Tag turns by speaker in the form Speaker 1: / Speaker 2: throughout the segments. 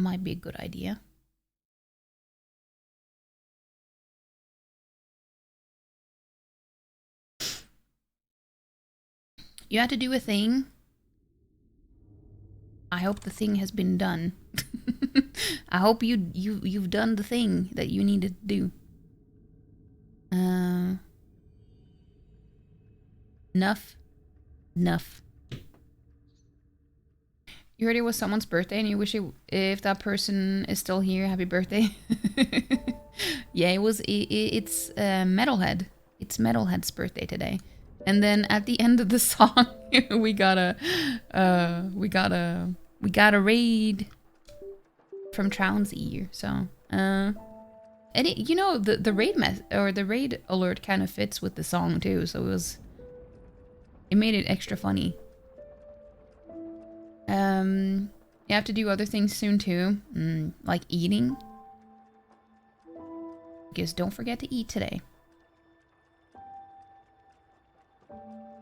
Speaker 1: Might be a good idea. You had to do a thing. I hope the thing has been done. I hope you've done the thing that you needed to do. Enough. You heard it was someone's birthday and you wish if that person is still here, happy birthday. Yeah, it's Metalhead. It's Metalhead's birthday today. And then at the end of the song, we got a raid from Troun's ear. So, and it, you know, the raid alert kind of fits with the song too. So it made it extra funny. You have to do other things soon too, like eating. Because don't forget to eat today.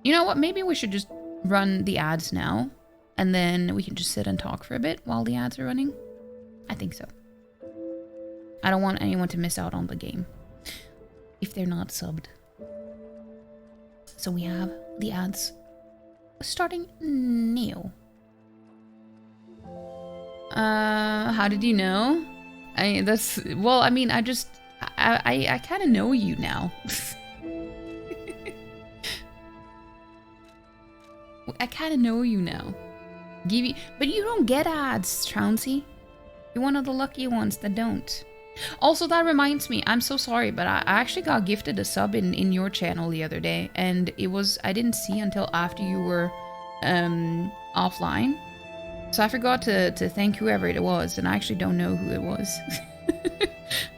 Speaker 1: You know what? Maybe we should just run the ads now, and then we can just sit and talk for a bit while the ads are running. I think so. I don't want anyone to miss out on the game if they're not subbed. So we have the ads starting now. How did you know? I kind of know you now. I kind of know you now. But you don't get ads, Trounsy. You're one of the lucky ones that don't. Also, that reminds me, I'm so sorry, but I actually got gifted a sub in your channel the other day, and I didn't see until after you were offline. So I forgot to thank whoever it was, and I actually don't know who it was.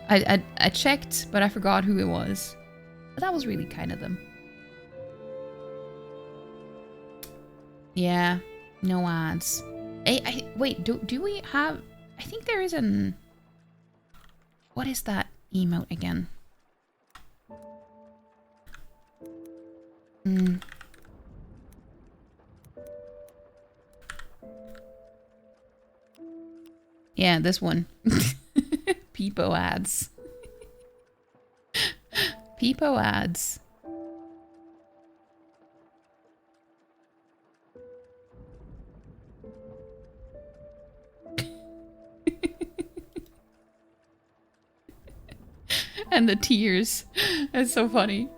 Speaker 1: I checked, but I forgot who it was. But that was really kind of them. Yeah, no ads. Wait, do we have... I think there is an... What is that emote again? Yeah, this one. Peepo ads. Peepo ads. And the tears. That's so funny.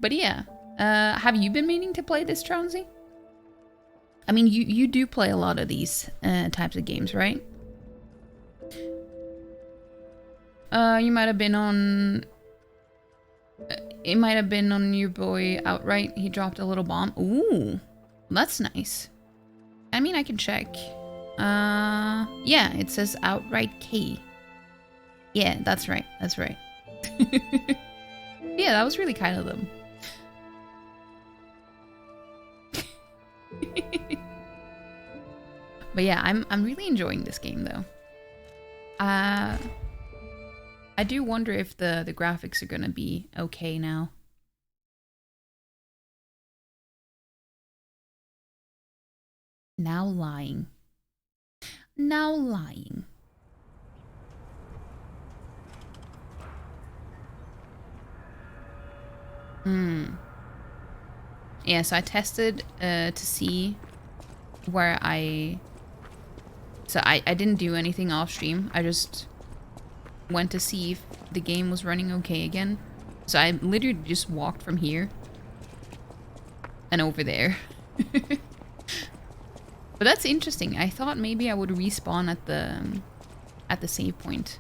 Speaker 1: But yeah. Have you been meaning to play this, Trounsy? I mean, you do play a lot of these types of games, right? You might have been on... It might have been on your boy Outright. He dropped a little bomb. Ooh, that's nice. I mean, I can check. Yeah, it says Outright K. Yeah, that's right. That's right. Yeah, that was really kind of them. But yeah, I'm really enjoying this game though. I do wonder if the graphics are gonna be okay now. Now lying. Now lying. Yeah, so I tested to see where So I didn't do anything off stream. I just went to see if the game was running okay again. So I literally just walked from here and over there. But that's interesting. I thought maybe I would respawn at the save point.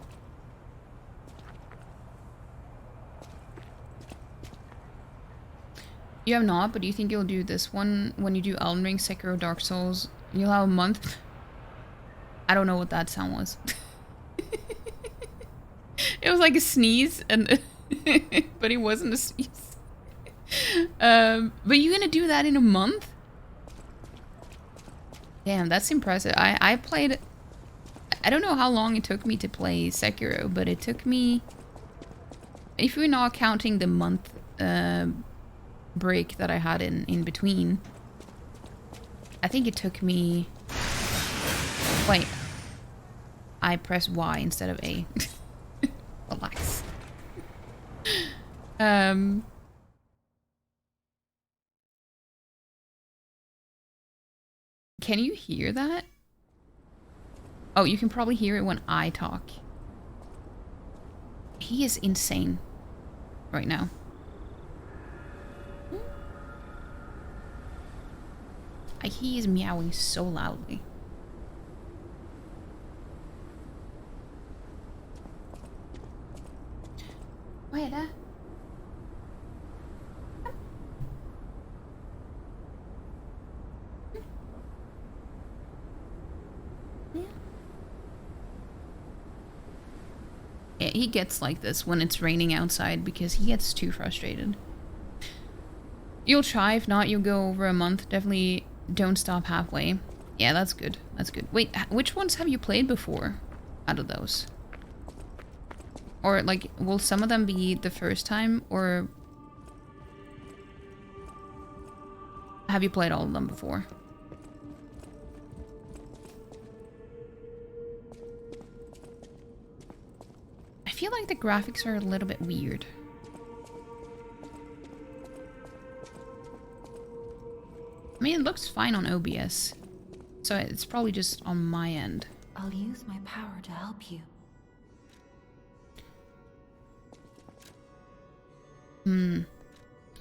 Speaker 1: You have not, but do you think you'll do this one when you do Elden Ring, Sekiro, Dark Souls? You'll have a month. I don't know what that sound was. It was like a sneeze, and but it wasn't a sneeze. But you're gonna do that in a month? Damn, that's impressive. I played... I don't know how long it took me to play Sekiro, but it took me... If we're not counting the month break that I had in between, I think it took me... Wait. I pressed Y instead of A. Relax. Can you hear that? Oh, you can probably hear it when I talk. He is insane right now. He is meowing so loudly. Wait, Yeah, he gets like this when it's raining outside because he gets too frustrated. You'll try, if not, you'll go over a month. Definitely don't stop halfway. Yeah, that's good. That's good. Wait, which ones have you played before out of those? Or, like, will some of them be the first time, or have you played all of them before? I feel like the graphics are a little bit weird. I mean, it looks fine on OBS, so it's probably just on my end.
Speaker 2: I'll use my power to help you.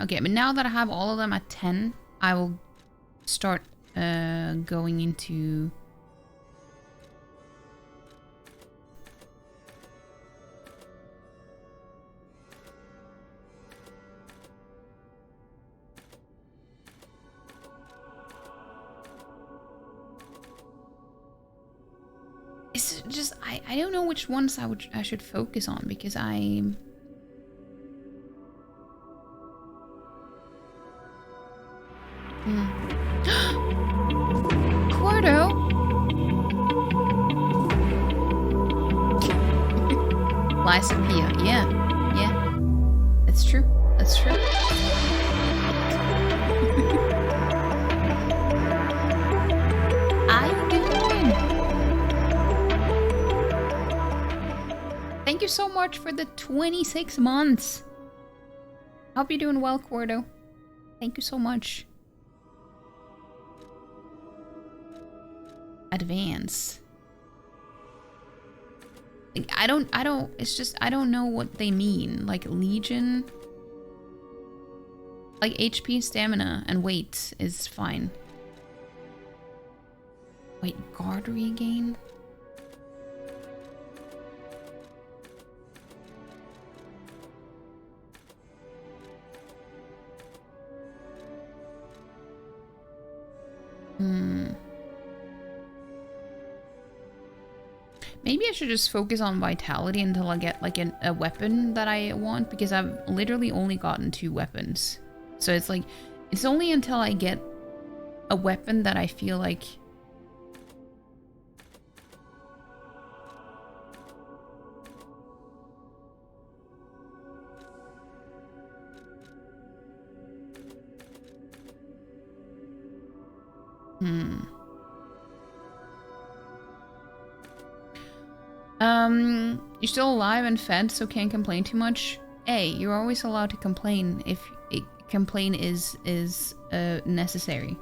Speaker 1: Okay, but now that I have all of them at 10, I will start going into... It's just, I don't know which ones I should focus on, because I'm... Quarto? Lysopia, yeah. That's true. That's true. How you doing? Thank you so much for the 26 months. Hope you're doing well, Quarto. Thank you so much. Advance. Like, I don't, it's just, I don't know what they mean. Like, Legion. Like, HP, stamina, and weight is fine. Wait, guard regain? Maybe I should just focus on vitality until I get like a weapon that I want, because I've literally only gotten 2 weapons. So it's like, it's only until I get a weapon that I feel like... You're still alive and fed, so can't complain too much. Hey, you're always allowed to complain if complain is necessary.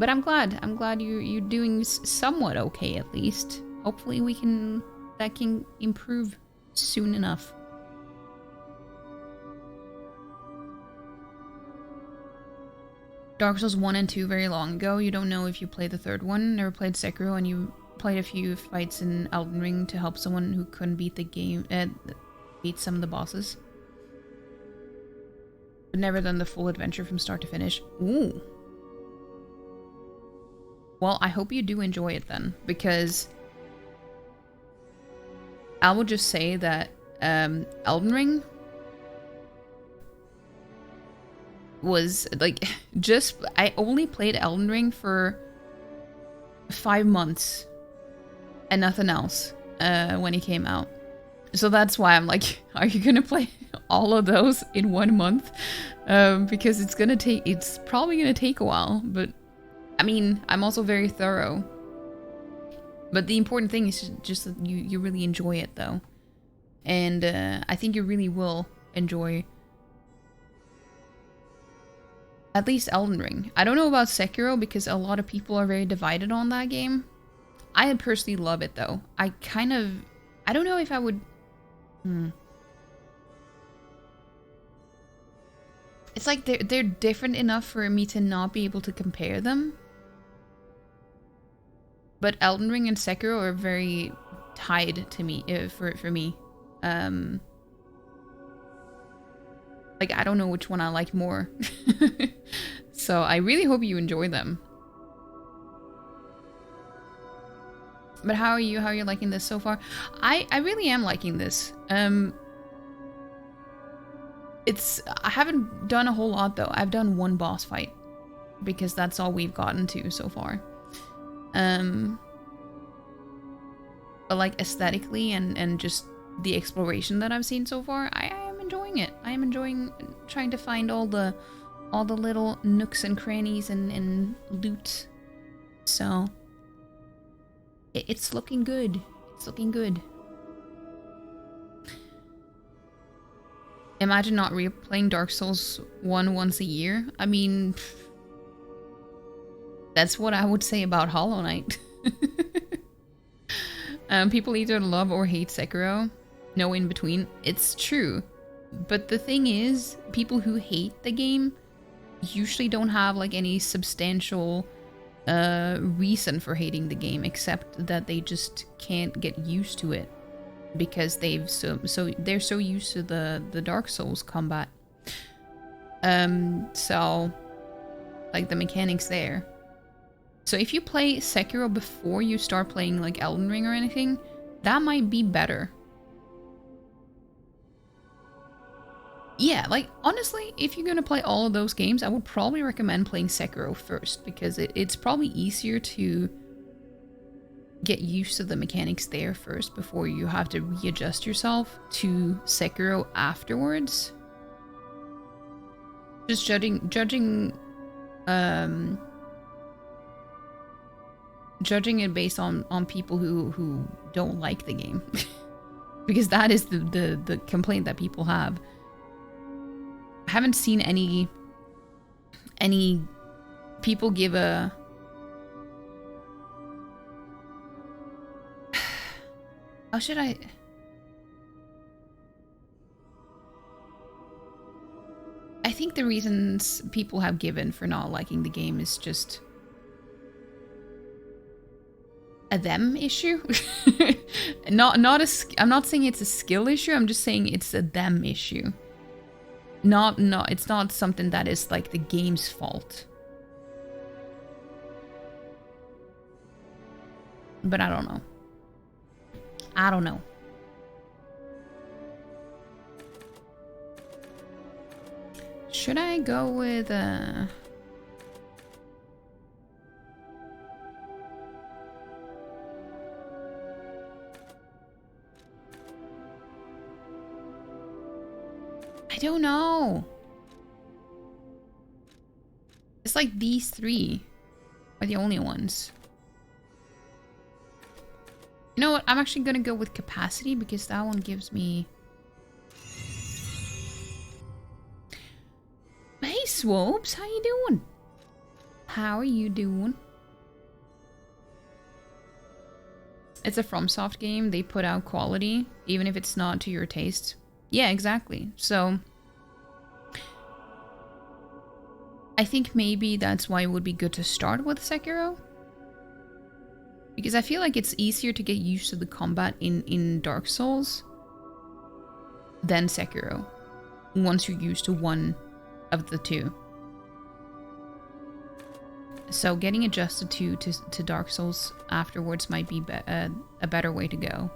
Speaker 1: But I'm glad you're doing somewhat okay, at least. Hopefully that can improve soon enough. Dark Souls 1 and 2 very long ago. You don't know if you played the third one. Never played Sekiro, and you played a few fights in Elden Ring to help someone who couldn't beat the game, beat some of the bosses. But never done the full adventure from start to finish. Ooh. Well, I hope you do enjoy it then, because I will just say that Elden Ring was like, I only played Elden Ring for 5 months and nothing else when it came out. So that's why I'm like, are you gonna play all of those in 1 month? Because it's probably gonna take a while, but I mean, I'm also very thorough. But the important thing is just that you really enjoy it though. And I think you really will enjoy at least Elden Ring. I don't know about Sekiro because a lot of people are very divided on that game. I personally love it though. I don't know if I would... It's like they're different enough for me to not be able to compare them. But Elden Ring and Sekiro are very tied to me, for me. Like, I don't know which one I like more. So I really hope you enjoy them. But how are you liking this so far? I really am liking this. I haven't done a whole lot though. I've done one boss fight because that's all we've gotten to so far. But like aesthetically and just the exploration that I've seen so far, I am enjoying it. I am enjoying trying to find all the little nooks and crannies and loot. So it's looking good. It's looking good. Imagine not replaying Dark Souls 1 once a year. I mean, that's what I would say about Hollow Knight. People either love or hate Sekiro. No in between. It's true. But the thing is, people who hate the game usually don't have like any substantial reason for hating the game, except that they just can't get used to it because they're so used to the Dark Souls combat. So like the mechanics there. So if you play Sekiro before you start playing like Elden Ring or anything, that might be better. Yeah, like honestly, if you're gonna play all of those games, I would probably recommend playing Sekiro first because it's probably easier to get used to the mechanics there first before you have to readjust yourself to Sekiro afterwards. Just judging it based on people who don't like the game. Because that is the complaint that people have. I haven't seen any people give a... How should I... I think the reasons people have given for not liking the game is just a them issue. I'm not saying it's a skill issue, I'm just saying it's a them issue. It's not something that is like the game's fault. But I don't know. I don't know. Should I go with I don't know. It's like these three are the only ones. You know what? I'm actually gonna go with capacity because that one gives me... Hey Swopes, how you doing? How are you doing? It's a FromSoft game. They put out quality, even if it's not to your taste. Yeah, exactly. So I think maybe that's why it would be good to start with Sekiro. Because I feel like it's easier to get used to the combat in Dark Souls than Sekiro, once you're used to one of the two. So getting adjusted to Dark Souls afterwards might be a better way to go.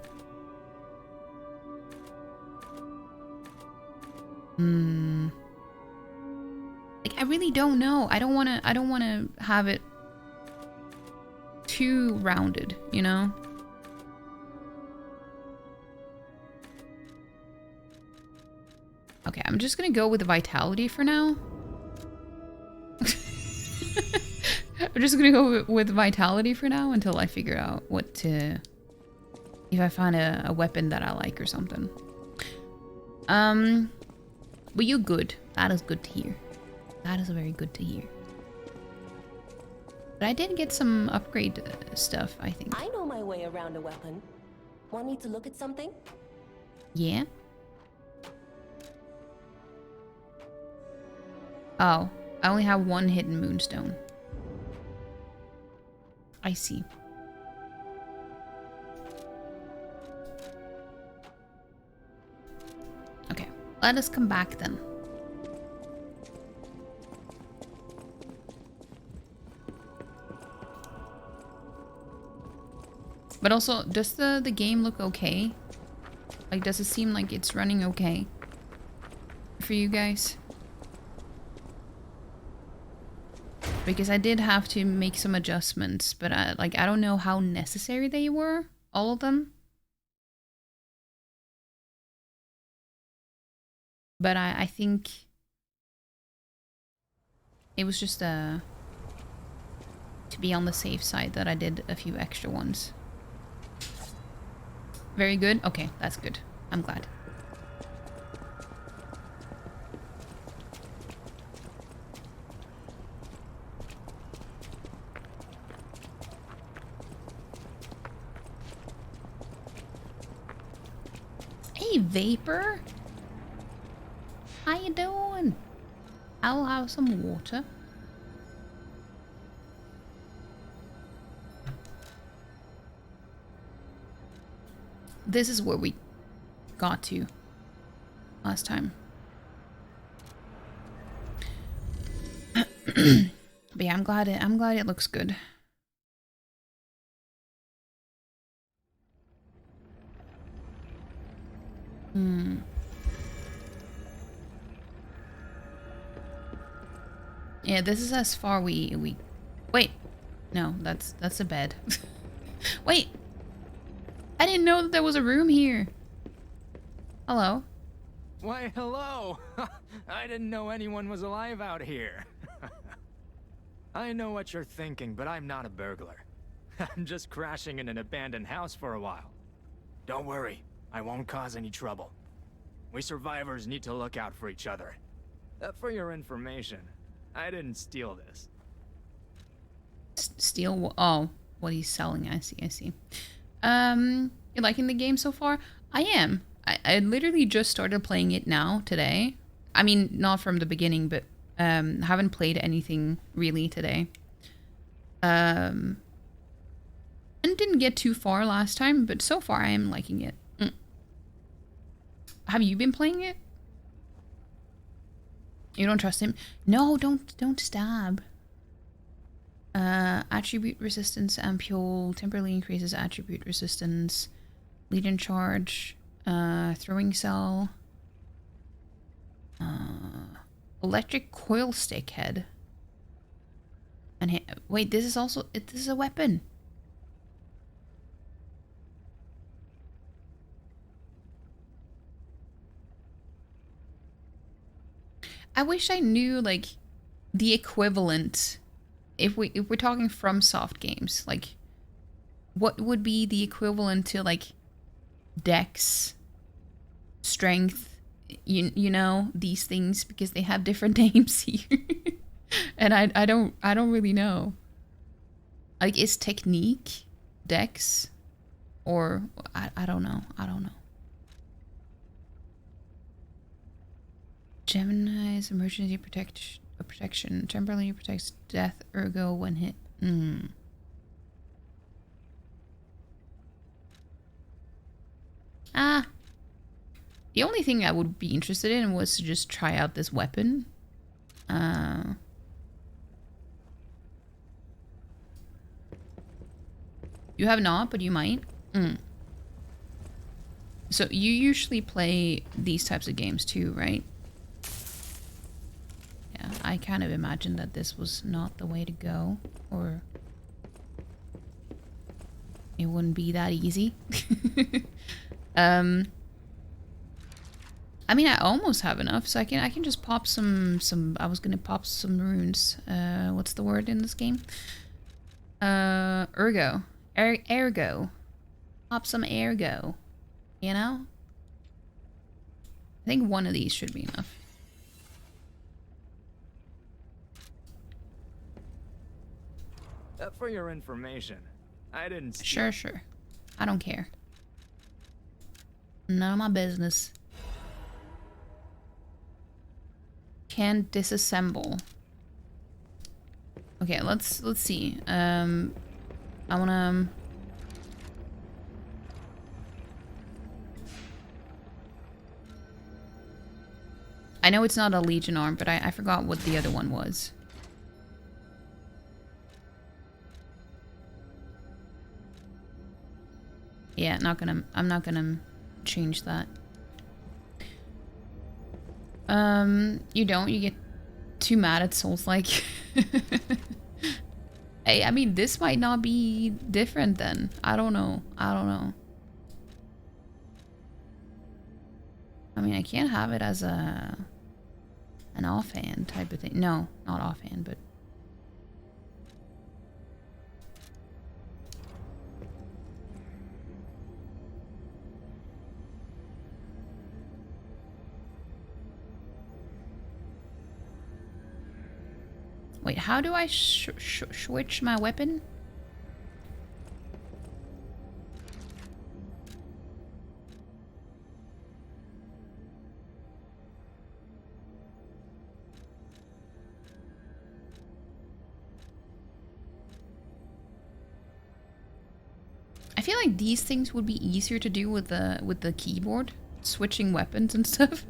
Speaker 1: Like, I really don't know. I don't wanna have it too rounded, you know? Okay, I'm just gonna go with vitality for now. I'm just gonna go with vitality for now until I figure out what to... If I find a weapon that I like or something. But you're good. That is good to hear. That is very good to hear. But I did get some upgrade stuff, I think.
Speaker 3: I know my way around a weapon. Want me to look at something?
Speaker 1: Yeah. Oh, I only have one hidden moonstone. I see. Okay, let us come back then. But also, does the game look okay? Like, does it seem like it's running okay for you guys? Because I did have to make some adjustments, but I don't know how necessary they were, all of them. But I think it was just to be on the safe side that I did a few extra ones. Very good? Okay, that's good. I'm glad. Hey, Vapor! How you doing? I'll have some water. This is where we got to last time. But yeah, I'm glad it looks good. Yeah, this is as far we wait. No, that's a bed. Wait. I didn't know that there was a room here. Hello.
Speaker 4: Why, hello. I didn't know anyone was alive out here. I know what you're thinking, but I'm not a burglar. I'm just crashing in an abandoned house for a while. Don't worry, I won't cause any trouble. We survivors need to look out for each other. For your information, I didn't steal this.
Speaker 1: Steal? Oh, what he's selling. I see. You liking the game so far? I am. I literally just started playing it now, today. I mean, not from the beginning, but haven't played anything really today. And didn't get too far last time, but so far I am liking it. Have you been playing it? You don't trust him? No, don't stab. Attribute resistance, ampule, temporarily increases attribute resistance, lead in charge, throwing cell, electric coil stick head. And wait, this is a weapon. I wish I knew like the equivalent. If we're talking from soft games, like what would be the equivalent to like dex, strength, you know, these things, because they have different names here. And I don't really know. Like, is technique dex, or I don't know. Gemini's emergency protection temporarily protects death ergo when hit. The only thing I would be interested in was to just try out this weapon. You have not, but you might. So you usually play these types of games too, right? Yeah, I kind of imagined that this was not the way to go, or it wouldn't be that easy. I mean, I almost have enough, so I can just pop some. I was gonna pop some runes. What's the word in this game? Ergo. Ergo. Pop some ergo. You know? I think one of these should be enough.
Speaker 4: For your information, I didn't steal.
Speaker 1: Sure, sure. I don't care. None of my business. Can't disassemble. Okay, let's see. I wanna. I know it's not a Legion arm, but I forgot what the other one was. Yeah, I'm not gonna change that. You don't? You get too mad at Souls-like? Hey, I mean, this might not be different then. I don't know. I don't know. I mean, I can't have it as an offhand type of thing. No, not offhand, but... Wait, how do I switch my weapon? I feel like these things would be easier to do with the keyboard, switching weapons and stuff.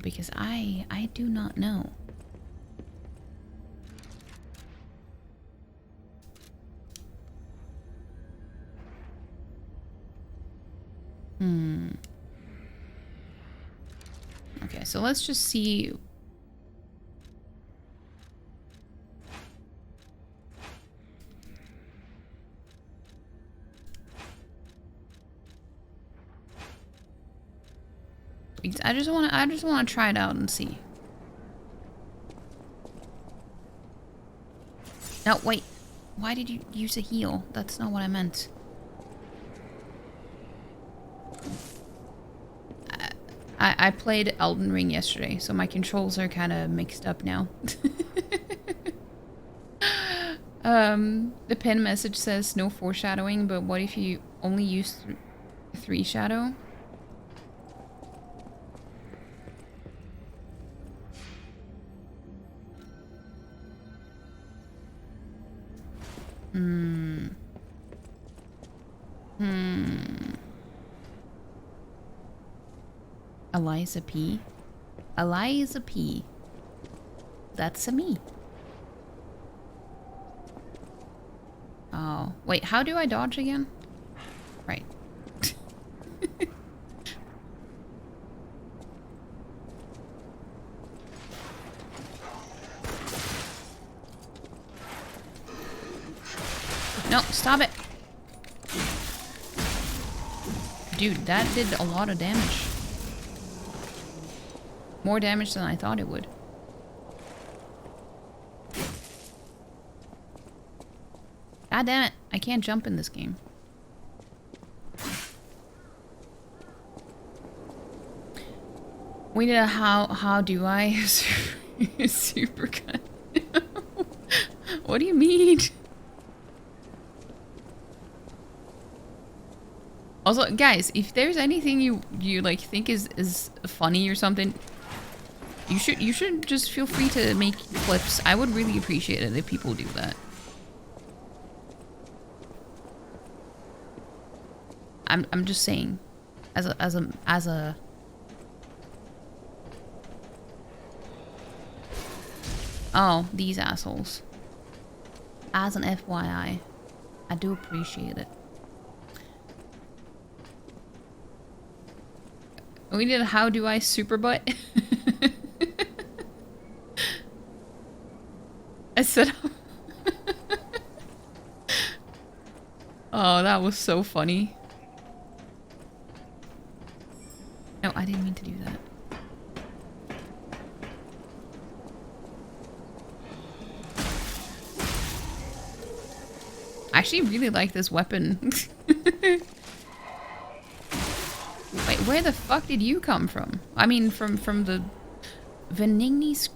Speaker 1: Because I do not know. Okay, so let's just see. I just want to try it out and see. No, wait. Why did you use a heal? That's not what I meant. I played Elden Ring yesterday, so my controls are kind of mixed up now. The pin message says no foreshadowing, but what if you only use 3 shadow? Eliza P. Eliza P. That's a me. Oh, wait, how do I dodge again? Right. No, stop it. Dude, that did a lot of damage. More damage than I thought it would. God damn it. I can't jump in this game. We need a how do I super cut. What do you mean? Also, guys, if there's anything you like think is funny or something, you should just feel free to make clips. I would really appreciate it if people do that. I'm just saying, as a oh, these assholes. As an FYI, I do appreciate it. We did a how do I super butt? mess it up. Oh, that was so funny. No, I didn't mean to do that. I actually really like this weapon. Wait, where the fuck did you come from? I mean, from the Venigny's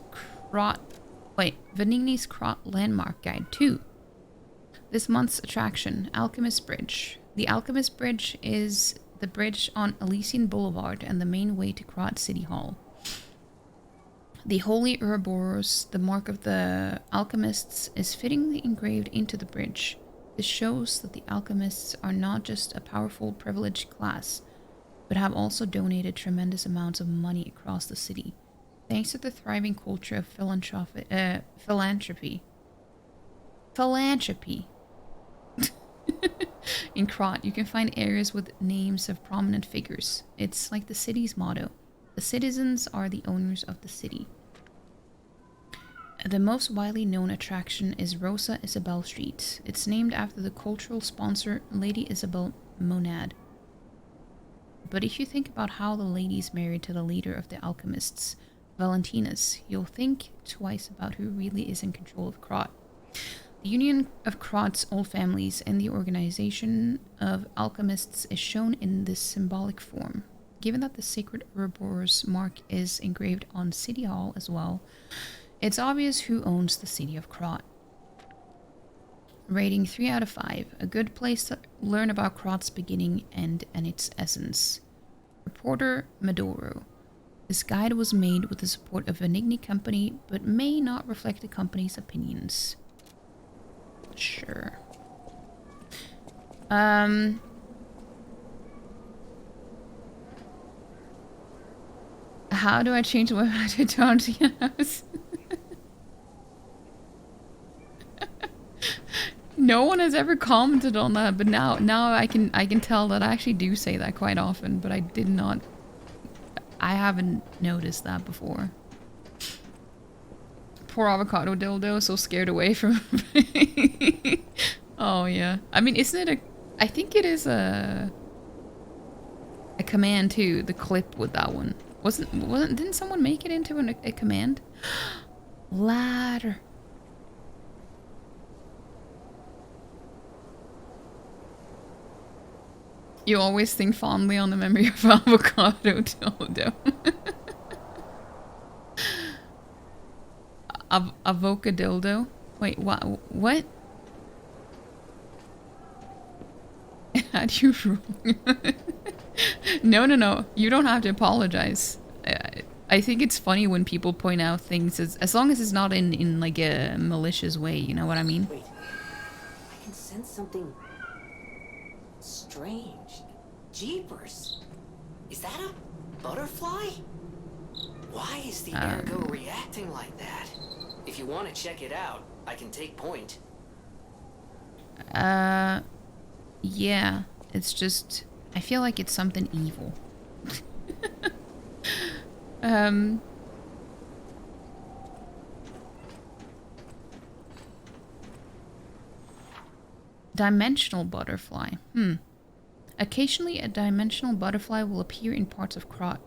Speaker 1: Crot... Wait, Venigny's Crot Landmark Guide 2. This month's attraction, Alchemist Bridge. The Alchemist Bridge is the bridge on Elysian Boulevard and the main way to Crot City Hall. The Holy Ouroboros, the mark of the alchemists, is fittingly engraved into the bridge. This shows that the alchemists are not just a powerful, privileged class, but have also donated tremendous amounts of money across the city. Thanks to the thriving culture of philanthropy. In Crot, you can find areas with names of prominent figures. It's like the city's motto. The citizens are the owners of the city. The most widely known attraction is Rosa Isabel Street. It's named after the cultural sponsor Lady Isabel Monad. But if you think about how the lady's married to the leader of the alchemists, Valentinus, you'll think twice about who really is in control of Crot. The union of Crot's old families and the organization of alchemists is shown in this symbolic form. Given that the sacred Ouroboros mark is engraved on City Hall as well, it's obvious who owns the city of Crot. Rating 3 out of 5. A good place to learn about Crot's beginning and its essence. Reporter Medoro. This guide was made with the support of Venigny Company, but may not reflect the company's opinions. Sure. How do I change the website to Taunting House? No one has ever commented on that, but now I can tell that I actually do say that quite often, but I haven't noticed that before. Poor avocado dildo, so scared away from Oh yeah. I mean, isn't it I think it is a command too, the clip with that one. Didn't someone make it into a command? Ladder. You always think fondly on the memory of avocado dildo. Avocadildo? Wait, what? Had you wrong? No. You don't have to apologize. I think it's funny when people point out things as long as it's not in like a malicious way, you know what I mean?
Speaker 3: Wait. I can sense something strange. Jeepers. Is that a butterfly? Why is the ergo reacting like that? If you want to check it out, I can take point.
Speaker 1: Yeah. It's just I feel like it's something evil. Dimensional butterfly. Occasionally, a dimensional butterfly will appear in parts of Crot.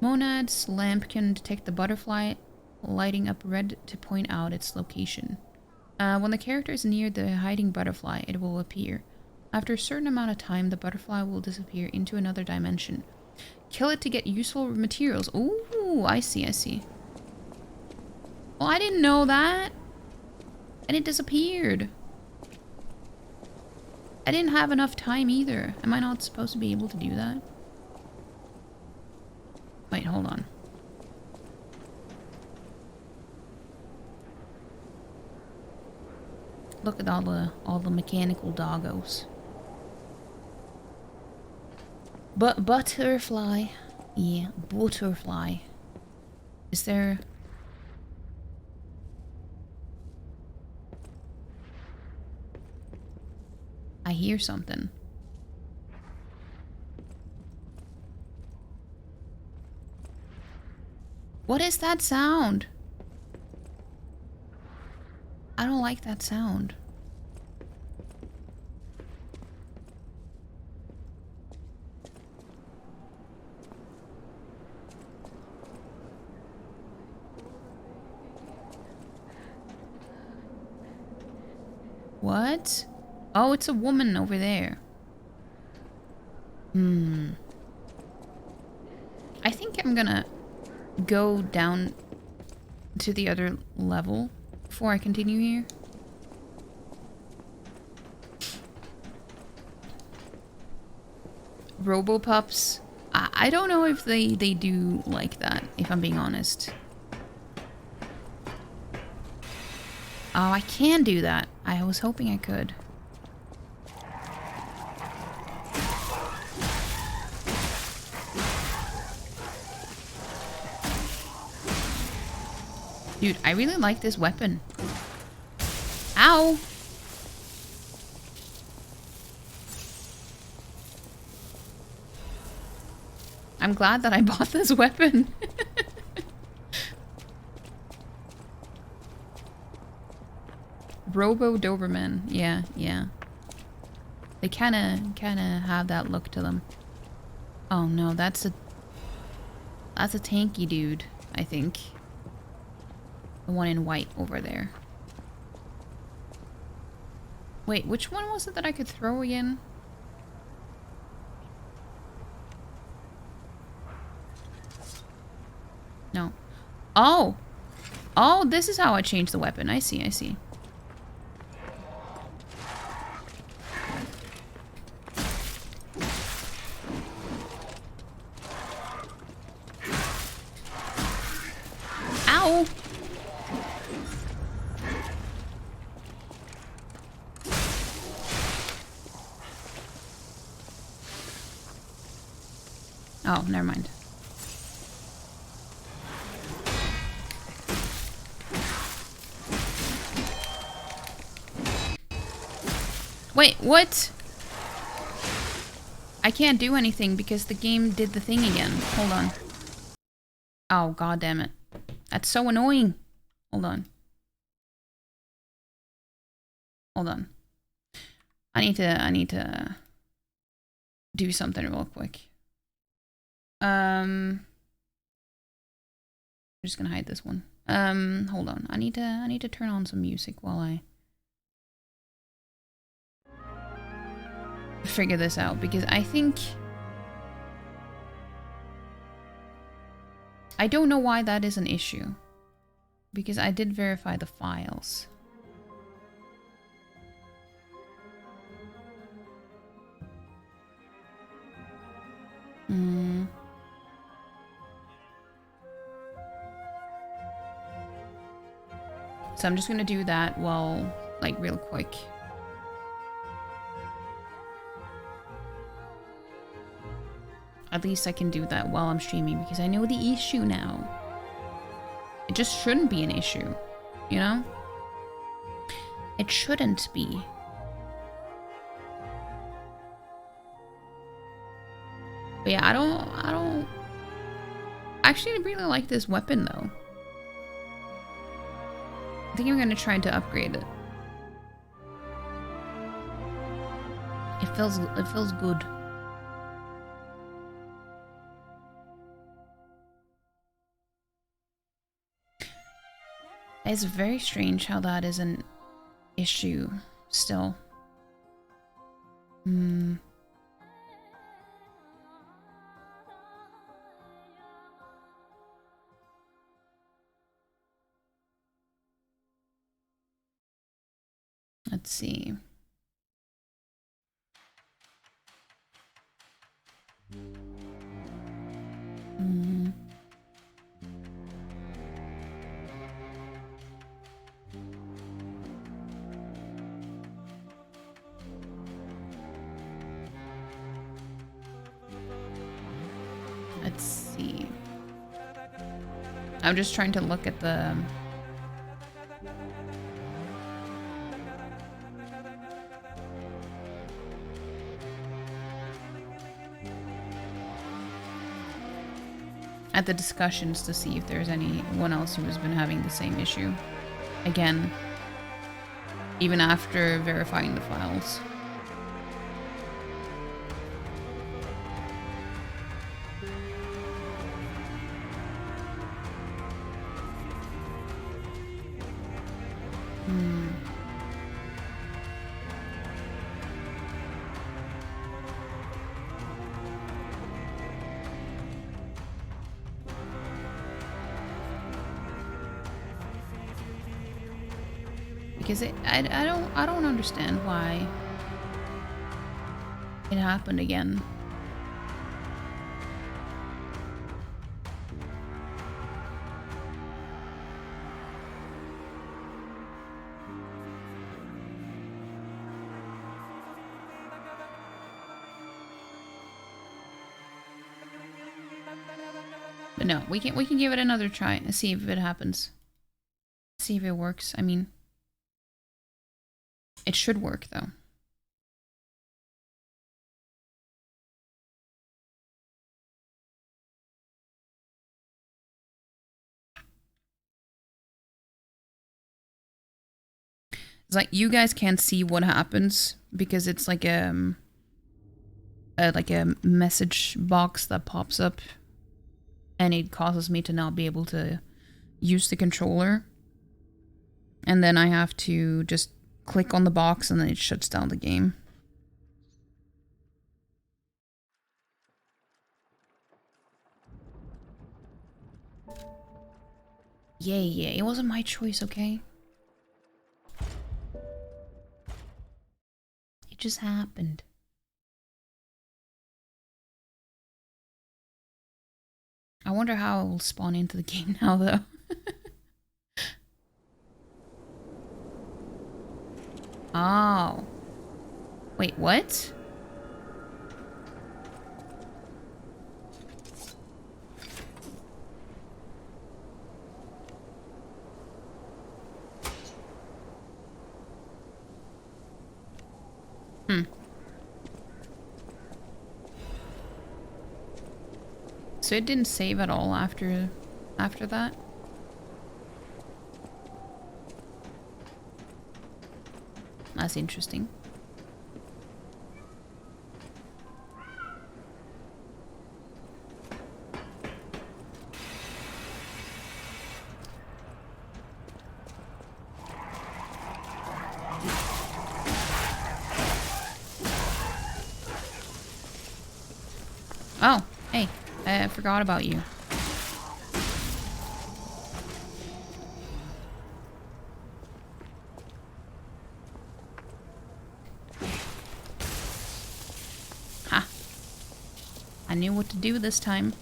Speaker 1: Monad's lamp can detect the butterfly, lighting up red to point out its location. When the character is near the hiding butterfly, it will appear. After a certain amount of time, the butterfly will disappear into another dimension. Kill it to get useful materials. Ooh, I see. Well, I didn't know that. And it disappeared. I didn't have enough time either. Am I not supposed to be able to do that? Wait, hold on. Look at all the mechanical doggos. But butterfly. Yeah, butterfly. Is there... I hear something. What is that sound? I don't like that sound. What? Oh, it's a woman over there. I think I'm gonna go down to the other level before I continue here. Robopups. I don't know if they do like that, if I'm being honest. Oh, I can do that. I was hoping I could. Dude, I really like this weapon. Ow! I'm glad that I bought this weapon. Robo Doberman. Yeah, yeah. They kinda have that look to them. Oh no, that's a tanky dude, I think. The one in white over there. Wait, which one was it that I could throw again? No. Oh! Oh, this is how I change the weapon. I see, I see. Ow! Oh, never mind. Wait, what? I can't do anything because the game did the thing again. Hold on. Oh, god damn it. That's so annoying. Hold on. Hold on. I need to do something real quick. I'm just gonna hide this one. Hold on. I need to turn on some music while I figure this out, because I think I don't know why that is an issue, because I did verify the files. So I'm just gonna do that while, like, real quick. At least I can do that while I'm streaming, because I know the issue now. It just shouldn't be an issue, you know? It shouldn't be. But yeah, I don't actually really like this weapon though. I think I'm gonna try to upgrade it. It feels good. It's very strange how that is an issue still. Let's see. Let's see. I'm just trying to look at the... at the discussions to see if there's anyone else who has been having the same issue. Again, even after verifying the files. Because I don't understand why it happened again. But no, we can give it another try and see if it happens. See if it works. I mean, it should work though. It's like you guys can't see what happens because it's like a message box that pops up, and it causes me to not be able to use the controller. And then I have to just click on the box and then it shuts down the game. Yeah, it wasn't my choice, okay? It just happened. I wonder how it will spawn into the game now, though. Oh. Wait, what? So it didn't save at all after that? That's interesting. Oh, hey, I forgot about you. I knew what to do this time.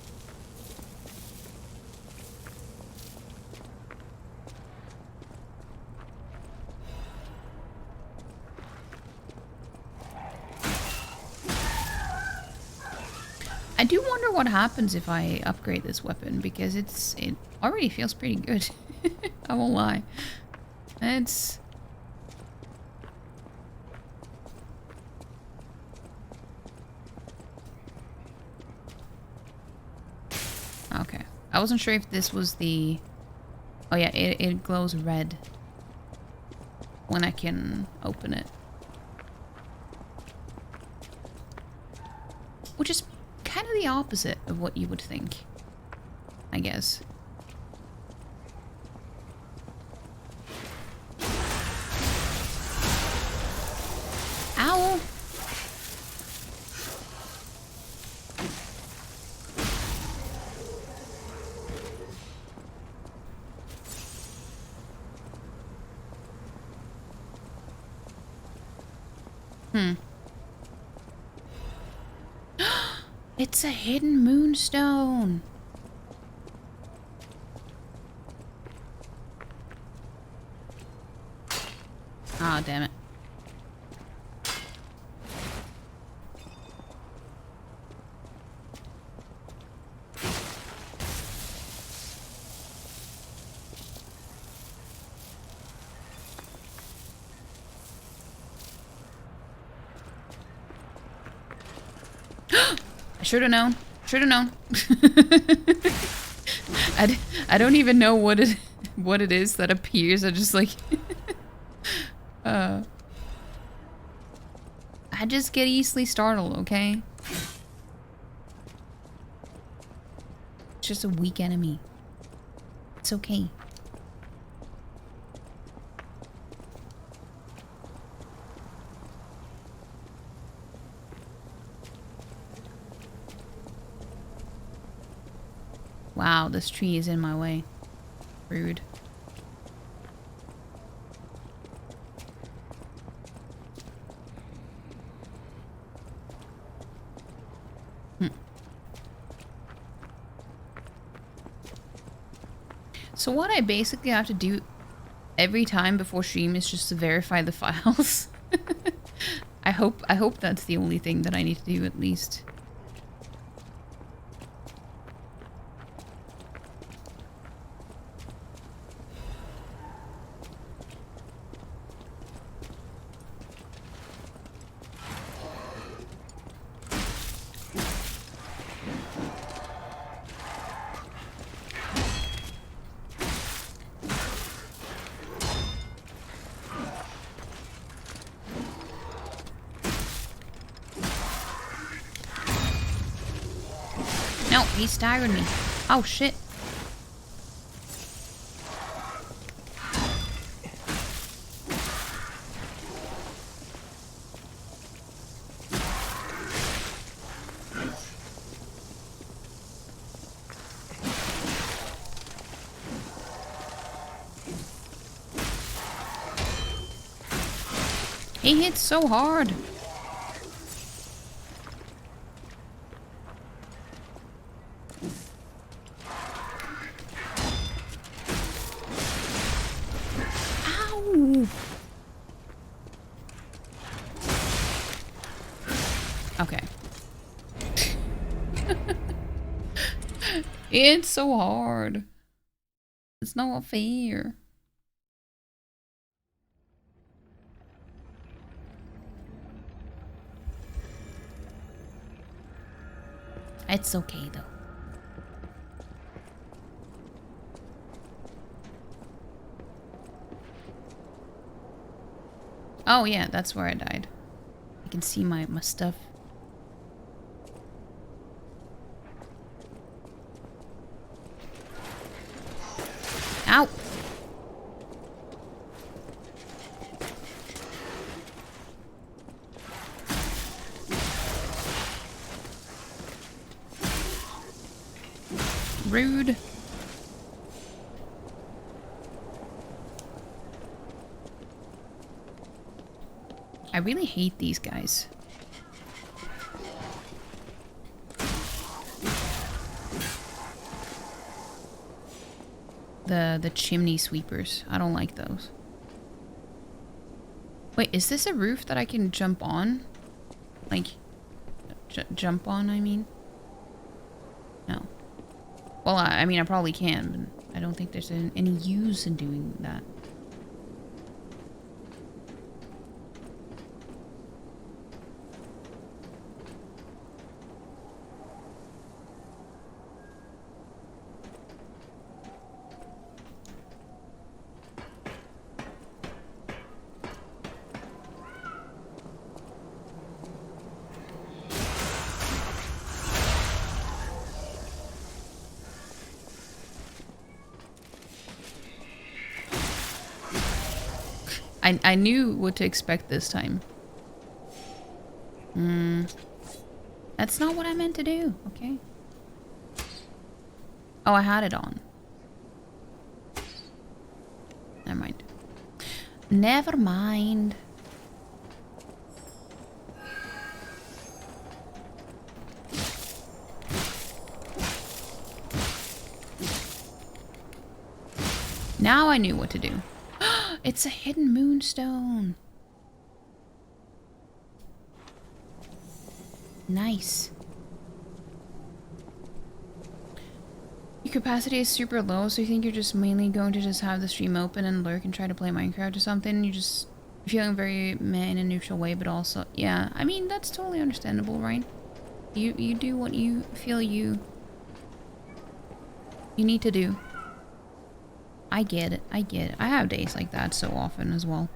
Speaker 1: I do wonder what happens if I upgrade this weapon, because it already feels pretty good. I won't lie. It's... Okay. I wasn't sure if this was the... Oh yeah, it glows red when I can open it. Which is kind of the opposite of what you would think, I guess. Ow! It's a hidden moonstone. Ah, damn it. Should have known. Should have known. I don't even know what it is that appears. I just like I just get easily startled, okay? It's just a weak enemy. It's okay. Wow, this tree is in my way. Rude. So what I basically have to do every time before stream is just to verify the files. I hope that's the only thing that I need to do at least. No, he staggered me. Oh shit. He hits so hard. Ow. Okay. It's so hard. It's not fair. It's okay though. Oh yeah, that's where I died. I can see my stuff. Ow! Rude. I really hate these guys. The chimney sweepers. I don't like those. Wait, is this a roof that I can jump on? Like, jump on, I mean? No. Well, I mean, I probably can, but I don't think there's any use in doing that. I knew what to expect this time. That's not what I meant to do, okay? Oh, I had it on. Never mind. Never mind. Now I knew what to do. It's a hidden moonstone. Nice. Your capacity is super low, so you think you're just mainly going to just have the stream open and lurk and try to play Minecraft or something? You're just feeling very meh in a neutral way, but also, yeah, I mean, that's totally understandable, right? You do what you feel you need to do. I get it. I get it. I have days like that so often as well.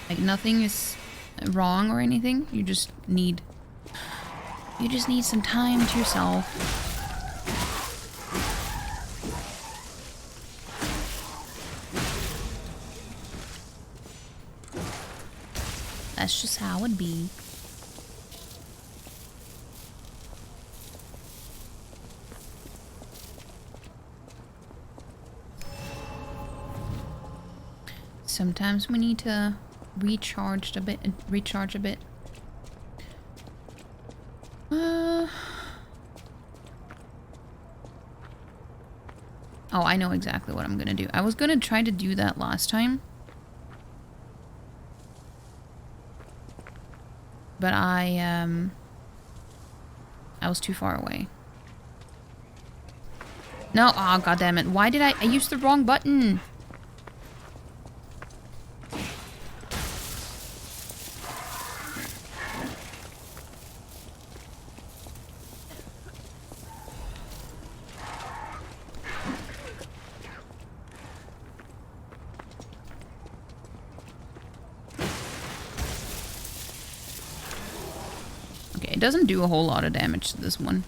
Speaker 1: Like nothing is wrong or anything. You just need some time to yourself. That's just how it be. Sometimes we need to recharge a bit. Oh, I know exactly what I'm gonna do. I was gonna try to do that last time. But I was too far away. No, oh god damn it. Why did I used the wrong button? Okay, it doesn't do a whole lot of damage to this one.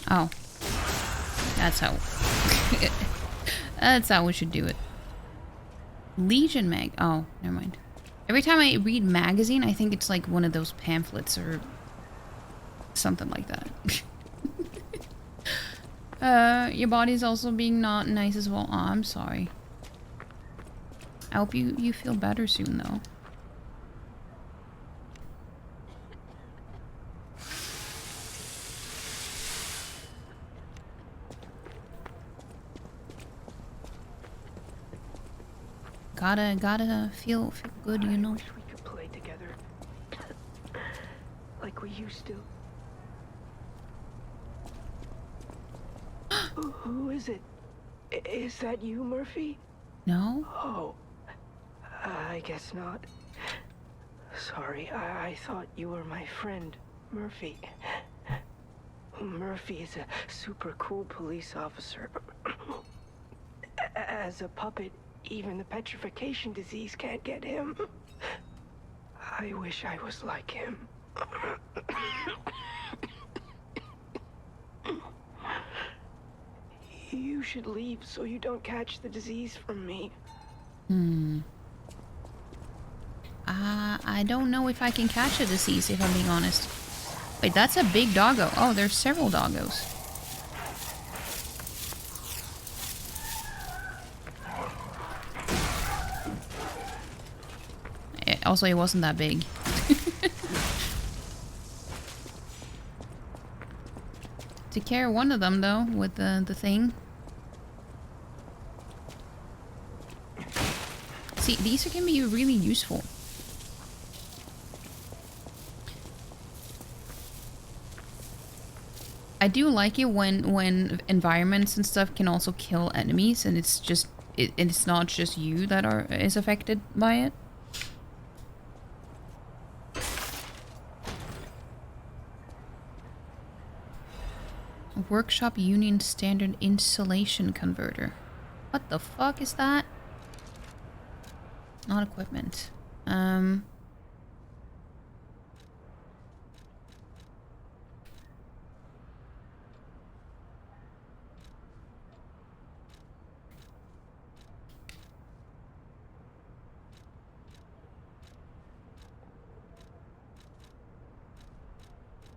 Speaker 1: Oh. That's how... That's how we should do it. Legion mag... Oh, never mind. Every time I read magazine, I think it's like one of those pamphlets or... something like that. Your body's also being not nice as well. Oh, I'm sorry. I hope you feel better soon, though. Gotta feel good, you know.
Speaker 5: I wish we could play together, like we used to. Who is it? Is that you, Murphy?
Speaker 1: No?
Speaker 5: Oh, I guess not. Sorry, I thought you were my friend, Murphy. Murphy is a super cool police officer. As a puppet, even the petrification disease can't get him. I wish I was like him. You should leave so you don't catch the disease from me.
Speaker 1: I don't know if I can catch a disease, if I'm being honest. Wait, that's a big doggo. Oh, there's several doggos. Also, it wasn't that big. To carry one of them, though, with the thing. See, these can be really useful. I do like it when environments and stuff can also kill enemies, and it's just it's not just you that is affected by it. Workshop Union Standard Insulation Converter. What the fuck is that? Not equipment.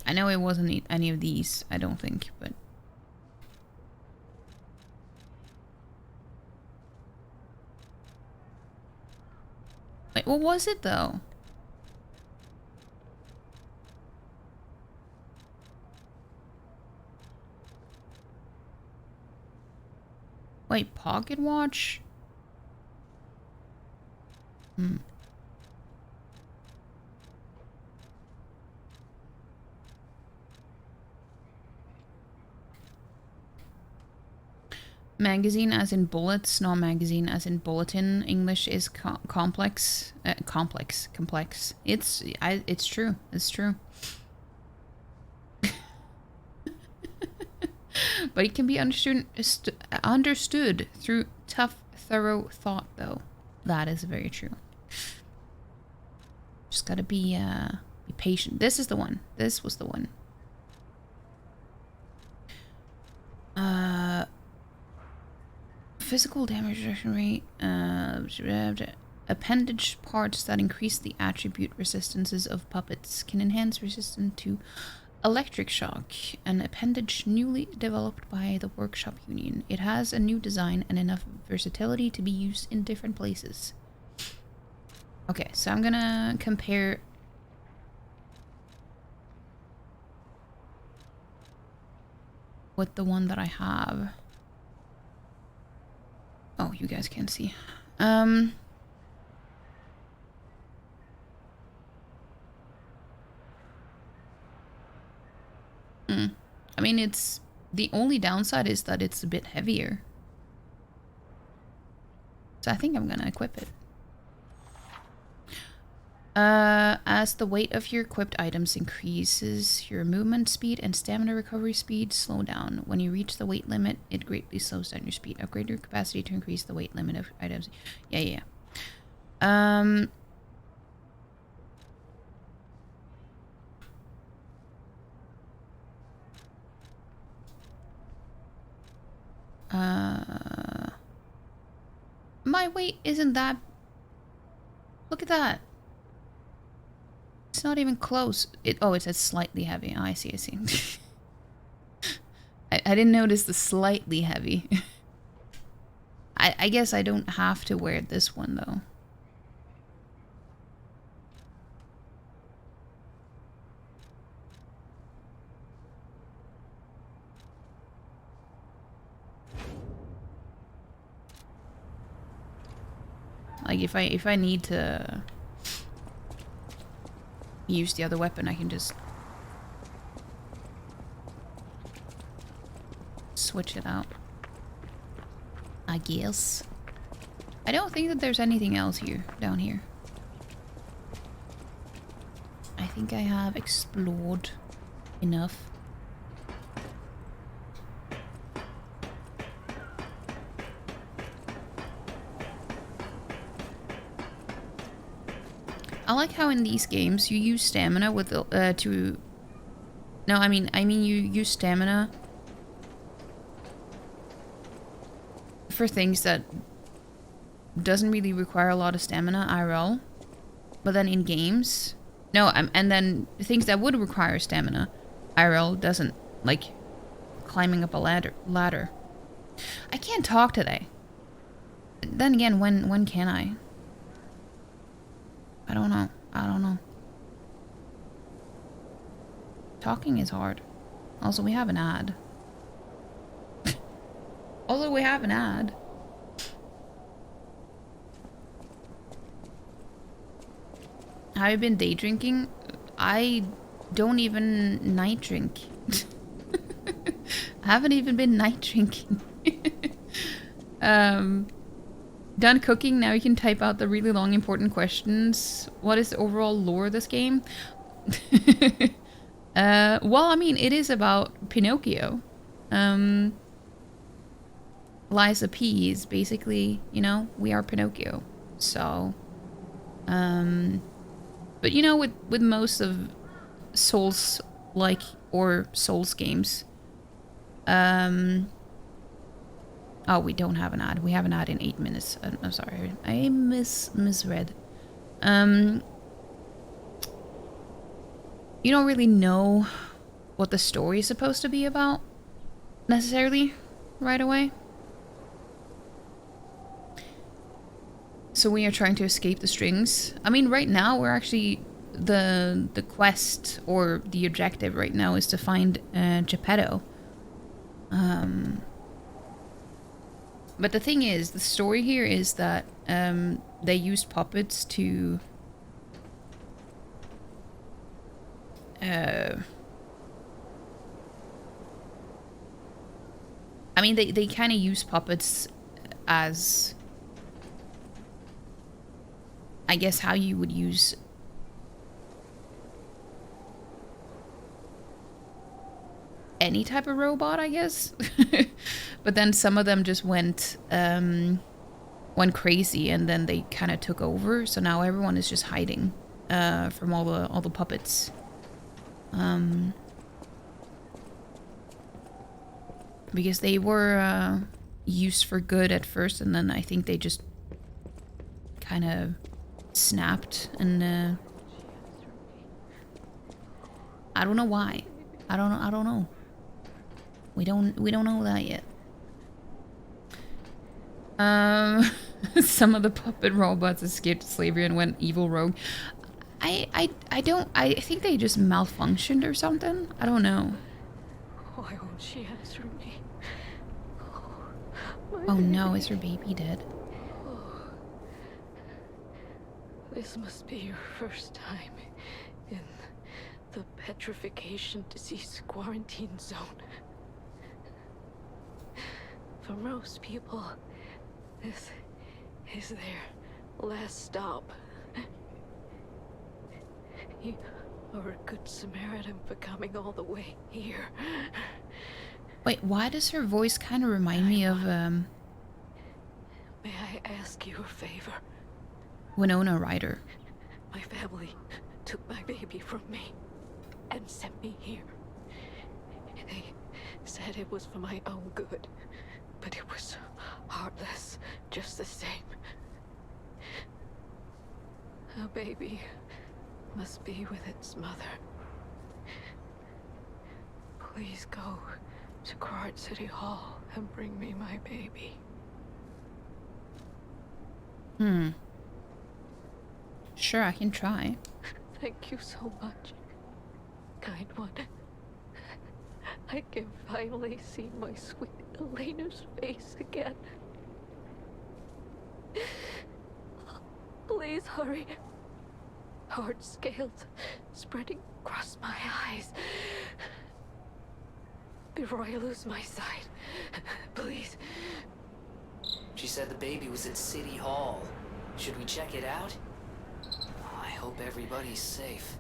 Speaker 1: I know it wasn't any of these, I don't think, but... Wait, what was it, though? Wait, pocket watch? Magazine as in bullets, not magazine as in bulletin. English is complex. Complex. It's true. It's true. But it can be understood through tough, thorough thought, though. That is very true. Just gotta be patient. This is the one. This was the one. Physical damage reduction rate. Appendage parts that increase the attribute resistances of puppets can enhance resistance to electric shock. An appendage newly developed by the Workshop Union. It has a new design and enough versatility to be used in different places. Okay, so I'm gonna compare with the one that I have. Oh, you guys can't see. I mean, it's the only downside is that it's a bit heavier. So I think I'm gonna equip it. As the weight of your equipped items increases, your movement speed and stamina recovery speed slow down. When you reach the weight limit, it greatly slows down your speed. Upgrade your capacity to increase the weight limit of items. Yeah. My weight isn't that... Look at that. It's not even close. It says slightly heavy. Oh, I see. I didn't notice the slightly heavy. I guess I don't have to wear this one, though. Like, if I need to use the other weapon, I can just switch it out, I guess. I don't think that there's anything else here, down here. I think I have explored enough. I like how in these games you use stamina with you use stamina for things that doesn't really require a lot of stamina IRL, but then in games, and then things that would require stamina IRL doesn't, like climbing up a ladder. I can't talk today. Then again, when can I? I don't know. Talking is hard. Also, we have an ad. Have you been day drinking? I don't even night drink. I haven't even been night drinking. Done cooking, now you can type out the really long important questions. What is the overall lore of this game? Well, I mean, it is about Pinocchio. Liza P is basically, we are Pinocchio. So, but with most of Souls-like or Souls games, oh, we don't have an ad. We have an ad in 8 minutes. I'm sorry. I misread. You don't really know what the story is supposed to be about, necessarily, right away. So we are trying to escape the strings. I mean, right now, we're actually... The quest, or the objective right now, is to find Geppetto. But the thing is, the story here is that they used puppets to I mean, they kind of use puppets as, I guess, how you would use any type of robot, I guess. But then some of them just went crazy, and then they kind of took over. So now everyone is just hiding from all the puppets. Because they were used for good at first, and then I think they just kind of snapped, and I don't know why. I don't know. We don't know that yet. Some of the puppet robots escaped slavery and went evil rogue. I think they just malfunctioned or something. I don't know.
Speaker 5: Why won't she answer me?
Speaker 1: Oh no, is her baby dead?
Speaker 5: This must be your first time in the petrification disease quarantine zone. For most people, this is their last stop. You are a good Samaritan for coming all the way here.
Speaker 1: Wait, why does her voice kind of remind me of
Speaker 5: May I ask you a favor?
Speaker 1: Winona Ryder?
Speaker 5: My family took my baby from me and sent me here. They said it was for my own good, but it was heartless just the same. A baby must be with its mother. Please go to Quart City Hall and bring me my baby.
Speaker 1: Sure, I can try.
Speaker 5: Thank you so much, kind one. I can finally see my sweet Elena's face again. Please hurry. Hard scales spreading across my eyes. Before I lose my sight, please.
Speaker 3: She said the baby was at City Hall. Should we check it out? I hope everybody's safe.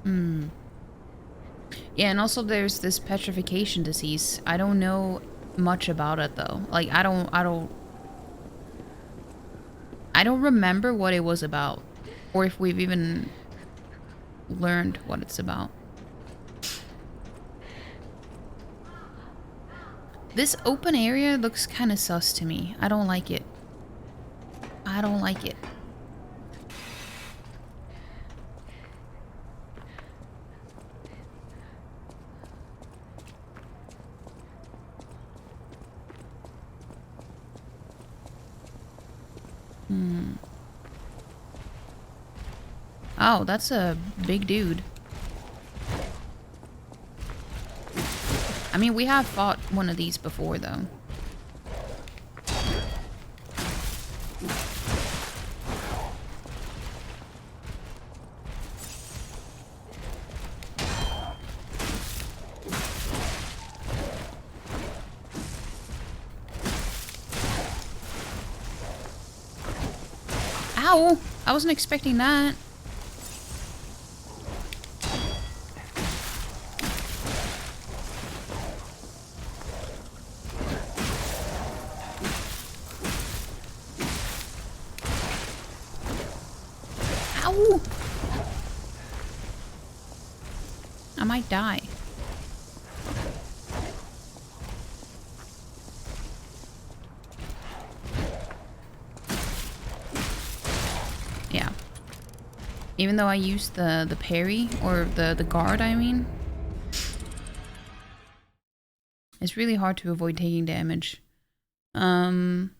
Speaker 1: Yeah, and also there's this petrification disease. I don't know much about it though. Like I don't remember what it was about, or if we've even learned what it's about. This open area looks kind of sus to me. I don't like it. I don't like it. Oh, that's a big dude. I mean, we have fought one of these before, though. Ow! I wasn't expecting that. Ow! I might die. Yeah. Even though I used the parry, or the guard, I mean. It's really hard to avoid taking damage. You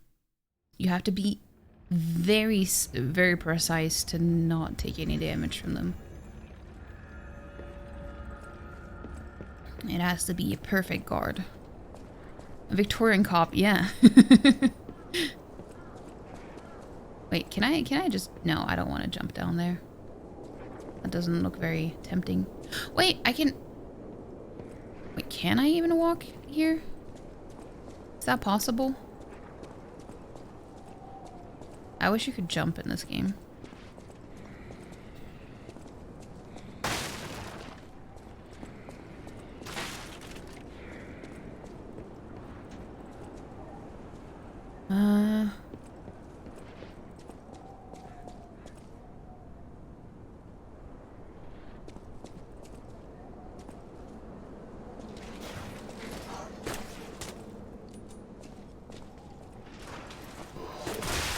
Speaker 1: have to be very precise to not take any damage from them. It has to be a perfect guard. A Victorian cop, yeah. Wait, can I just... No, I don't want to jump down there. That doesn't look very tempting. Wait, I can... Wait, can I even walk here? Is that possible? I wish you could jump in this game.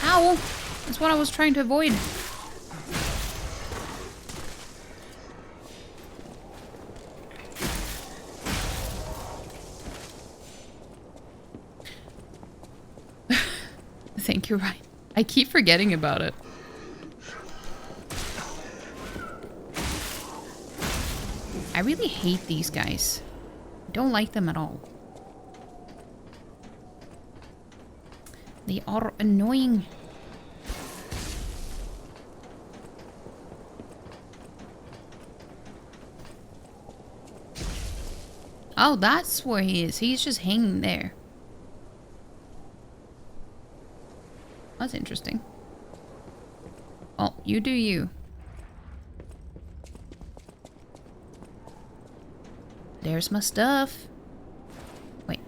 Speaker 1: Ow! That's what I was trying to avoid. I think you're right. I keep forgetting about it. I really hate these guys. I don't like them at all. They are annoying. Oh, that's where he is. He's just hanging there. That's interesting. Oh, you do you. There's my stuff. Wait.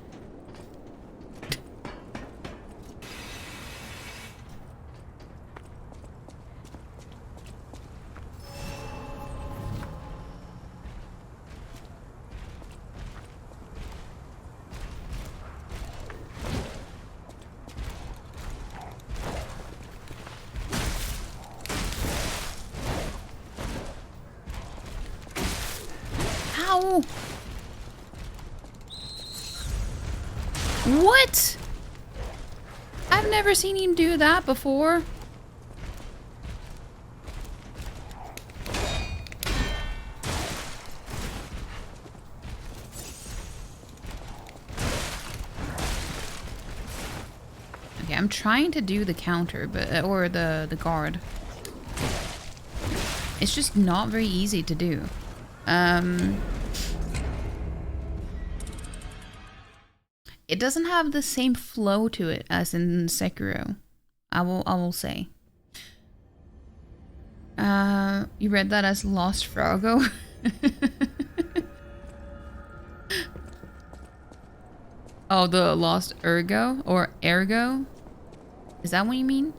Speaker 1: Ow! What? I've never seen him do that before. Okay, I'm trying to do the counter, but or the guard. It's just not very easy to do. It doesn't have the same flow to it as in Sekiro. I will say. You read that as Lost Froggo? Oh, the Lost Ergo or Ergo? Is that what you mean?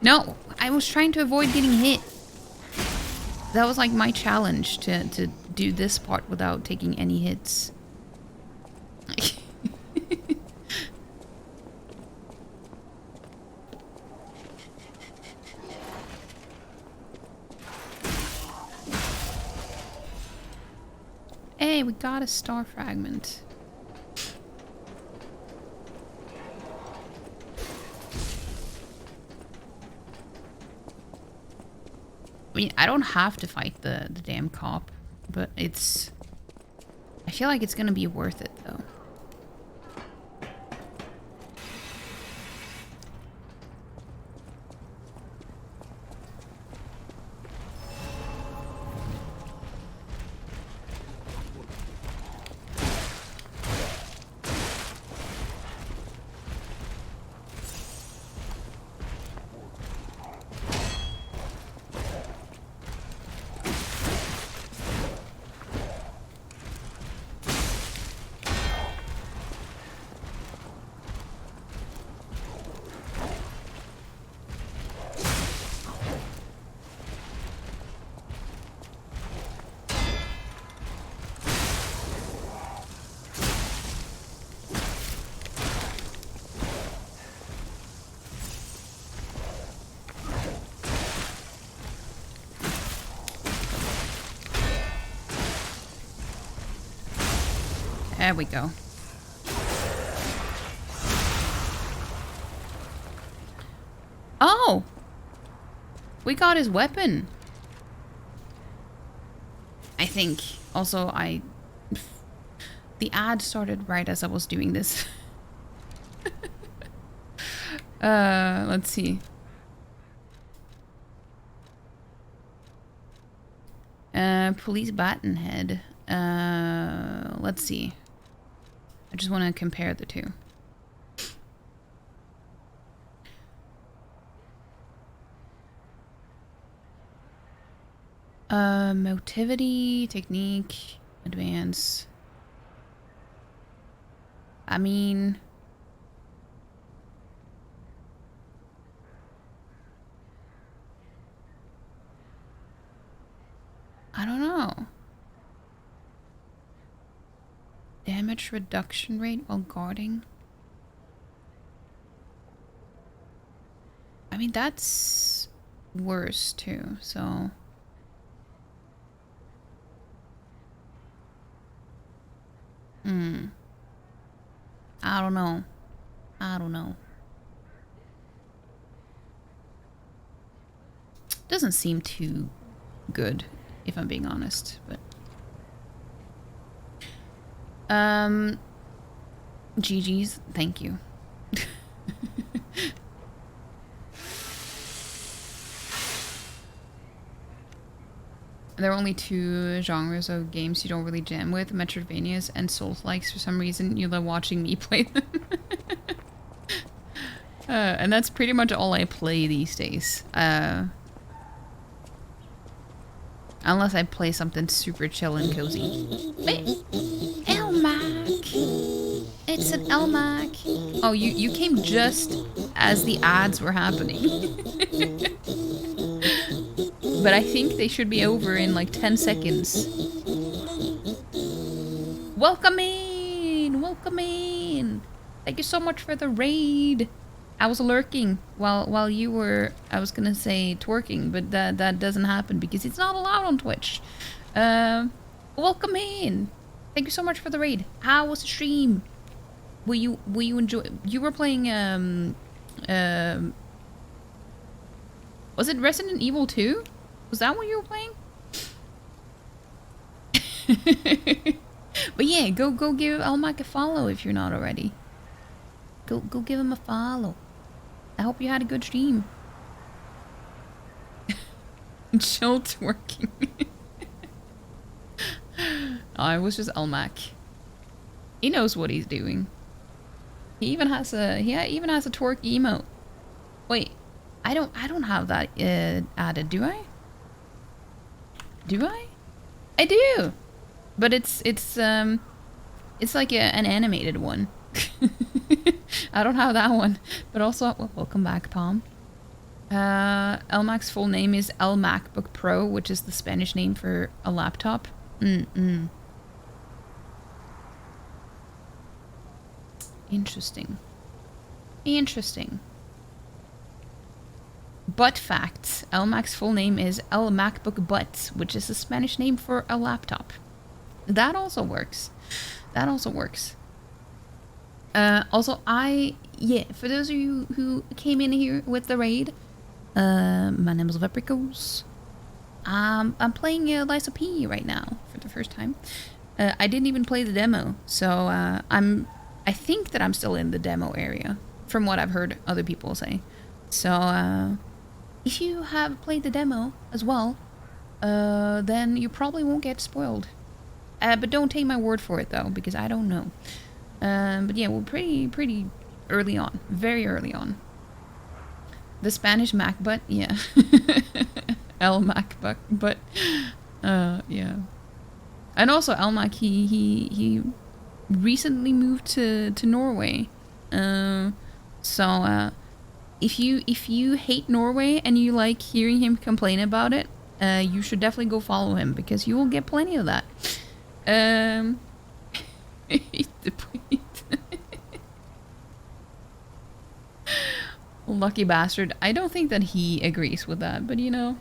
Speaker 1: No, I was trying to avoid getting hit. That was like my challenge to do this part without taking any hits. Hey, we got a star fragment. I mean, I don't have to fight the damn cop, but it's... I feel like it's gonna be worth it, though. There we go. Oh! We got his weapon. I think. Also, the ad started right as I was doing this. Let's see. Police baton head. Let's see. I just want to compare the two. Motivity, technique, advance. I mean... I don't know. Damage reduction rate while guarding. I mean, that's worse too, so... I don't know. I don't know. Doesn't seem too good, if I'm being honest, but... GG's, thank you. There are only two genres of games you don't really jam with, Metroidvanias and Souls-likes. For some reason, you love watching me play them. And that's pretty much all I play these days. Unless I play something super chill and cozy. Wait, Elmac! It's an Elmac! Oh, you came just as the ads were happening. But I think they should be over in like 10 seconds. Welcome in! Welcome in! Thank you so much for the raid! I was lurking while you were, I was gonna say twerking, but that doesn't happen because it's not allowed on Twitch. Welcome in! Thank you so much for the raid. How was the stream? Will you enjoy? You were playing was it Resident Evil 2? Was that what you were playing? But yeah, go give Elmac a follow if you're not already. Go give him a follow. I hope you had a good stream. Chill twerking. Oh, it was just Elmac. He knows what he's doing. He even has a twerk emote. Wait, I don't have that added, do I? Do I? I do, but it's like an animated one. I don't have that one, but also well, welcome back, Palm. Elmac's full name is El MacBook Pro, which is the Spanish name for a laptop. Interesting. Interesting. Butt facts. Elmac's full name is El MacBook Butt, which is a Spanish name for a laptop. That also works. That also works. Also, for those of you who came in here with the raid, my name is Vepricos. I'm playing Liza P right now for the first time. I didn't even play the demo, so I think that I'm still in the demo area, from what I've heard other people say. So, if you have played the demo as well, then you probably won't get spoiled. But don't take my word for it though, because I don't know. But yeah, we're pretty early on, very early on. The Spanish Mac butt, yeah. El Mac butt, yeah. And also Elmac, he recently moved to Norway. So if you hate Norway and you like hearing him complain about it, you should definitely go follow him because you will get plenty of that. The point. Lucky bastard. I don't think that he agrees with that, but you know,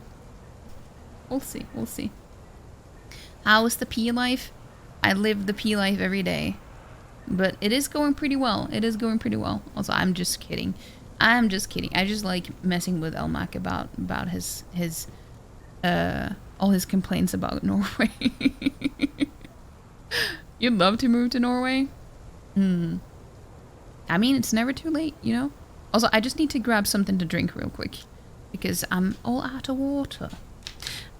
Speaker 1: we'll see. We'll see. How is the P life? I live the P life every day, but it is going pretty well. It is going pretty well. Also, I'm just kidding. I'm just kidding. I just like messing with Elmac about his all his complaints about Norway. You'd love to move to Norway? I mean, it's never too late, you know? Also, I just need to grab something to drink real quick. Because I'm all out of water.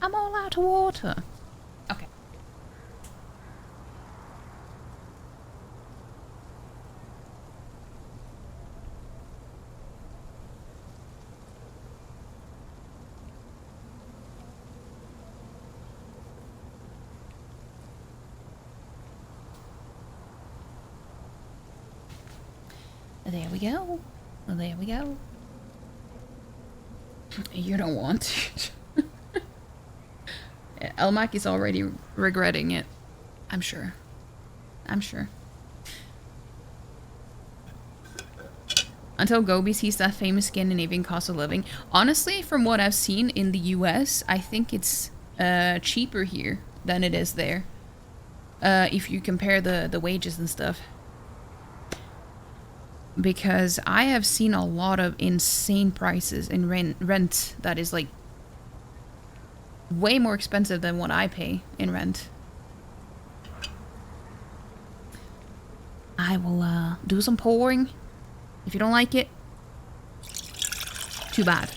Speaker 1: I'm all out of water. Okay. There we go. There we go. You don't want it. Elmac is already regretting it. I'm sure. I'm sure. Until Gobi sees that famous Scandinavian cost of living. Honestly, from what I've seen in the US, I think it's cheaper here than it is there. If you compare the wages and stuff. Because I have seen a lot of insane prices in rent that is like way more expensive than what I pay in rent. I will do some pouring. If you don't like it, too bad.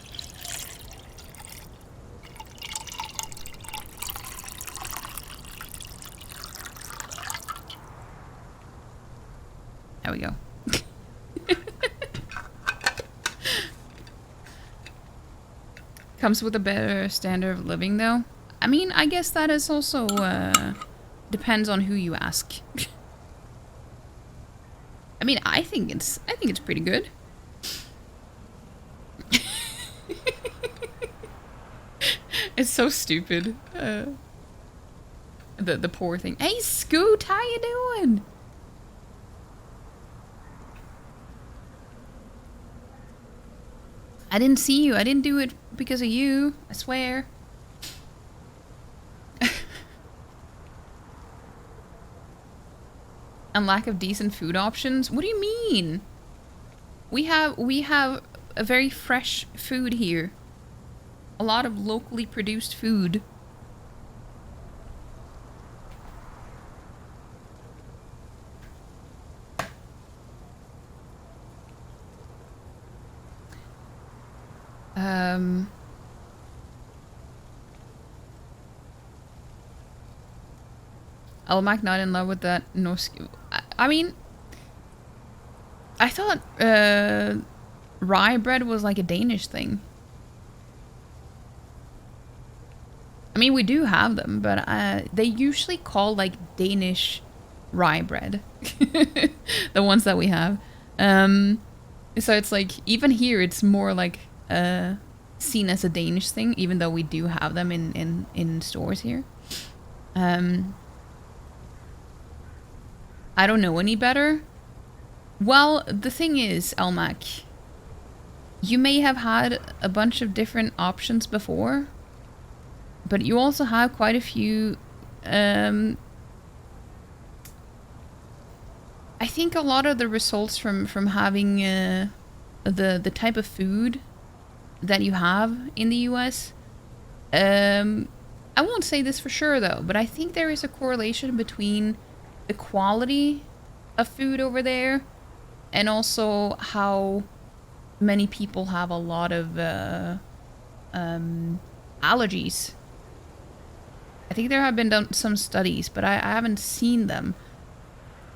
Speaker 1: There we go. Comes with a better standard of living, though. I mean, I guess that is also depends on who you ask. I mean, I think it's pretty good. It's so stupid. The poor thing. Hey, Scoot, how you doing? I didn't see you. I didn't do it because of you. I swear. And lack of decent food options? What do you mean? We have a very fresh food here. A lot of locally produced food. Elmac not in love with that norsk. I mean, I thought rye bread was like a Danish thing. I mean, we do have them, but they usually call like Danish rye bread. The ones that we have. So it's like, even here, it's more like seen as a Danish thing, even though we do have them in stores here. I don't know any better. Well, the thing is, Elmac, you may have had a bunch of different options before, but you also have quite a few. I think a lot of the results from having the type of food that you have in the US. I won't say this for sure though, but I think there is a correlation between the quality of food over there and also how many people have a lot of allergies. I think there have been done some studies, but I haven't seen them.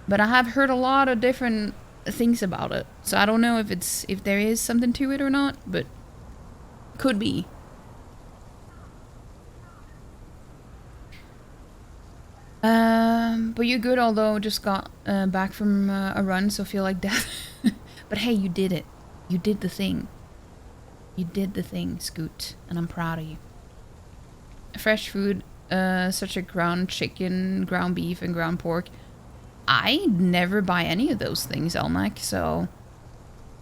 Speaker 1: But I have heard a lot of different things about it. So I don't know if there is something to it or not, but could be. But you're good, although just got back from a run, so feel like death. But hey, you did it. You did the thing. You did the thing, Scoot, and I'm proud of you. Fresh food, such as ground chicken, ground beef, and ground pork. I never buy any of those things, Elmac, so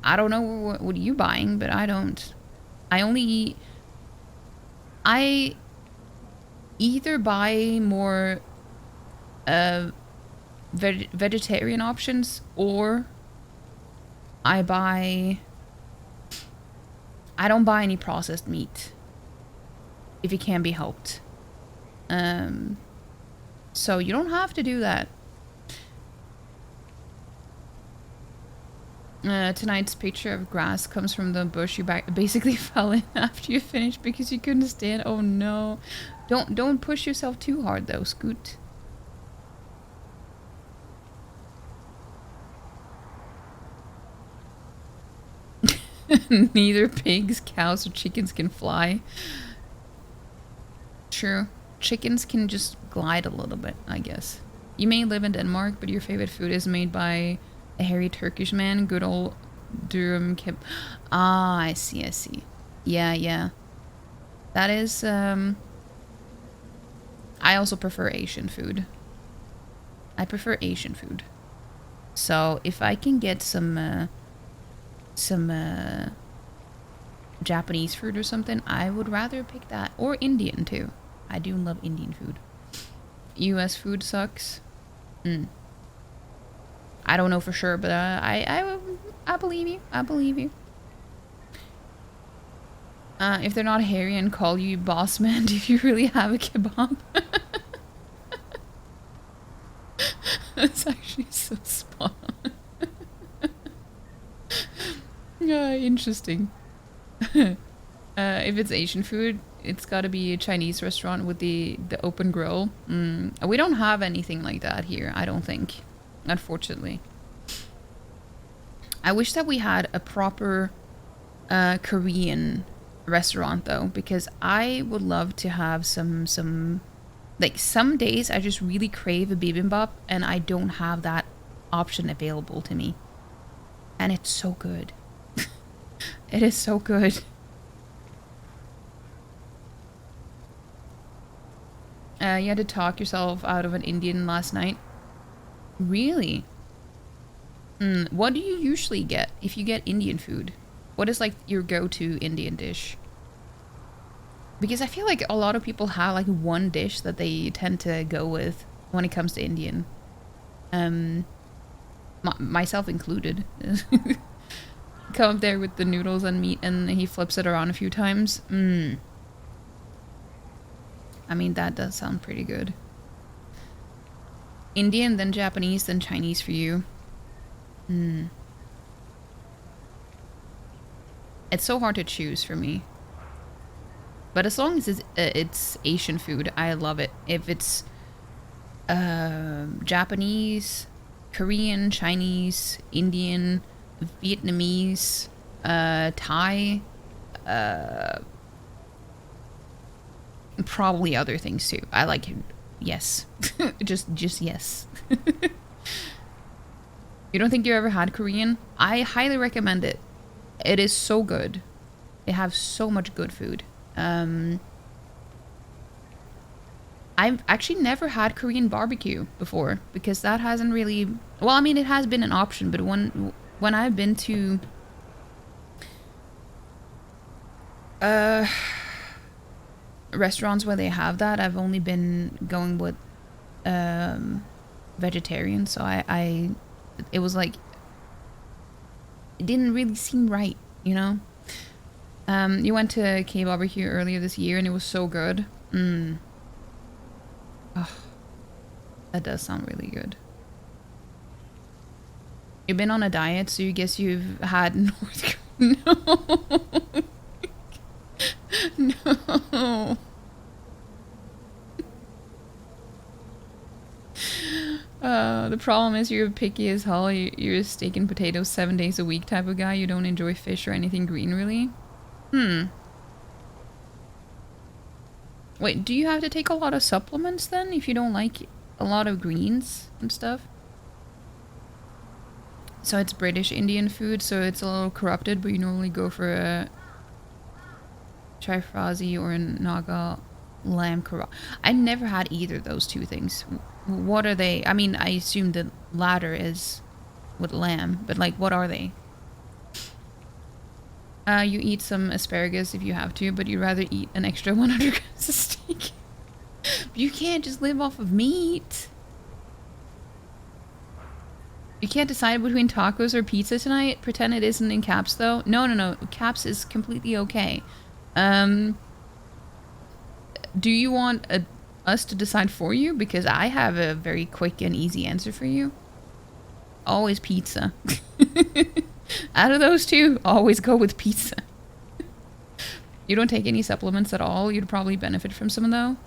Speaker 1: I don't know what you're buying, but I don't. I either buy more vegetarian options, or I buy I don't buy any processed meat if it can be helped. So you don't have to do that. Tonight's picture of grass comes from the bush you basically fell in after you finished because you couldn't stand. Oh no. Don't push yourself too hard though, Scoot. Neither pigs, cows, or chickens can fly. True. Chickens can just glide a little bit, I guess. You may live in Denmark, but your favorite food is made by a hairy Turkish man. Good old Durham keb. Ah, I see, I see. Yeah, yeah. That is, I also prefer Asian food. I prefer Asian food. So, if I can get some Japanese food or something, I would rather pick that. Or Indian, too. I do love Indian food. US food sucks. I don't know for sure, but I believe you. I believe you. If they're not hairy and call you boss man, do you really have a kebab? That's actually so spot on. Interesting. If it's Asian food, it's got to be a Chinese restaurant with the open grill. We don't have anything like that here, I don't think. Unfortunately. I wish that we had a proper Korean restaurant though, because I would love to have some like some days I just really crave a bibimbap and I don't have that option available to me. And it's so good. It is so good. You had to talk yourself out of an Indian last night. Really? What do you usually get if you get Indian food? What is like your go-to Indian dish? Because I feel like a lot of people have like one dish that they tend to go with when it comes to Indian. Myself included. Come up there with the noodles and meat and he flips it around a few times. I mean, that does sound pretty good. Indian, then Japanese, then Chinese for you. It's so hard to choose for me. But as long as it's Asian food, I love it. If it's Japanese, Korean, Chinese, Indian, Vietnamese, Thai, probably other things too. I like it. Yes. just yes. You don't think you ever had Korean? I highly recommend it. It is so good. They have so much good food. I've actually never had Korean barbecue before because that hasn't really... Well, I mean, it has been an option, but when I've been to... restaurants where they have that, I've only been going with vegetarian, so it was like it didn't really seem right, you know. You went to K-barbecue earlier this year and it was so good. Oh, that does sound really good. You've been on a diet, so you guess you've had North Korea. No. The problem is you're picky as hell. You're a steak and potatoes 7 days a week type of guy. You don't enjoy fish or anything green, really? Wait, do you have to take a lot of supplements then if you don't like a lot of greens and stuff? So it's British Indian food, so it's a little corrupted, but you normally go for a Chai-Frazi or a Naga lamb kebab. I never had either of those two things. What are they? I mean, I assume the latter is with lamb, but like, what are they? You eat some asparagus if you have to, but you'd rather eat an extra 100 grams of steak. You can't just live off of meat. You can't decide between tacos or pizza tonight? Pretend it isn't in caps, though. No, no, no. Caps is completely okay. Do you want us to decide for you? Because I have a very quick and easy answer for you. Always pizza. Out of those two, always go with pizza. You don't take any supplements at all? You'd probably benefit from some, though.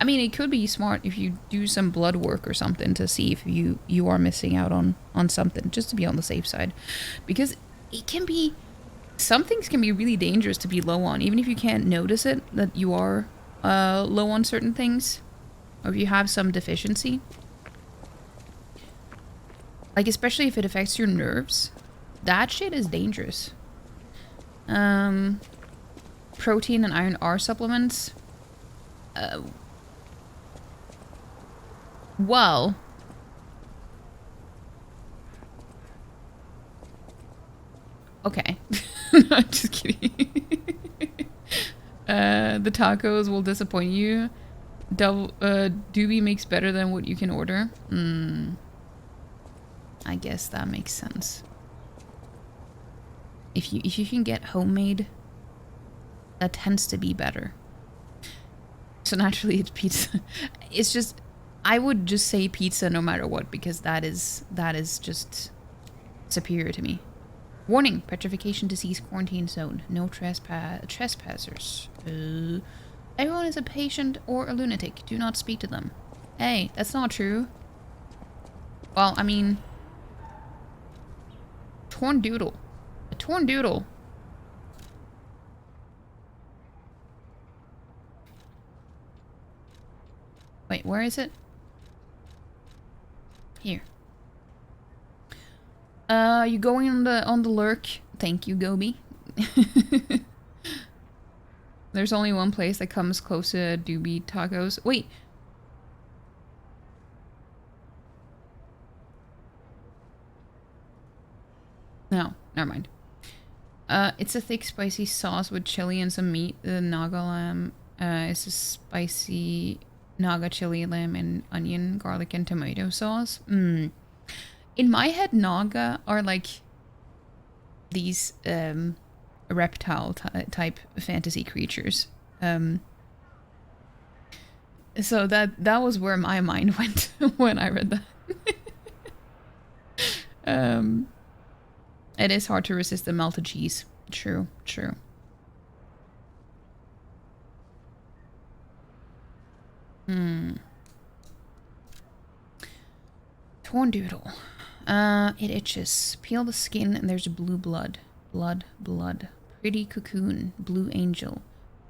Speaker 1: I mean, it could be smart if you do some blood work or something to see if you are missing out on something, just to be on the safe side. Because it can be... Some things can be really dangerous to be low on, even if you can't notice it, that you are low on certain things. Or if you have some deficiency. Like, especially if it affects your nerves. That shit is dangerous. Protein and iron are supplements. Well... Okay. Just kidding. The tacos will disappoint you. Doobie makes better than what you can order. I guess that makes sense. If you can get homemade, that tends to be better. So naturally it's pizza. It's just, I would just say pizza no matter what, because that is just superior to me. Warning, petrification disease quarantine zone. No trespassers. Everyone is a patient or a lunatic. Do not speak to them. Hey, that's not true. Well, I mean... Torn doodle. A torn doodle. Wait, where is it? Here. You going on the lurk? Thank you, Gobi. There's only one place that comes close to Doobie tacos. Wait. No, never mind. It's a thick, spicy sauce with chili and some meat. The naga lamb is a spicy naga chili, lamb, and onion, garlic, and tomato sauce. In my head, naga are like these reptile type fantasy creatures. So that was where my mind went when I read that. It is hard to resist the melted cheese. True, true. Torn doodle. It itches. Peel the skin and there's blue blood. Blood. Pretty cocoon. Blue angel.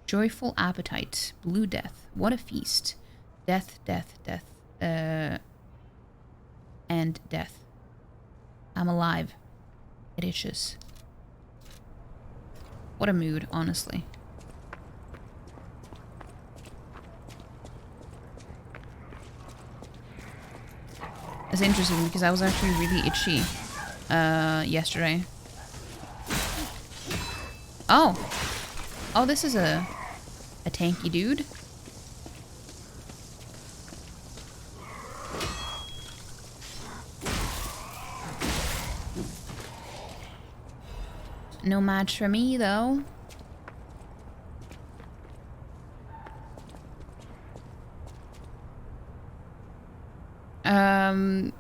Speaker 1: Joyful appetite. Blue death. What a feast. Death. And death. I'm alive. It itches. What a mood, honestly. It's interesting because I was actually really itchy yesterday. Oh, this is a tanky dude. No match for me, though.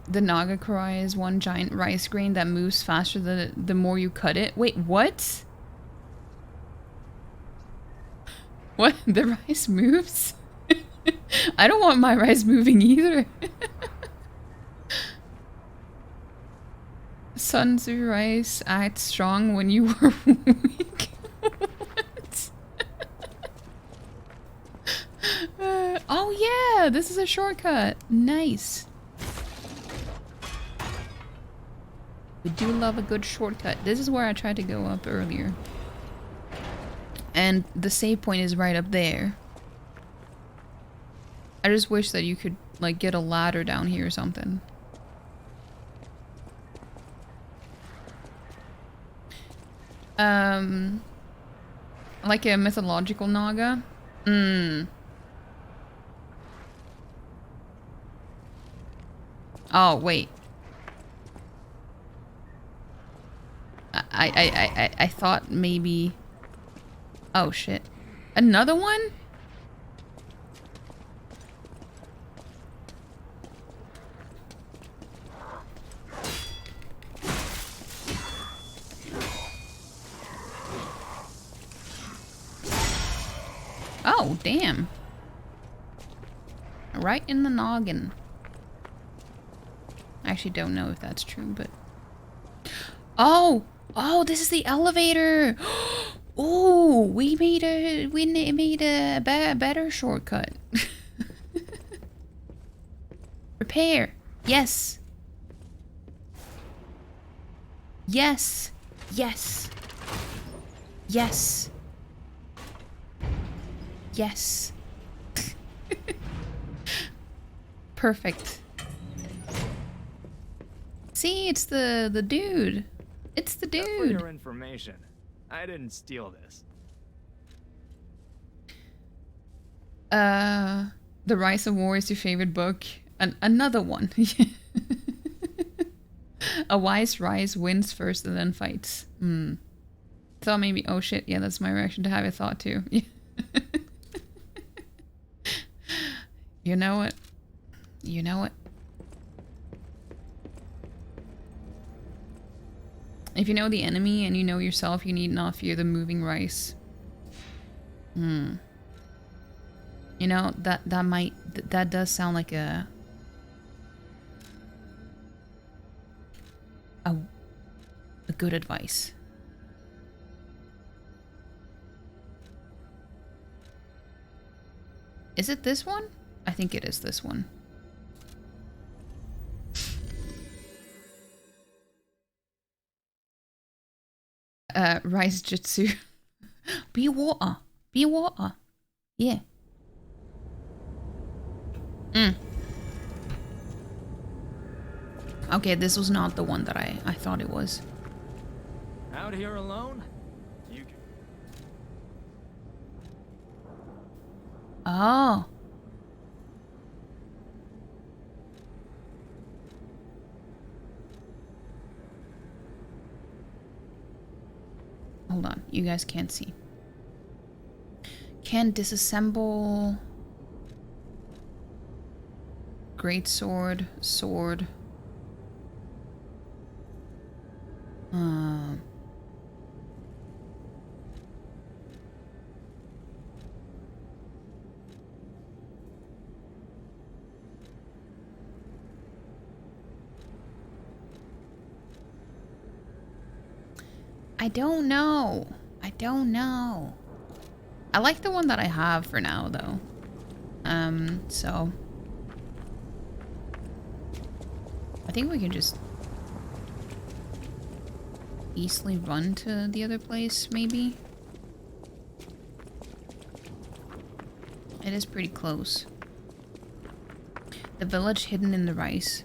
Speaker 1: The Naga Karai is one giant rice grain that moves faster the more you cut it. Wait, what? What? The rice moves? I don't want my rice moving either. Sun Tzu rice act strong when you were weak. What? Oh yeah, this is a shortcut. Nice. We do love a good shortcut. This is where I tried to go up earlier. And the save point is right up there. I just wish that you could, like, get a ladder down here or something. Like a mythological Naga? Oh, wait. I thought maybe... Oh, shit. Another one? Oh, damn. Right in the noggin. I actually don't know if that's true, but... Oh! Oh, this is the elevator! Oh, we made a better shortcut. Repair. Yes. Yes. Yes. Yes. Yes. Perfect. See, it's the dude. It's the
Speaker 4: Just for
Speaker 1: dude.
Speaker 4: your information, I didn't steal this.
Speaker 1: The Rise of War is your favorite book. Another one. A wise rise wins first and then fights. Thought maybe, oh shit, yeah, that's my reaction to have a thought too. You know what? You know what? If you know the enemy and you know yourself, you need not fear the moving rice. You know, that does sound like a good advice. Is it this one? I think it is this one. Rice Jutsu. Be water. Be water. Yeah. Okay, this was not the one that I thought it was.
Speaker 4: Out here alone? You can...
Speaker 1: Oh. Hold on, you guys can't see. Can disassemble great sword, sword. I don't know. I don't know. I like the one that I have for now, though. So I think we can just easily run to the other place, maybe. It is pretty close. The village hidden in the rice.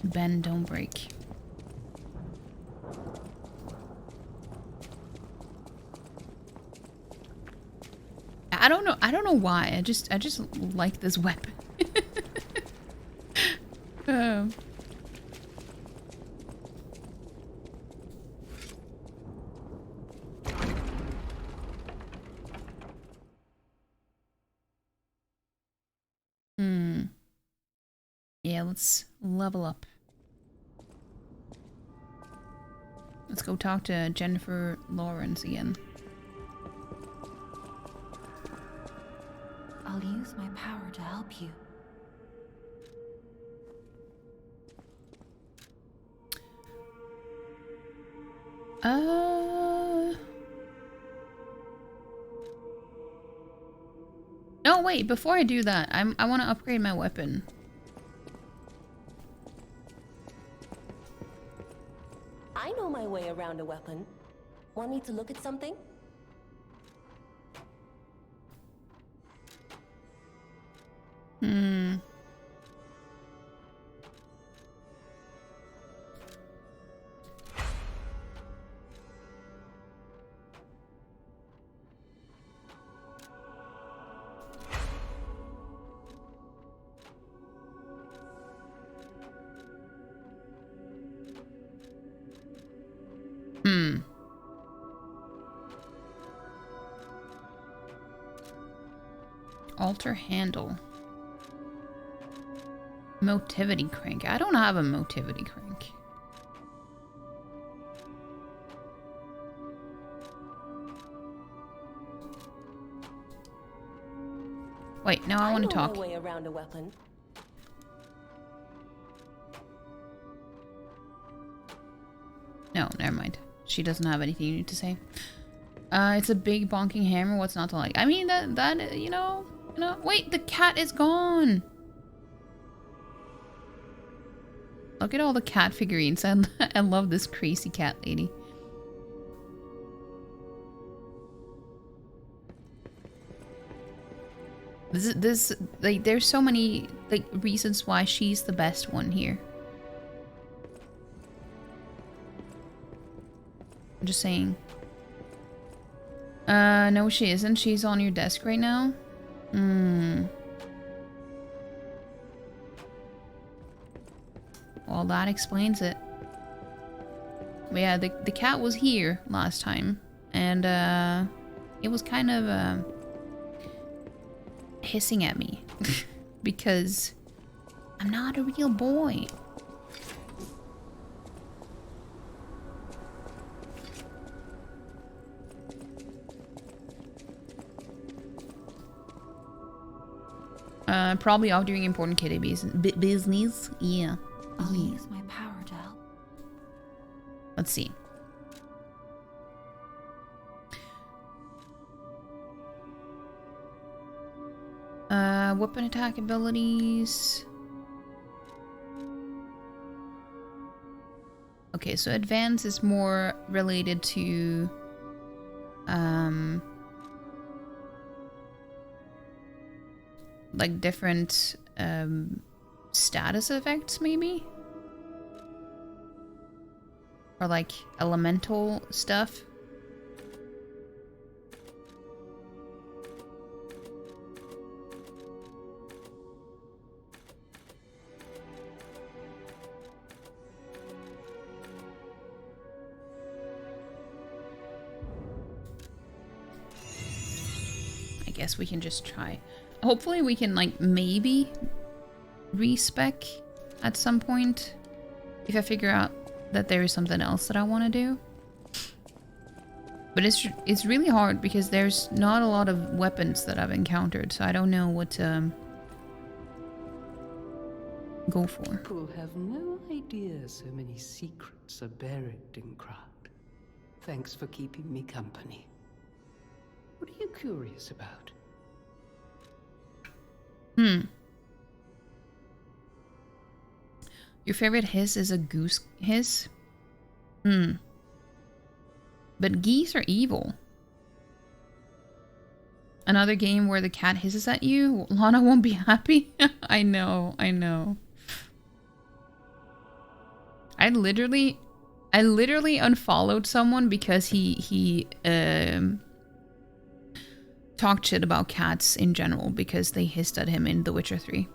Speaker 1: Bend, don't break. I don't know why. I just like this weapon. Yeah, let's level up. Let's go talk to Jennifer Lawrence again.
Speaker 2: I'll use my power to help you. No, wait, before I do that, I want to upgrade my weapon.
Speaker 6: I know my way around a weapon. Want me to look at something?
Speaker 1: Alter handle. Motivity crank. I don't have a motivity crank. Wait, now I want to talk.
Speaker 6: My way around a weapon.
Speaker 1: No, never mind. She doesn't have anything to say. It's a big bonking hammer. What's not to like? I mean, that you know. Wait, the cat is gone. Look at all the cat figurines. I love this crazy cat lady. This like there's so many like reasons why she's the best one here. I'm just saying. No she isn't. She's on your desk right now. Well, that explains it. But yeah, the cat was here last time, and it was kind of hissing at me because I'm not a real boy. Probably off doing important kitty business. Yeah.
Speaker 5: I'll use my power to help.
Speaker 1: Let's see. Weapon attack abilities. Okay, so advance is more related to like different status effects maybe? Or like elemental stuff? I guess we can just try. Hopefully we can like maybe respec at some point if I figure out that there is something else that I want to do. But it's really hard because there's not a lot of weapons that I've encountered, so I don't know what to go for.
Speaker 7: People have no idea so many secrets are buried in craft. Thanks for keeping me company. What are you curious about?
Speaker 1: Your favorite hiss is a goose hiss? But geese are evil. Another game where the cat hisses at you? Lana won't be happy? I know. I literally unfollowed someone because he talked shit about cats in general because they hissed at him in The Witcher 3.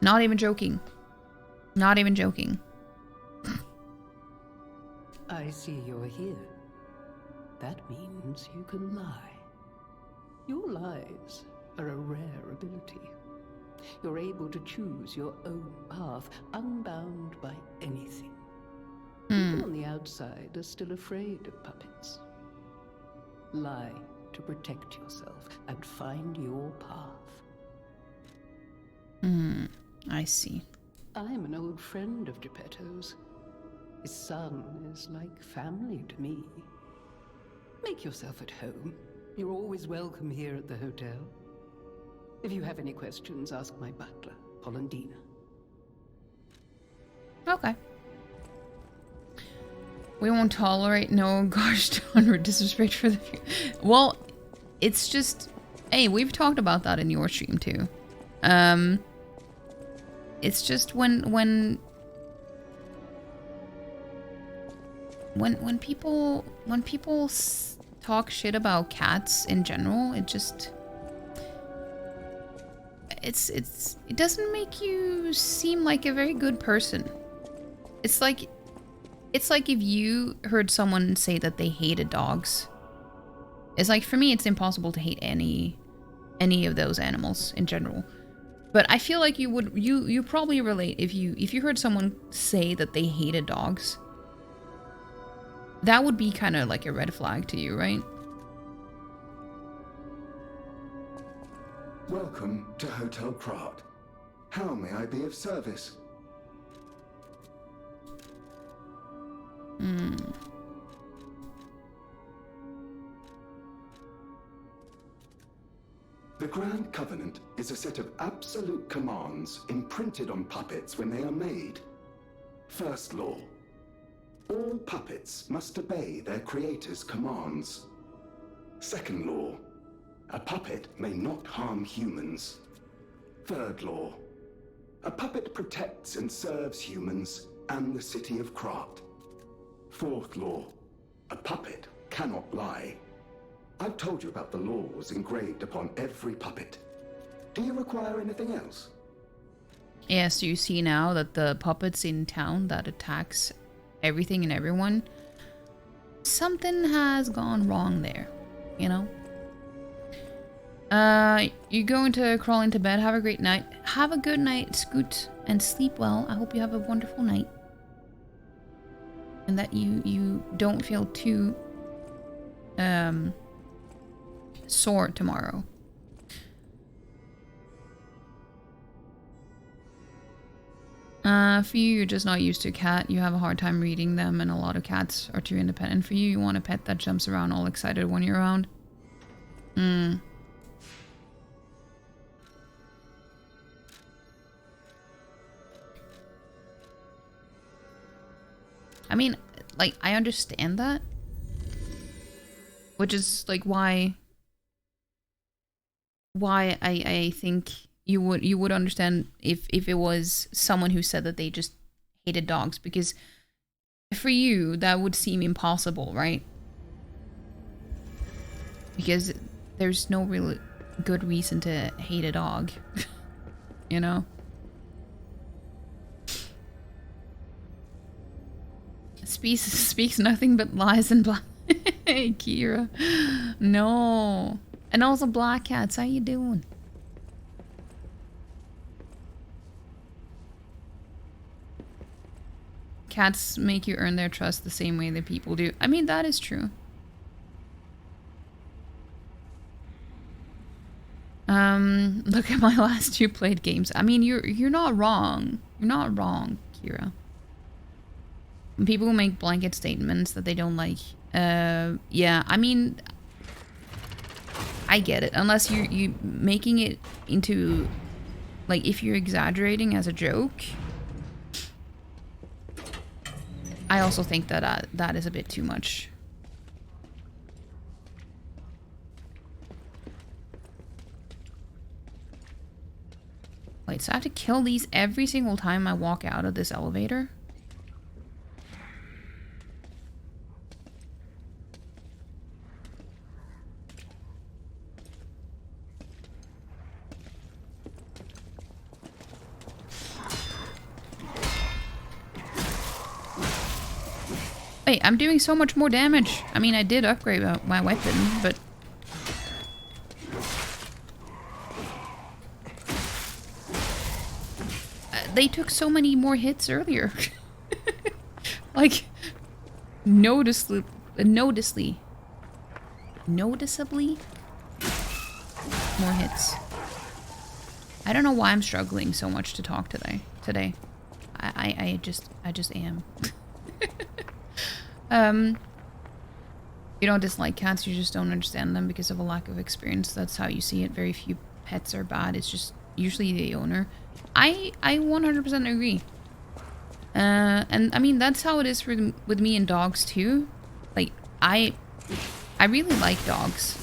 Speaker 1: Not even joking. Not even joking.
Speaker 7: I see you're here. That means you can lie. Your lies are a rare ability. You're able to choose your own path, unbound by anything. People on the outside are still afraid of puppets. Lie to protect yourself and find your path.
Speaker 1: I see.
Speaker 7: I'm an old friend of Geppetto's. His son is like family to me. Make yourself at home. You're always welcome here at the hotel. If you have any questions, ask my butler, Polendina.
Speaker 1: Okay. We won't tolerate no gosh darn or disrespect for the view. Well, it's just... Hey, we've talked about that in your stream too. It's just when people talk shit about cats in general, it just it doesn't make you seem like a very good person. It's like if you heard someone say that they hated dogs. It's like, for me, it's impossible to hate any any of those animals in general. But I feel like you probably relate if you heard someone say that they hated dogs. That would be kind of like a red flag to you, right?
Speaker 8: Welcome to Hotel Krat. How may I be of service? The Grand Covenant is a set of absolute commands imprinted on puppets when they are made. First law. All puppets must obey their creator's commands. Second law. A puppet may not harm humans. Third law. A puppet protects and serves humans and the city of Krat. Fourth law. A puppet cannot lie. I've told you about the laws engraved upon every puppet. Do you require anything else?
Speaker 1: Yes, you see now that the puppets in town that attacks everything and everyone, something has gone wrong there, you know? You're going to crawl into bed. Have a great night. Have a good night, Scoot, and sleep well. I hope you have a wonderful night. And that you don't feel too sore tomorrow. For you, you're just not used to a cat. You have a hard time reading them, and a lot of cats are too independent for you. You want a pet that jumps around all excited when you're around. I mean, like, I understand that. Which is, like, why I think you would understand if it was someone who said that they just hated dogs. Because for you, that would seem impossible, right? Because there's no really good reason to hate a dog. You know? Speaks nothing but lies and black. Hey, Kira. No. And also black cats, how you doing? Cats make you earn their trust the same way that people do. I mean, that is true. Look at my last 2 played games. I mean, you're not wrong. You're not wrong, Kira. When people make blanket statements that they don't like, yeah, I mean, I get it. Unless you making it into, like, if you're exaggerating as a joke, I also think that that is a bit too much. Wait, so I have to kill these every single time I walk out of this elevator? Wait, I'm doing so much more damage. I mean, I did upgrade my weapon, but... they took so many more hits earlier. Like, noticeably more hits. I don't know why I'm struggling so much to talk today. I just am. You don't dislike cats, you just don't understand them because of a lack of experience. That's how you see it. Very few pets are bad. It's just usually the owner. I 100% agree. And I mean, that's how it is with me and dogs too. Like, I really like dogs.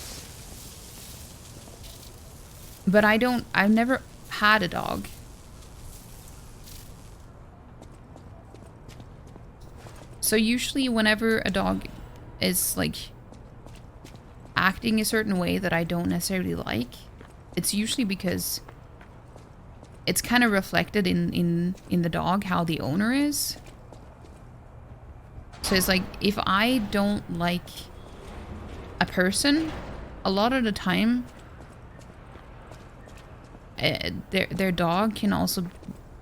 Speaker 1: But I've never had a dog. So usually whenever a dog is, like, acting a certain way that I don't necessarily like, it's usually because it's kind of reflected in the dog how the owner is. So it's like, if I don't like a person, a lot of the time their dog can also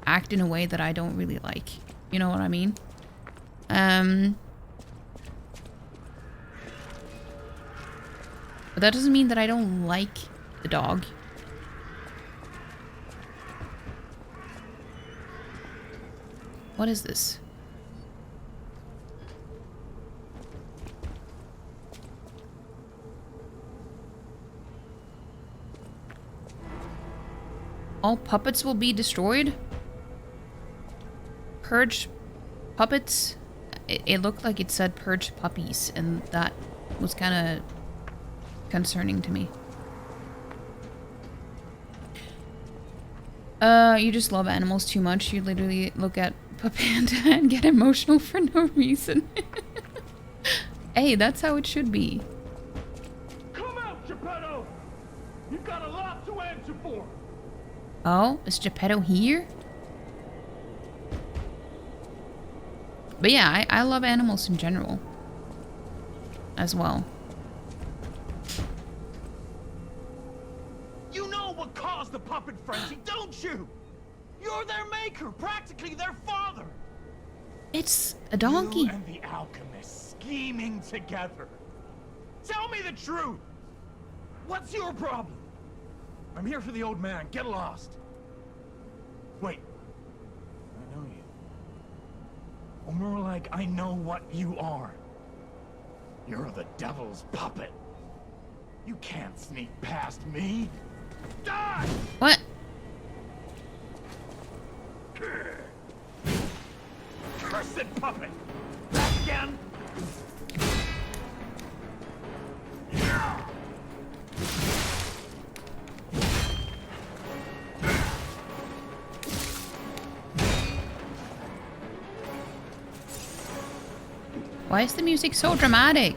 Speaker 1: act in a way that I don't really like. You know what I mean? But that doesn't mean that I don't like the dog. What is this? All puppets will be destroyed? Purge puppets? It looked like it said purge puppies, and that was kind of concerning to me. You just love animals too much. You literally look at Panda and get emotional for no reason. Hey, that's how it should be.
Speaker 9: Come out, Geppetto! You've got a lot to answer for!
Speaker 1: Oh, is Geppetto here? But yeah, I love animals in general. As well.
Speaker 9: You know what caused the puppet frenzy, don't you? You're their maker, practically their father.
Speaker 1: It's a donkey.
Speaker 9: You and the alchemist scheming together. Tell me the truth. What's your problem? I'm here for the old man. Get lost. Wait. I know you. Or more like, I know what you are. You're the devil's puppet. You can't sneak past me. Die!
Speaker 1: What?
Speaker 9: Cursed puppet! Back again!
Speaker 1: Why is the music so dramatic?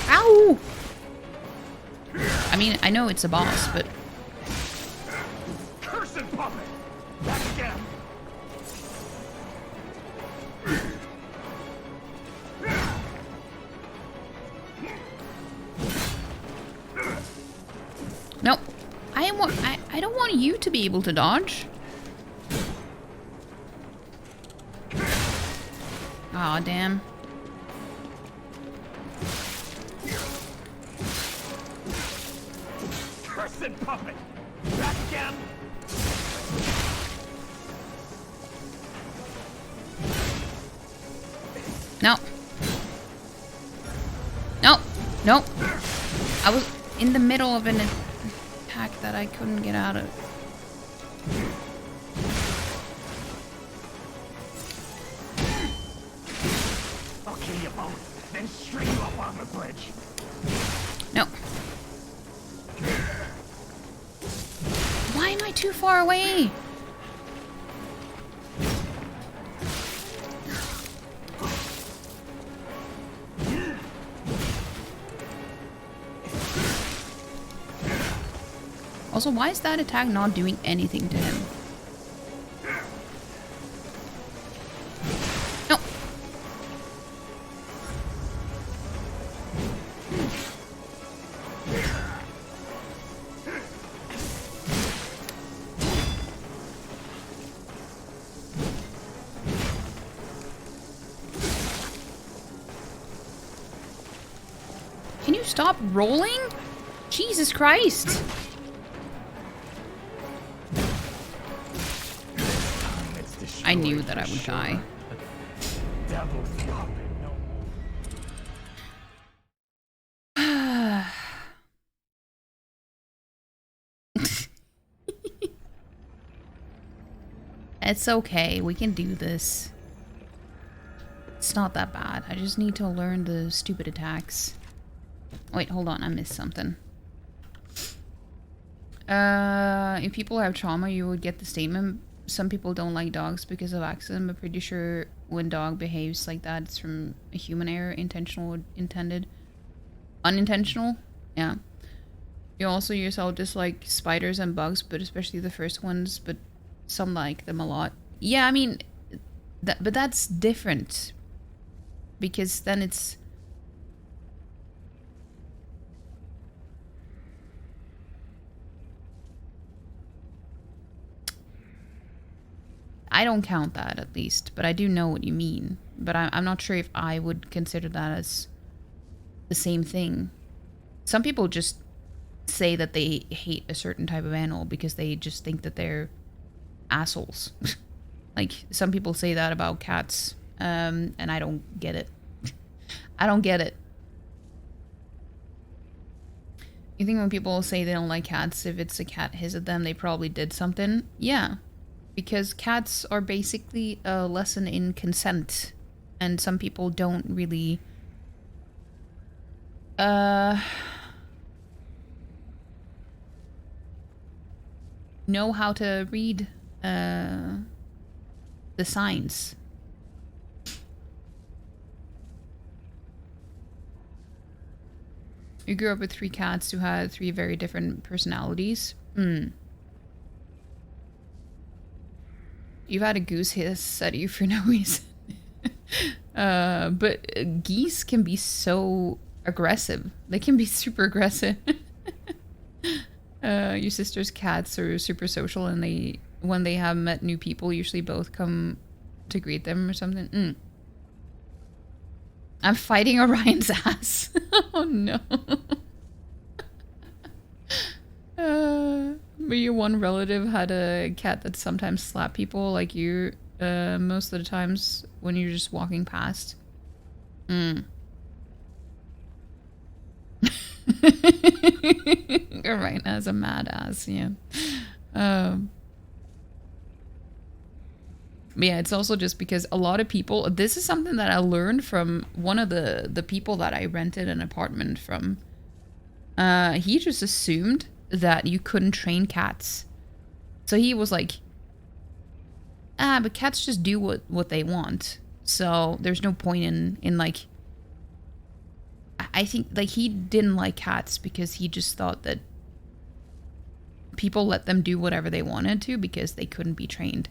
Speaker 1: Ow! I mean, I know it's a boss, but...
Speaker 9: Cursed puppet! Back again!
Speaker 1: No. I don't want you to be able to dodge. Aw, damn.
Speaker 9: Cursed puppet! Back again!
Speaker 1: No. No. No. I was in the middle of an attack that I couldn't get out of.
Speaker 9: I'll kill you both, then string you up on the bridge.
Speaker 1: No. Why am I too far away? Also, why is that attack not doing anything to him? No. Can you stop rolling? Jesus Christ. I knew that I would die.
Speaker 9: Devil's puppet, no
Speaker 1: It's okay. We can do this. It's not that bad. I just need to learn the stupid attacks. Wait, hold on. I missed something. If people have trauma, you would get the statement. Some people don't like dogs because of accident, but pretty sure when dog behaves like that, it's from a human error, intentional or intended. Unintentional? Yeah. You also yourself dislike spiders and bugs, but especially the first ones, but some like them a lot. Yeah, I mean, but that's different. Because then it's... I don't count that, at least, but I do know what you mean. But I'm not sure if I would consider that as the same thing. Some people just say that they hate a certain type of animal because they just think that they're assholes. Like, some people say that about cats, and I don't get it. I don't get it. You think when people say they don't like cats, if it's a cat hiss at them, they probably did something? Yeah. Because cats are basically a lesson in consent. And some people don't really... know how to read the signs. You grew up with 3 cats who had 3 very different personalities. You've had a goose hiss at you for no reason. But geese can be so aggressive. They can be super aggressive. Your sister's cats are super social, and when they have met new people, usually both come to greet them or something. I'm fighting Orion's ass. Oh no. But your one relative had a cat that sometimes slapped people, like you, most of the times when you're just walking past. Right, as a mad ass, yeah. But yeah, it's also just because a lot of people, this is something that I learned from one of the people that I rented an apartment from. He just assumed that you couldn't train cats. So he was like, but cats just do what they want. So there's no point in like, I think like he didn't like cats because he just thought that people let them do whatever they wanted to because they couldn't be trained.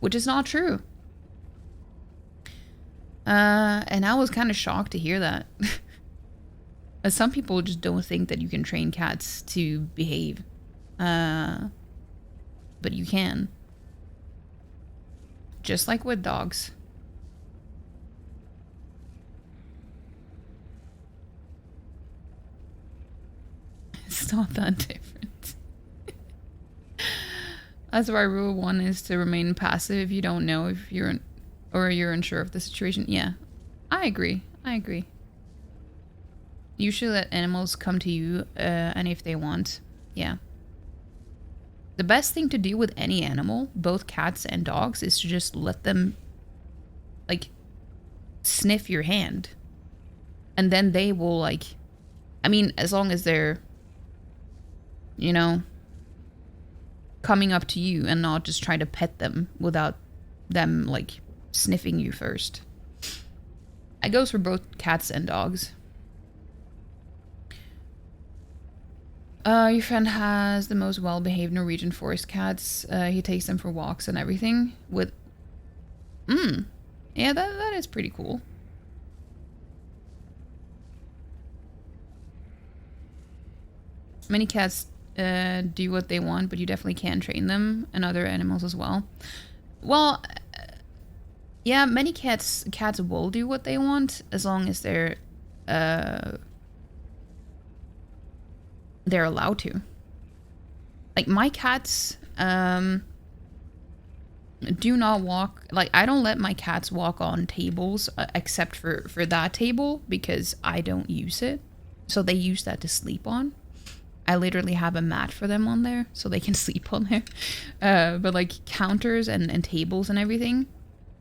Speaker 1: Which is not true. And I was kind of shocked to hear that. Some people just don't think that you can train cats to behave. But you can. Just like with dogs. It's not that different. That's why rule 1 is to remain passive if you don't know if you're unsure of the situation. Yeah, I agree. You should let animals come to you, and if they want, yeah. The best thing to do with any animal, both cats and dogs, is to just let them, like, sniff your hand. And then they will, like, I mean, as long as they're, you know, coming up to you and not just try to pet them without them, like, sniffing you first. It goes for both cats and dogs. Your friend has the most well-behaved Norwegian forest cats. He takes them for walks and everything with... Yeah, that is pretty cool. Many cats do what they want, but you definitely can train them, and other animals as well. Well, yeah, many cats will do what they want as long as they're allowed to. Like, my cats do not walk, like, I don't let my cats walk on tables except for that table because I don't use it. So they use that to sleep on. I literally have a mat for them on there so they can sleep on there. But like counters and tables and everything,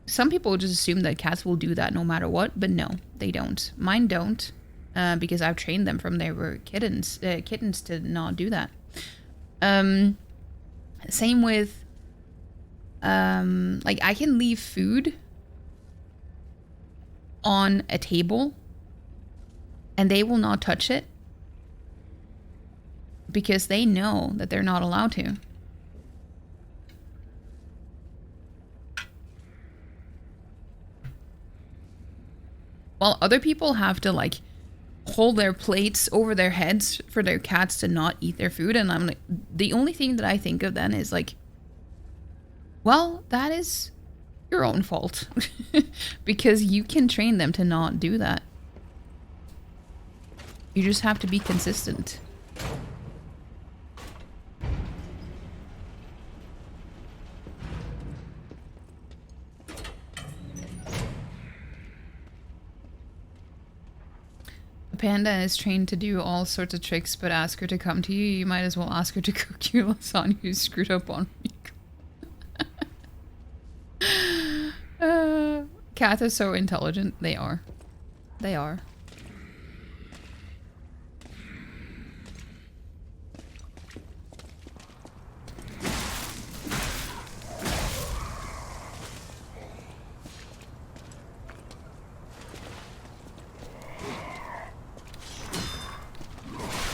Speaker 1: some people just assume that cats will do that no matter what, but no, they don't. Mine don't. Because I've trained them from they were kittens to not do that. Same with, like, I can leave food on a table and they will not touch it because they know that they're not allowed to. While other people have to, like, hold their plates over their heads for their cats to not eat their food, and I'm like, the only thing that I think of then is like, Well, that is your own fault. Because you can train them to not do that. You just have to be consistent. A panda is trained to do all sorts of tricks, but ask her to come to you, you might as well ask her to cook you lasagna you screwed up on me. Cats are so intelligent. They are. They are.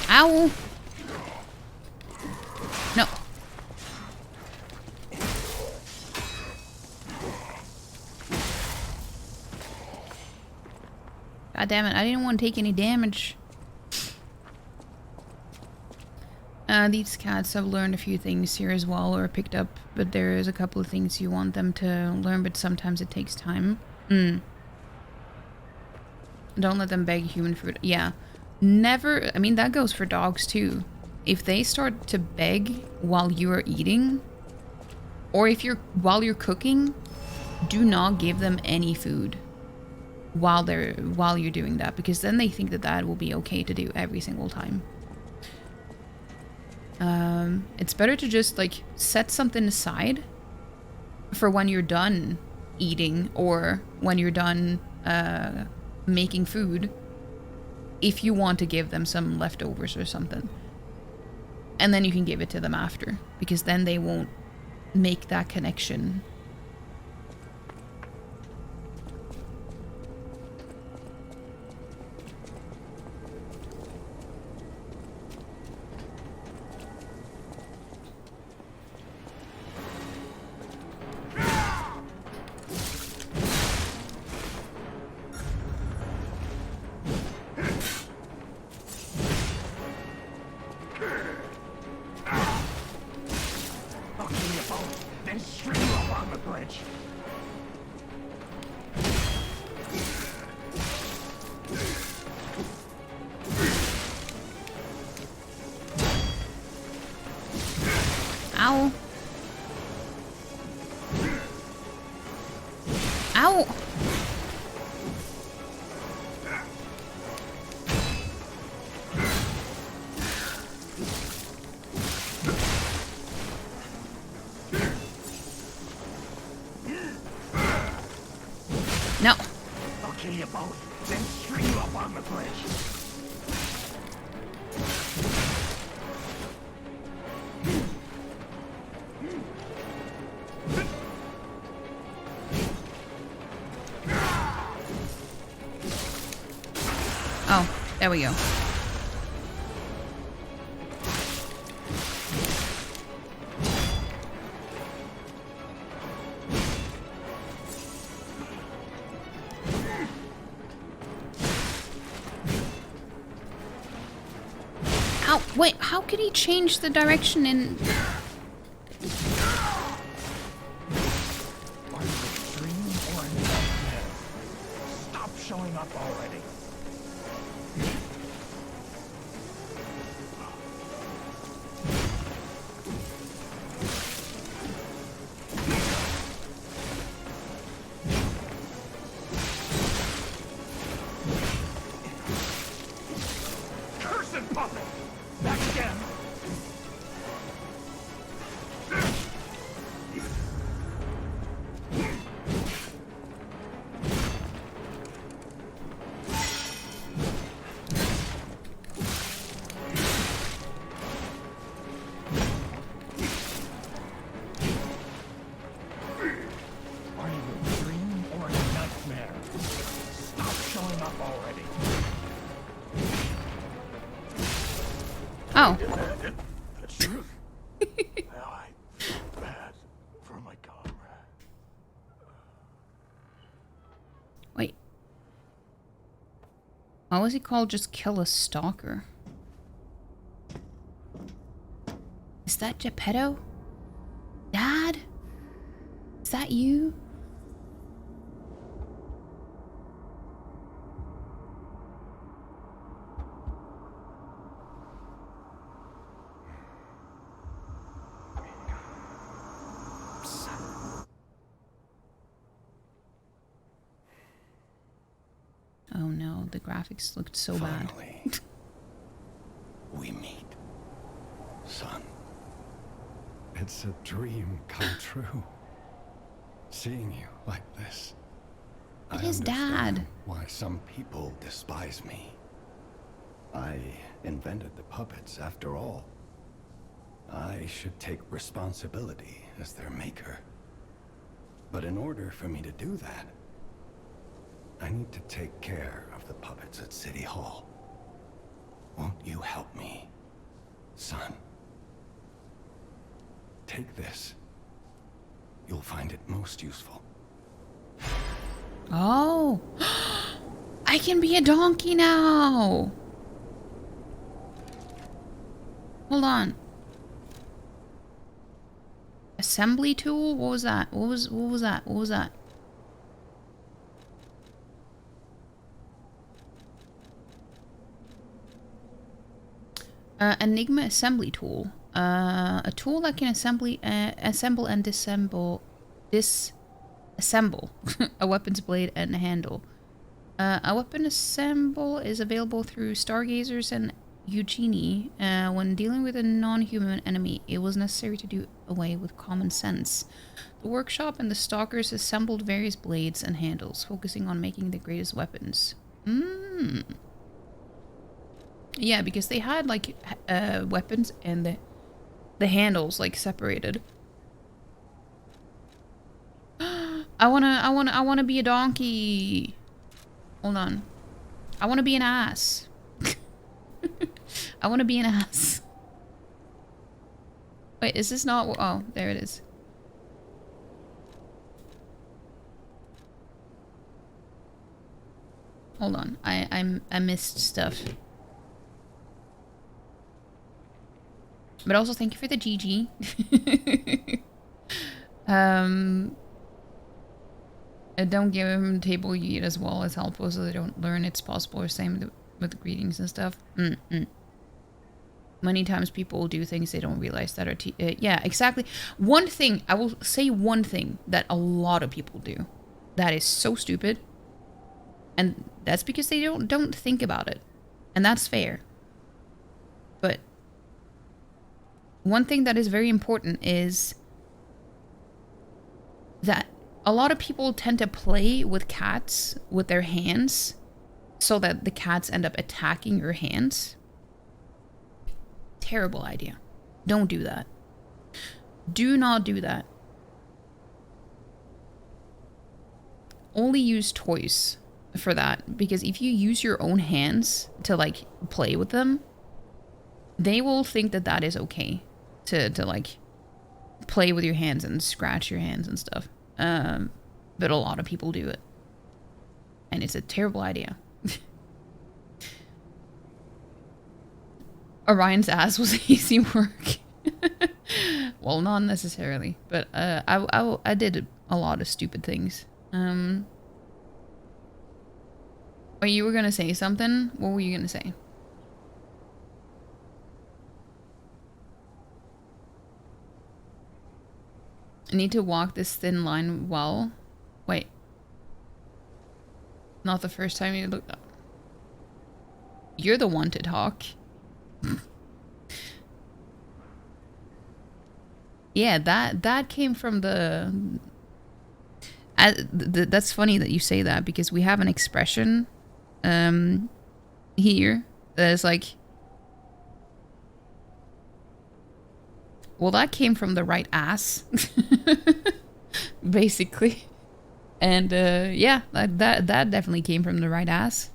Speaker 1: Ow! No. God damn it, I didn't want to take any damage. These cats have learned a few things here as well, or picked up, but there is a couple of things you want them to learn, but sometimes it takes time. Don't let them beg human food. Yeah. Never, I mean, that goes for dogs too. If they start to beg while you are eating, or if while you're cooking, do not give them any food while you're doing that, because then they think that will be okay to do every single time. It's better to just like set something aside for when you're done eating, or when you're done making food, if you want to give them some leftovers or something. And then you can give it to them after, because then they won't make that connection. Ow. Ow. No.
Speaker 9: I'll kill you both, then string you up on the bridge.
Speaker 1: Oh, there we go. Ow, wait, how could he change the direction in...
Speaker 9: Stop showing up already. Cursed puppet! Back again! Are you a dream or a nightmare? Stop showing up already.
Speaker 1: Oh.
Speaker 9: The truth. Now I feel bad for my comrade.
Speaker 1: Wait. Why was he called just Kill a Stalker? Is that Geppetto? Dad? Is that you? Oh no, the graphics looked so
Speaker 10: Finally,
Speaker 1: bad.
Speaker 10: we meet. Son. It's a dream come true. Seeing you like this.
Speaker 1: It
Speaker 10: I
Speaker 1: is
Speaker 10: understand
Speaker 1: Dad.
Speaker 10: why some people despise me. I invented the puppets after all. I should take responsibility as their maker. But in order for me to do that, I need to take care of the puppets at City Hall. Won't you help me, son? Take this. You'll find it most useful.
Speaker 1: Oh, I can be a donkey now. Hold on. Assembly tool? What was that? What was that? What was that? Enigma assembly tool. A tool that can assemble and disassemble a weapon's blade and handle. A weapon assemble is available through stargazers and Eugenie. When dealing with a non-human enemy, it was necessary to do away with common sense. The workshop and the stalkers assembled various blades and handles, focusing on making the greatest weapons. Yeah, because they had like weapons and the handles like separated. I wanna be a donkey. Hold on. I wanna be an ass. I wanna be an ass. Wait, is this not? Oh, there it is. Hold on. I missed stuff. But also thank you for the GG. Don't give them table you eat as well as helpful so they don't learn it's possible, or same with the greetings and stuff. Many times people will do things they don't realize that are yeah, exactly. One thing, I will say one thing that a lot of people do that is so stupid, and that's because they don't think about it, and that's fair. But one thing that is very important is that a lot of people tend to play with cats with their hands so that the cats end up attacking your hands. Terrible idea. Don't do that. Do not do that. Only use toys for that, because if you use your own hands to like play with them, they will think that that is okay to like play with your hands and scratch your hands and stuff. But a lot of people do it, and it's a terrible idea. Orion's ass was easy work. Well, not necessarily, but I did a lot of stupid things. Oh, you were gonna say something? What were you gonna say? I need to walk this thin line well. Wait. Not the first time you look up. You're the one to talk. Yeah, that came from the... That's funny that you say that, because we have an expression here that is like... Well, that came from the right ass. Basically. And yeah, that definitely came from the right ass.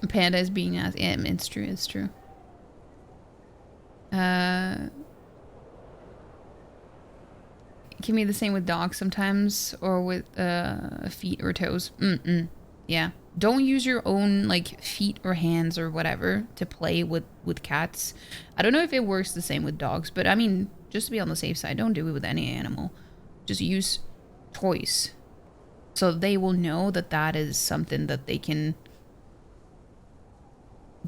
Speaker 1: Panda is being asked. Yeah, it's true, it's true. It can be the same with dogs sometimes, or with feet or toes. Yeah. Don't use your own like feet or hands or whatever to play with cats. I don't know if it works the same with dogs, but I mean, just to be on the safe side, don't do it with any animal. Just use toys. So they will know that that is something that they can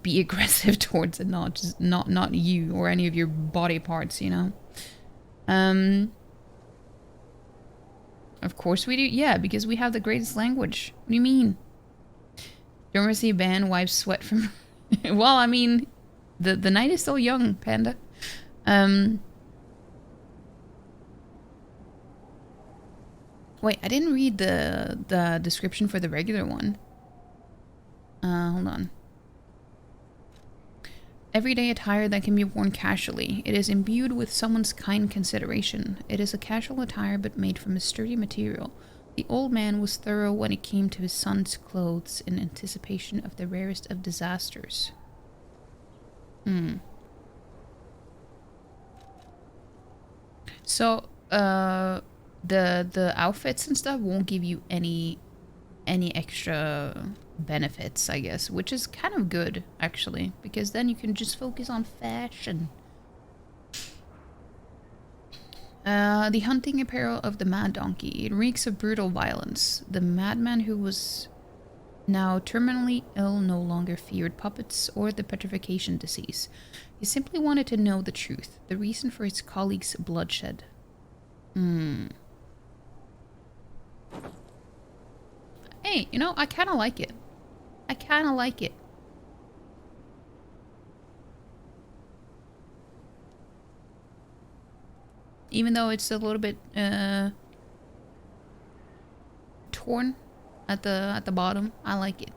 Speaker 1: be aggressive towards, and not just not you or any of your body parts, you know. Of course we do. Yeah, because we have the greatest language. What do you mean? Don't ever see a band wipe sweat from... Well, I mean, the night is still young, Panda. Wait, I didn't read the description for the regular one. Hold on. Everyday attire that can be worn casually. It is imbued with someone's kind consideration. It is a casual attire but made from a sturdy material. The old man was thorough when it came to his son's clothes in anticipation of the rarest of disasters. So, the outfits and stuff won't give you any extra benefits, I guess, which is kind of good, actually, because then you can just focus on fashion. The hunting apparel of the Mad Donkey. It reeks of brutal violence. The madman who was now terminally ill no longer feared puppets or the petrification disease. He simply wanted to know the truth, the reason for his colleagues' bloodshed. Hey, you know, I kind of like it. I kind of like it. Even though it's a little bit torn at the bottom, I like it.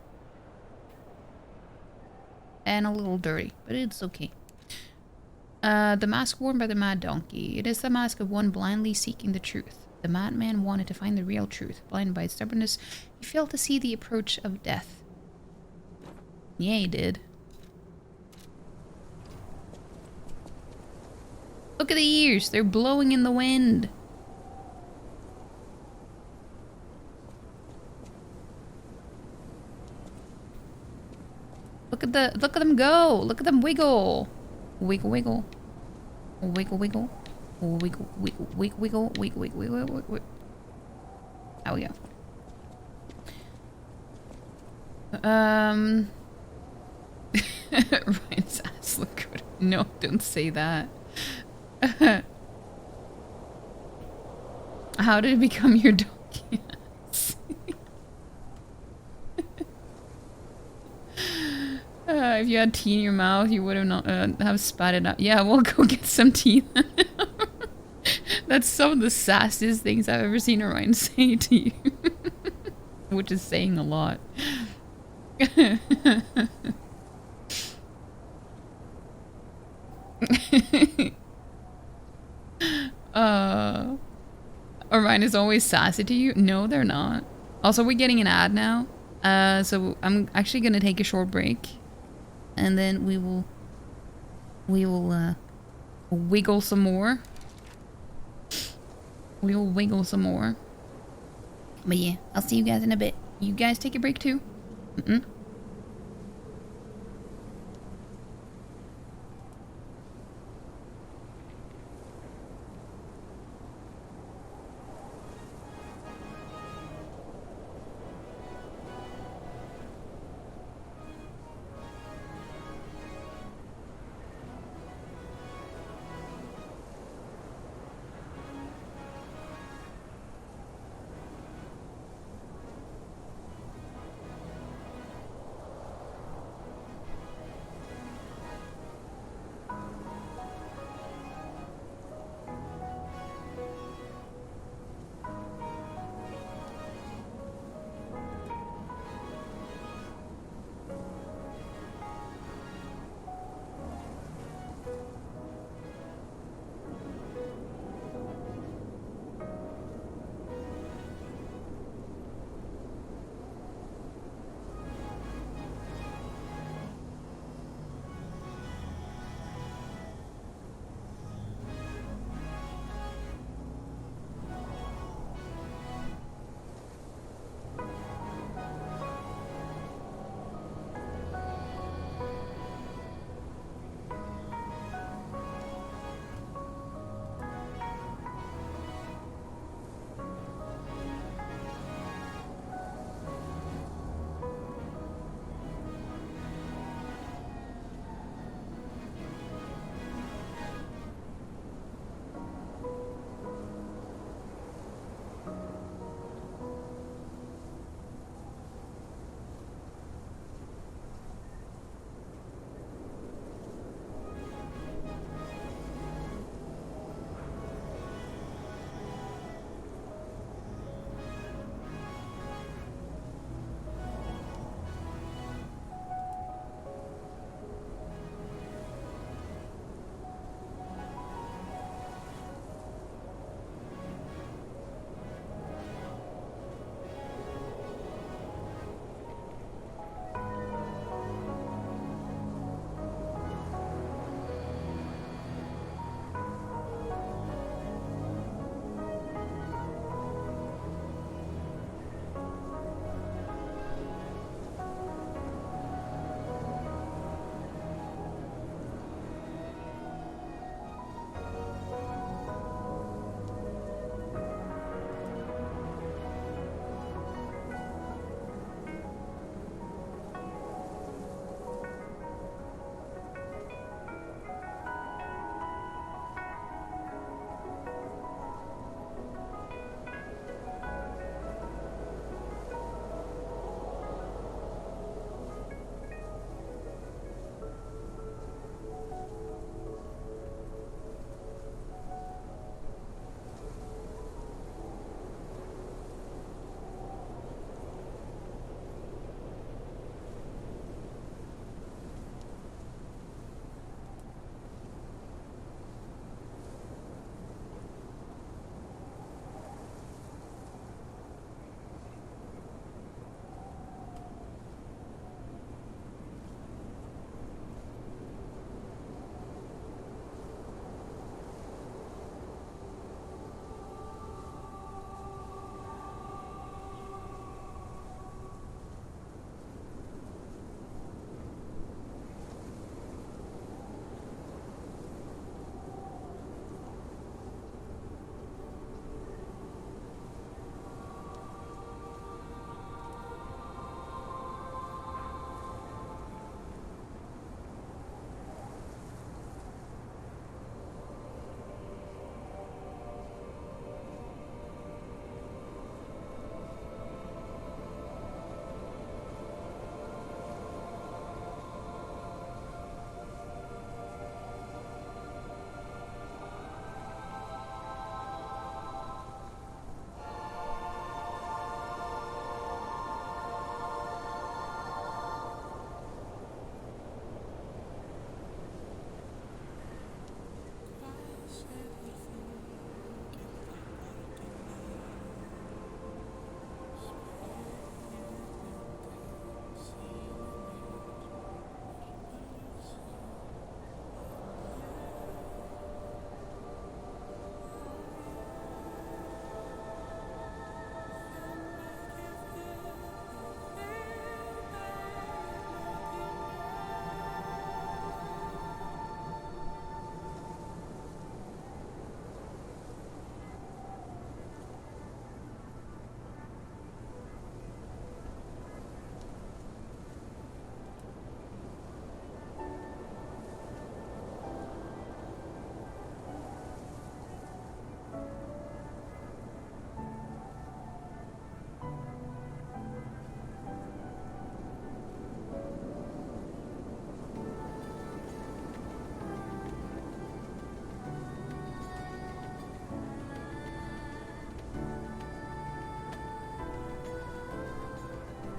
Speaker 1: And a little dirty, but it's okay. The mask worn by the Mad Donkey. It is the mask of one blindly seeking the truth. The madman wanted to find the real truth. Blinded by its stubbornness, he failed to see the approach of death. Yeah, he did. Look at the ears. They're blowing in the wind. Look at them go. Look at them wiggle. Wiggle, wiggle. Wiggle, wiggle. Wiggle, wiggle, wiggle, wiggle, wiggle, wiggle, wiggle, wiggle. There we go. Ryan's ass look good. No, don't say that. How did it become your donkey ass? If you had tea in your mouth, you would have not have spat it out. Yeah, we'll go get some tea. That's some of the sassiest things I've ever seen Orion say to you. Which is saying a lot. Orion is always sassy to you? No, they're not. Also, we're getting an ad now. So I'm actually gonna take a short break. And then we will wiggle some more. We will wiggle some more. But yeah, I'll see you guys in a bit. You guys take a break too.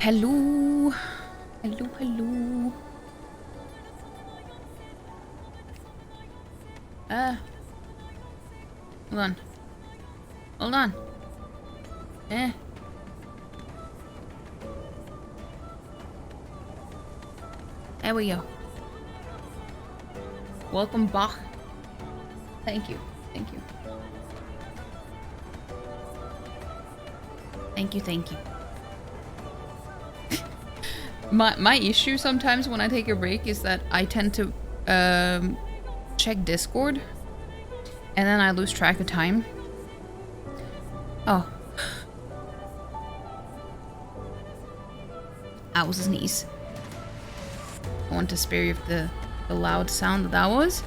Speaker 1: Hello. Hello, hello. Hold on. Hold on. There we go. Welcome back. Thank you. Thank you. Thank you, thank you. My issue sometimes when I take a break is that I tend to check Discord and then I lose track of time. Oh. That was a sneeze. I want to spare you of the loud sound that was.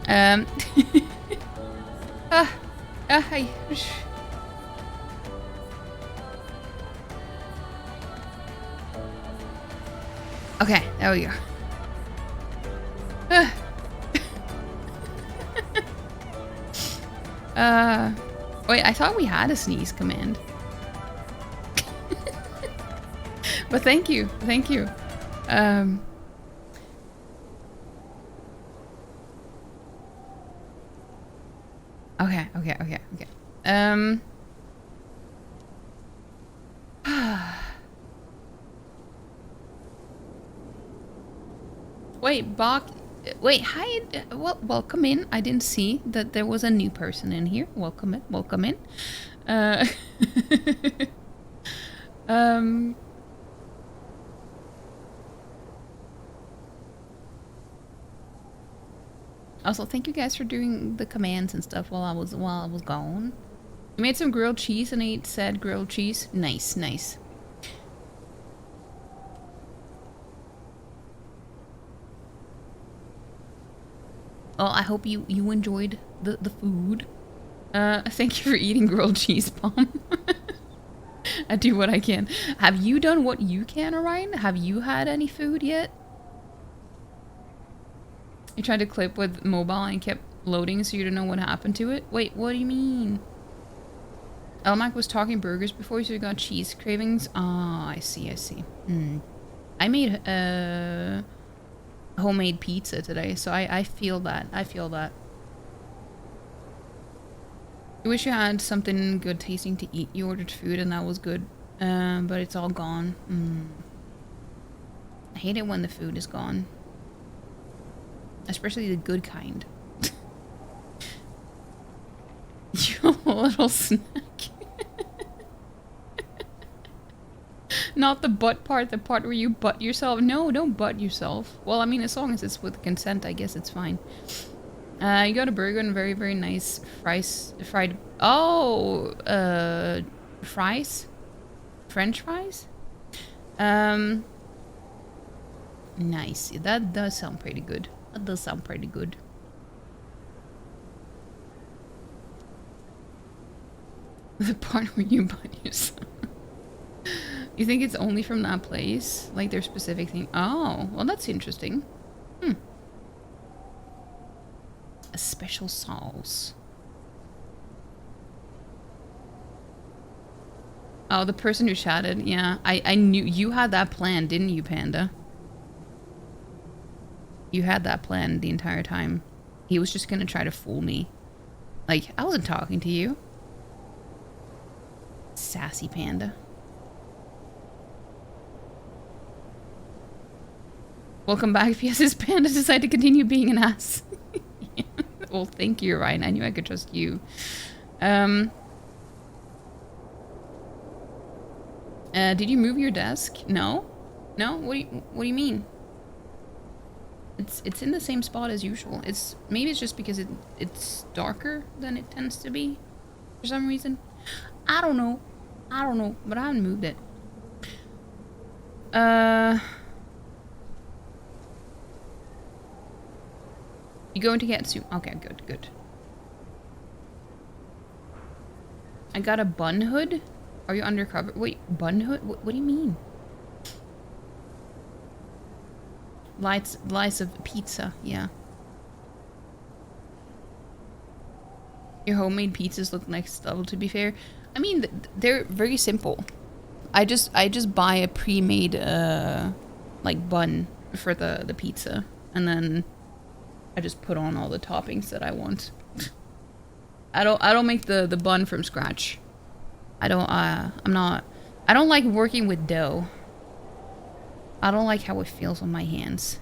Speaker 1: Hi. Okay, there we go. Wait, I thought we had a sneeze command. But thank you, thank you. Okay. Wait, Bach. Wait, hi. Well, welcome in. I didn't see that there was a new person in here. Welcome in. Welcome in. Also, thank you guys for doing the commands and stuff while I was gone. You made some grilled cheese and ate said grilled cheese. Nice, nice. Well, I hope you enjoyed the food. Thank you for eating grilled cheese, Palm. I do what I can. Have you done what you can, Orion? Have you had any food yet? You tried to clip with mobile and kept loading so you don't know what happened to it? Wait, what do you mean? Elmac was talking burgers before, so you got cheese cravings? Ah, I see. I made homemade pizza today, so I feel that. I wish you had something good tasting to eat. You ordered food and that was good, but it's all gone. I hate it when the food is gone. Especially the good kind. You little snack. Not the butt part, the part where you butt yourself. No, don't butt yourself. Well, I mean, as long as it's with consent, I guess it's fine. You got a burger and very, very nice fried... Oh! Fries? French fries? Nice. That does sound pretty good. That does sound pretty good. The part where you butt yourself. You think it's only from that place? Like their specific thing? Oh, well that's interesting. A special sauce. Oh, the person who chatted. Yeah, I knew you had that plan, didn't you, Panda? You had that plan the entire time. He was just gonna try to fool me. Like, I wasn't talking to you. Sassy Panda. Welcome back. PS's Panda decided to continue being an ass. Yeah. Well, thank you, Ryan. I knew I could trust you. Did you move your desk? No? No? What do you mean? It's in the same spot as usual. Maybe it's just because it's darker than it tends to be for some reason. I don't know, but I haven't moved it. You going to get soon? Okay, good. I got a bun hood. Are you undercover? Wait, bun hood? What do you mean? Lights of pizza, yeah. Your homemade pizzas look next level, to be fair. I mean, they're very simple. I just buy a pre-made like bun for the pizza, and then I just put on all the toppings that I want. I don't make the bun from scratch. I don't like working with dough. I don't like how it feels on my hands.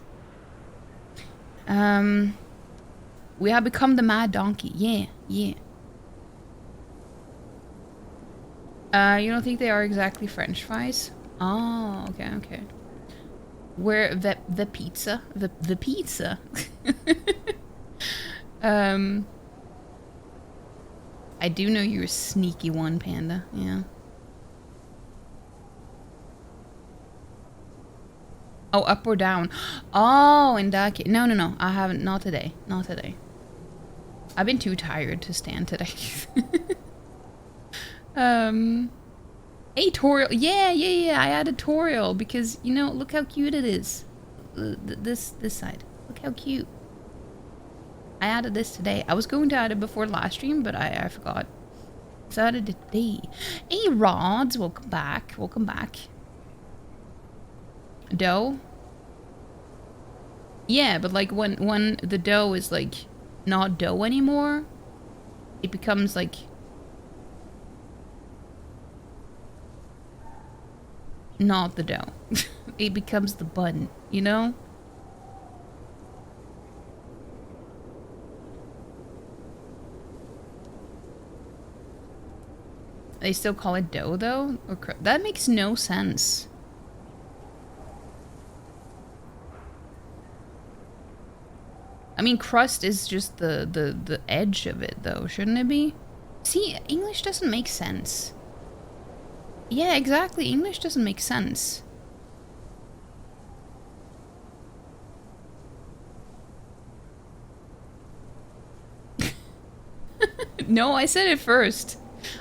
Speaker 1: We have become the mad donkey. Yeah, yeah. You don't think they are exactly French fries? Oh, okay, okay. Where the pizza? The pizza. I do know you're a sneaky one, Panda. Yeah. Oh, up or down? Oh, in that case. No, no, no. I haven't. Not today. Not today. I've been too tired to stand today. Hey, Toriel. Yeah, yeah, yeah. I added Toriel because, you know, look how cute it is. This side. Look how cute. I added this today. I was going to add it before last stream, but I forgot. So I added it today. Hey, Rods. Welcome back. Welcome back. Dough? Yeah, but like when the dough is like not dough anymore, it becomes like not the dough. It becomes the bun, you know? They still call it dough though? Or that makes no sense. I mean, crust is just the edge of it though, shouldn't it be? See, English doesn't make sense. Yeah, exactly. English doesn't make sense. No, I said it first.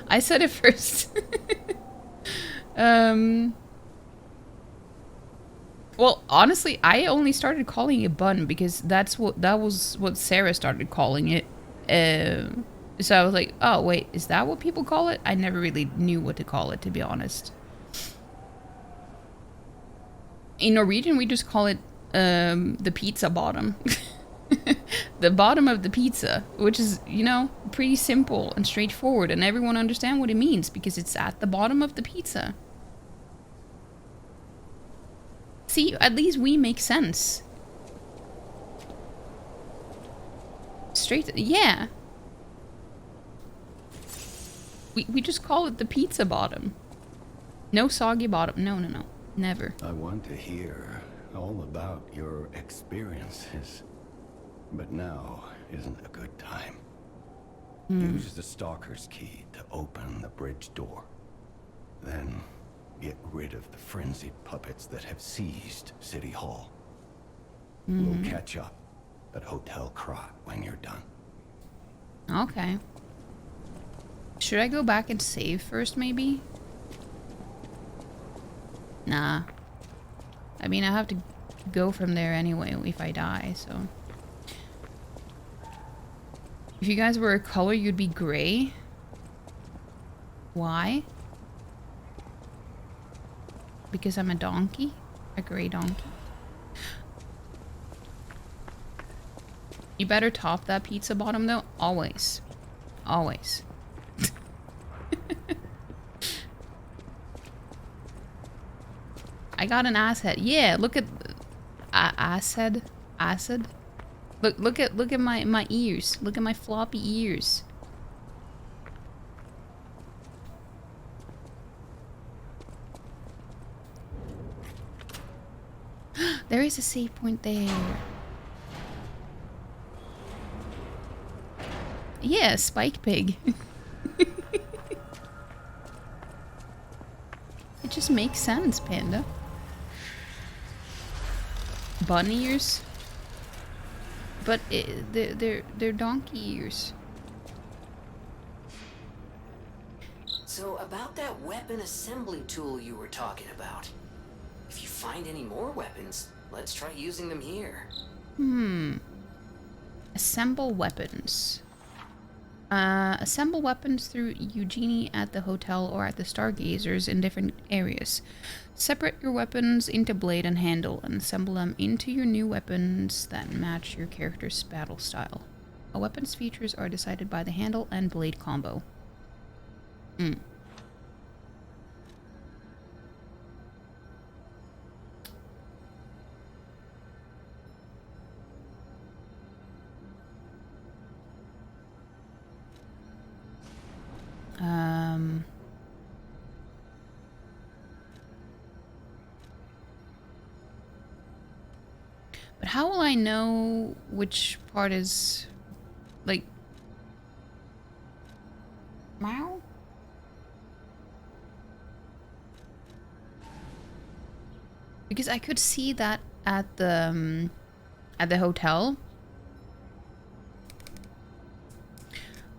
Speaker 1: I said it first. Well, honestly, I only started calling it bun because that was what Sarah started calling it. So I was like, oh wait, is that what people call it? I never really knew what to call it, to be honest. In Norwegian, we just call it the pizza bottom. The bottom of the pizza, which is, you know, pretty simple and straightforward, and everyone understands what it means because it's at the bottom of the pizza. See, at least we make sense. Straight, yeah. We just call it the pizza bottom. No soggy bottom. No, no, no. Never.
Speaker 10: I want to hear all about your experiences, but now isn't a good time. Use the Stalker's key to open the bridge door. Then get rid of the frenzied puppets that have seized City Hall. We'll catch up at Hotel Krat when you're done.
Speaker 1: Okay. Should I go back and save first, maybe? Nah. I mean, I have to go from there anyway if I die, so... If you guys were a color, you'd be gray. Why? Because I'm a donkey? A gray donkey? You better top that pizza bottom though. Always. Always. I got an ass head. Yeah, look at ass head. Acid. Look at my ears. Look at my floppy ears. There is a save point there. Yeah, Spike Pig. It just makes sense, Panda. Bunny ears? But they're donkey ears.
Speaker 3: So about that weapon assembly tool you were talking about. If you find any more weapons, let's try using them here.
Speaker 1: Assemble weapons. Assemble weapons through Eugenie at the hotel or at the Stargazers in different areas. Separate your weapons into blade and handle and assemble them into your new weapons that match your character's battle style. A weapon's features are decided by the handle and blade combo. But how will I know which part is, like... Meow? Because I could see that at the hotel.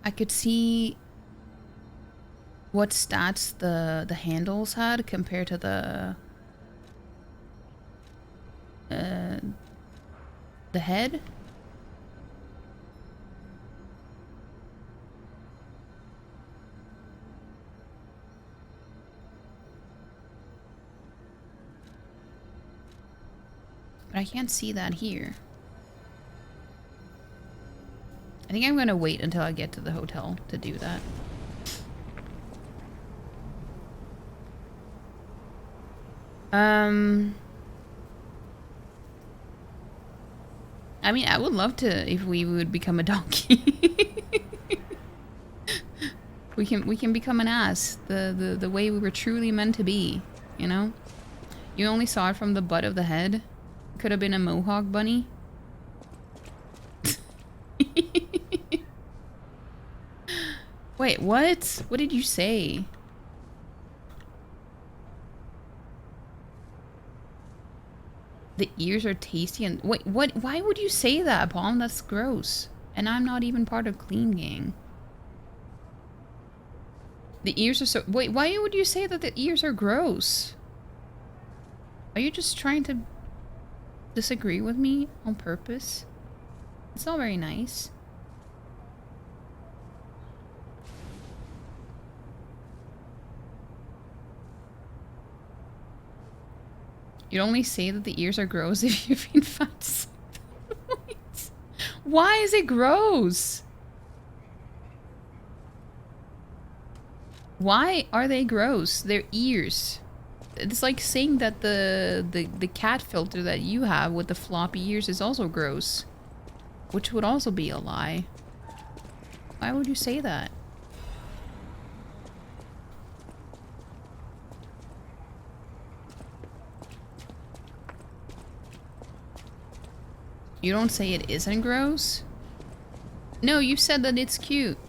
Speaker 1: I could see what stats the handles had compared to the head. But I can't see that here. I think I'm gonna wait until I get to the hotel to do that. I mean, I would love to if we would become a donkey. we can become an ass the way we were truly meant to be, you know? You only saw it from the butt of the head. Could have been a mohawk bunny. Wait, what? What did you say? The ears are tasty and... Wait, what? Why would you say that, Palm? That's gross. And I'm not even part of Clean Gang. The ears are so... Wait, why would you say that the ears are gross? Are you just trying to disagree with me on purpose? It's not very nice. You'd only say that the ears are gross if you've been fat. Why is it gross? Why are they gross? They're ears. It's like saying that the cat filter that you have with the floppy ears is also gross. Which would also be a lie. Why would you say that? You don't say it isn't gross? No, you said that it's cute.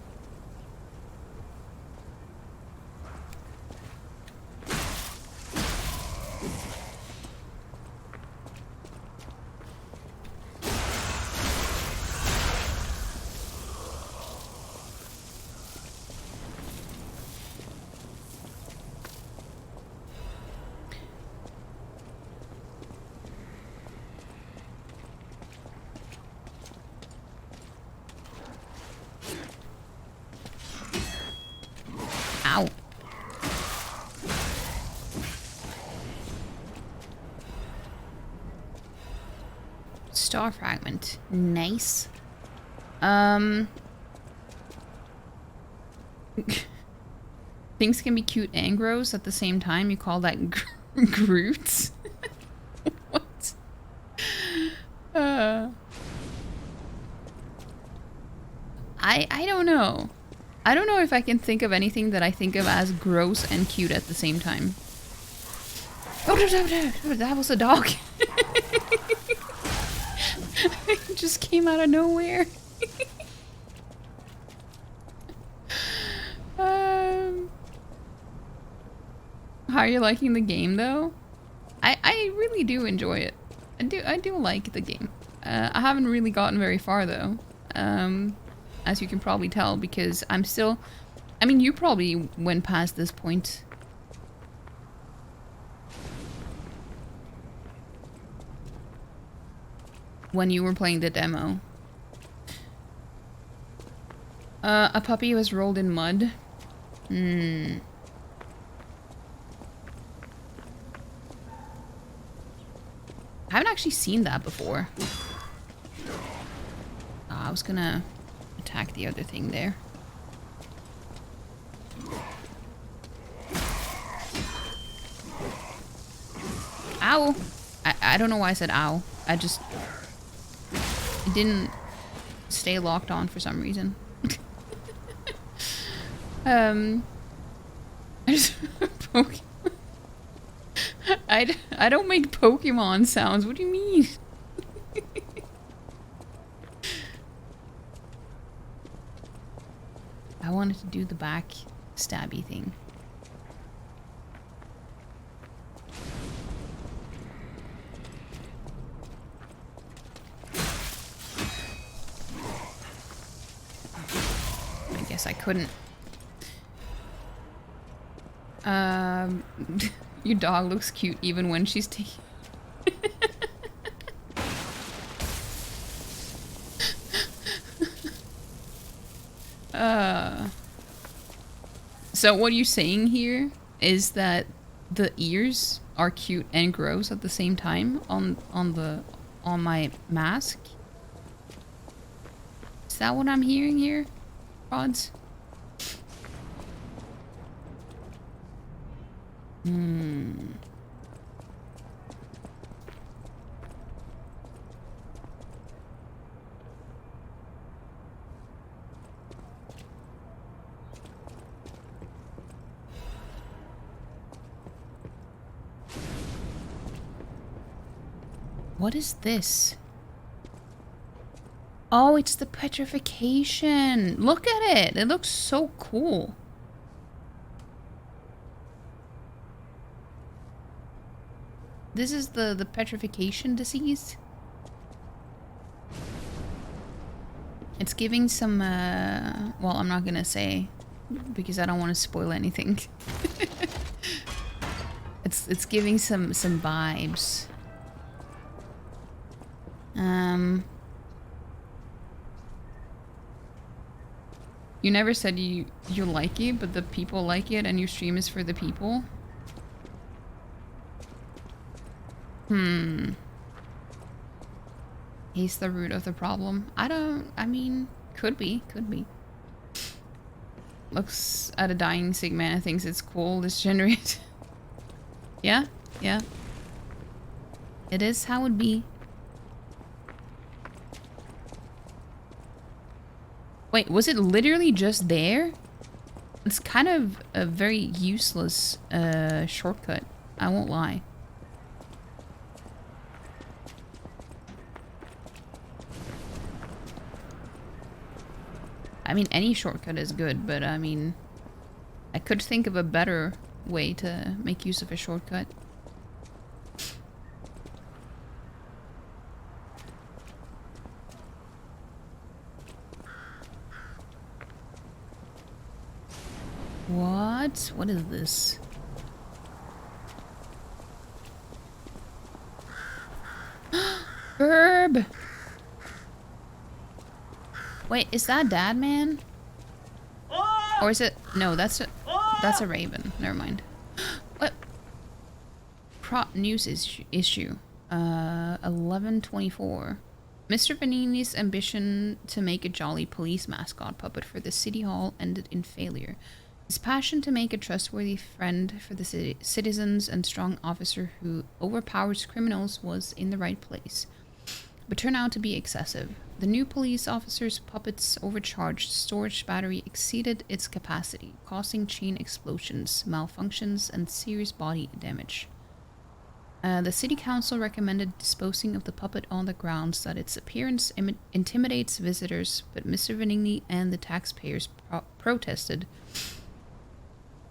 Speaker 1: Ow. Star fragment. Nice. Things can be cute and gross at the same time. You call that Groot? What? I don't know. I don't know if I can think of anything that I think of as gross and cute at the same time. Oh, that was a dog. It just came out of nowhere. How are you liking the game though? I really do enjoy it. I do like the game. I haven't really gotten very far though. As you can probably tell, because I'm still... I mean, you probably went past this point. When you were playing the demo. A puppy was rolled in mud. I haven't actually seen that before. I was gonna attack the other thing there. Ow! I don't know why I said ow. I just... It didn't stay locked on for some reason. I don't make Pokemon sounds. What do you mean? I wanted to do the back stabby thing. I guess I couldn't. Your dog looks cute even when she's taking... So what you're saying here is that the ears are cute and gross at the same time on my mask? Is that what I'm hearing here, Rods? What is this? Oh, it's the petrification. Look at it. It looks so cool. This is the petrification disease. It's giving some, well, I'm not gonna say because I don't want to spoil anything. It's giving some vibes. You never said you like it, but the people like it and your stream is for the people? He's the root of the problem. I mean, could be. Looks at a dying Sigma and thinks it's cool, this generate. Yeah. It is how it be. Wait, was it literally just there? It's kind of a very useless shortcut. I won't lie. I mean, any shortcut is good, but I mean, I could think of a better way to make use of a shortcut. What? What is this? Herb! Wait, is that Dad Man? Or is it... No, that's a raven. Never mind. What? Prop news issue. 11/24. Mr. Vanini's ambition to make a jolly police mascot puppet for the city hall ended in failure. His passion to make a trustworthy friend for the citizens and strong officer who overpowers criminals was in the right place, but turned out to be excessive. The new police officer's puppet's overcharged storage battery exceeded its capacity, causing chain explosions, malfunctions, and serious body damage. The city council recommended disposing of the puppet on the grounds that its appearance intimidates visitors, but Mr. Vanini and the taxpayers protested,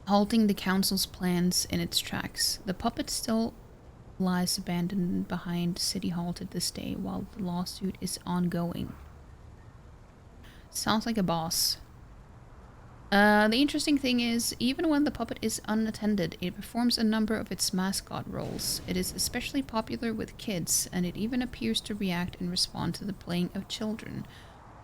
Speaker 1: halting the council's plans in its tracks. The puppet still lies abandoned behind City Hall to this day while the lawsuit is ongoing. Sounds like a boss. The interesting thing is, even when the puppet is unattended, it performs a number of its mascot roles. It is especially popular with kids, and it even appears to react and respond to the playing of children.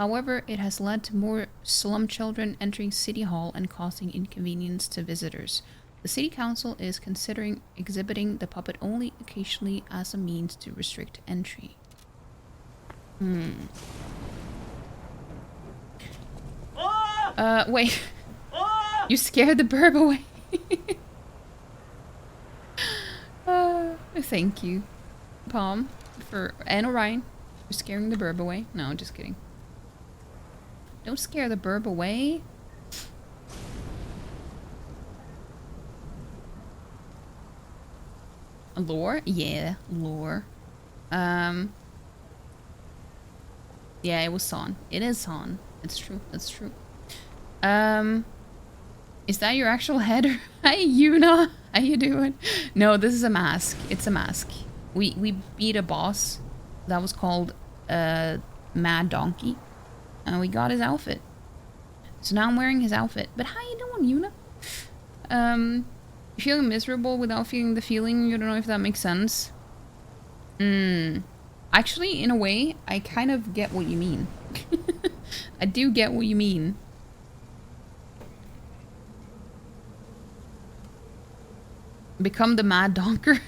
Speaker 1: However, it has led to more slum children entering City Hall and causing inconvenience to visitors. The City Council is considering exhibiting the puppet only occasionally as a means to restrict entry. Wait. You scared the burb away. Thank you, Palm, and Orion for scaring the burb away. No, just kidding. Don't scare the burb away. Lore? Yeah, lore. Yeah, it was Son. It is Son. It's true. That's true. Is that your actual head? Hi, Yuna. How you doing? No, this is a mask. It's a mask. We beat a boss that was called Mad Donkey, and we got his outfit. So now I'm wearing his outfit. But how you doing, Yuna? You feeling miserable without feeling the feeling? You don't know if that makes sense. Actually, in a way, I kind of get what you mean. I do get what you mean. Become the Mad Donker.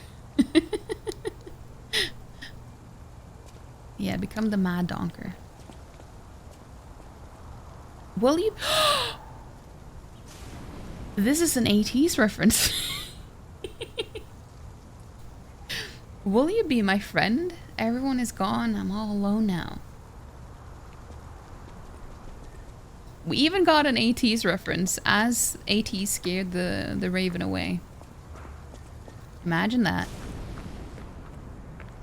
Speaker 1: Yeah, become the Mad Donker. Will you? This is an 80s reference. Will you be my friend? Everyone is gone. I'm all alone now. We even got an 80s reference as 80s scared the raven away. Imagine that.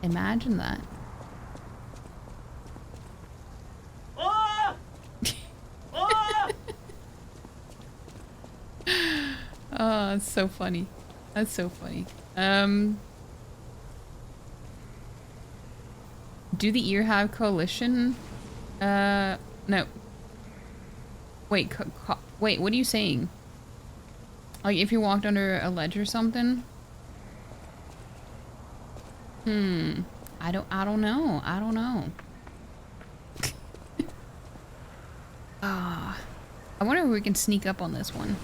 Speaker 1: Imagine that. Oh, that's so funny. That's so funny. Do the ear have coalition? No. Wait, wait, what are you saying? Like if you walked under a ledge or something? I don't know. I don't know. I wonder if we can sneak up on this one.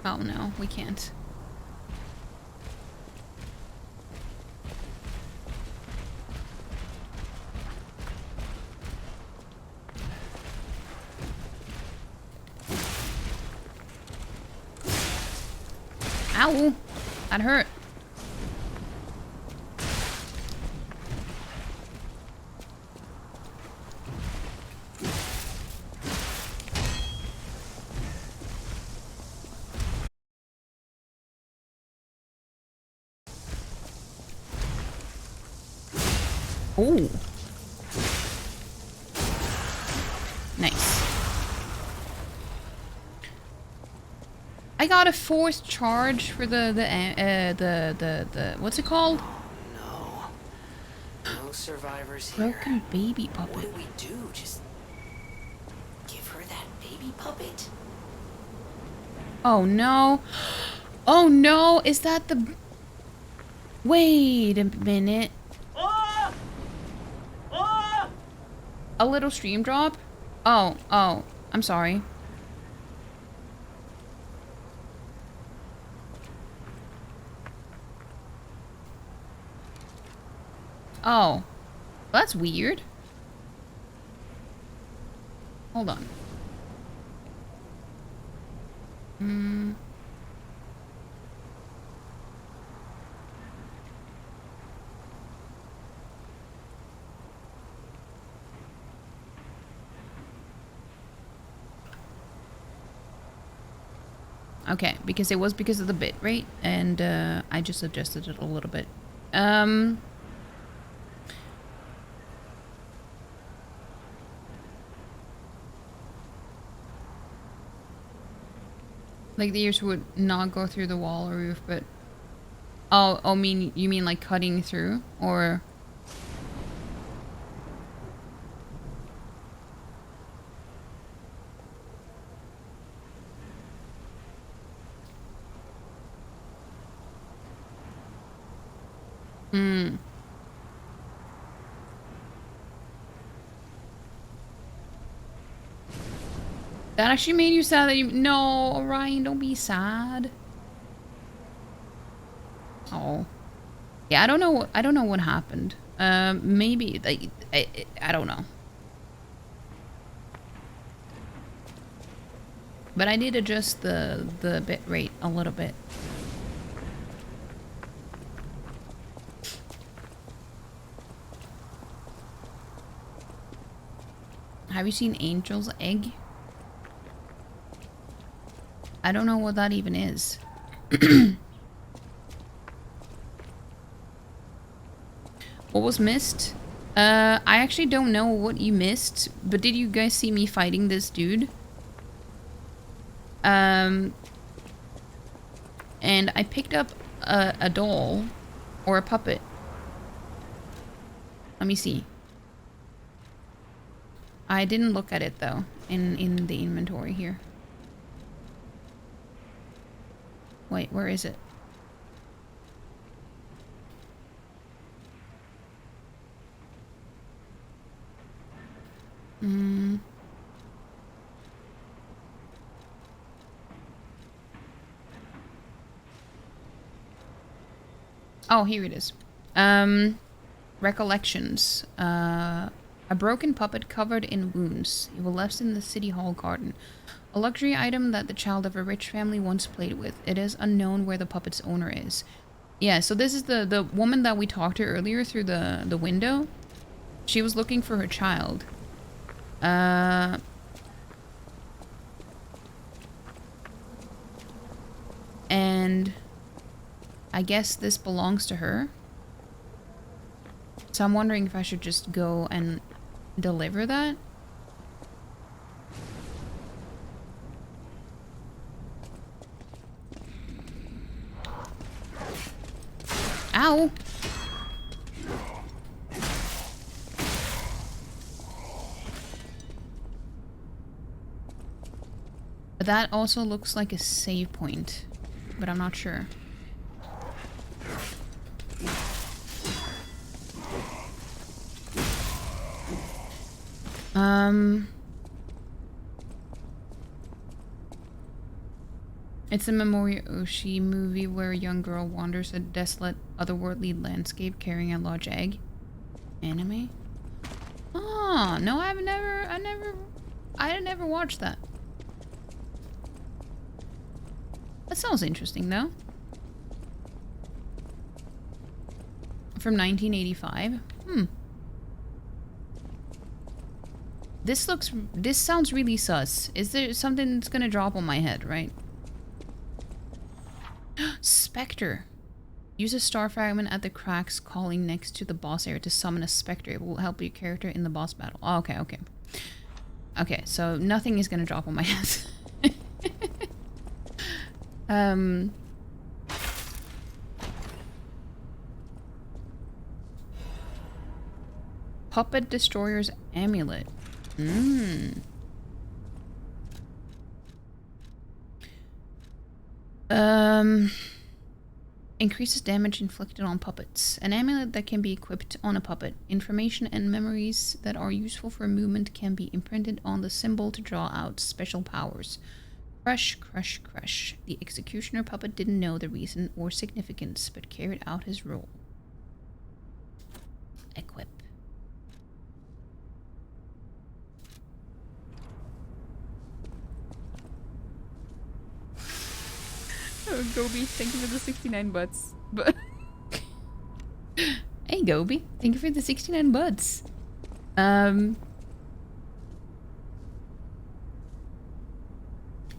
Speaker 1: Oh no, we can't. Ow! That hurt. Oh. Nice. I got a forced charge for the what's it called?
Speaker 3: Oh no. No survivors here.
Speaker 1: Broken baby puppet.
Speaker 3: What do we do? Just give her that baby puppet?
Speaker 1: Oh no. Oh no, is that the... Wait a minute. A little stream drop? Oh, I'm sorry. Oh, that's weird. Hold on. Okay, because it was because of the bit rate, and I just adjusted it a little bit. Like the ears would not go through the wall or roof, but... Oh, you mean like cutting through? Or... That actually made you sad that you... No, Orion, don't be sad. Oh. Yeah, I don't know what happened. Maybe, like, I don't know. But I did adjust the bit rate a little bit. Have you seen Angel's Egg? I don't know what that even is. What was missed? I actually don't know what you missed, but did you guys see me fighting this dude? And I picked up a doll or a puppet. Let me see. I didn't look at it though in the inventory here. Wait, where is it? Oh, here it is. Recollections. A broken puppet covered in wounds. It was left in the City Hall garden. A luxury item that the child of a rich family once played with. It is unknown where the puppet's owner is. Yeah, so this is the woman that we talked to earlier through the window. She was looking for her child. And I guess this belongs to her. So I'm wondering if I should just go and deliver that. Ow! But that also looks like a save point, but I'm not sure. It's a Mamoru Oshii movie where a young girl wanders a desolate, otherworldly landscape carrying a large egg. Anime? Oh, no, I never watched that. That sounds interesting, though. From 1985. This sounds really sus. Is there something that's gonna drop on my head, right? Spectre. Use a star fragment at the cracks calling next to the boss area to summon a spectre. It will help your character in the boss battle. Oh, okay, okay. Okay, so nothing is gonna drop on my head. Puppet Destroyer's Amulet. Increases damage inflicted on puppets. An amulet that can be equipped on a puppet. Information and memories that are useful for movement can be imprinted on the symbol to draw out special powers. Crush, crush, crush. The executioner puppet didn't know the reason or significance, but carried out his role. Equip. Oh, Gobi, thank you for the 69 butts. But hey, Gobi, thank you for the 69 butts. I'm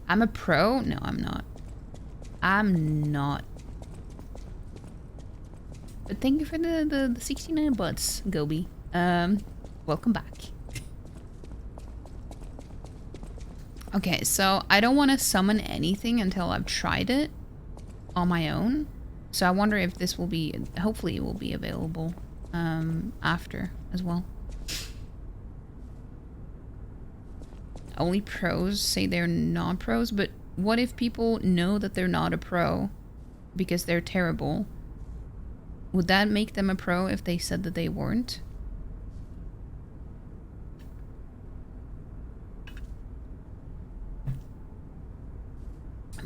Speaker 1: a pro? No, I'm not. I'm not. But thank you for the 69 butts, Gobi. Welcome back. Okay, so I don't want to summon anything until I've tried it on my own. So I wonder if this will be, hopefully it will be available after as well. Only pros say they're not pros, but what if people know that they're not a pro because they're terrible? Would that make them a pro if they said that they weren't?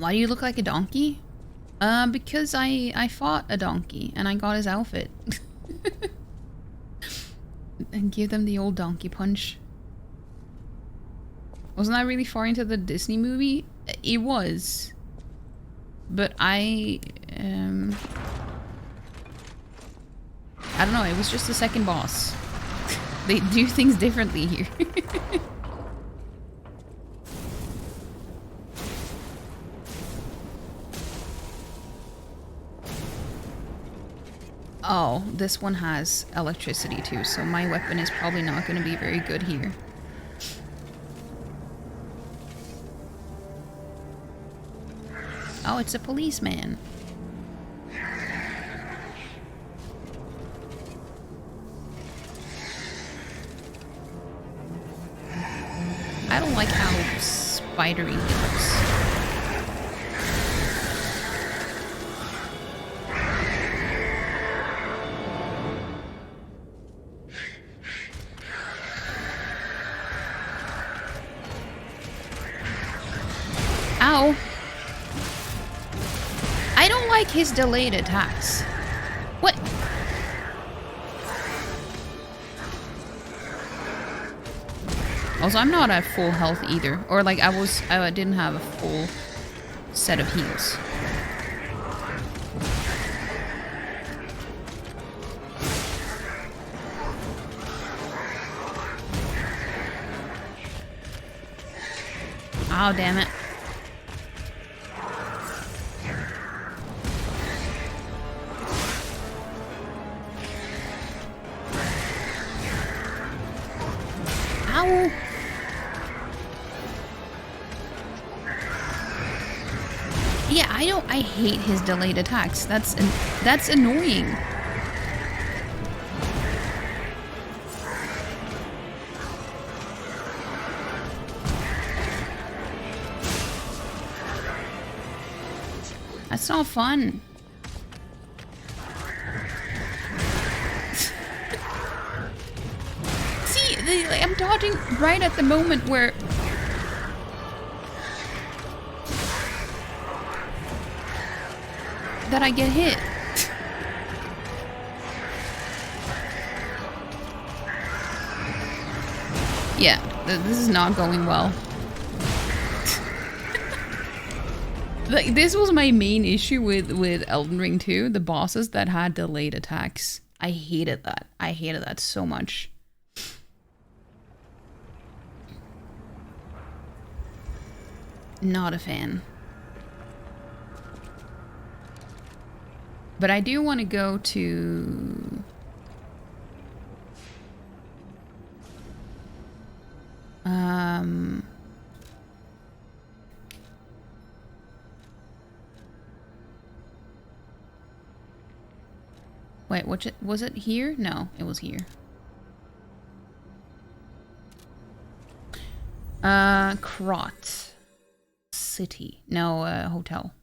Speaker 1: Why do you look like a donkey? Because I fought a donkey and I got his outfit. And give them the old donkey punch. Wasn't that really far into the Disney movie? It was. But I don't know, it was just the second boss. They do things differently here. Oh, this one has electricity too, so my weapon is probably not going to be very good here. Oh, it's a policeman. I don't like how spidery he looks. Ow. I don't like his delayed attacks. What? Also, I'm not at full health either. Or like I didn't have a full set of heals. Oh, damn it. Ow. Yeah, I hate his delayed attacks. That's annoying. That's not fun. See, I'm dodging right at the moment where... that I get hit. Yeah, this is not going well. Like, this was my main issue with Elden Ring 2, the bosses that had delayed attacks. I hated that. I hated that so much. Not a fan. But I do want to go to... Wait, was it here? No, it was here. Krot City. No, hotel.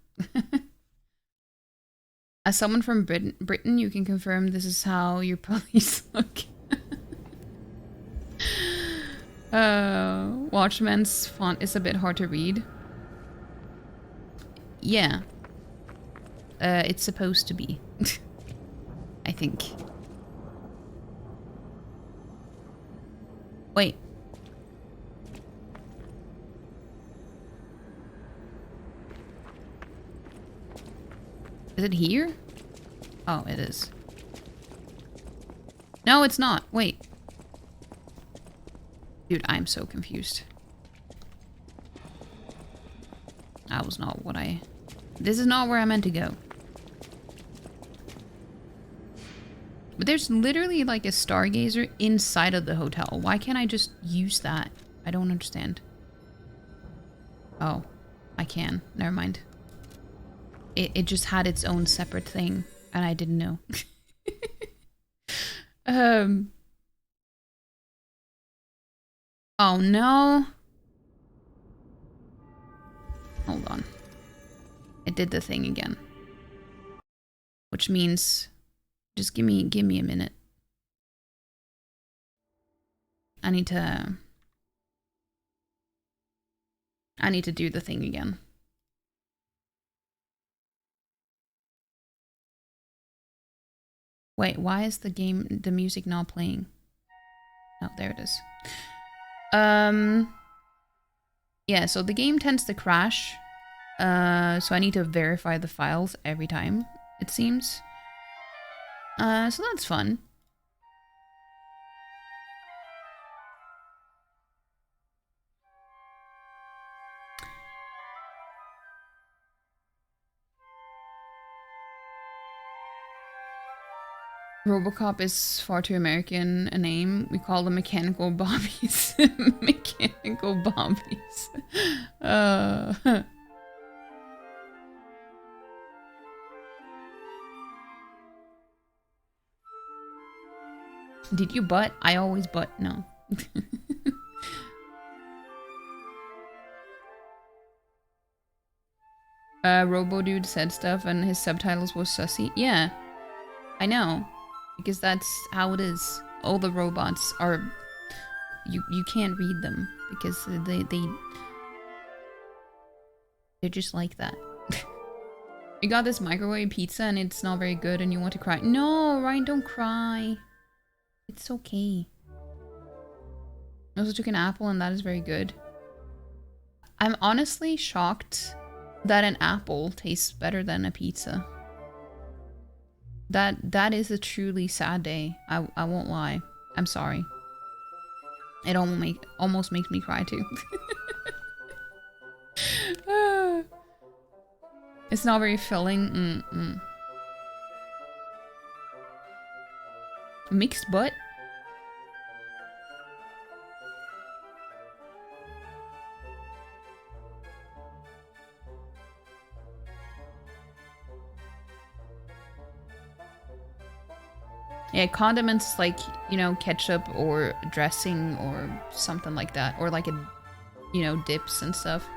Speaker 1: As someone from Britain, you can confirm this is how your police look. Watchman's font is a bit hard to read. Yeah. It's supposed to be. I think. Wait. Is it here? Oh, it is. No, it's not. Wait. Dude, I'm so confused. That was not what I... This is not where I meant to go. But there's literally like a stargazer inside of the hotel. Why can't I just use that? I don't understand. Oh, I can. Never mind. It just had its own separate thing, and I didn't know. Oh no. Hold on. It did the thing again. Which means just give me a minute. I need to do the thing again. Wait, why is the music not playing? Oh, there it is. Yeah, so the game tends to crash. So I need to verify the files every time, it seems. So that's fun. Robocop is far too American a name. We call them mechanical bobbies. Mechanical bobbies. Did you butt? I always butt. No. Robo Dude said stuff and his subtitles was sussy. Yeah. I know. Because that's how it is. All the robots are... You can't read them. Because they're just like that. You got this microwave pizza and it's not very good and you want to cry. No, Ryan, don't cry. It's okay. I also took an apple and that is very good. I'm honestly shocked that an apple tastes better than a pizza. That is a truly sad day. I won't lie. I'm sorry. It almost makes me cry too. It's not very filling. Mixed butt? Yeah, condiments like, you know, ketchup or dressing or something like that. Or like a, you know, dips and stuff.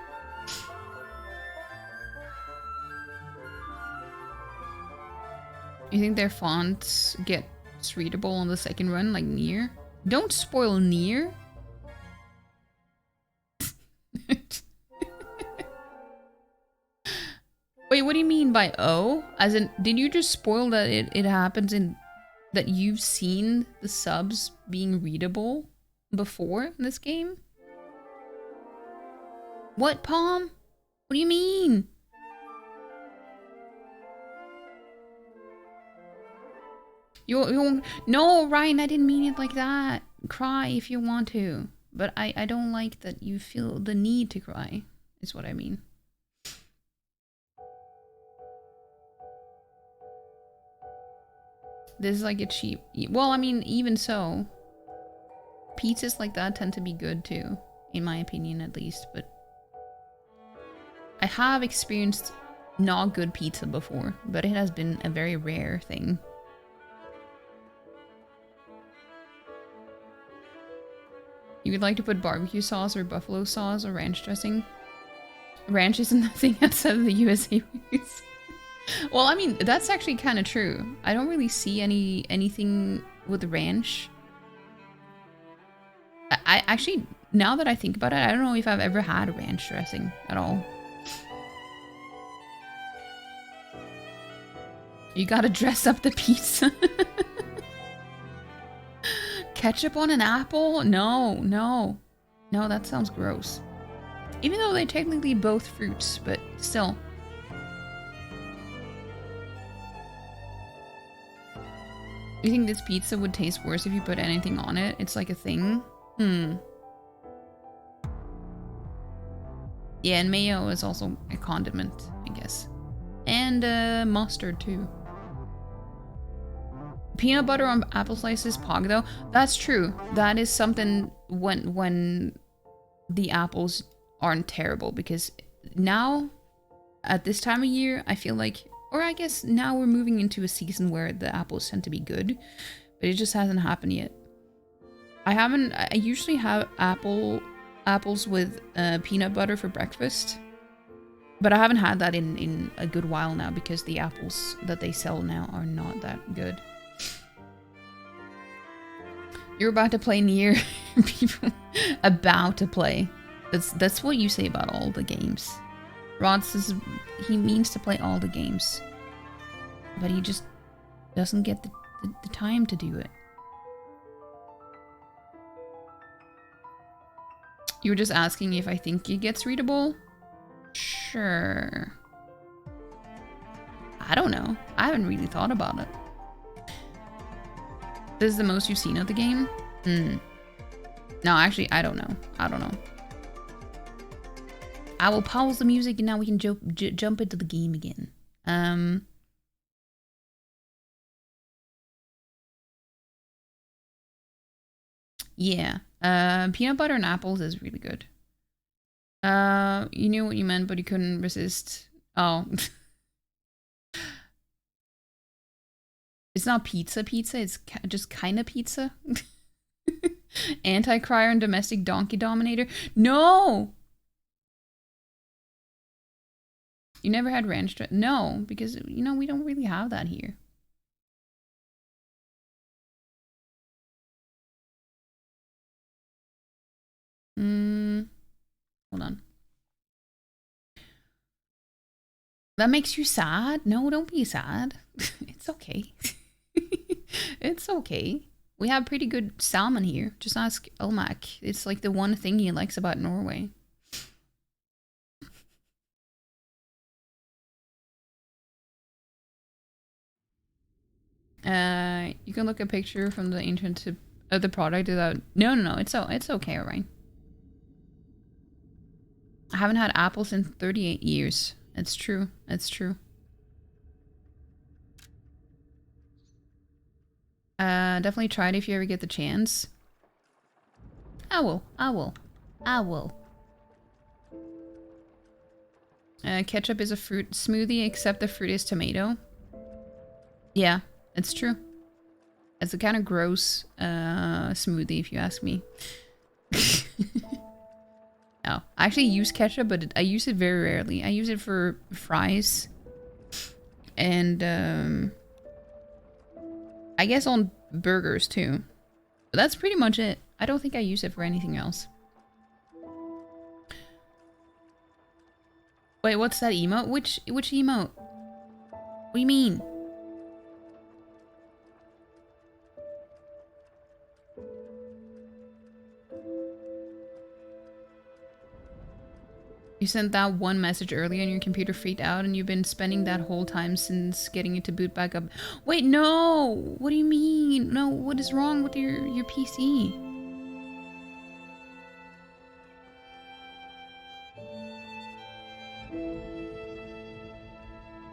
Speaker 1: You think their fonts get readable on the second run, like Nier? Don't spoil Nier. Wait, what do you mean by O? As in, did you just spoil that it happens in... that you've seen the subs being readable before in this game? What, Palm? What do you mean? No, Ryan, I didn't mean it like that. Cry if you want to. But I don't like that you feel the need to cry, is what I mean. This is like a cheap... Well, I mean, even so. Pizzas like that tend to be good too. In my opinion, at least. But I have experienced not good pizza before. But it has been a very rare thing. You would like to put barbecue sauce or buffalo sauce or ranch dressing? Ranch isn't the thing outside of the USA movies. Well, I mean, that's actually kind of true. I don't really see anything with ranch. I actually, now that I think about it, I don't know if I've ever had ranch dressing at all. You gotta dress up the pizza. Ketchup on an apple? No, no. No, that sounds gross. Even though they're technically both fruits, but still. You think this pizza would taste worse if you put anything on it? It's like a thing? Yeah, and mayo is also a condiment, I guess. And mustard too. Peanut butter on apple slices, pog though. That's true. That is something when the apples aren't terrible, because now at this time of year, I feel like, or I guess now we're moving into a season where the apples tend to be good, but it just hasn't happened yet. I usually have apples with peanut butter for breakfast, but I haven't had that in a good while now because the apples that they sell now are not that good. You're about to play Nier. People about to play. That's what you say about all the games. Rod says he means to play all the games, but he just doesn't get the the time to do it. You were just asking if I think it gets readable? Sure. I don't know. I haven't really thought about it. This is the most you've seen of the game? No, actually, I don't know. I don't know. I will pause the music and now we can jump into the game again. Yeah. Peanut butter and apples is really good. You knew what you meant, but you couldn't resist. Oh. It's not pizza, it's just kind of pizza. Anti-crier and domestic donkey dominator. No! You never had ranch dressing? No, because, you know, we don't really have that here. Hold on. That makes you sad? No, don't be sad. It's okay. It's okay. We have pretty good salmon here. Just ask Elmac. It's like the one thing he likes about Norway. You can look a picture from the internet of the product without... No. It's okay, alright. I haven't had apples in 38 years. It's true. It's true. Definitely try it if you ever get the chance. I will. Ketchup is a fruit smoothie, except the fruit is tomato. Yeah, it's true. It's a kind of gross smoothie, if you ask me. No, I actually use ketchup, but I use it very rarely. I use it for fries. And, I guess on burgers, too. But that's pretty much it. I don't think I use it for anything else. Wait, what's that emote? Which emote? What do you mean? You sent that one message earlier and your computer freaked out and you've been spending that whole time since getting it to boot back up. Wait, no! What do you mean? No, what is wrong with your PC?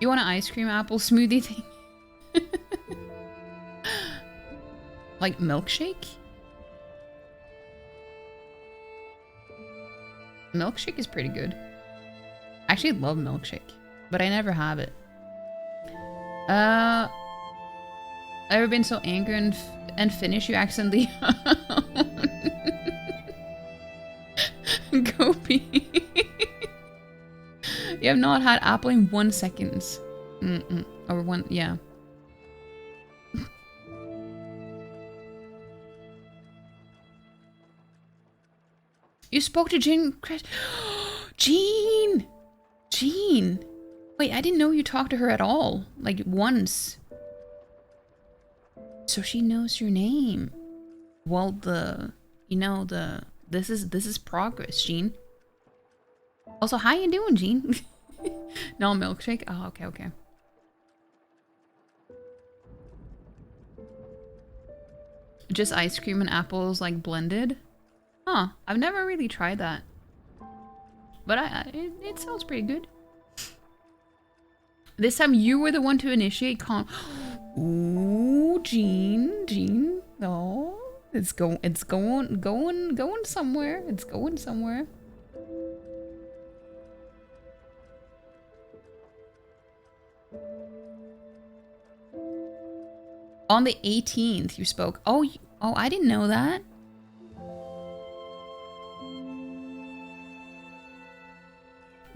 Speaker 1: You want an ice cream apple smoothie thing? Like milkshake? Milkshake is pretty good. I actually love milkshake, but I never have it. Ever been so angry and finish you accidentally? Go pee. You have not had apple in 1 second. Or one, yeah. You spoke to Jean. Jean! Jean! Wait, I didn't know you talked to her at all. Like, once. So she knows your name. Well, this is progress, Jean. Also, how you doing, Jean? No milkshake? Oh, okay. Just ice cream and apples, like, blended? Huh, I've never really tried that. But it sounds pretty good. This time you were the one to initiate Ooh, Jean. Oh, it's going somewhere. It's going somewhere. On the 18th you spoke. Oh, I didn't know that.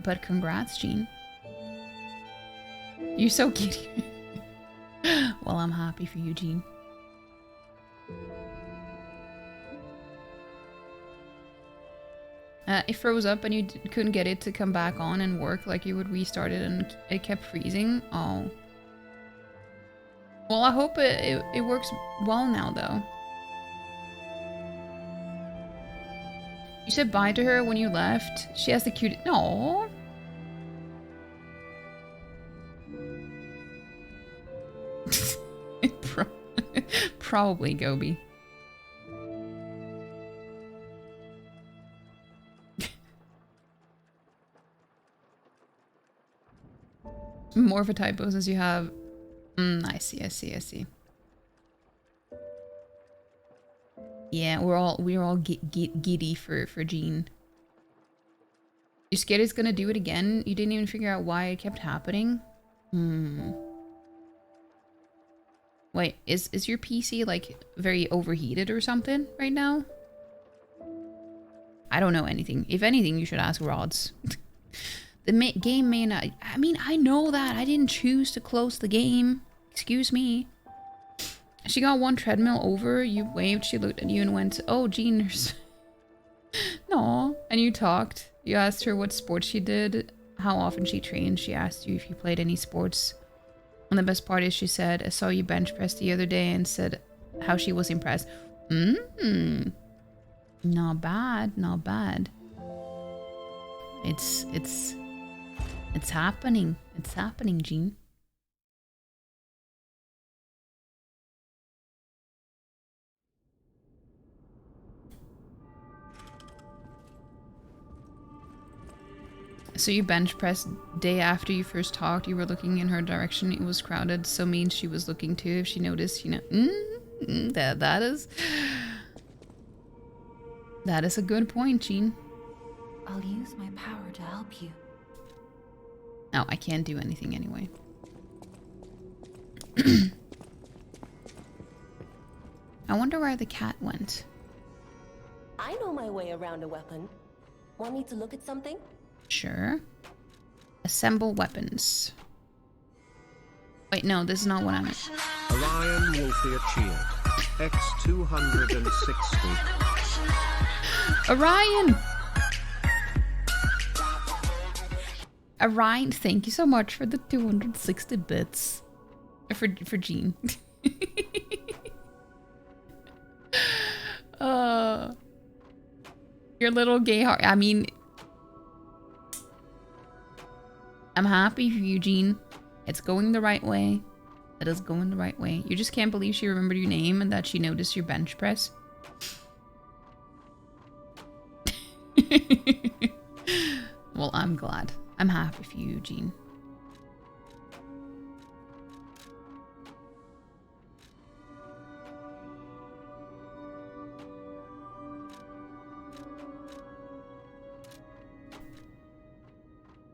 Speaker 1: But congrats, Jean. You're so cute. Well, I'm happy for you, Jean. It froze up and you couldn't get it to come back on and work, like you would restart it and it kept freezing. Oh. Well, I hope it works well now, though. You said bye to her when you left. She has the cutest... No. Probably Gobi. More of a typos as you have. I see. Yeah, we're all giddy for Jean. You scared it's gonna do it again? You didn't even figure out why it kept happening? Wait, is your PC like very overheated or something right now? I don't know anything. If anything, you should ask Rods. The game may not... I mean, I know that. I didn't choose to close the game. Excuse me. She got one treadmill over. You waved. She looked at you and went, "Oh, Jean." No. And you talked. You asked her what sports she did, how often she trained. She asked you if you played any sports. And the best part is she said, "I saw you bench press the other day," and said how she was impressed. Not bad. Not bad. It's happening. It's happening, Jean. So you bench pressed day after you first talked. You were looking in her direction. It was crowded, so means she was looking too. If she noticed, you know, that is a good point, Jean.
Speaker 11: I'll use my power to help you.
Speaker 1: No, I can't do anything anyway. I wonder where the cat went.
Speaker 6: I know my way around a weapon. Want me to look at something?
Speaker 1: Sure. Assemble weapons. Wait, no, this is not what I meant.
Speaker 12: Orion Wolfia Cheer. X260.
Speaker 1: Orion! Orion, thank you so much for the 260 bits. For Jean. Your little gay heart. I mean... I'm happy for you, Jean. It's going the right way. It is going the right way. You just can't believe she remembered your name and that she noticed your bench press. Well, I'm glad. I'm happy for you, Jean.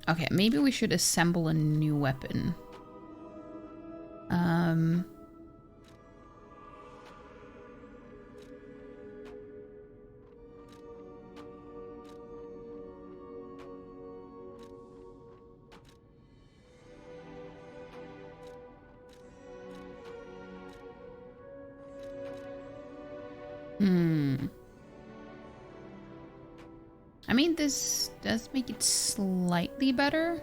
Speaker 1: Okay, maybe we should assemble a new weapon. I mean, this does make it slightly better.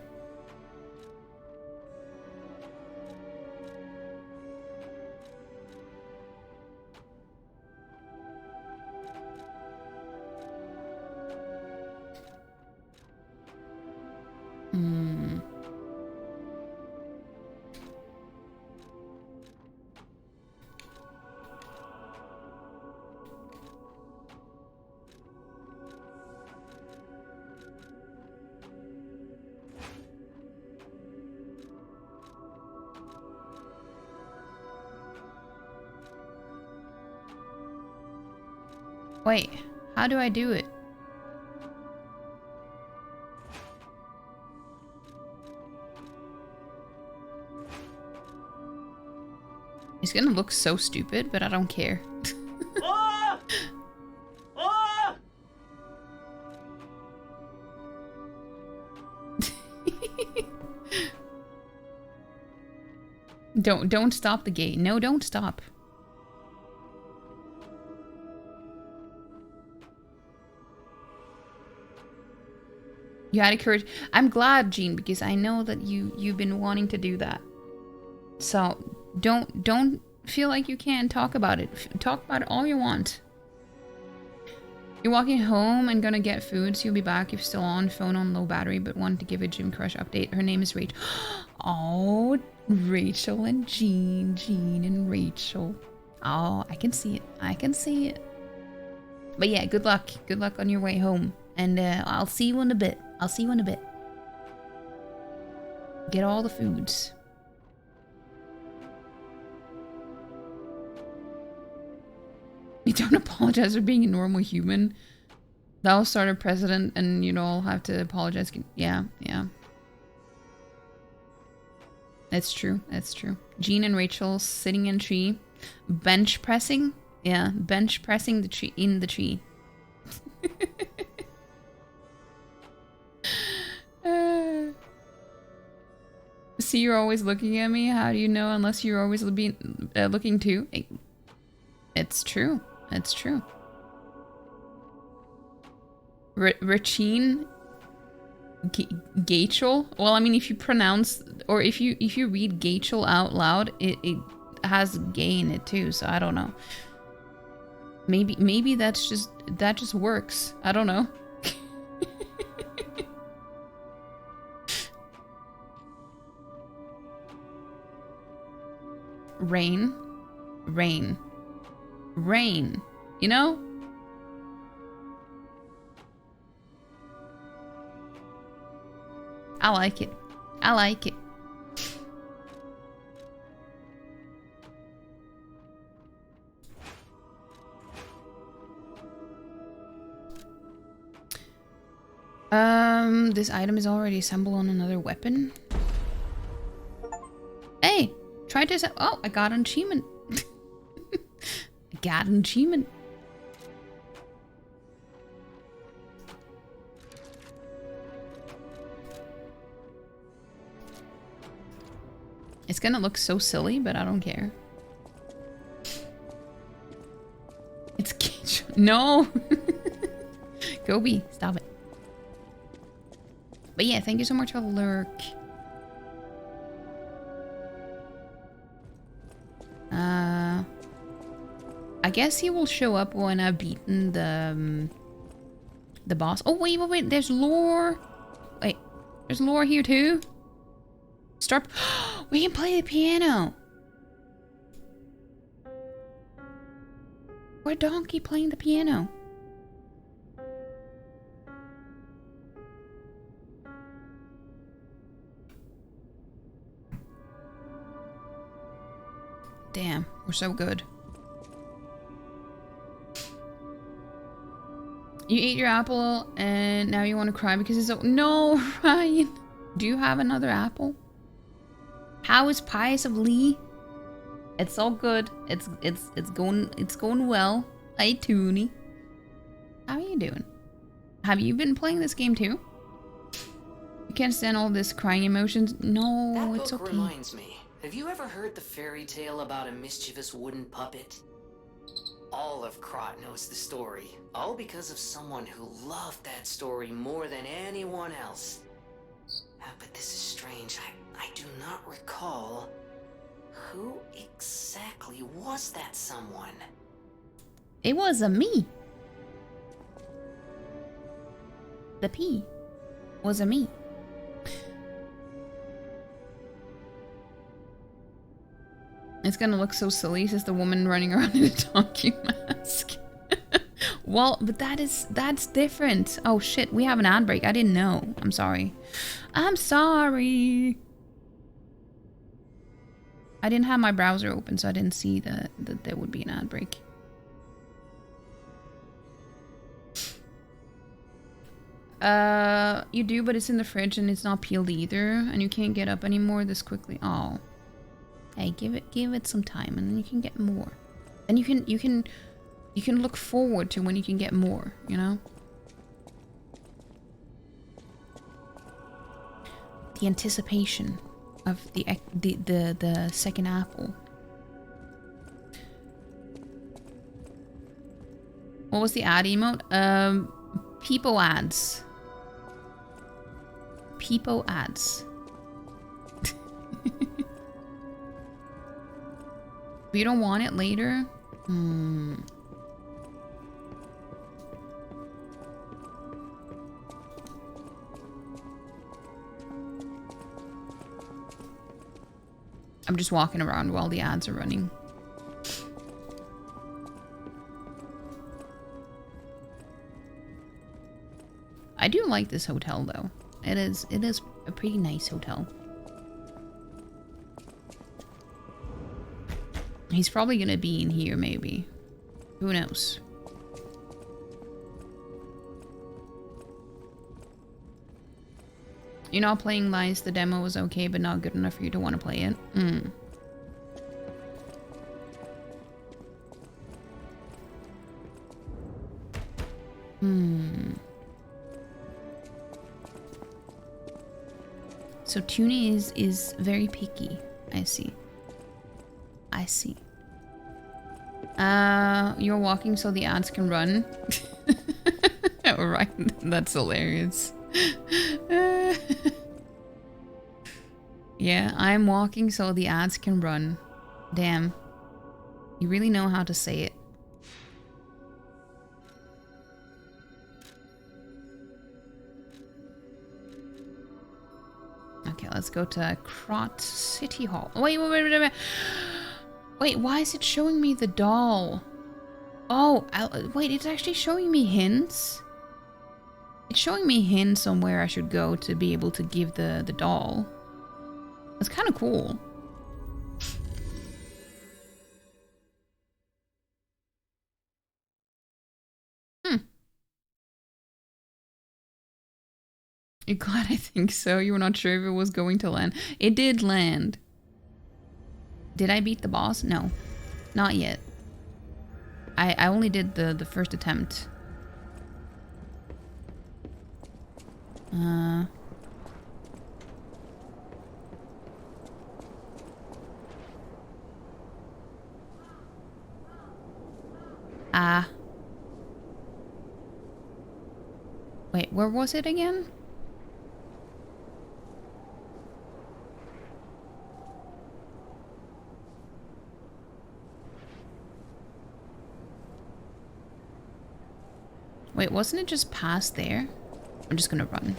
Speaker 1: Wait, how do I do it? It's gonna look so stupid, but I don't care.
Speaker 13: Ah! Ah!
Speaker 1: Don't stop the gate. No, don't stop. You had courage. I'm glad, Jean, because I know that you've been wanting to do that. So Don't feel like you can't talk about it. Talk about it all you want. You're walking home and gonna get food, so you'll be back. You're still on, phone on low battery, but wanted to give a Gym Crush update. Her name is Rachel. Oh, Rachel and Jean. Jean and Rachel. Oh, I can see it. I can see it. But yeah, good luck. Good luck on your way home. And I'll see you in a bit. I'll see you in a bit. Get all the foods. You don't apologize for being a normal human. That'll start a precedent and you all have to apologize. Yeah, yeah. That's true. That's true. Jean and Rachel sitting in tree. Bench pressing? Yeah, bench pressing the tree in the tree. See, you're always looking at me. How do you know unless you're always looking too? It's true. It's true. Rachine? Gachel? Well, I mean, if you pronounce or if you read Gachel out loud, it has gay in it too. So I don't know. Maybe that just works. I don't know. Rain. You know? I like it. I like it. This item is already assembled on another weapon. Hey, try to oh, I got an achievement. I got an achievement. It's gonna look so silly, but I don't care. It's no. Gobi, stop it. But yeah, thank you so much for the lurk. I guess he will show up when I've beaten the boss. Oh wait, there's lore. Wait, there's lore here too. Start. We can play the piano. We're Donkey playing the piano. Damn, we're so good. You ate your apple and now you want to cry because it's so— No, Ryan. Do you have another apple? How is Pious of Lee? It's all good. It's going well. Hey Toonie. How are you doing? Have you been playing this game too? You can't stand all this crying emotions. No,
Speaker 3: that
Speaker 1: it's
Speaker 3: book
Speaker 1: okay.
Speaker 3: Reminds me. Have you ever heard the fairy tale about a mischievous wooden puppet? All of Krot knows the story, all because of someone who loved that story more than anyone else. But this is strange. I do not recall. Who exactly was that someone?
Speaker 1: It was a me. The P was a me. It's gonna look so silly, says the woman running around in a donkey mask. Well, but that's different. Oh shit, we have an ad break. I didn't know. I'm sorry. I'm sorry. I didn't have my browser open, so I didn't see that there would be an ad break. You do, but it's in the fridge and it's not peeled either, and you can't get up anymore this quickly. Oh. Hey, give it some time, and then you can get more. And you can look forward to when you can get more, you know? The anticipation of the second apple. What was the ad emote? Peepo ads. Peepo ads. You don't want it later? Hmm. I'm just walking around while the ads are running. I do like this hotel though. It is a pretty nice hotel. He's probably gonna be in here maybe. Who knows? You're not playing Lies, the demo was okay, but not good enough for you to want to play it. So Tuna is very picky. I see. I see. You're walking so the ads can run. Right, that's hilarious. Yeah, I'm walking so the ads can run. Damn. You really know how to say it. Okay, let's go to Krot City Hall. Wait. Wait, why is it showing me the doll? Oh, wait, it's actually showing me hints? It's showing me hints on where I should go to be able to give the doll. That's kind of cool. You're glad? I think so. You were not sure if it was going to land. It did land. Did I beat the boss? No. Not yet. I only did the first attempt. Wait, where was it again? Wait, wasn't it just past there? I'm just gonna run.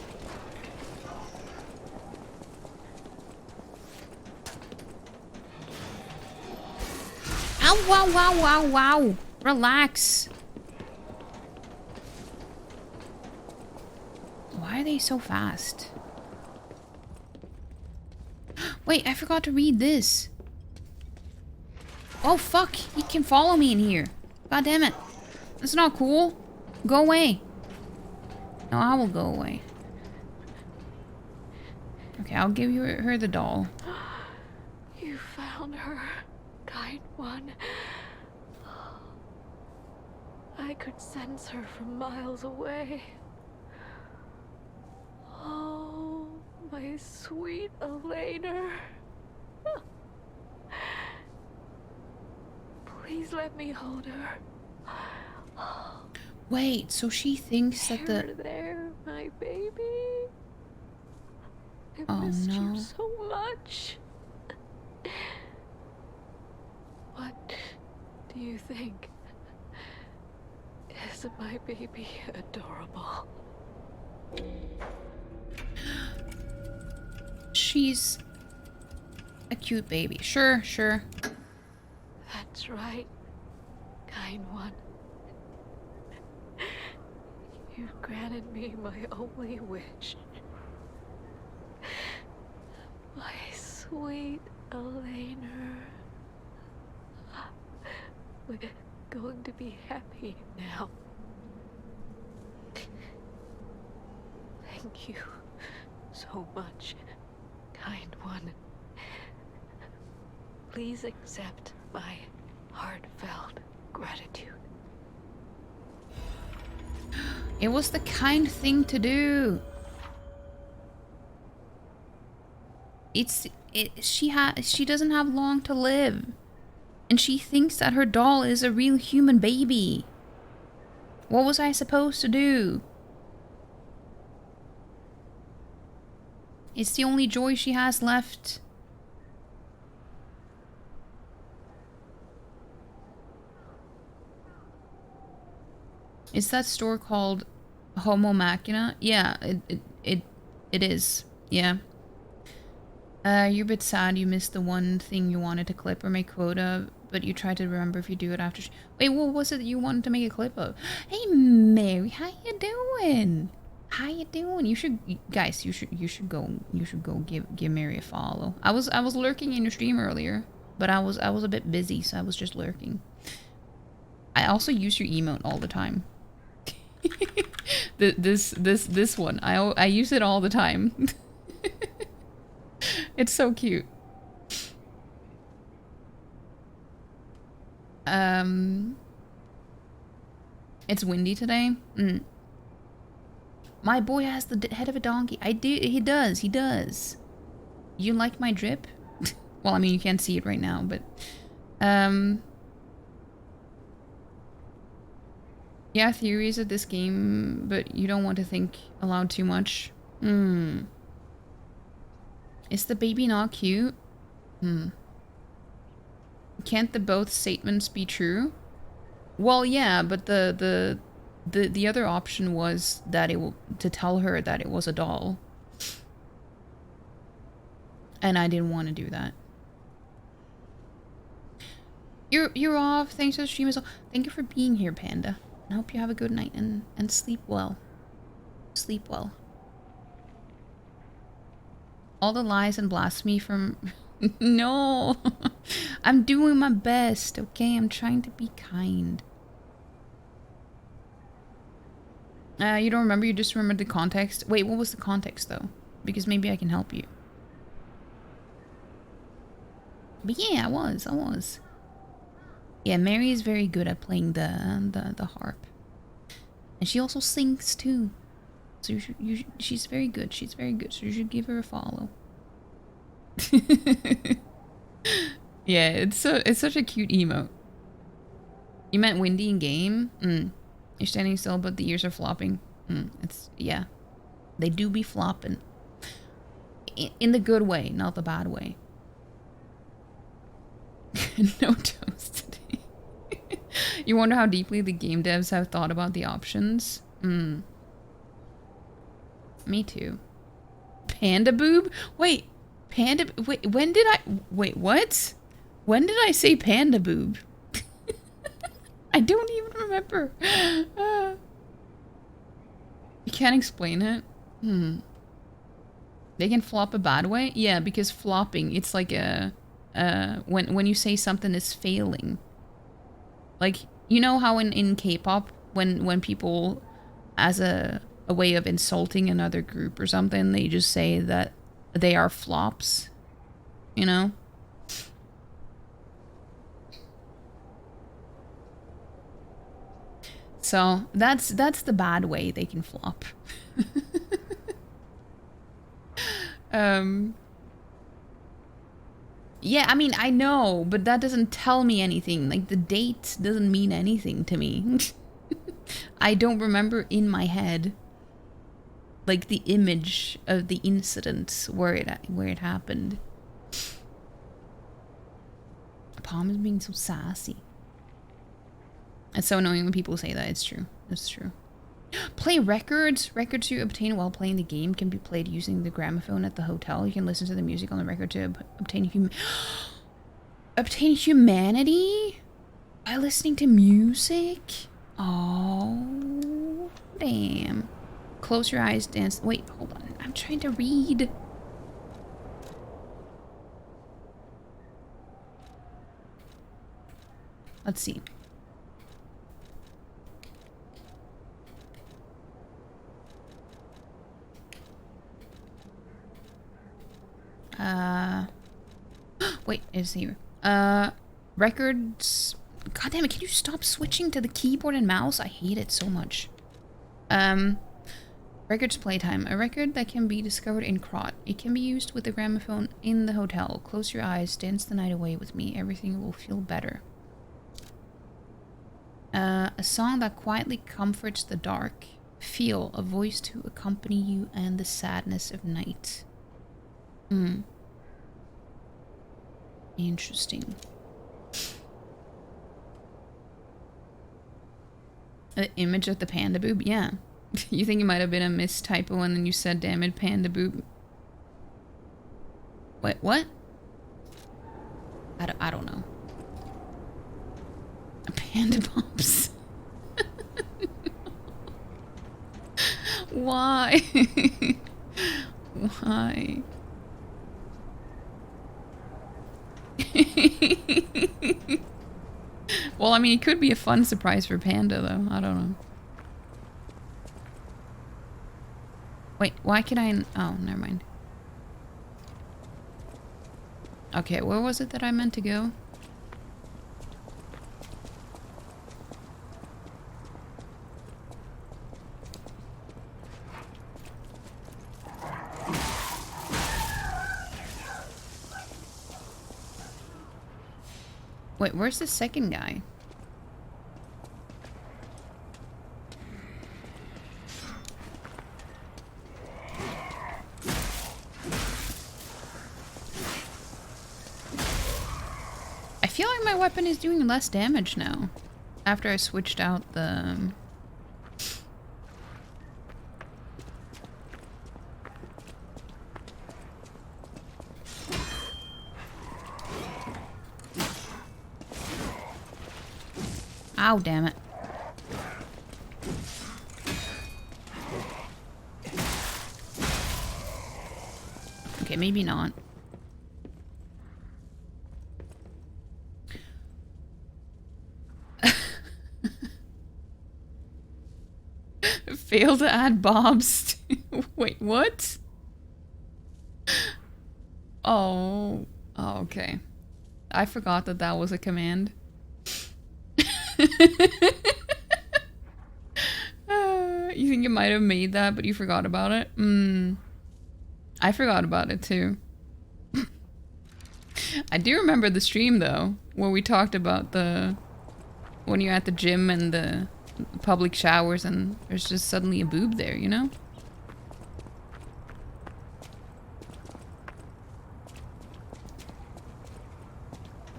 Speaker 1: Ow, wow, wow, wow, wow. Relax. Why are they so fast? Wait, I forgot to read this. Oh, fuck. He can follow me in here. God damn it. That's not cool. Go away. No, I will go away. Okay, I'll give her the doll.
Speaker 5: You found her, kind one. I could sense her from miles away. Oh, my sweet Elena. Please let me hold her.
Speaker 1: Wait, so she thinks that
Speaker 5: There, my baby. I missed you so much. What do you think? Isn't my baby adorable?
Speaker 1: She's a cute baby. Sure.
Speaker 5: That's right, kind one. You've granted me my only wish. My sweet Elena. We're going to be happy now. Thank you so much, kind one. Please accept my heartfelt gratitude.
Speaker 1: It was the kind thing to do. She doesn't have long to live. And she thinks that her doll is a real human baby. What was I supposed to do? It's the only joy she has left. Is that store called Homo Machina? Yeah, it is. Yeah. You're a bit sad you missed the one thing you wanted to clip or make quota, but you tried to remember if you do it after. Wait, what was it you wanted to make a clip of? Hey, Mary, how you doing? How you doing? You should, guys. You should go give Mary a follow. I was lurking in your stream earlier, but I was a bit busy, so I was just lurking. I also use your emote all the time. this one. I use it all the time. It's so cute. It's windy today. My boy has the head of a donkey. He does. You like my drip? Well, I mean, you can't see it right now, but yeah, theories of this game, but you don't want to think aloud too much. Is the baby not cute? Can't the both statements be true? Well, yeah, but the other option was that to tell her that it was a doll. And I didn't want to do that. You're off. Thanks for the stream as well. Thank you for being here, Panda. I hope you have a good night and sleep well. Sleep well. All the lies and blasphemy from... No! I'm doing my best, okay? I'm trying to be kind. You don't remember? You just remember the context? Wait, what was the context, though? Because maybe I can help you. But yeah, I was. Yeah, Mary is very good at playing the harp. And she also sings, too. So she's very good. She's very good. So you should give her a follow. Yeah, it's such a cute emote. You meant windy in game? You're standing still, but the ears are flopping. Yeah. They do be flopping. In the good way, not the bad way. No toast today. You wonder how deeply the game devs have thought about the options? Me too. Panda boob? Wait, panda... Wait, when did I... Wait, what? When did I say panda boob? I don't even remember. You can't explain it? They can flop a bad way? Yeah, because flopping, it's like a... when you say something is failing. Like, you know how in K-pop, when people, as a way of insulting another group or something, they just say that they are flops, you know? So that's the bad way they can flop. Yeah, I mean, I know, but that doesn't tell me anything. Like, the date doesn't mean anything to me. I don't remember in my head, like, the image of the incident where it happened. Palm is being so sassy. It's so annoying when people say that. It's true. It's true. Play records. Records you obtain while playing the game can be played using the gramophone at the hotel. You can listen to the music on the record to obtain humanity by listening to music. Oh, damn. Close your eyes, dance. Wait, hold on. I'm trying to read. Let's see. Wait, it's here. Records. God damn it, can you stop switching to the keyboard and mouse? I hate it so much. Records playtime. A record that can be discovered in Krot. It can be used with the gramophone in the hotel. Close your eyes, dance the night away with me. Everything will feel better. A song that quietly comforts the dark. Feel a voice to accompany you and the sadness of night. Interesting. The image of the panda boob? Yeah. You think it might have been a mistypo and then you said, damn it, panda boob. Wait, what? I don't know. Panda bobs. Why? Why? Well, I mean, it could be a fun surprise for Panda, though. I don't know. Wait, why can I... Oh, never mind. Okay, where was it that I meant to go? Wait, where's the second guy? I feel like my weapon is doing less damage now. After I switched out the... Ow, damn it. Okay, maybe not. Fail to add bobs. Wait, what? Oh, okay. I forgot that that was a command. You think you might have made that, but you forgot about it? I forgot about it too. I do remember the stream though, where we talked about the... when you're at the gym and the public showers and there's just suddenly a boob there, you know?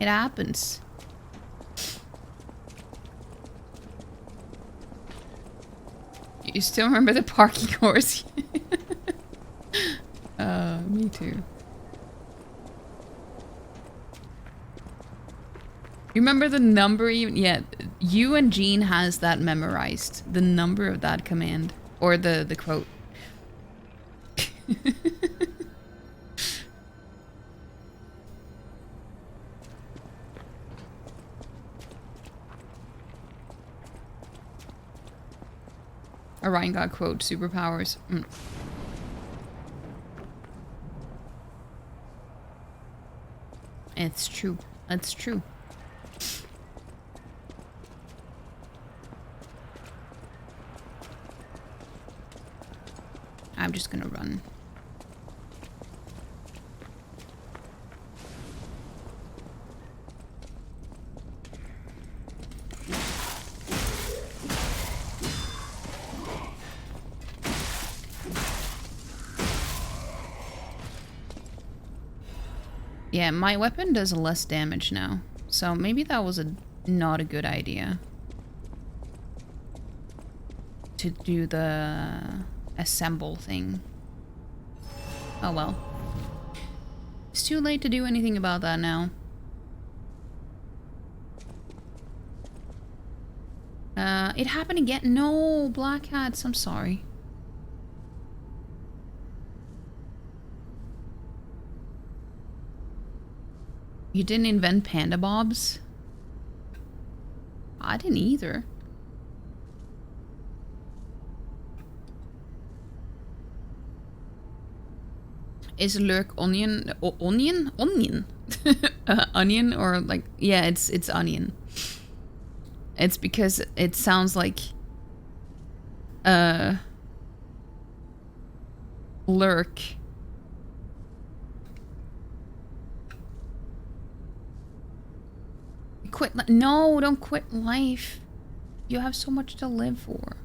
Speaker 1: It happens. You still remember the parking course? Me too. You remember the number even? Yeah, you and Jean has that memorized. The number of that command. Or the quote. Orion got quote superpowers. It's true. That's true. I'm just gonna run. Yeah, my weapon does less damage now. So maybe that was not a good idea. To do the assemble thing. Oh well. It's too late to do anything about that now. It happened again. No, Black Hats, I'm sorry. You didn't invent panda bobs? I didn't either. Is lurk onion onion? Onion or like yeah, it's onion. It's because it sounds like lurk. Quit no, don't quit life. You have so much to live for.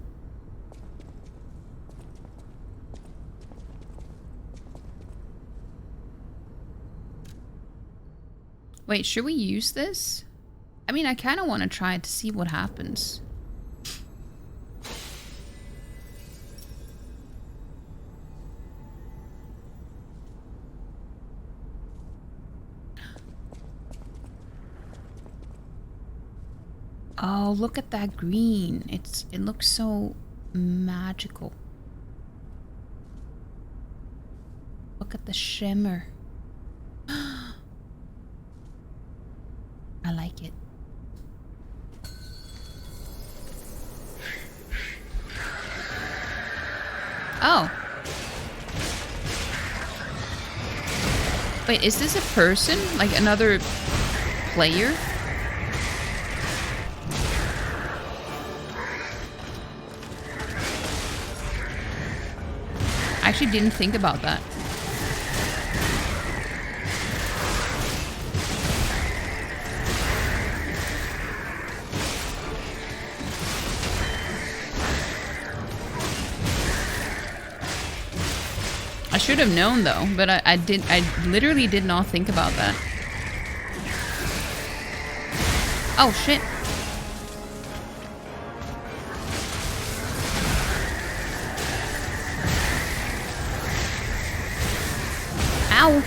Speaker 1: Wait, should we use this? I mean, I kind of want to try it to see what happens. Oh, look at that green. It looks so magical. Look at the shimmer. I like it. Oh. Wait, is this a person? Like another player? I actually didn't think about that. I should have known though, but I literally did not think about that. Oh shit. Ow.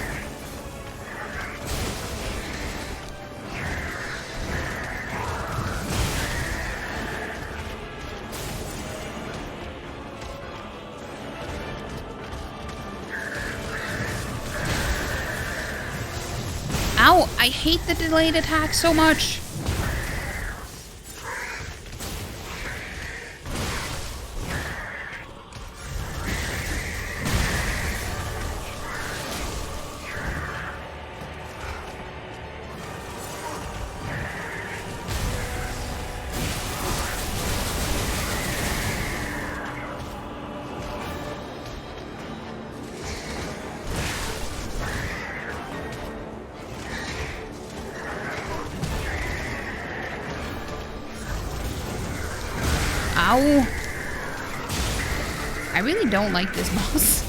Speaker 1: Ow, I hate the delayed attack so much. Ow. I really don't like this boss.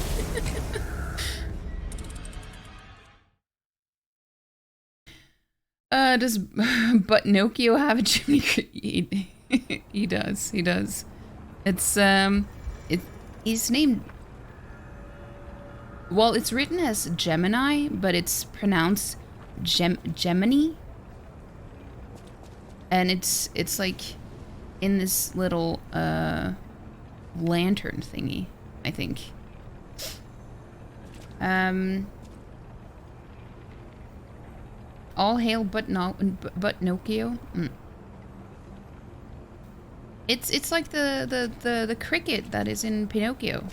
Speaker 1: Does Buttnocchio have a chimney? He does. He does. It's he's named. Well, it's written as Gemini, but it's pronounced Gemini. And it's like in this little lantern thingy, I think. All hail Buttnocchio. It's like the cricket that is in Pinocchio.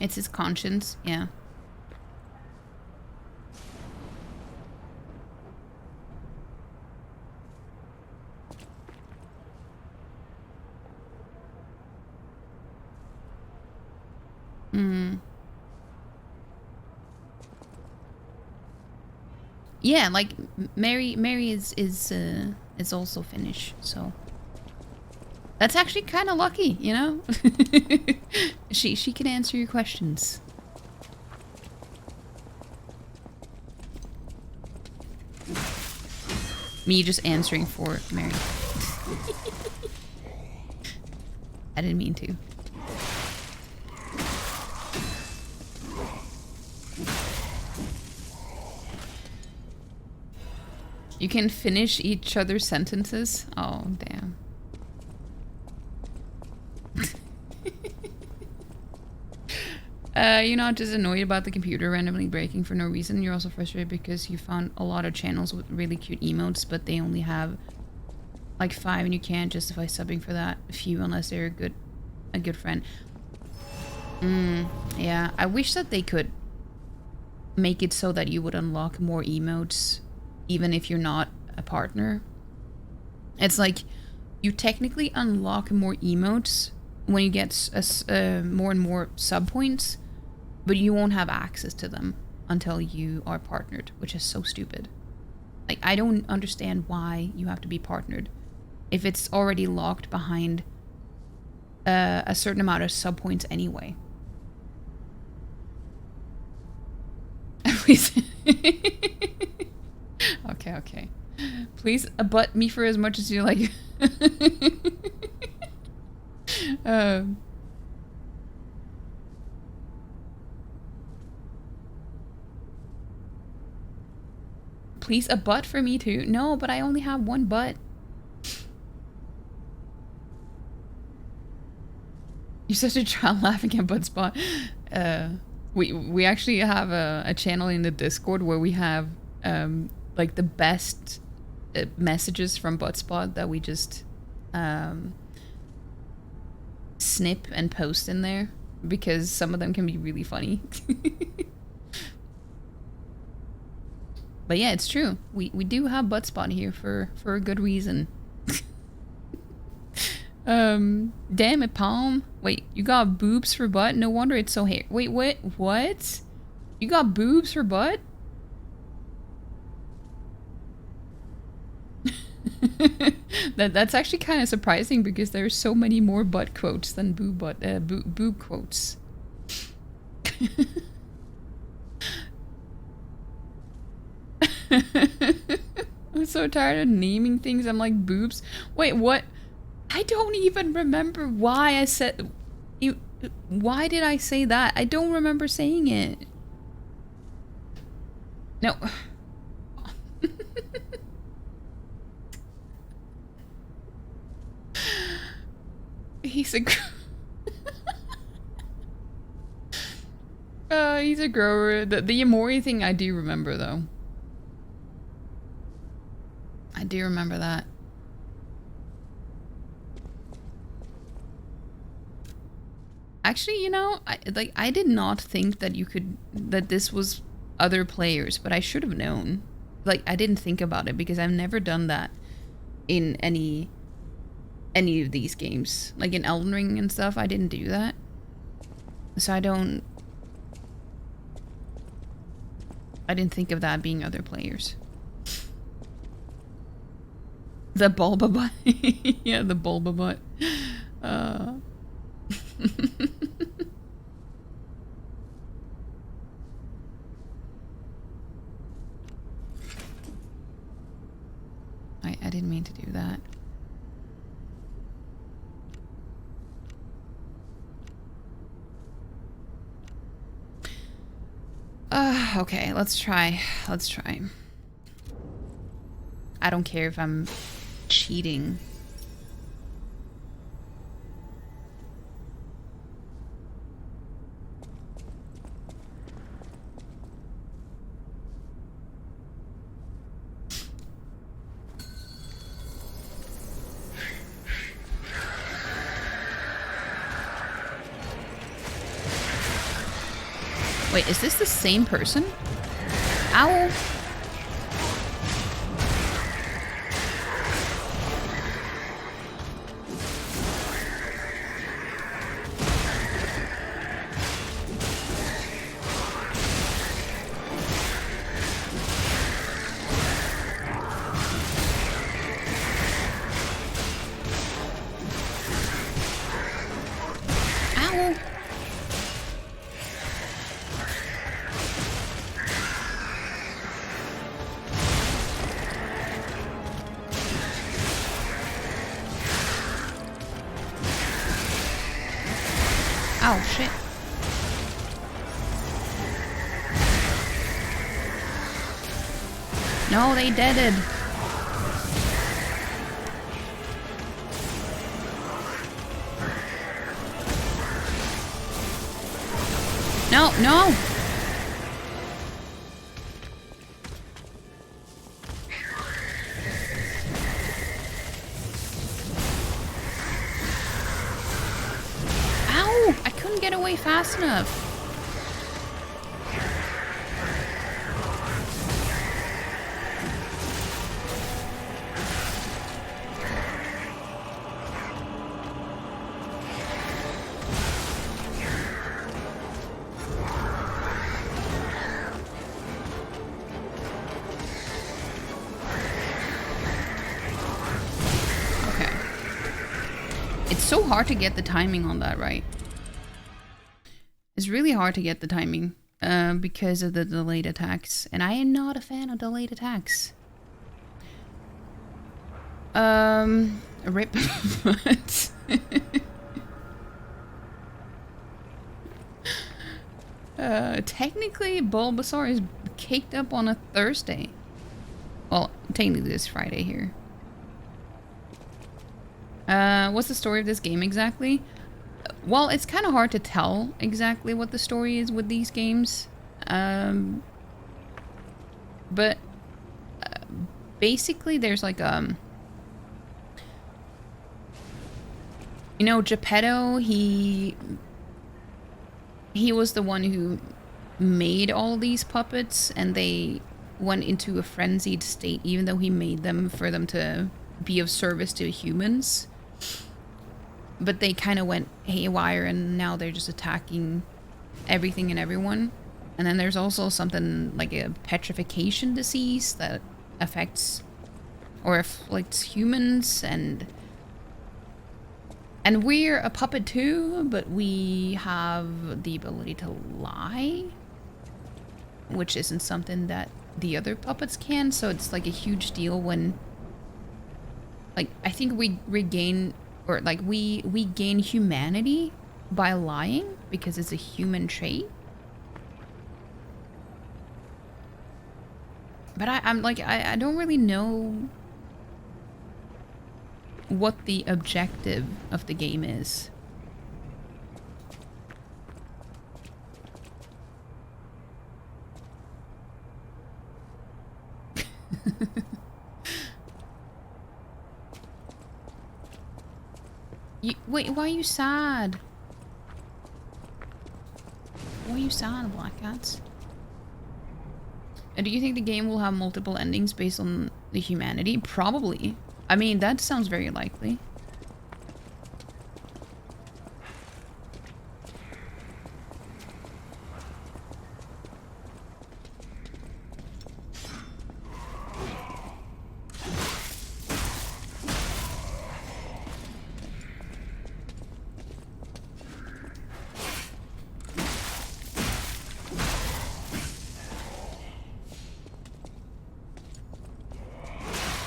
Speaker 1: It's his conscience, yeah. Yeah, like Mary is also Finnish, so that's actually kind of lucky, you know. she can answer your questions. Me just answering for Mary. I didn't mean to. You can finish each other's sentences? Oh, damn. You're not just annoyed about the computer randomly breaking for no reason. You're also frustrated because you found a lot of channels with really cute emotes, but they only have like 5 and you can't justify subbing for that few unless they're a good friend. Yeah, I wish that they could make it so that you would unlock more emotes even if you're not a partner. It's like you technically unlock more emotes when you get more and more sub points, but you won't have access to them until you are partnered, which is so stupid. Like, I don't understand why you have to be partnered if it's already locked behind a certain amount of sub points anyway. Okay. Please butt me for as much as you like. Please a butt for me too. No, but I only have one butt. You're such a child laughing at butt spot. We actually have a channel in the Discord where we have like the best messages from Buttspot that we just snip and post in there because some of them can be really funny. But yeah, it's true. We do have Buttspot here for a good reason. Damn it, Palm. Wait, you got boobs for butt? No wonder it's so hair. Wait, what? You got boobs for butt? That's actually kind of surprising because there's so many more butt quotes than boob quotes. I'm so tired of naming things. I'm like boobs. Wait, what? I don't even remember why I said... Why did I say that? I don't remember saying it. No. He's a... he's a grower. The Yamori thing I do remember, though. I do remember that. Actually, you know, I did not think that that this was other players, but I should have known. Like, I didn't think about it because I've never done that in any of these games. Like in Elden Ring and stuff, I didn't do that. So I didn't think of that being other players. The Bulba butt. Yeah, the Bulba butt. I didn't mean to do that. Okay, let's try. Let's try. I don't care if I'm cheating. Wait, is this the same person? Ow! Oh, shit. No, they deaded. No, no! Ow! I couldn't get away fast enough. It's so hard to get the timing on that, right? It's really hard to get the timing because of the delayed attacks. And I am not a fan of delayed attacks. Rip. What? Technically, Bulbasaur is caked up on a Thursday. Well, technically this Friday here. What's the story of this game exactly? Well, it's kind of hard to tell exactly what the story is with these games. But basically there's like you know, Geppetto, he was the one who made all these puppets, and they went into a frenzied state even though he made them for them to be of service to humans. But they kind of went haywire, and now they're just attacking everything and everyone. And then there's also something like a petrification disease that affects or afflicts humans, and we're a puppet too, but we have the ability to lie, which isn't something that the other puppets can. So it's like a huge deal when, like, I think we regain, or like we gain humanity by lying because it's a human trait. But I'm like, I don't really know what the objective of the game is. Wait, why are you sad? Why are you sad, Black Cats? And do you think the game will have multiple endings based on the humanity? Probably. I mean, that sounds very likely.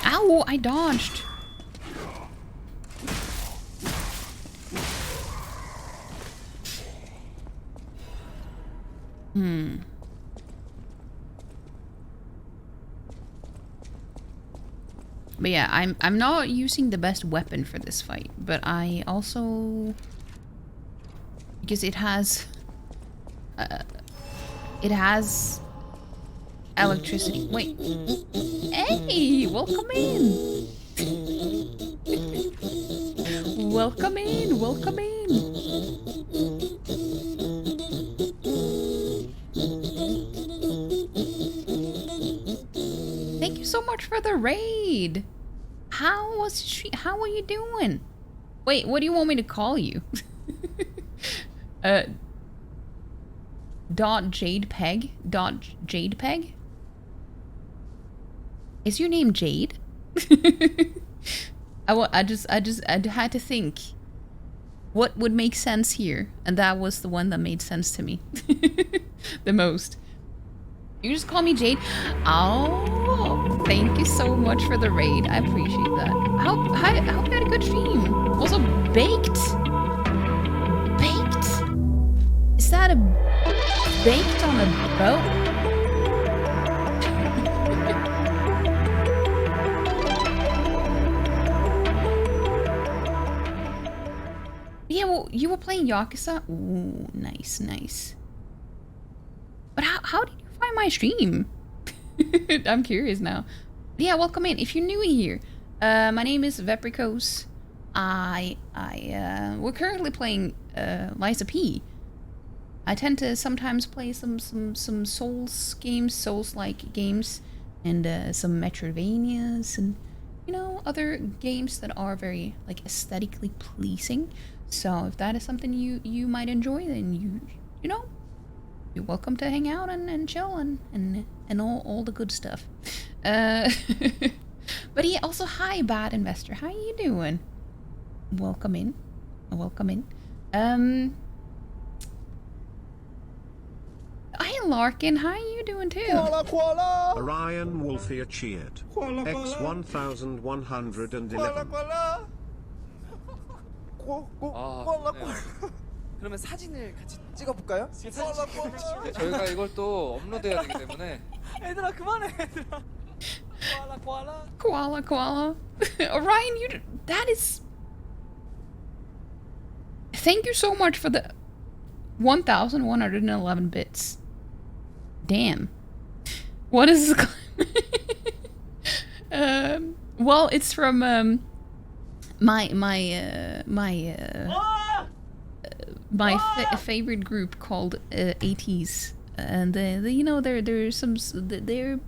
Speaker 1: Ow, I dodged. But yeah, I'm not using the best weapon for this fight, but I also, because it has electricity. Wait. Hey, welcome in. Welcome in, welcome in. Thank you so much for the raid. How are you doing? Wait, what do you want me to call you? .jadepeg? Is your name Jade? I had to think what would make sense here, and that was the one that made sense to me the most. You just call me Jade. Oh, thank you so much for the raid. I appreciate that. I hope you had a good stream. Also, baked. Is that a baked on a boat? Yeah, well, you were playing Yakuza? Ooh, nice, nice. But how did you find my stream? I'm curious now. Yeah, welcome in. If you're new here, my name is Vepricos. We're currently playing Liza P. I tend to sometimes play some Souls-like games, and some Metroidvanias, and you know, other games that are very like aesthetically pleasing. So if that is something you might enjoy, then you know, you're welcome to hang out and chill and all the good stuff. But yeah, also hi Bad Investor, how you doing? Welcome in. I Larkin. How are you doing too?
Speaker 12: Orion Wolfia cheered. X 1111.
Speaker 14: 그러면 사진을 같이 찍어볼까요? 저희가 이걸 또 업로드해야 되기 때문에. 얘들아 그만해 얘들아.
Speaker 1: Koala. Orion, that is... Thank you so much for the 1,111 bits. Damn. What is this? Well, it's from my favorite group called 80s, and you know there's some they're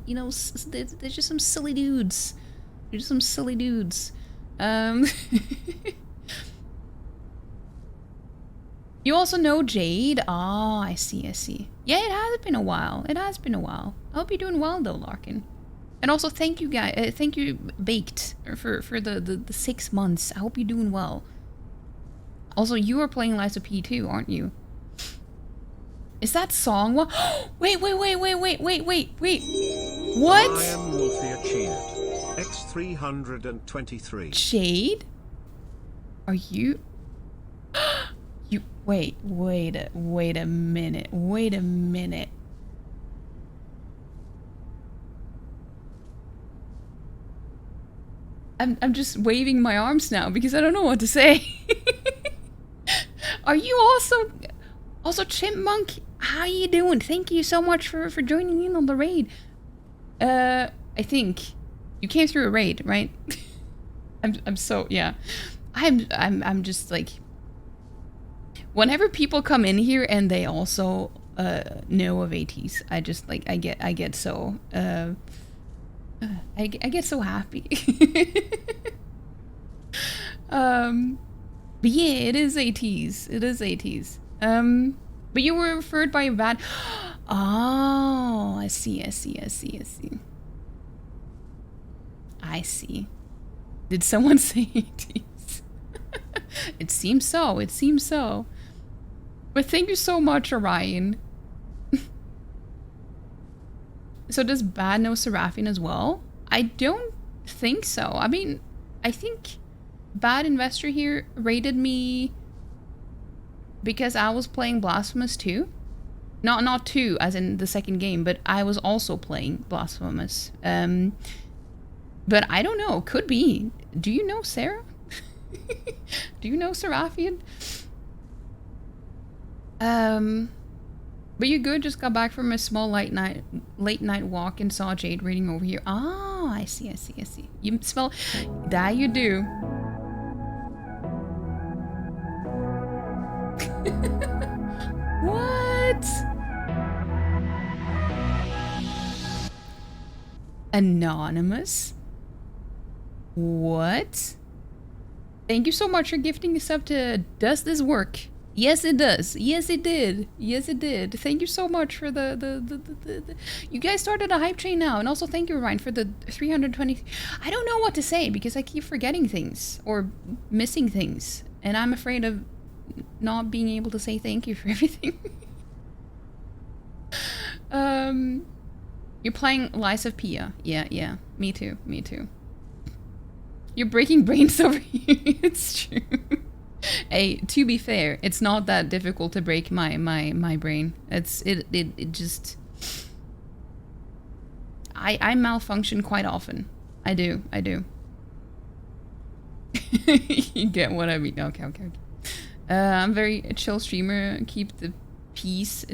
Speaker 1: you know they're just some silly dudes. They're just some silly dudes. You also know Jade? Oh, I see. Yeah, it has been a while. I hope you're doing well though, Larkin. And also thank you guys, thank you Baked for the 6 months. I hope you're doing well. Also, you are playing Lies of P too, aren't you? Is that song what? Wait. What?
Speaker 12: Orion Wolfia cheered. X 323.
Speaker 1: Jade? Are you? You wait a minute. I'm just waving my arms now because I don't know what to say. Are you also Chipmunk? How you doing? Thank you so much for joining in on the raid. I think you came through a raid, right? I'm so yeah. I'm just like, whenever people come in here and they also know of 80s, I just like I get so I get so happy. But yeah, it is 80s. But you were referred by a bad. Oh, I see. Did someone say 80s? It seems so. But thank you so much, Orion. So does Bad know Seraphian as well? I don't think so. I mean, I think Bad Investor here rated me because I was playing Blasphemous 2. Not 2 as in the second game, but I was also playing Blasphemous. But I don't know. Could be. Do you know Sarah? Do you know Seraphian? But you're good. Just got back from a small late night walk and saw Jade reading over here. Ah, I see. You smell that you do. What? Anonymous? What? Thank you so much for gifting us up to Does This Work? Yes, it does. Yes, it did. Thank you so much for the you guys started a hype train now. And also thank you, Ryan, for the 320. I don't know what to say because I keep forgetting things or missing things. And I'm afraid of not being able to say thank you for everything. You're playing Lies of Pia. Yeah. Me too. You're breaking brains over here. It's true. Hey, to be fair, it's not that difficult to break my brain. It just I malfunction quite often. I do. You get what I mean. Okay. I'm very a chill streamer. Keep the peace.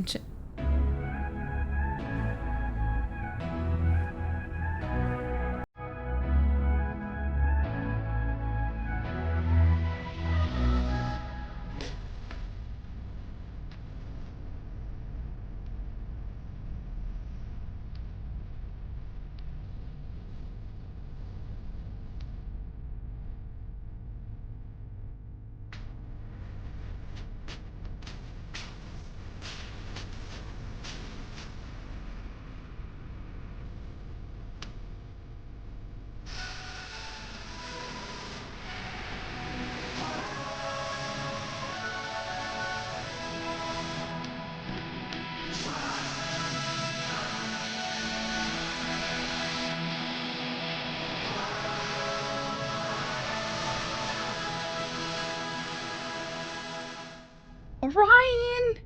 Speaker 1: Ryan!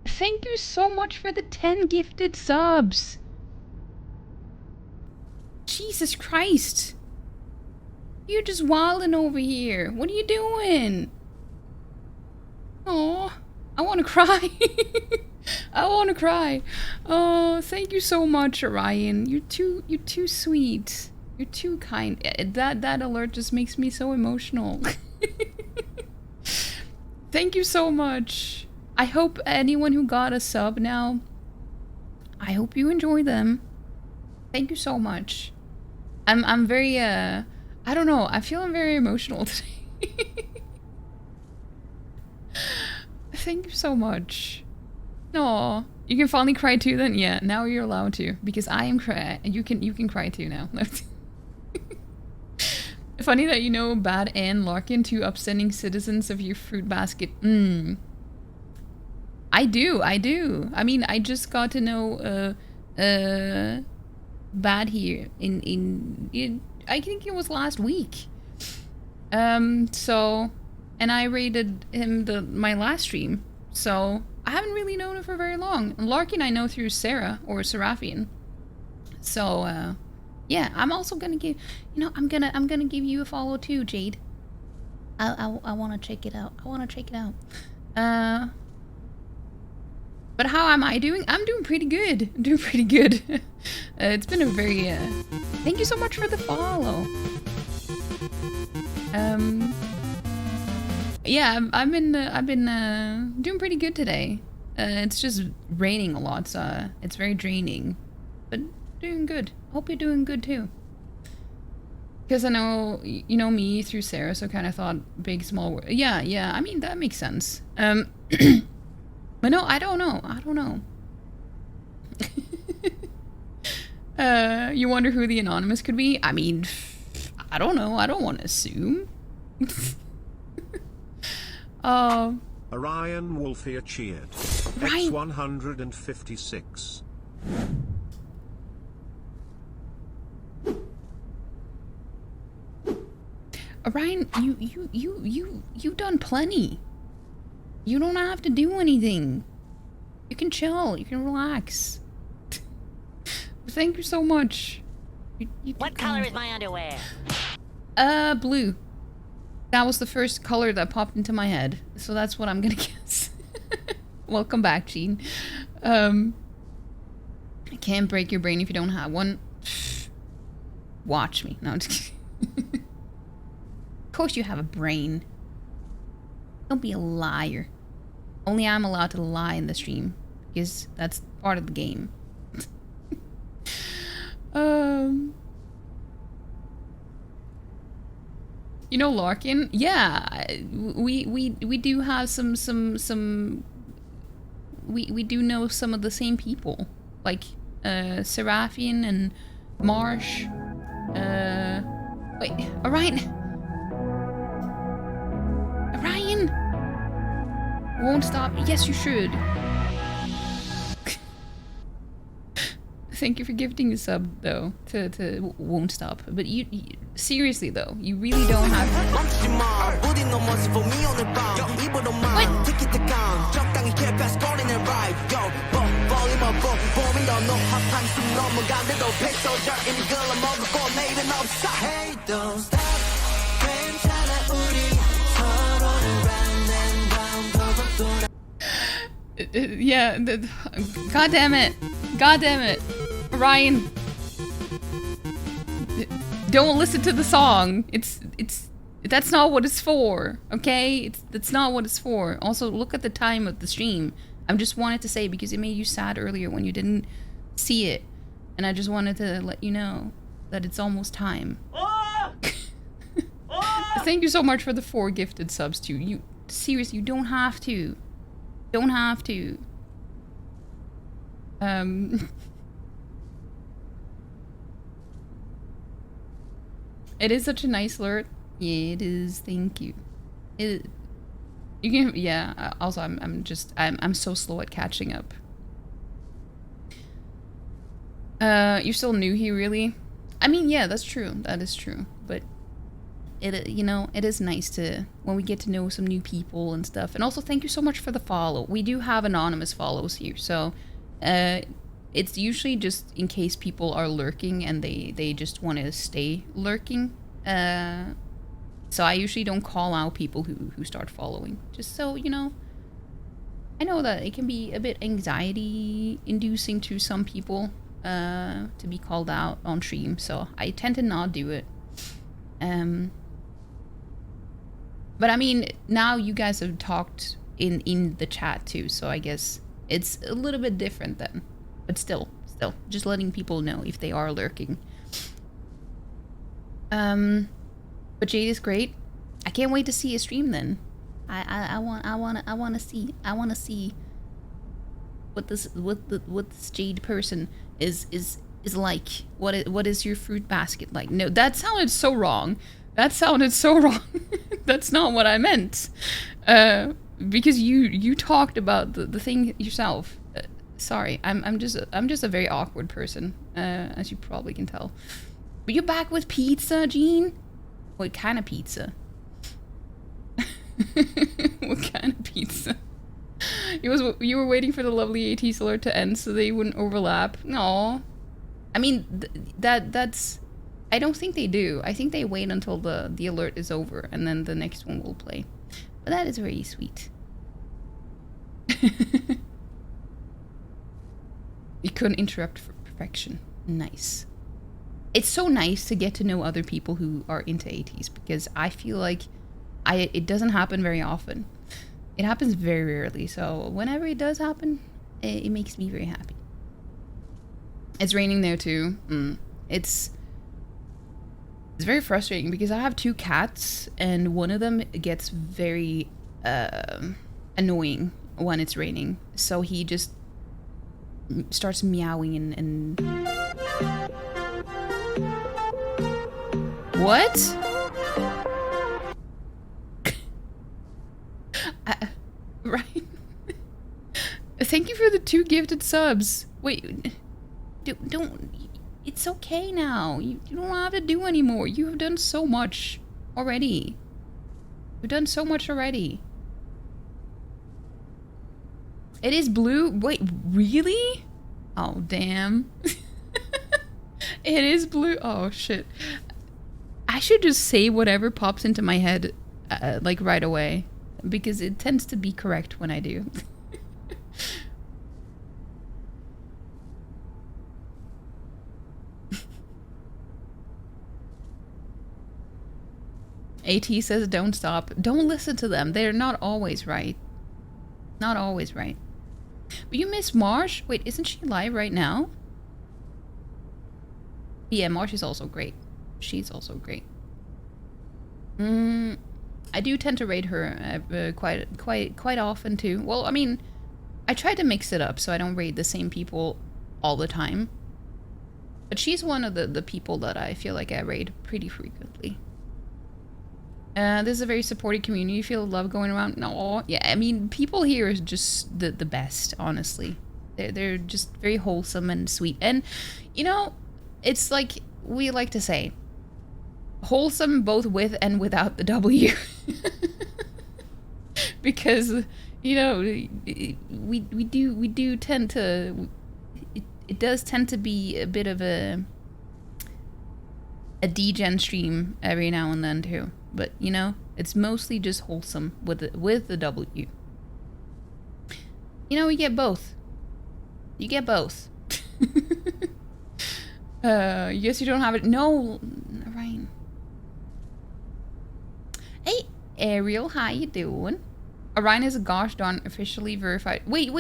Speaker 1: Thank you so much for the 10 gifted subs. Jesus Christ. You're just wilding over here. What are you doing? Oh, I want to cry. I want to cry. Oh, thank you so much, Orion. You're too sweet. You're too kind. That alert just makes me so emotional. Thank you so much. I hope anyone who got a sub now, I hope you enjoy them. Thank you so much. I'm very I don't know. I feel I'm very emotional today. Thank you so much. Aw, you can finally cry too then? Yeah, now you're allowed to. Because I am cry. You can cry too now. Funny that you know Bad and Larkin, two upstanding citizens of your fruit basket. I do. I mean, I just got to know Bad here in I think it was last week. So, and I rated him my last stream. So, I haven't really known him for very long. And Larkin I know through Sarah or Seraphian. So, yeah, I'm also gonna give, you know, I'm gonna give you a follow too, Jade. I want to check it out. But how am I doing? I'm doing pretty good. It's been a very thank you so much for the follow. Yeah, I've been doing pretty good today. It's just raining a lot, so it's very draining. But doing good. Hope you're doing good too. Because I know you know me through Sarah, so kind of thought big, small. Yeah. I mean that makes sense. But no, I don't know. You wonder who the anonymous could be? I mean, I don't know. I don't want to assume.
Speaker 12: Orion Wolfia cheered.
Speaker 1: Right.
Speaker 12: X156.
Speaker 1: Orion, you've done plenty. You don't have to do anything. You can chill. You can relax. Thank you so much.
Speaker 15: What color is my underwear?
Speaker 1: Blue. That was the first color that popped into my head, so that's what I'm gonna guess. Welcome back, Gene. I can't break your brain if you don't have one. Watch me. No, I'm just kidding. Of course you have a brain. Don't be a liar. Only I'm allowed to lie in the stream, because that's part of the game. You know Larkin? Yeah, we do have some we do know some of the same people, like Seraphian and Marsh. Wait, Orion won't stop. Yes, you should. Thank you for gifting the sub, though, to Won't Stop. But you seriously, though, you really don't have to. Yeah, God damn it. Ryan, don't listen to the song. That's not what it's for, okay? That's not what it's for. Also, look at the time of the stream. I just wanted to say, because it made you sad earlier when you didn't see it. And I just wanted to let you know that it's almost time. Thank you so much for the 4 gifted subs, too. You, seriously, you don't have to. Don't have to. It is such a nice alert. Yeah, it is. Thank you. You can, yeah. Also, I'm so slow at catching up. You're still new here, really? I mean, yeah, that's true. That is true. But you know, it is nice to when we get to know some new people and stuff. And also, thank you so much for the follow. We do have anonymous follows here, so it's usually just in case people are lurking and they just want to stay lurking. So I usually don't call out people who start following, just so you know. I know that it can be a bit anxiety inducing to some people to be called out on stream, so I tend to not do it. But I mean, now you guys have talked in the chat too, so I guess it's a little bit different then. But still, just letting people know if they are lurking. But Jade is great. I can't wait to see a stream then. I want to see what this Jade person is like. What is your fruit basket like? No, that sounded so wrong. That's not what I meant. Because you talked about the thing yourself. Sorry, I'm just a very awkward person, as you probably can tell. But you're back with pizza, Jean? What kind of pizza? What kind of pizza? You were waiting for the lovely ATs alert to end so they wouldn't overlap. No, I mean that's. I don't think they do. I think they wait until the alert is over and then the next one will play. But that is very sweet. You couldn't interrupt for perfection. Nice. It's so nice to get to know other people who are into ATs because I feel like it doesn't happen very often. It happens very rarely. So whenever it does happen, it makes me very happy. It's raining there too. It's very frustrating because I have 2 cats and one of them gets very annoying when it's raining. So he just starts meowing and what? Right. Thank you for the 2 gifted subs. Wait, don't. It's okay now. You don't have to do anymore. You have done so much already. You've done so much already. It is blue. Wait, really? Oh, damn. It is blue. Oh, shit. I should just say whatever pops into my head, like, right away. Because it tends to be correct when I do. AT says don't stop. Don't listen to them. They're not always right. Not always right. But you miss Marsh? Wait, isn't she live right now? Yeah, Marsh is also great. She's also great. I do tend to raid her quite often too. Well, I mean, I try to mix it up so I don't raid the same people all the time. But she's one of the people that I feel like I raid pretty frequently. This is a very supportive community. You feel love going around? No, yeah, I mean, people here is just the best, honestly. They're just very wholesome and sweet. And, you know, it's like we like to say, wholesome both with and without the W. Because, you know, we do tend to, it does tend to be a bit of a degen stream every now and then too. But, you know, it's mostly just wholesome with the W. You know, you get both. You get both. Yes, you don't have it. No, Ryan. Hey, Ariel, how you doing? Orion is a gosh darn officially verified. Wait.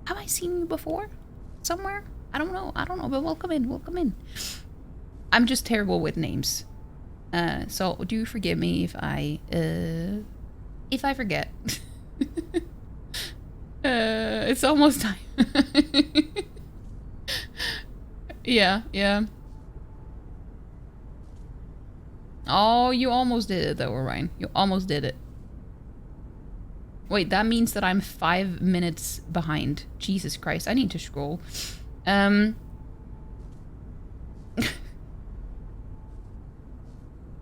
Speaker 1: Have I seen you before? Somewhere? I don't know, but welcome in. I'm just terrible with names. So do forgive me if I forget. It's almost time. Yeah. Oh, you almost did it though, Orion. You almost did it. Wait, that means that I'm 5 minutes behind. Jesus Christ, I need to scroll. In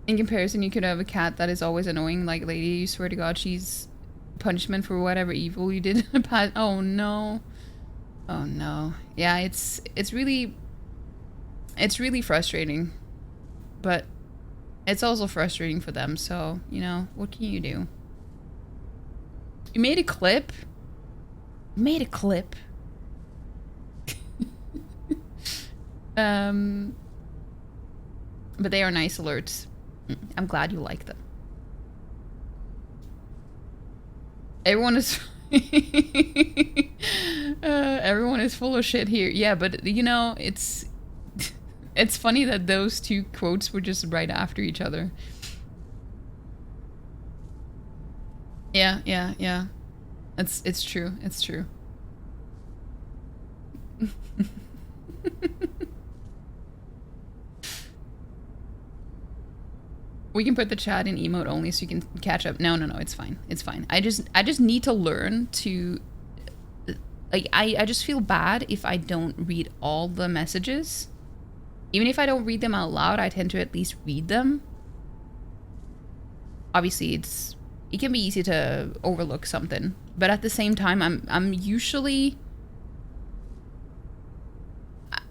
Speaker 1: comparison, you could have a cat that is always annoying, like Lady. You swear to God, she's punishment for whatever evil you did in the past. Oh no. Oh no. Yeah, it's really frustrating. But it's also frustrating for them, so, you know, what can you do? You made a clip? You made a clip? But they are nice alerts. I'm glad you like them. Everyone is... everyone is full of shit here. Yeah, but, you know, it's funny that those two quotes were just right after each other. Yeah. It's true. It's true. We can put the chat in emote only so you can catch up. No, it's fine. It's fine. I just need to learn to, like, I just feel bad if I don't read all the messages. Even if I don't read them out loud, I tend to at least read them. Obviously, it can be easy to overlook something, but at the same time, I'm usually,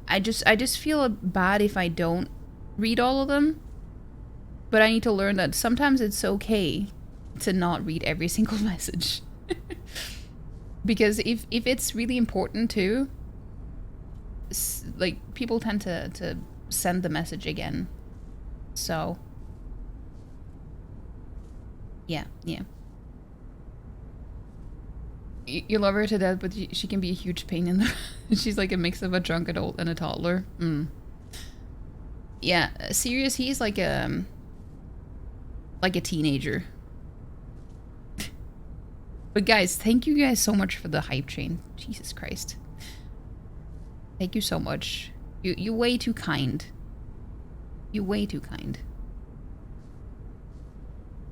Speaker 1: I just feel bad if I don't read all of them. But I need to learn that sometimes it's okay to not read every single message. Because if it's really important too, like, people tend to send the message again. So yeah. You love her to death, but she can be a huge pain in the... She's like a mix of a drunk adult and a toddler. Yeah, Sirius, he's like a teenager. But guys, thank you guys so much for the hype train. Jesus Christ. Thank you so much. You're way too kind. You're way too kind.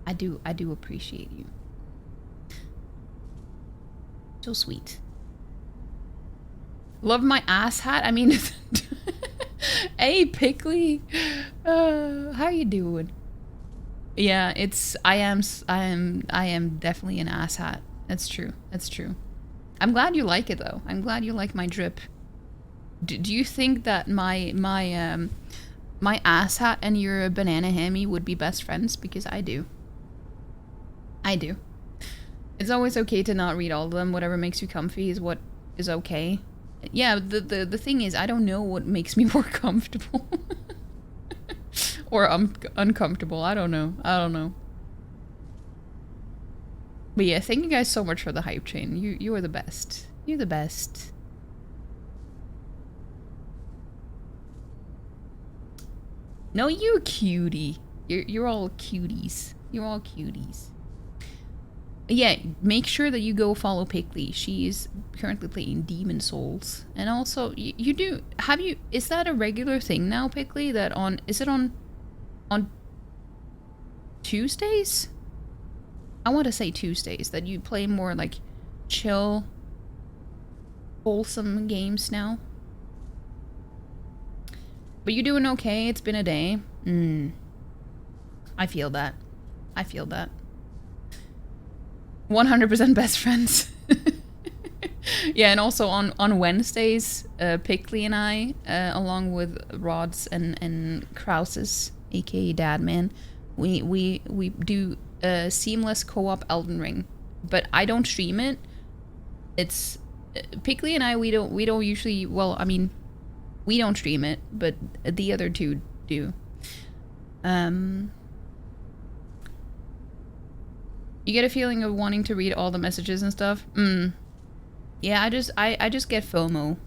Speaker 1: I do appreciate you. So sweet. Love my ass hat. I mean, hey Pickley, how you doing? Yeah, I am definitely an ass hat. That's true. That's true. I'm glad you like it though. I'm glad you like my drip. Do you think that my ass hat and your banana hammy would be best friends? Because I do. I do. It's always okay to not read all of them. Whatever makes you comfy is what is okay. Yeah, the thing is, I don't know what makes me more comfortable. Or uncomfortable. I don't know. But yeah, thank you guys so much for the hype train. You are the best. You're the best. No, you're a cutie. You're all cuties. You're all cuties. Yeah, make sure that you go follow Pickley. She's currently playing Demon Souls. And also, you do... Is that a regular thing now, Pickley? Is it on Tuesdays? I want to say Tuesdays. That you play more, like, chill, wholesome games now. But you're doing okay. It's been a day. I feel that. 100% best friends. Yeah, and also on Wednesdays, Pickley and I, along with Rods and Krauses, aka Dadman, we do seamless co-op Elden Ring. But I don't stream it. It's Pickley and I. We don't usually. Well, I mean, we don't stream it, but the other two do. You get a feeling of wanting to read all the messages and stuff? Yeah, I just get FOMO.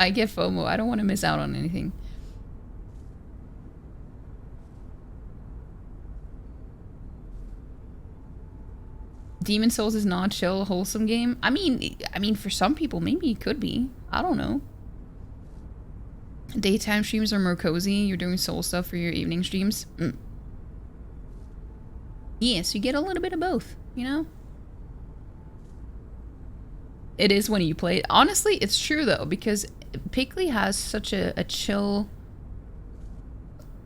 Speaker 1: I get FOMO. I don't want to miss out on anything. Demon Souls is not a chill, wholesome game. I mean, for some people, maybe it could be. I don't know. Daytime streams are more cozy. You're doing soul stuff for your evening streams. Yes, you get a little bit of both, you know? it is when you play it. Honestly, it's true though, because Pickley has such a chill,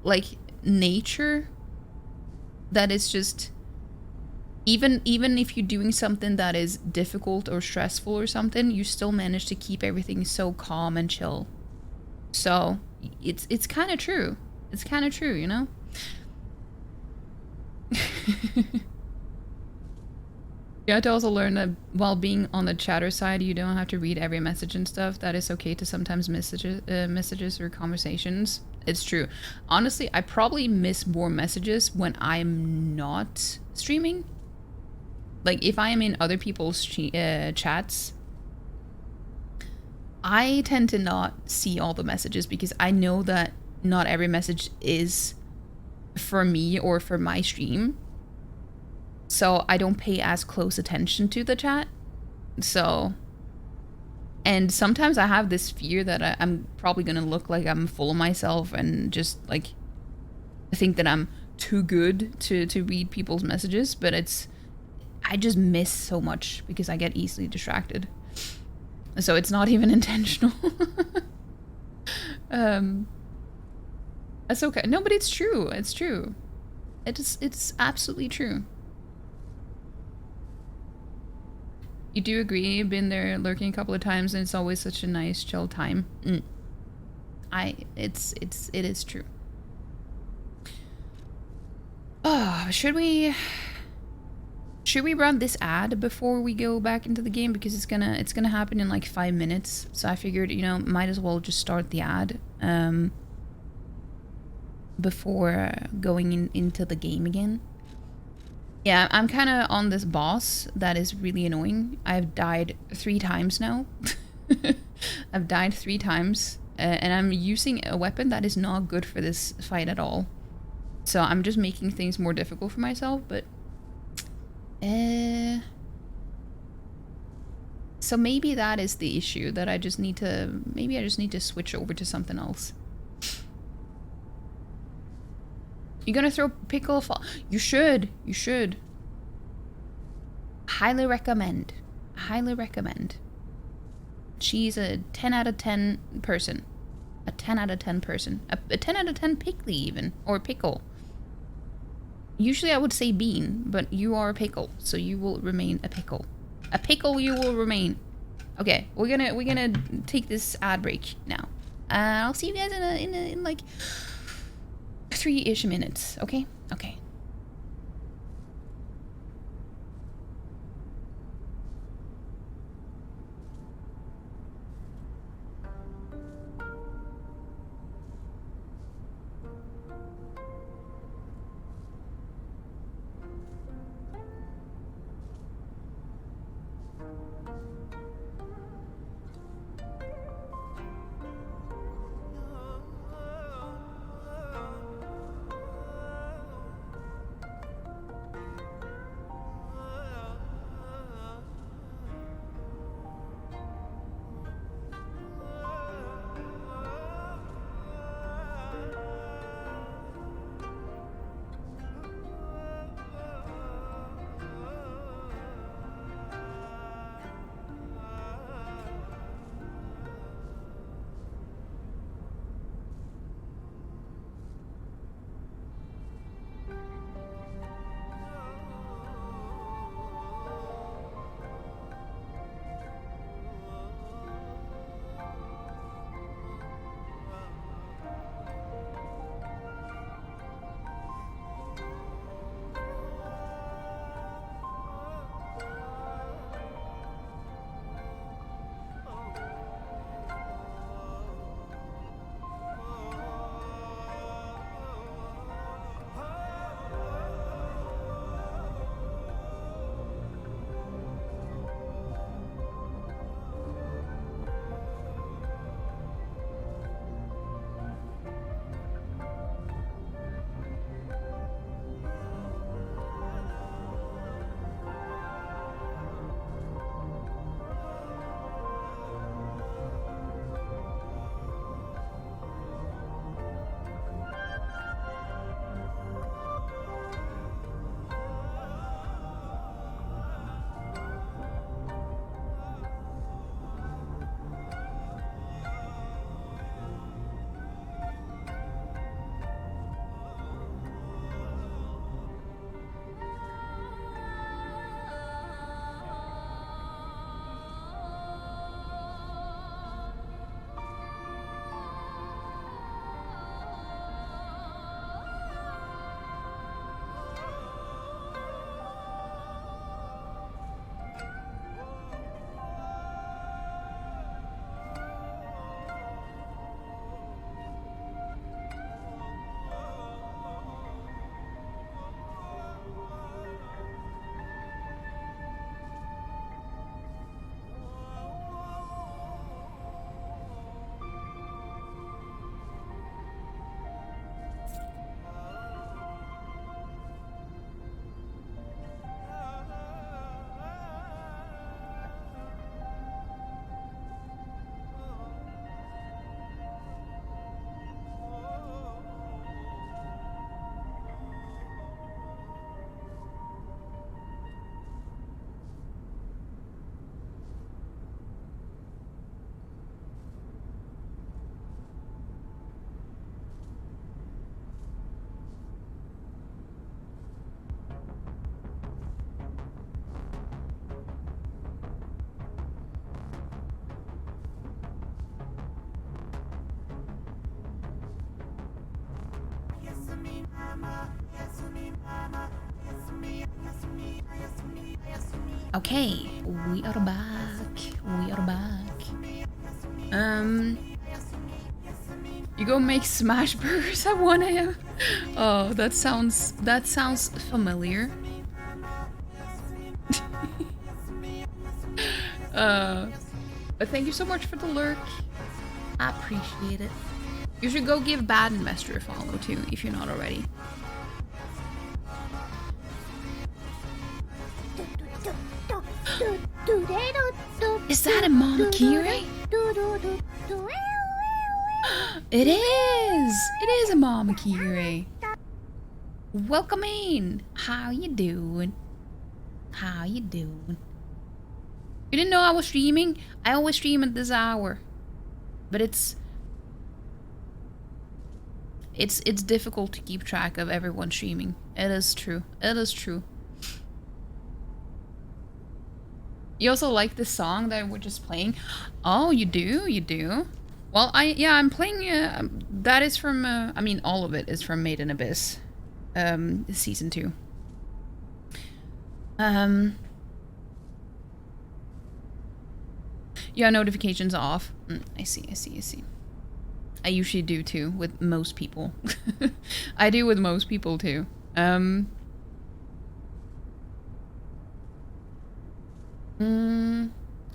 Speaker 1: like, nature that it's just, even if you're doing something that is difficult or stressful or something, you still manage to keep everything so calm and chill. So it's kind of true. It's kind of true, you know? You have to also learn that while being on the chatter side, you don't have to read every message and stuff. That is okay to sometimes messages or conversations. It's true. Honestly, I probably miss more messages when I'm not streaming. Like, if I am in other people's chats, I tend to not see all the messages because I know that not every message is for me or for my stream. So I don't pay as close attention to the chat. So, and sometimes I have this fear that I'm probably gonna look like I'm full of myself and just like think that I'm too good to read people's messages, but I just miss so much because I get easily distracted. So it's not even intentional. That's okay. No, but it's true. It's true. It's absolutely true. You do agree? You've been there lurking a couple of times and it's always such a nice chill time. It is true. Oh, should we run this ad before we go back into the game, because it's gonna happen in like 5 minutes. So I figured, you know, might as well just start the ad before going into the game again. Yeah, I'm kind of on this boss that is really annoying. I've died 3 times now. I've died 3 times, and I'm using a weapon that is not good for this fight at all. So I'm just making things more difficult for myself, but so maybe that is the issue, that I just need to switch over to something else. You're gonna throw Pickle fall? You should. Highly recommend. Highly recommend. She's a 10 out of 10 person. A 10 out of 10 person. A 10 out of 10 Pickley even. Or Pickle. Usually I would say bean, but you are a pickle, so you will remain a pickle. A pickle you will remain. Okay, we're gonna take this ad break now. I'll see you guys in like 3-ish minutes. Okay. Okay, we are back. We are back. You go make smash burgers at 1 AM? Oh, that sounds familiar. But thank you so much for the lurk. I appreciate it. You should go give Bad Investor a follow too, if you're not already. Is that a Mama Kiri? It is! It is a Mama Kiri. Welcome in. How you doing? How you doing? You didn't know I was streaming? I always stream at this hour. But it's difficult to keep track of everyone streaming. It is true. It is true. You also like the song that we're just playing? Oh, you do? You do? Well, I'm playing, that is from, I mean, all of it is from Made in Abyss, season 2. Yeah, notifications off. I see. I usually do too, with most people. I do with most people too.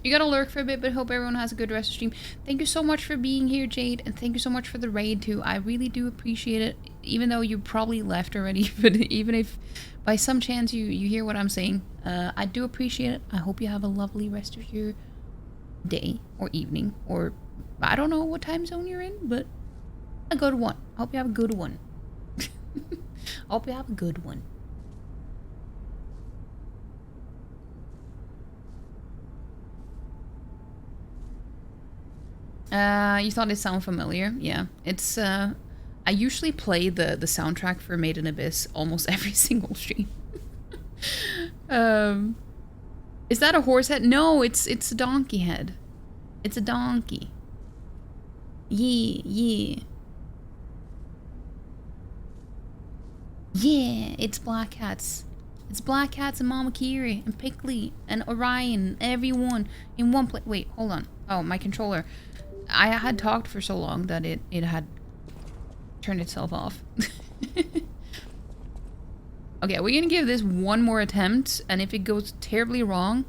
Speaker 1: You gotta lurk for a bit, but hope everyone has a good rest of stream. Thank you so much for being here, Jade, and thank you so much for the raid too. I really do appreciate it, even though you probably left already, but even if by some chance you hear what I'm saying, I do appreciate it. I hope you have a lovely rest of your day or evening, or I don't know what time zone you're in, but a good one. I hope you have a good one. I hope you have a good one. You thought it sounded familiar? Yeah, it's I usually play the soundtrack for Made in Abyss almost every single stream. Is that a horse head? No, it's a donkey head. It's a donkey. Yeah. Yeah, it's Black Cats. It's Black Cats and Mama Kiri and Pickley and Orion, everyone in one place. Wait, hold on. Oh, my controller. I had talked for so long that it had turned itself off. Okay, we're gonna give this one more attempt, and if it goes terribly wrong,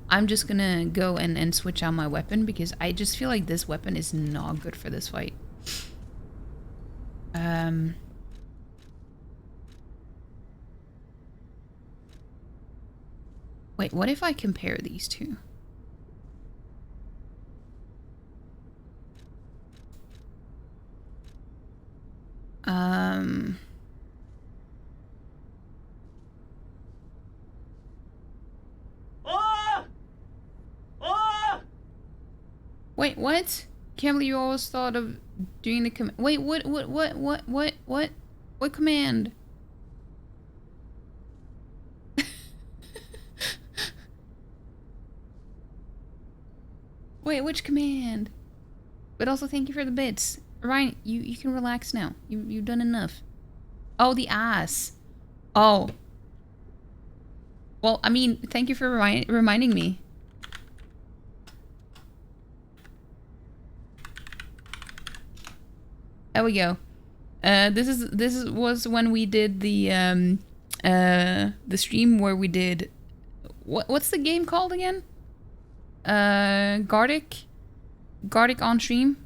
Speaker 1: I'm just gonna go and switch out my weapon, because I just feel like this weapon is not good for this fight. Wait, what if I compare these two? Wait, what? Can't believe you always thought of doing the command. Wait, what command? Wait, which command? But also thank you for the bits. Ryan, you can relax now. You've done enough. Oh, the ass. Oh. Well, I mean, thank you for reminding me. There we go. This was when we did the stream where we did what's the game called again? Gardic on stream,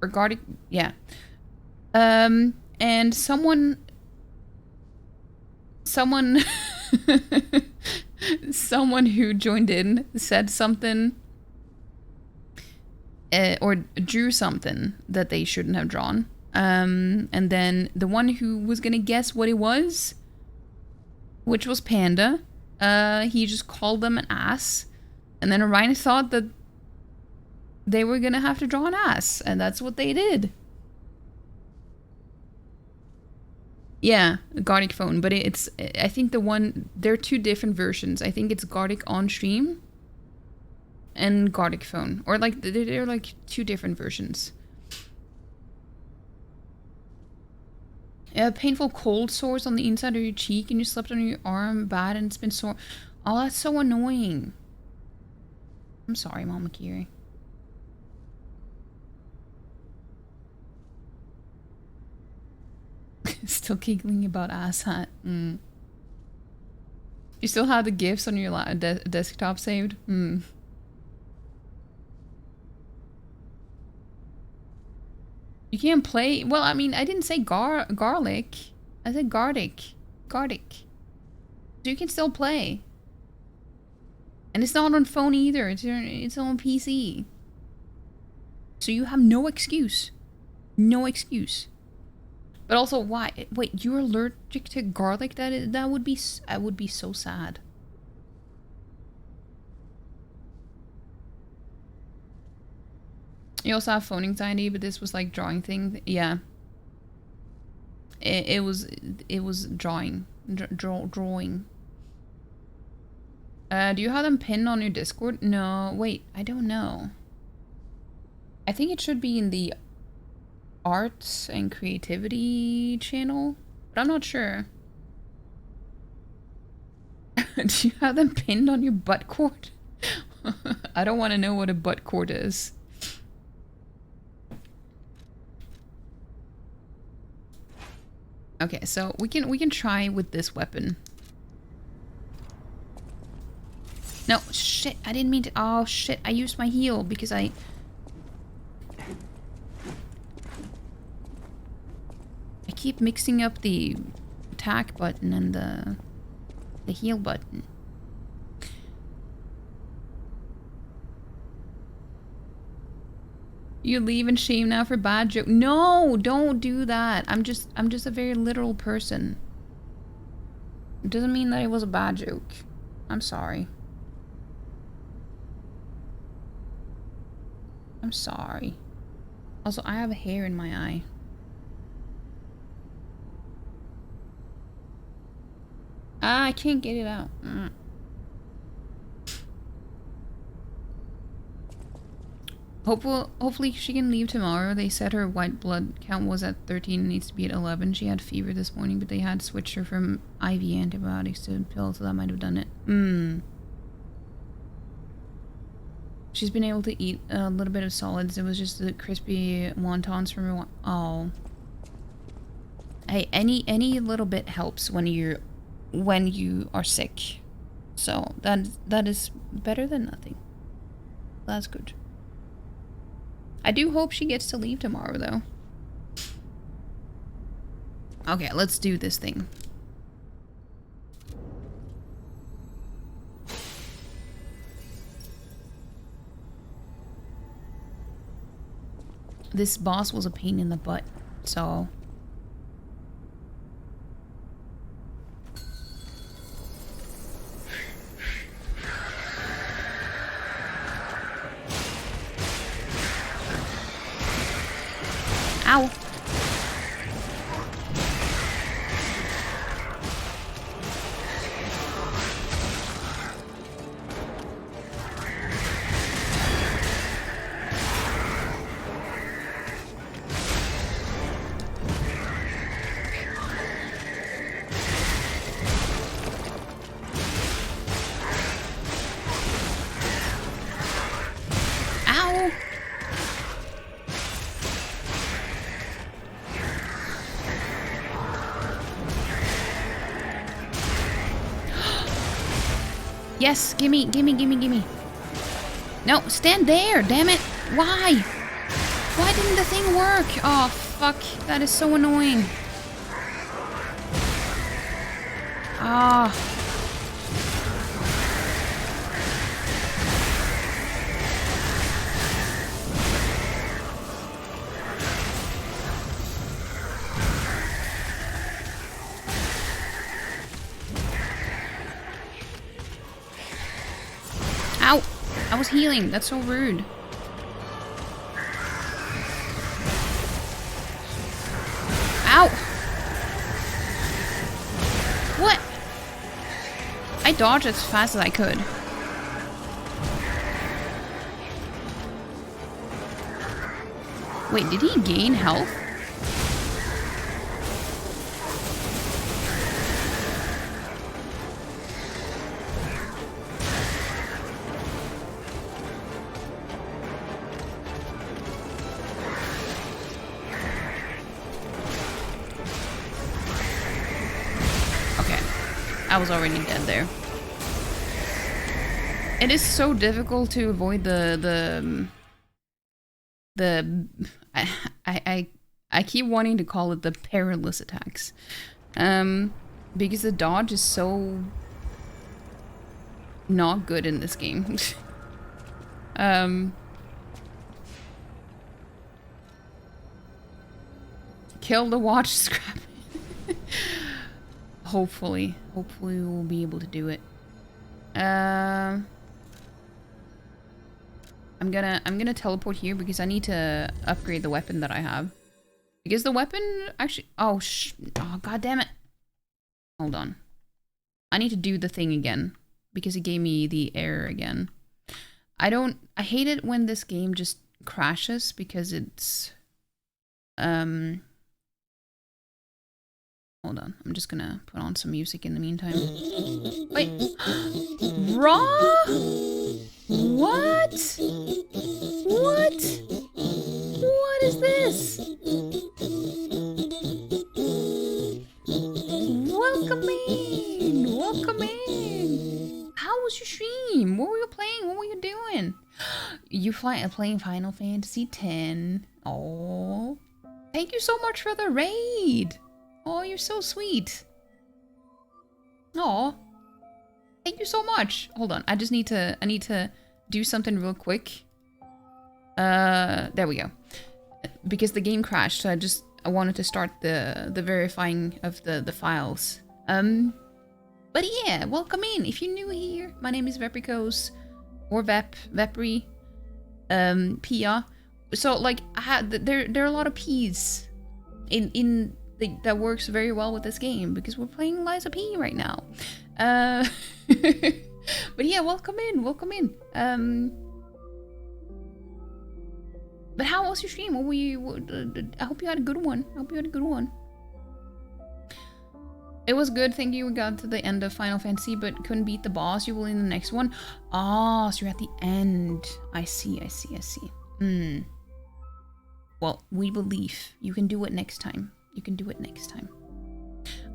Speaker 1: or Gardic, yeah. And someone who joined in said something. Or drew something that they shouldn't have drawn. And then the one who was gonna guess what it was, which was Panda, he just called them an ass. And then Orion thought that they were gonna have to draw an ass, and that's what they did. Yeah, Gardic phone, but it's, I think there are two different versions. I think it's Gardic on stream and Gardic phone, or like they're like two different versions. A painful cold sores on the inside of your cheek and you slept on your arm bad and it's been sore. Oh, that's so annoying. I'm sorry, Mama Kiri. Still giggling about ass hat. You still have the GIFs on your desktop saved? You can't play. Well, I mean, I didn't say garlic. I said garlic. Garlic. So you can still play. And it's not on phone either. It's on PC. So you have no excuse. No excuse. But also, why? Wait, you're allergic to garlic? That would be. I would be so sad. You also have phone anxiety, but this was like drawing thing. Yeah. It was drawing. Drawing. Do you have them pinned on your Discord? No, wait, I don't know. I think it should be in the arts and creativity channel, but I'm not sure. Do you have them pinned on your butt cord? I don't want to know what a butt cord is. Okay, so we can try with this weapon. No, shit, I didn't mean to. Oh shit, I used my heal because I keep mixing up the attack button and the heal button. You leave in shame now for bad joke. No, don't do that. I'm just a very literal person. It doesn't mean that it was a bad joke. I'm sorry. I'm sorry. Also, I have a hair in my eye. Ah, I can't get it out. Hopefully she can leave tomorrow. They said her white blood count was at 13 and needs to be at 11. She had fever this morning, but they had switched her from IV antibiotics to pills, so that might have done it. She's been able to eat a little bit of solids. It was just the crispy wontons from her. Oh. Hey, any little bit helps when you are sick. So that is better than nothing. That's good. I do hope she gets to leave tomorrow, though. Okay, let's do this thing. This boss was a pain in the butt, so... Ow! Ow! Yes, gimme. No, stand there, damn it. Why? Why didn't the thing work? Oh, fuck. That is so annoying. Ah. Ow! I was healing. That's so rude. Ow! What? I dodged as fast as I could. Wait, did he gain health? I was already dead there. It is so difficult to avoid I keep wanting to call it the perilous attacks. Because the dodge is so not good in this game. Kill the watch, scrap. Hopefully we'll be able to do it. I'm gonna teleport here because I need to upgrade the weapon that I have. Because the weapon actually, oh god damn it. Hold on. I need to do the thing again because it gave me the error again. I hate it when this game just crashes because it's hold on, I'm just gonna put on some music in the meantime. Wait. Raw? What? What? What is this? Welcome in! Welcome in! How was your stream? What were you playing? What were you doing? You playing Final Fantasy X. Oh, thank you so much for the raid. Oh, you're so sweet. Oh, thank you so much. Hold on, I need to do something real quick. There we go. Because the game crashed, so I wanted to start the verifying of the files. But yeah, welcome in. If you're new here, my name is Vepricos or Vepri, Pia. So like, there are a lot of P's in that works very well with this game because we're playing Liza P right now. But yeah, welcome in, welcome in. But how was your stream? What were you? I hope you had a good one. I hope you had a good one. It was good. Thank you. We got to the end of Final Fantasy, but couldn't beat the boss. You will in the next one. Ah, so you're at the end. I see. I see. I see. Well, we believe you can do it next time. You can do it next time.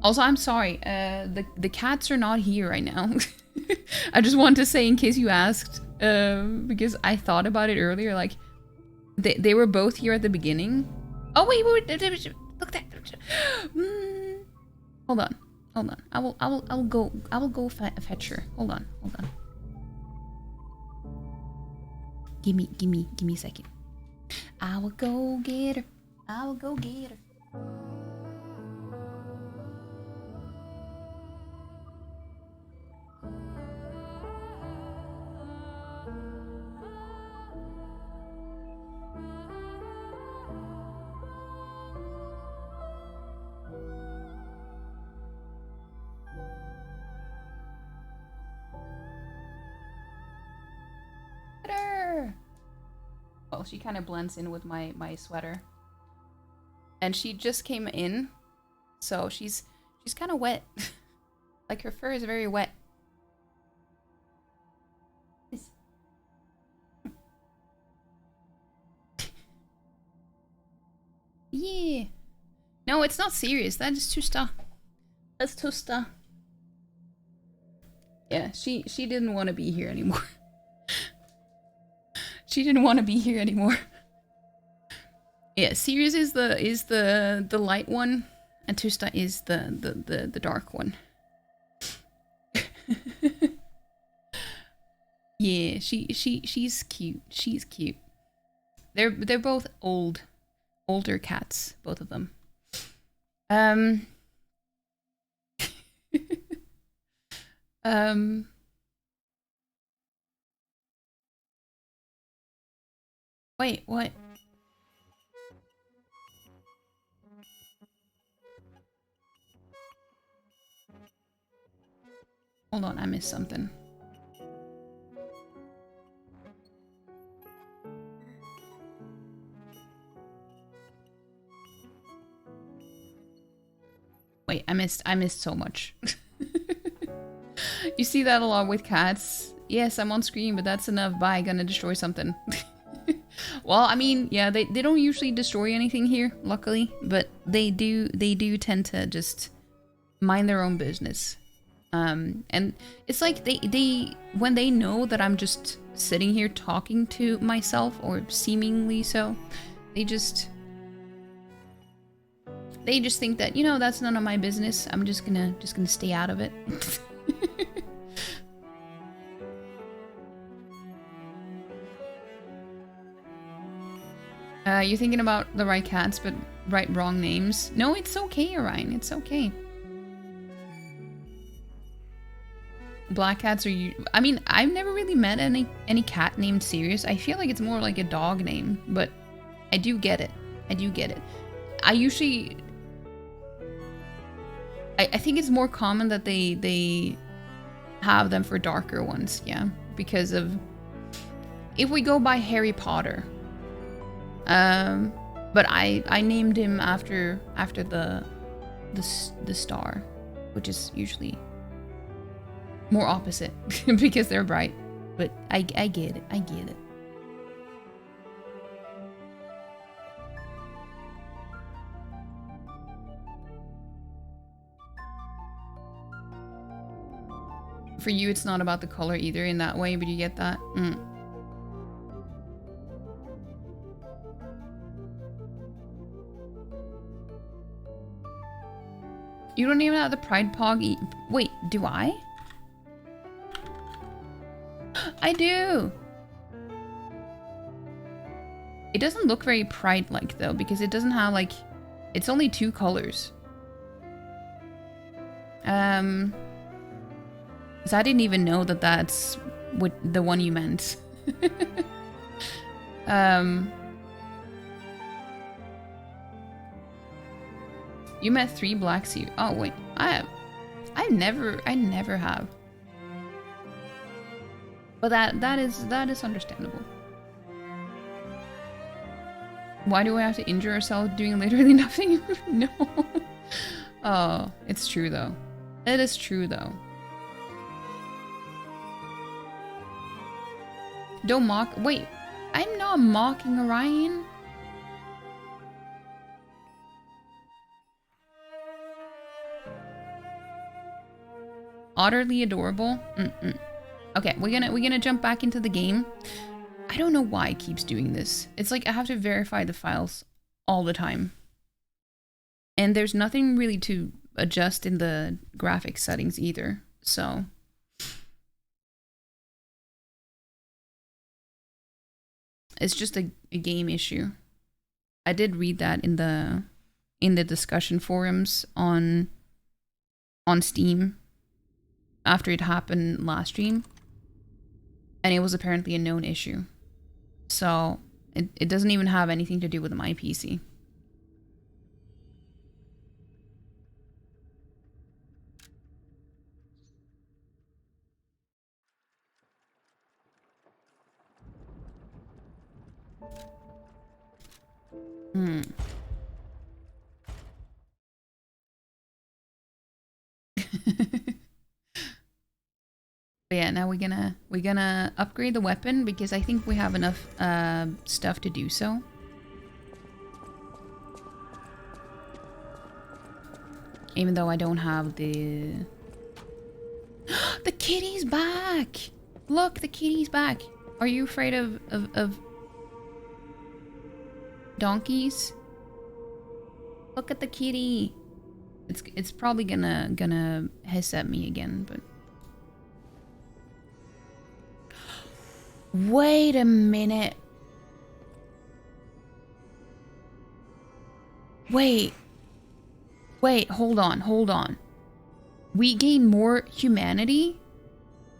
Speaker 1: Also, I'm sorry. The cats are not here right now. I just want to say in case you asked, because I thought about it earlier. Like, they were both here at the beginning. Oh wait, look that. Hold on. I will go fetch her. Hold on. Give me a second. I will go get her. Well, she kind of blends in with my sweater. And she just came in, so she's kind of wet. Like, her fur is very wet. Yeah. No, it's not serious. That is Tusta. That's Tusta. Yeah, she didn't want to be here anymore. She didn't want to be here anymore. Yeah, Sirius is the light one, and Tusta is the dark one. Yeah, she's cute. She's cute. They're both older cats, both of them. Wait, what? Hold on, I missed something. Wait, I missed so much. You see that a lot with cats. Yes, I'm on screen, but that's enough. Bye, gonna destroy something. Well, I mean, yeah, they don't usually destroy anything here, luckily, but they do tend to just mind their own business. And it's like they when they know that I'm just sitting here talking to myself, or seemingly so, they just think that, you know, that's none of my business. I'm just gonna stay out of it. You're thinking about the right cats, but wrong names. No, it's okay, Orion. It's okay. Black cats are you? I mean, I've never really met any cat named Sirius. I feel like it's more like a dog name, but I do get it. I do get it. I usually, I think it's more common that they have them for darker ones, yeah, because of, if we go by Harry Potter. But I named him after the star, which is usually more opposite because they're bright. But I get it. I get it. For you, it's not about the color either in that way, but you get that? You don't even have the Pride Pog. Wait, do I? I do! It doesn't look very Pride-like though, because it doesn't have like... It's only 2 colors. So I didn't even know that that's what the one you meant. You met 3 black sea. Oh wait, I never have. But that is understandable. Why do we have to injure ourselves doing literally nothing? No. Oh, it's true though. It is true though. Don't mock. Wait, I'm not mocking Orion. Utterly adorable. Okay, we're gonna jump back into the game. I don't know why it keeps doing this. It's like I have to verify the files all the time. And there's nothing really to adjust in the graphics settings either, so... It's just a game issue. I did read that in the discussion forums on Steam after it happened last stream. And it was apparently a known issue. So it doesn't even have anything to do with my PC. But yeah, now we're gonna upgrade the weapon because I think we have enough stuff to do so. Even though I don't have the... The kitty's back! Look, the kitty's back! Are you afraid of donkeys? Look at the kitty! It's probably gonna hiss at me again, but... Wait a minute. Wait, hold on. We gain more humanity,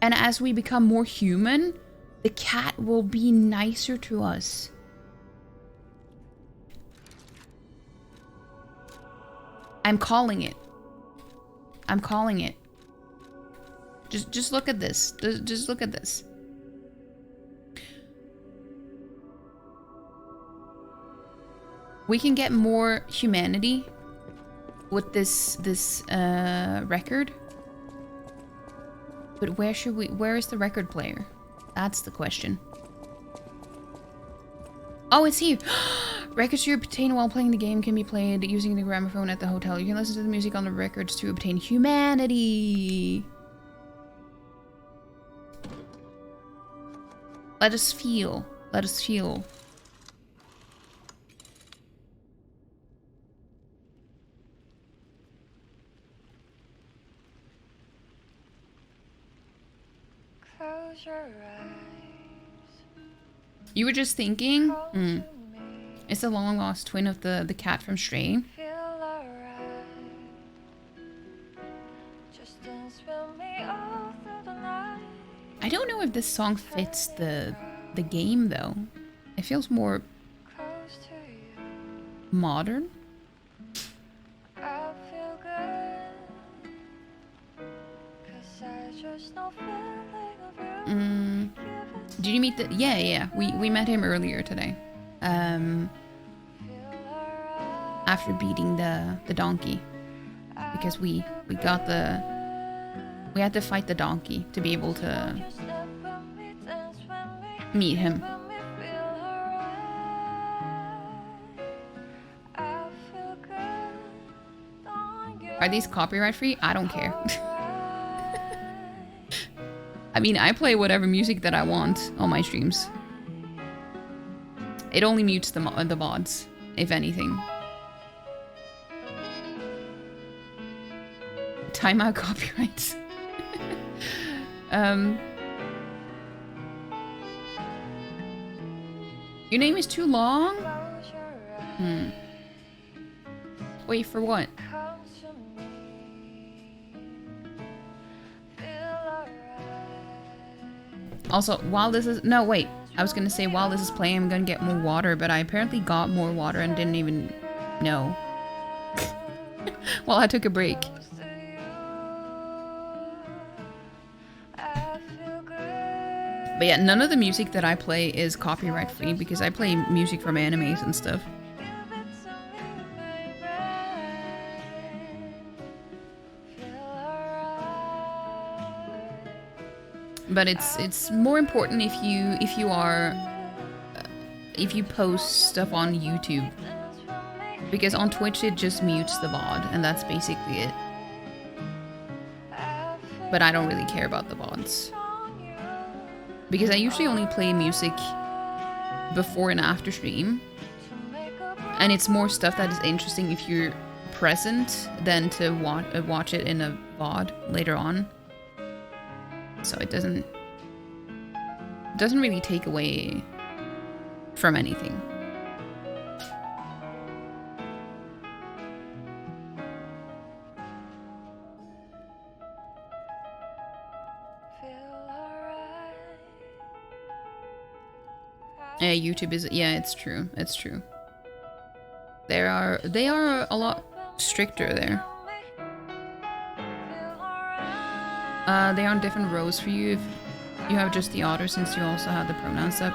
Speaker 1: and as we become more human, the cat will be nicer to us. I'm calling it. Just look at this. Just look at this. We can get more humanity with this record. But where is the record player? That's the question. Oh, it's here. Records you obtain while playing the game can be played using the gramophone at the hotel. You can listen to the music on the records to obtain humanity. Let us feel. Let us feel.
Speaker 16: Close your eyes.
Speaker 1: You were just thinking? Hmm. It's the long lost twin of the cat from Stray.
Speaker 16: Feel alright. Just dance with me all through the night.
Speaker 1: I don't know if this song fits the game though. It feels more
Speaker 16: Close to you.
Speaker 1: modern.
Speaker 16: I feel good. 'Cause I just know feeling of you.
Speaker 1: Did you meet the? Yeah. We met him earlier today. After beating the donkey, because we got the. We had to fight the donkey to be able to meet him. Are these copyright free? I don't care. I mean, I play whatever music that I want on my streams. It only mutes the VODs, if anything. Timeout copyrights. Your name is too long? Wait, for what? Also, while this is... No, wait. I was gonna say, while this is playing, I'm gonna get more water, but I apparently got more water and didn't even know. While I took a break. But yeah, none of the music that I play is copyright free because I play music from animes and stuff. But it's more important if you post stuff on YouTube, because on Twitch it just mutes the VOD and that's basically it. But I don't really care about the VODs because I usually only play music before and after stream, and it's more stuff that is interesting if you're present than to watch it in a VOD later on. So it doesn't really take away from anything. Yeah, YouTube is, yeah, it's true. It's true. They are a lot stricter there. They are on different rows for you if you have just the otter, since you also have the pronouns up.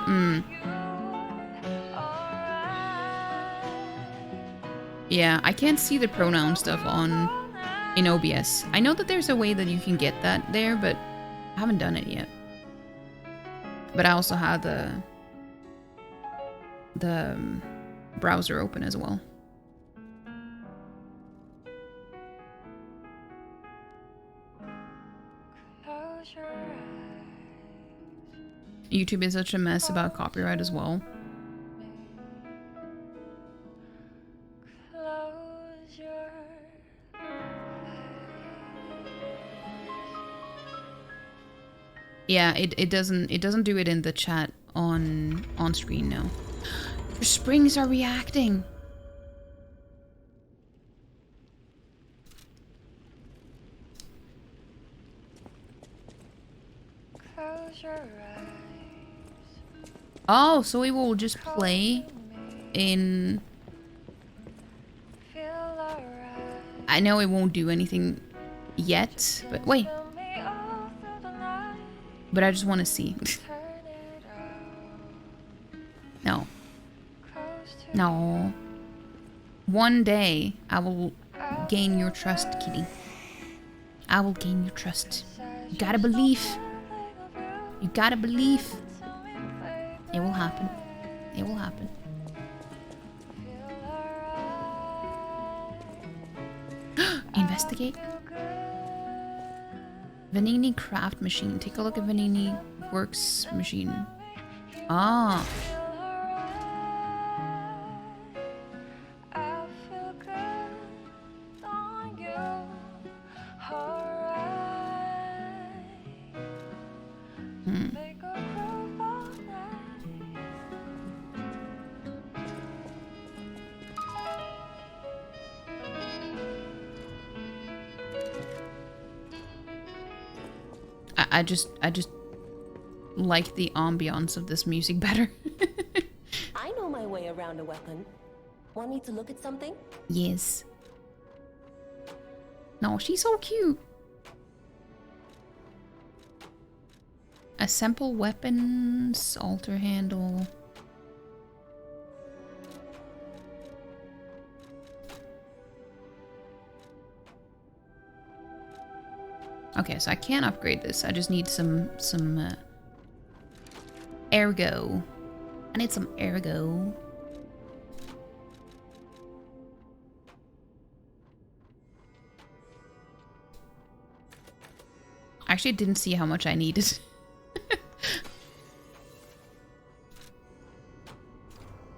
Speaker 1: Yeah, I can't see the pronoun stuff in OBS. I know that there's a way that you can get that there, but I haven't done it yet. But I also have the browser open as well. YouTube is such a mess about copyright as well. Yeah, it doesn't do it in the chat on screen now. Your springs are reacting.
Speaker 16: Close your eyes.
Speaker 1: Oh, so it will just play in... I know it won't do anything yet, but wait. But I just want to see. No. No. One day, I will gain your trust, kitty. I will gain your trust. You gotta believe. You gotta believe. It will happen. It will happen. Investigate. Vanini craft machine. Take a look at Vanini works machine. Ah.
Speaker 16: I feel good on you. Alright. Make a groove all night.
Speaker 1: I just like the ambiance of this music better.
Speaker 6: I know my way around a weapon. Want me to look at something?
Speaker 1: Yes. No, she's so cute. Assemble weapons, alter handle. Okay, so I can upgrade this. I just need some ergo. I need some ergo. I actually didn't see how much I needed.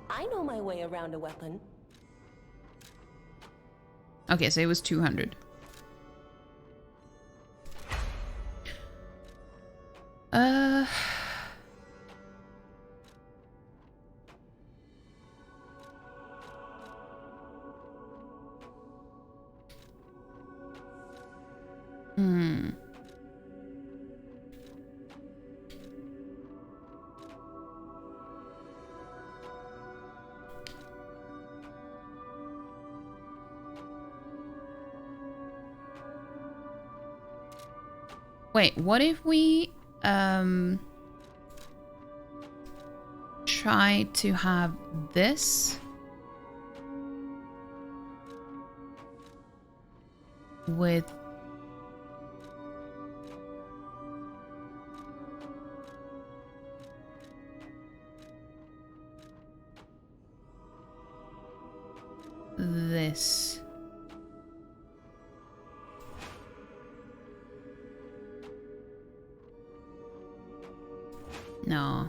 Speaker 6: I know my way around a weapon.
Speaker 1: Okay, so it was 200. Wait, what if we try to have this with this? No.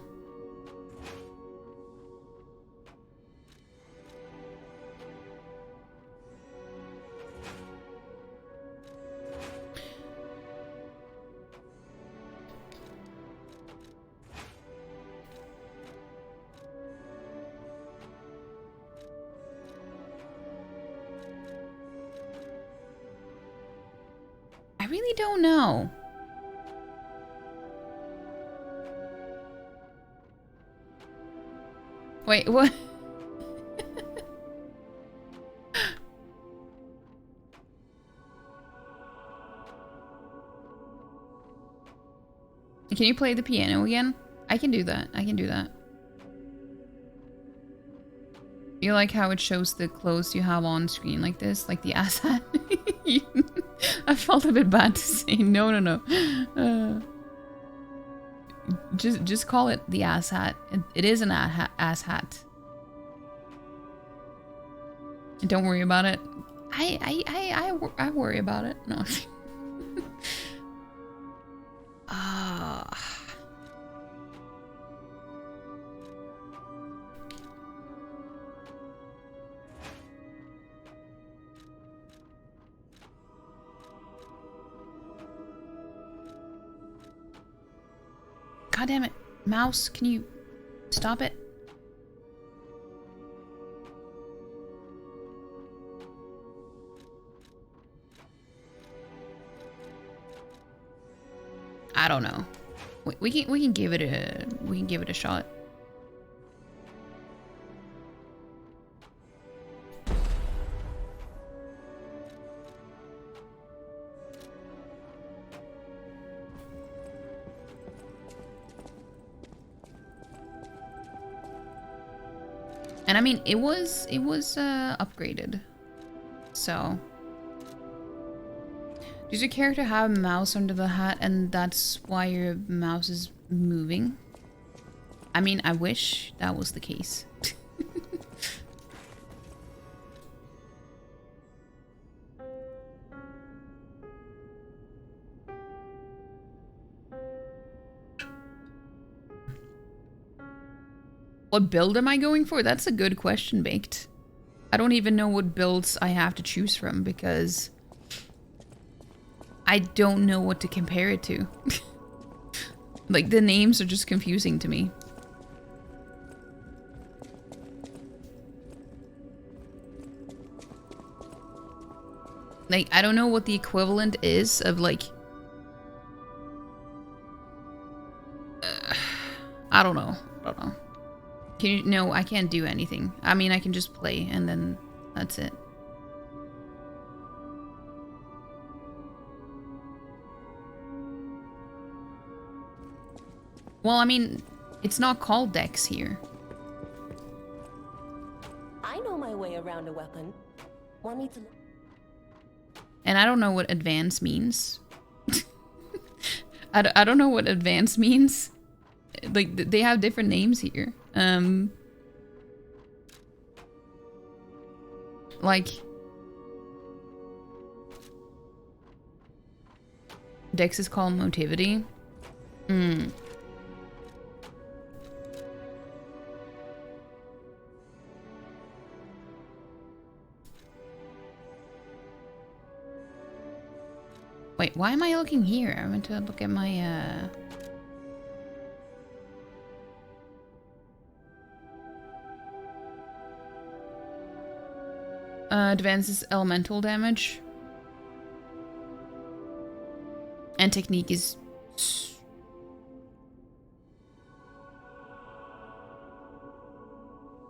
Speaker 1: I really don't know. Wait, what? Can you play the piano again? I can do that. I can do that. You like how it shows the clothes you have on screen like this? Like the ass hat? I felt a bit bad to say no. Just call it the ass hat. It is an ass hat. And don't worry about it. I worry about it. No. God damn it. Mouse, can you stop it? I don't know. We can give it a shot. And I mean, it was upgraded. So, does your character have a mouse under the hat and that's why your mouse is moving? I mean, I wish that was the case. What build am I going for? That's a good question, Baked. I don't even know what builds I have to choose from because I don't know what to compare it to. Like, the names are just confusing to me. Like, I don't know what the equivalent is of, like... I don't know. Can you... No, I can't do anything. I mean, I can just play, and then that's it. Well, I mean, it's not called Dex here.
Speaker 6: I know my way around a weapon. Want me to...
Speaker 1: And I don't know what advance means. I don't know what advance means. Like, they have different names here. Like... Dex is called motivity. Wait, why am I looking here? I meant to look at my, advances elemental damage. And technique is...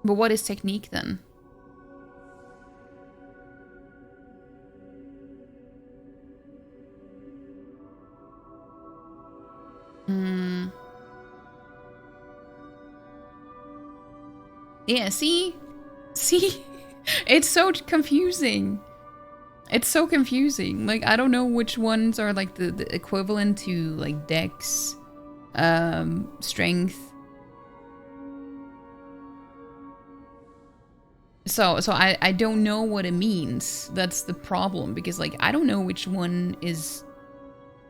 Speaker 1: But what is technique then? Yeah, see? See? It's so confusing. It's so confusing. Like, I don't know which ones are, like, the equivalent to, like, Dex, strength. So I don't know what it means. That's the problem, because, like, I don't know which one is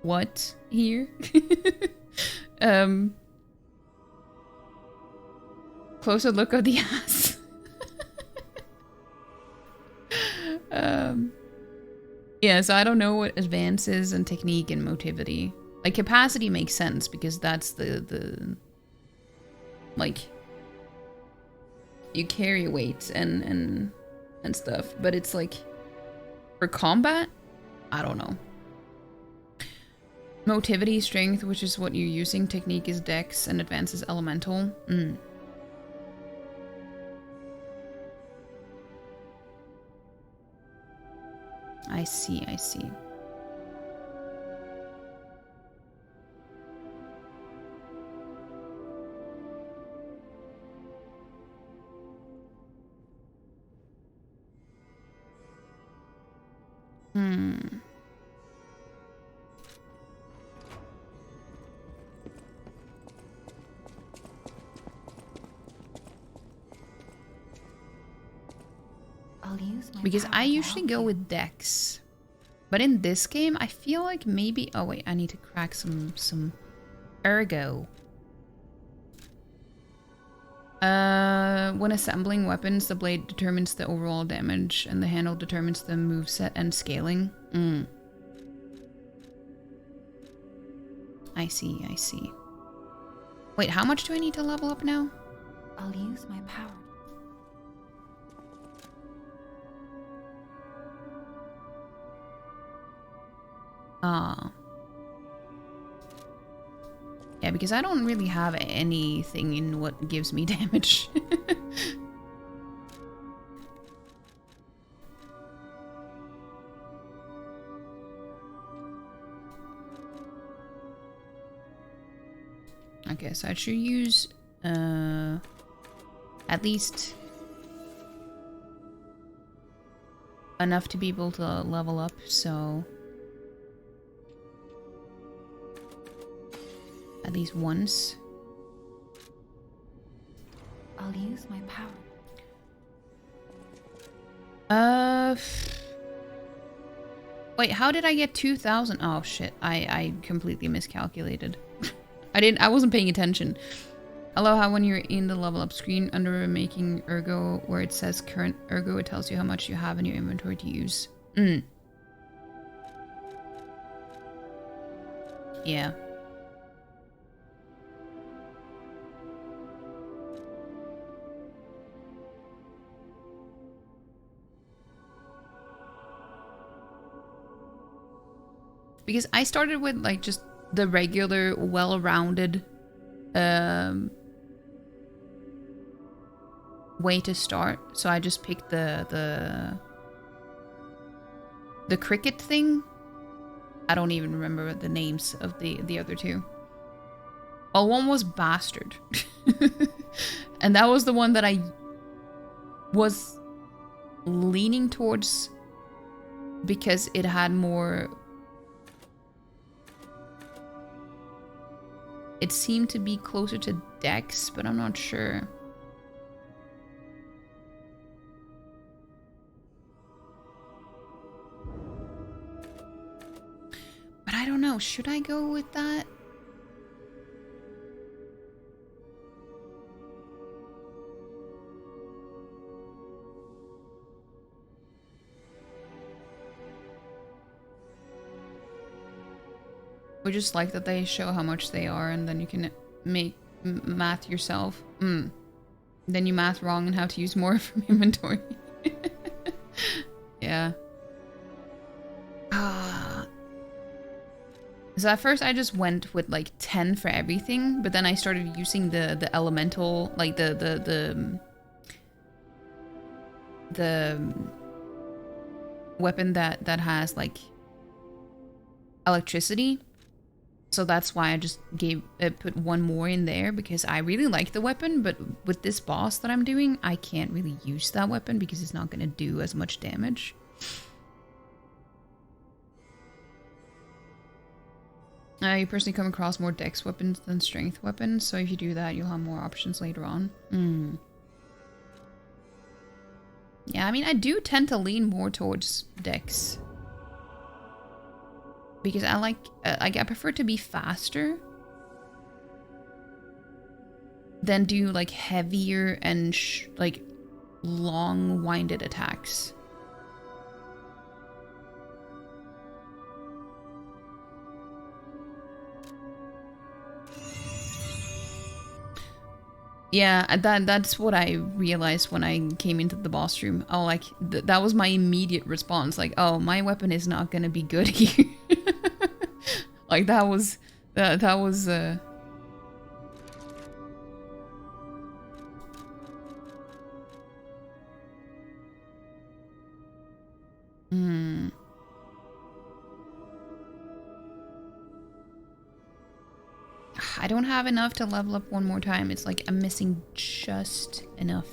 Speaker 1: what here. Closer look of the ass. Yeah, so I don't know what advances and technique and motivity. Like, capacity makes sense because that's the like, you carry weight and stuff, but it's like for combat, I don't know. Motivity, strength, which is what you're using. Technique is dex and advances elemental. I see, I see. Because I usually go with dex. But in this game, I feel like maybe... Oh wait, I need to crack some ergo. When assembling weapons, the blade determines the overall damage and the handle determines the moveset and scaling. I see, I see. Wait, how much do I need to level up now?
Speaker 11: I'll use my power.
Speaker 1: Yeah, because I don't really have anything in what gives me damage. Okay, so I should use at least enough to be able to level up, so at least once.
Speaker 11: I'll use my power.
Speaker 1: Wait, how did I get 2,000? Oh shit, I completely miscalculated. I wasn't paying attention. I love how when you're in the level up screen under making ergo where it says current ergo, it tells you how much you have in your inventory to use. Yeah. Because I started with like just the regular well-rounded way to start. So I just picked the cricket thing. I don't even remember the names of the other two. Well, one was Bastard. And that was the one that I was leaning towards because it had more... It seemed to be closer to Dex, but I'm not sure. But I don't know. Should I go with that? We just like that they show how much they are and then you can make math yourself. Then you math wrong and have to use more from inventory. Yeah. So at first I just went with like 10 for everything, but then I started using the elemental, like the weapon that has like electricity. So that's why I just put one more in there, because I really like the weapon, but with this boss that I'm doing, I can't really use that weapon because it's not going to do as much damage. You personally come across more dex weapons than strength weapons, so if you do that, you'll have more options later on. Yeah, I mean, I do tend to lean more towards dex. Because I like, I prefer to be faster than do like heavier and like long-winded attacks. Yeah, that's what I realized when I came into the boss room. Oh, like that was my immediate response. Like, oh, my weapon is not gonna be good here. Like that was. I don't have enough to level up one more time. It's like I'm missing just enough.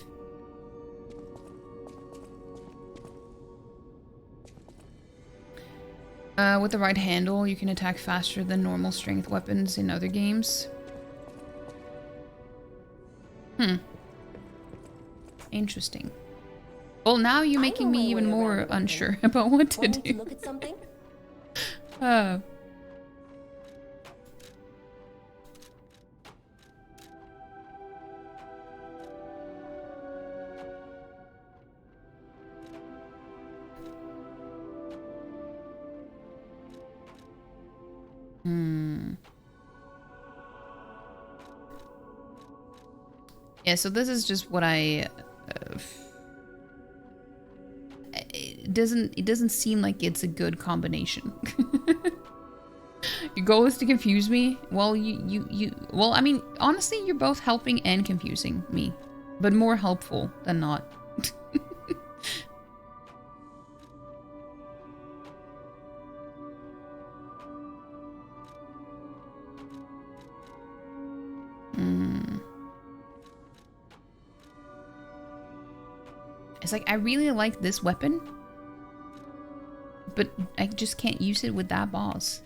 Speaker 1: With the right handle, you can attack faster than normal strength weapons in other games. Interesting. Well, now you're making me even more unsure about what to do.
Speaker 6: Look at something?
Speaker 1: Yeah, so this is just what I... it doesn't seem like it's a good combination. Your goal is to confuse me? Well, well, I mean, honestly, you're both helping and confusing me. But more helpful than not. It's like, I really like this weapon, but I just can't use it with that boss.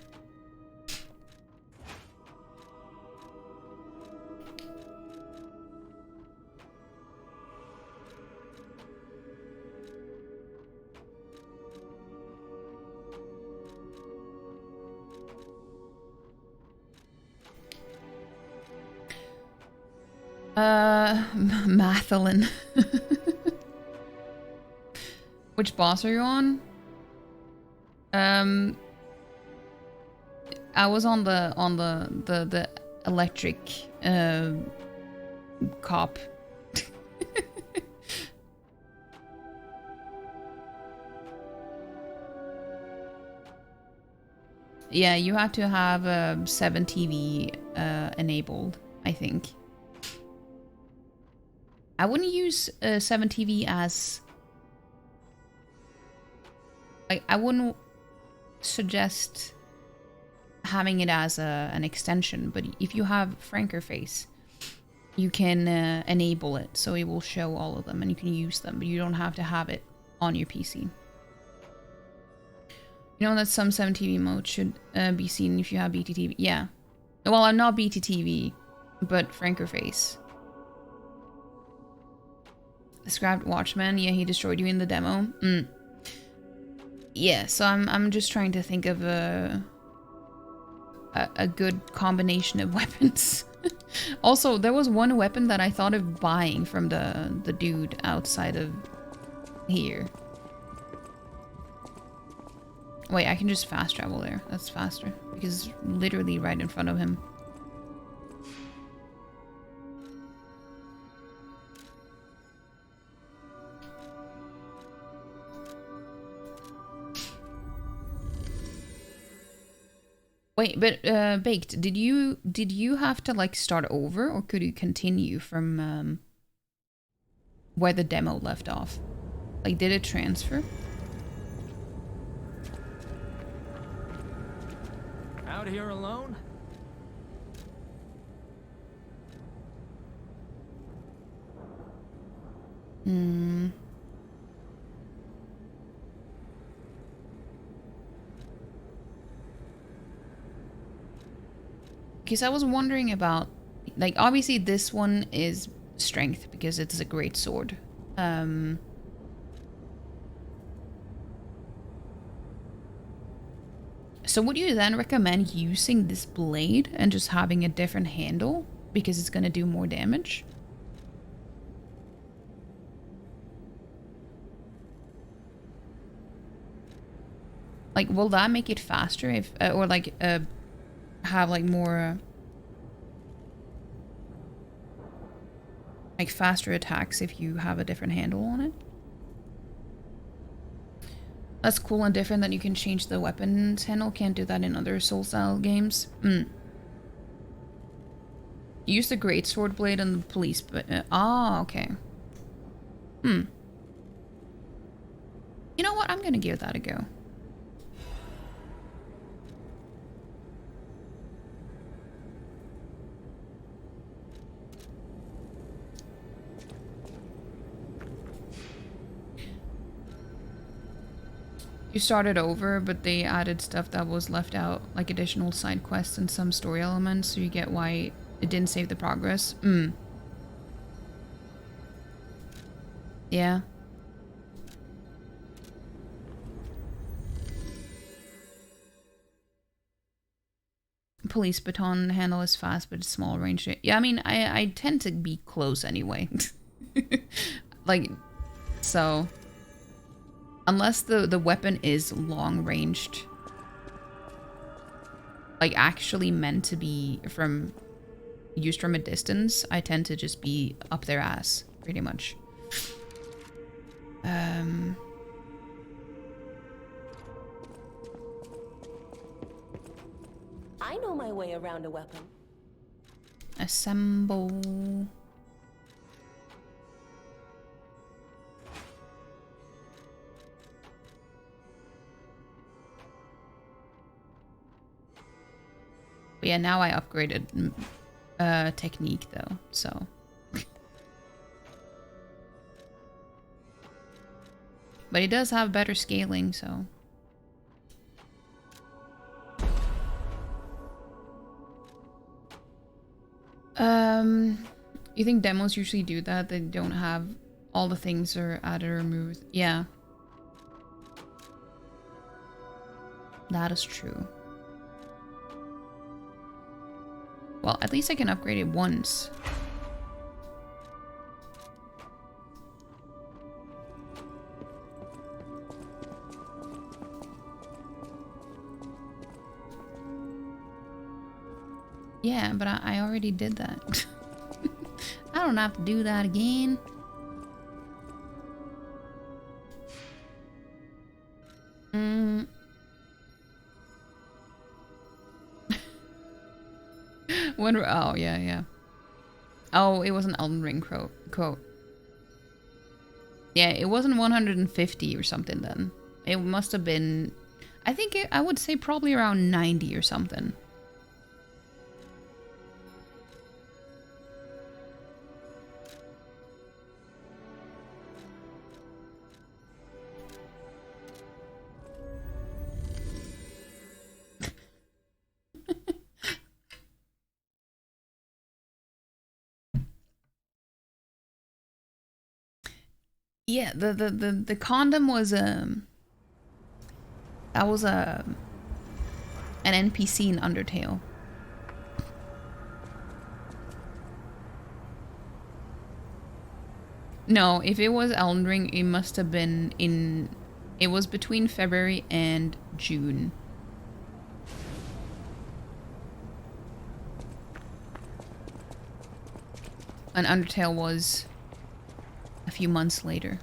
Speaker 1: Mathelin. Which boss are you on? I was on the electric cop. Yeah, you have to have 7 TV enabled, I think. I wouldn't use 7 TV as... I wouldn't suggest having it as an extension, but if you have Frankerface, you can enable it so it will show all of them and you can use them, but you don't have to have it on your PC. You know that some 7TV modes should be seen if you have BTTV. Yeah. Well, I'm not BTTV, but Frankerface. The scrapped Watchman, yeah, he destroyed you in the demo. Yeah, so I'm just trying to think of a good combination of weapons. Also, there was one weapon that I thought of buying from the dude outside of here. Wait, I can just fast travel there. That's faster. Because it's literally right in front of him. Wait, but Baked, did you have to like start over, or could you continue from where the demo left off? Like, did it transfer?
Speaker 4: Out here alone?
Speaker 1: Because I was wondering about, like, obviously this one is strength because it's a great sword. So would you then recommend using this blade and just having a different handle because it's going to do more damage? Like, will that make it faster if, or like, have like more, like faster attacks if you have a different handle on it? That's cool and different that you can change the weapons handle. Can't do that in other soul-style games. Use the great sword blade on the police, but okay. You know what? I'm gonna give that a go. You started over, but they added stuff that was left out, like additional side quests and some story elements, so you get why it didn't save the progress. Yeah. Police baton handle is fast, but it's small range. Yeah, I mean, I tend to be close anyway. Like, so... Unless the weapon is long-ranged, like actually meant to be used from a distance, I tend to just be up their ass, pretty much.
Speaker 6: I know my way around a weapon.
Speaker 1: Assemble. But yeah, now I upgraded technique though, so. But it does have better scaling, so. You think demos usually do that? They don't have all the things are added or removed. Yeah. That is true. Well, at least I can upgrade it once. Yeah, but I already did that. I don't have to do that again. Oh, yeah. Oh, it was an Elden Ring quote. Yeah, it wasn't 150 or something then. It must have been... I think I would say probably around 90 or something. Yeah, the condom was that was an NPC in Undertale. No, if it was Elden Ring, it must have been in... It was between February and June. And Undertale was a few months later.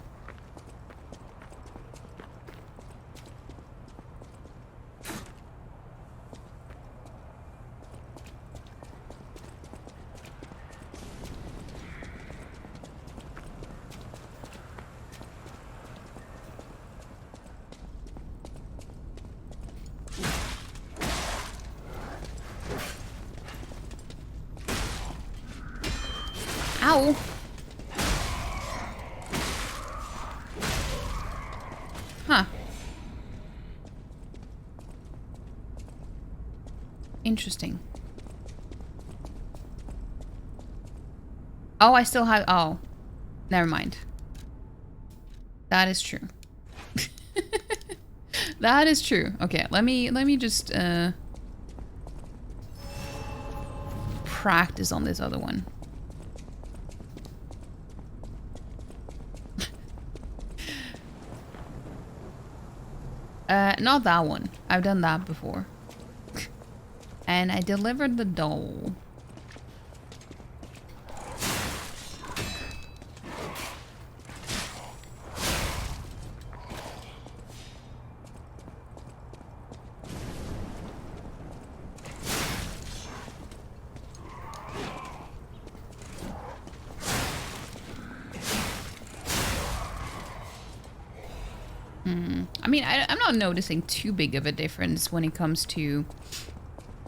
Speaker 1: Ow! Huh. Interesting. Oh, I still have... Oh. Never mind. That is true. That is true. Okay, let me just practice on this other one. Not that one. I've done that before. And I delivered the doll. I mean, I'm not noticing too big of a difference when it comes to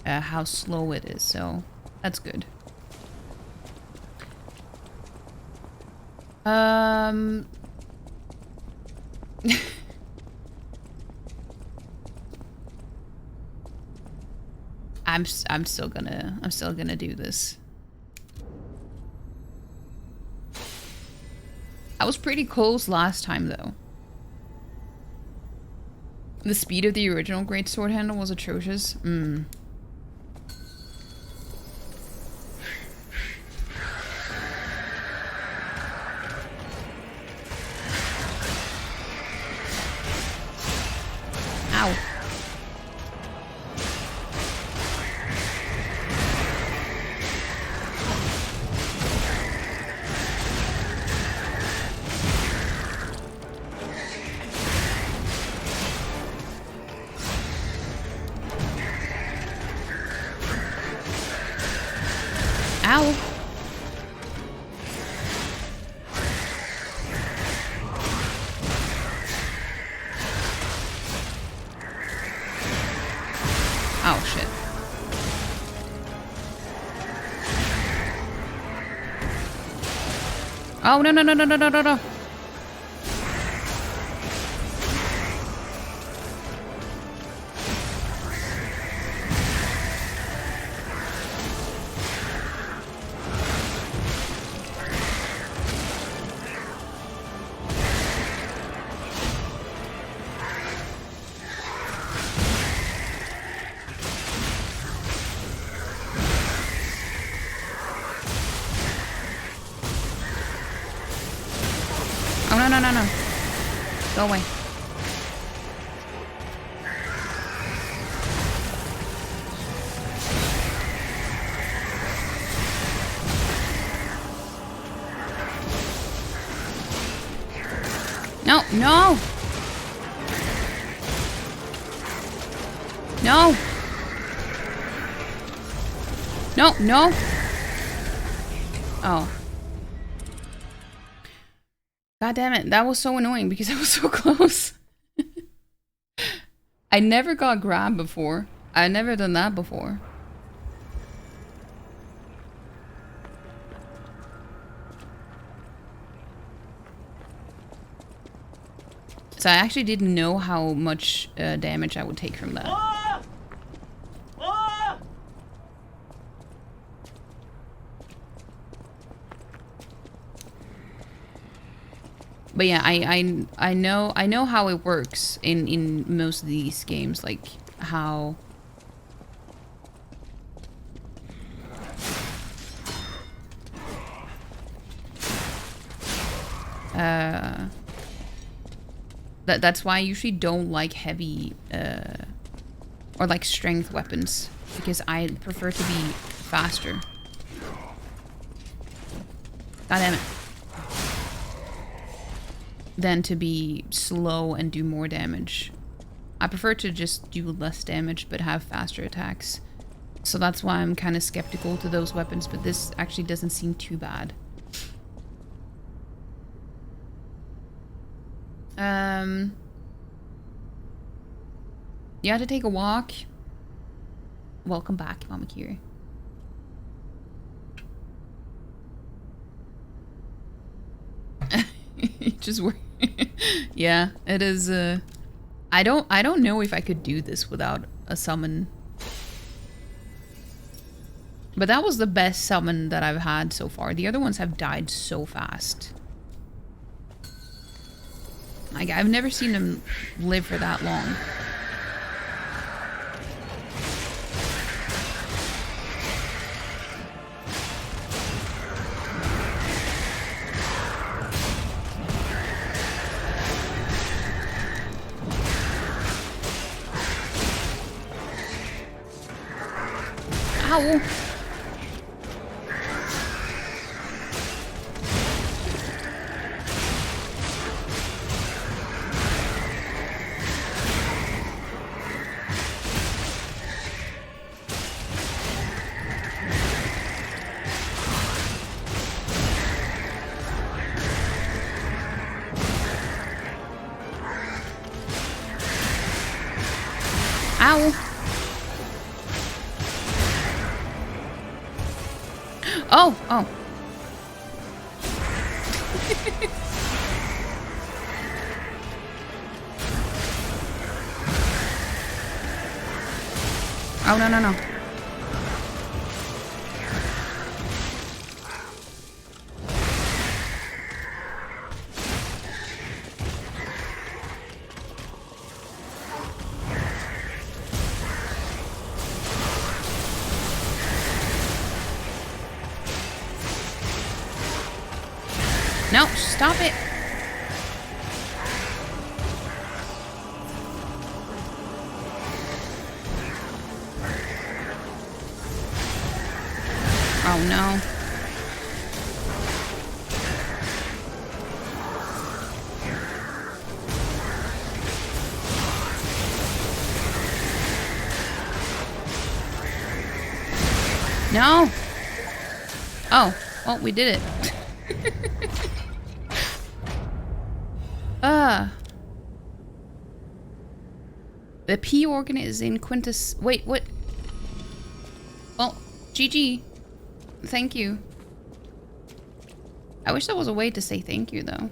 Speaker 1: how slow it is, so that's good. I'm still gonna do this. I was pretty close last time though. The speed of the original Great Sword handle was atrocious. Ow. Ow. Oh, shit. Oh, no, no, no, no, no, no, no, no. Oh, no, no, no, no. Go away. No, no! No! No, no! Oh. God damn it, that was so annoying because I was so close. I never got grabbed before. I never done that before. So I actually didn't know how much damage I would take from that. But yeah, I know how it works in most of these games, like how that's why I usually don't like heavy or like strength weapons, because I prefer to be faster. God damn it. Than to be slow and do more damage. I prefer to just do less damage but have faster attacks. So that's why I'm kind of skeptical to those weapons, but this actually doesn't seem too bad. You had to take a walk. Welcome back, Mama Kiri. Just work. Yeah, it is. I don't know if I could do this without a summon. But that was the best summon that I've had so far. The other ones have died so fast. Like, I've never seen them live for that long. Ow! Ow! Oh, oh. Oh, no, no, no. No, stop it. Oh no. No. Oh, well, we did it. The P organ is in Quintus. Wait, what? Well, GG. Thank you. I wish there was a way to say thank you, though.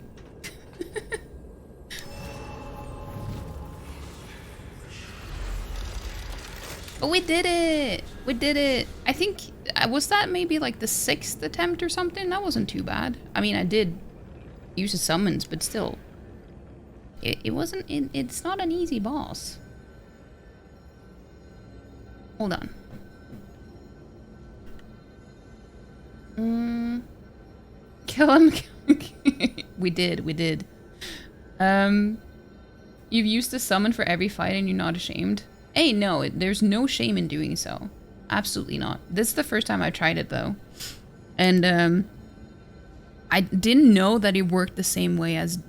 Speaker 1: But we did it! We did it! I think, was that maybe like the 6th attempt or something? That wasn't too bad. I mean, I did use the summons, but still. It wasn't, it's not an easy boss. Hold on. Kill him. We did. You've used the summon for every fight and you're not ashamed? Hey, no, there's no shame in doing so. Absolutely not. This is the first time I tried it, though. And, I didn't know that it worked the same way as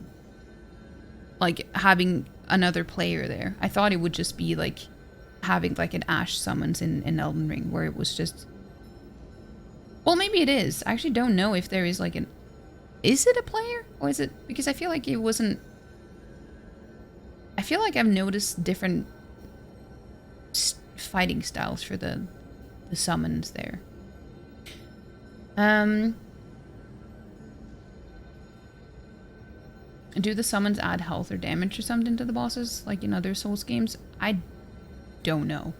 Speaker 1: like having another player there. I thought it would just be like having like an Ash summons in Elden Ring where it was just... Well, maybe it is. I actually don't know if there is like an... Is it a player? Or is it... Because I feel like it wasn't... I feel like I've noticed different fighting styles for the summons there. Do the summons add health or damage or something to the bosses like in other Souls games? I don't know.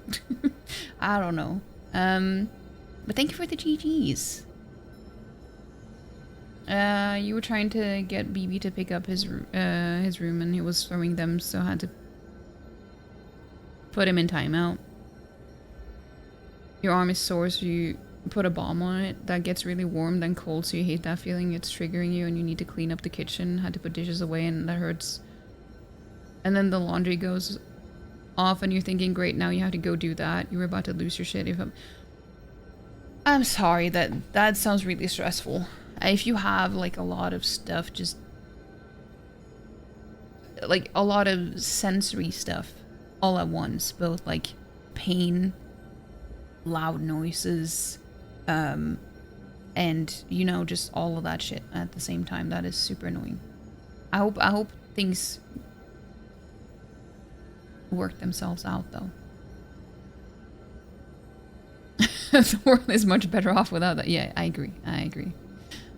Speaker 1: I don't know. But thank you for the GGs. You were trying to get BB to pick up his room and he was throwing them, so I had to put him in timeout. Your arm is sore, so you put a bomb on it that gets really warm, then cold, so you hate that feeling. It's triggering you and you need to clean up the kitchen. Had to put dishes away and that hurts. And then the laundry goes off and you're thinking, great, now you have to go do that. You were about to lose your shit. I'm sorry, that sounds really stressful. If you have like a lot of stuff, just like a lot of sensory stuff all at once, both like pain, loud noises, and you know, just all of that shit at the same time, that is super annoying. I hope things work themselves out though. The world is much better off without that. Yeah, I agree.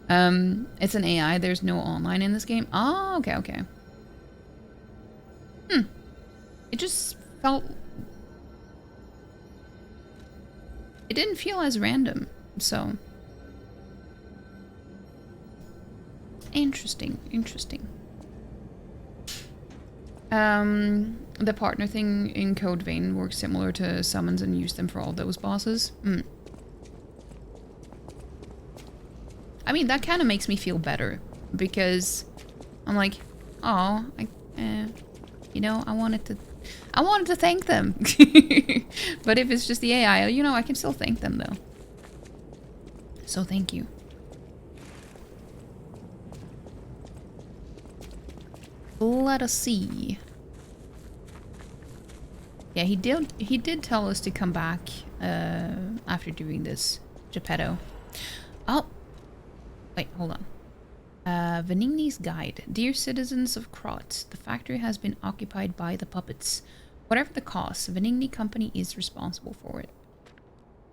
Speaker 1: It's an AI. There's no online in this game. Oh, okay. It just felt... It didn't feel as random, so... Interesting. The partner thing in Code Vein works similar to summons and use them for all those bosses. I mean, that kind of makes me feel better because I'm like, oh, you know, I wanted to thank them. But if it's just the AI, you know, I can still thank them though. So thank you. Let us see. Yeah, he did tell us to come back after doing this, Geppetto. Oh, wait, hold on. Venigni's Guide. Dear citizens of Krot, the factory has been occupied by the puppets. Whatever the cost, Venigni Company is responsible for it.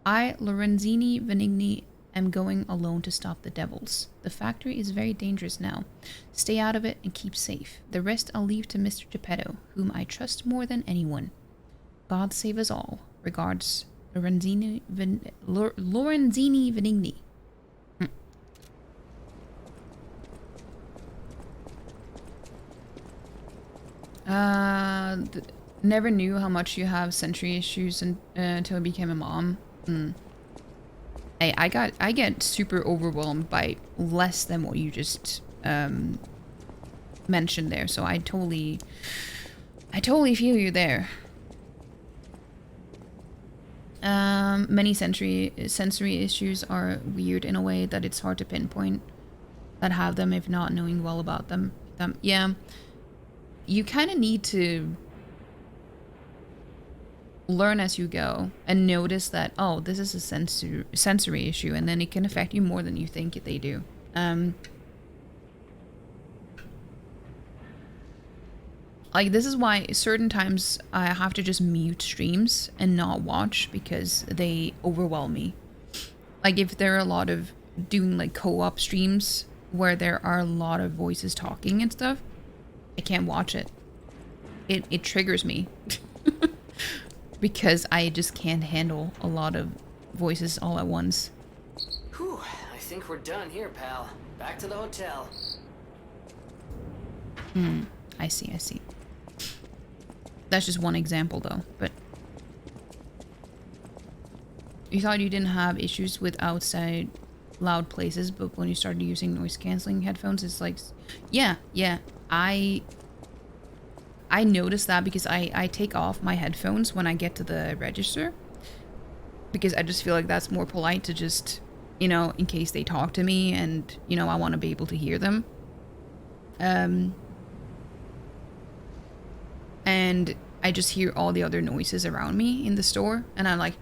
Speaker 1: I, Lorenzini Venigni, am going alone to stop the devils. The factory is very dangerous now. Stay out of it and keep safe. The rest I'll leave to Mr. Geppetto, whom I trust more than anyone. God save us all. Regards, Lorenzini Venigni. Never knew how much you have sensory issues until I became a mom. Hey, I get super overwhelmed by less than what you just mentioned there, so I totally feel you there. Many sensory issues are weird in a way that it's hard to pinpoint that have them if not knowing well about them. Yeah, you kind of need to learn as you go and notice that, oh, this is a sensory issue, and then it can affect you more than you think they do. Like, this is why certain times I have to just mute streams and not watch because they overwhelm me. Like, if there are a lot of doing like co-op streams where there are a lot of voices talking and stuff, I can't watch it. It triggers me. Because I just can't handle a lot of voices all at once.
Speaker 3: Whew, I think we're done here, pal. Back to the hotel.
Speaker 1: I see. That's just one example though, but... You thought you didn't have issues with outside loud places, but when you started using noise cancelling headphones, it's like... Yeah, I noticed that because I take off my headphones when I get to the register. Because I just feel like that's more polite to just, you know, in case they talk to me and, you know, I want to be able to hear them. and I just hear all the other noises around me in the store, and I'm like,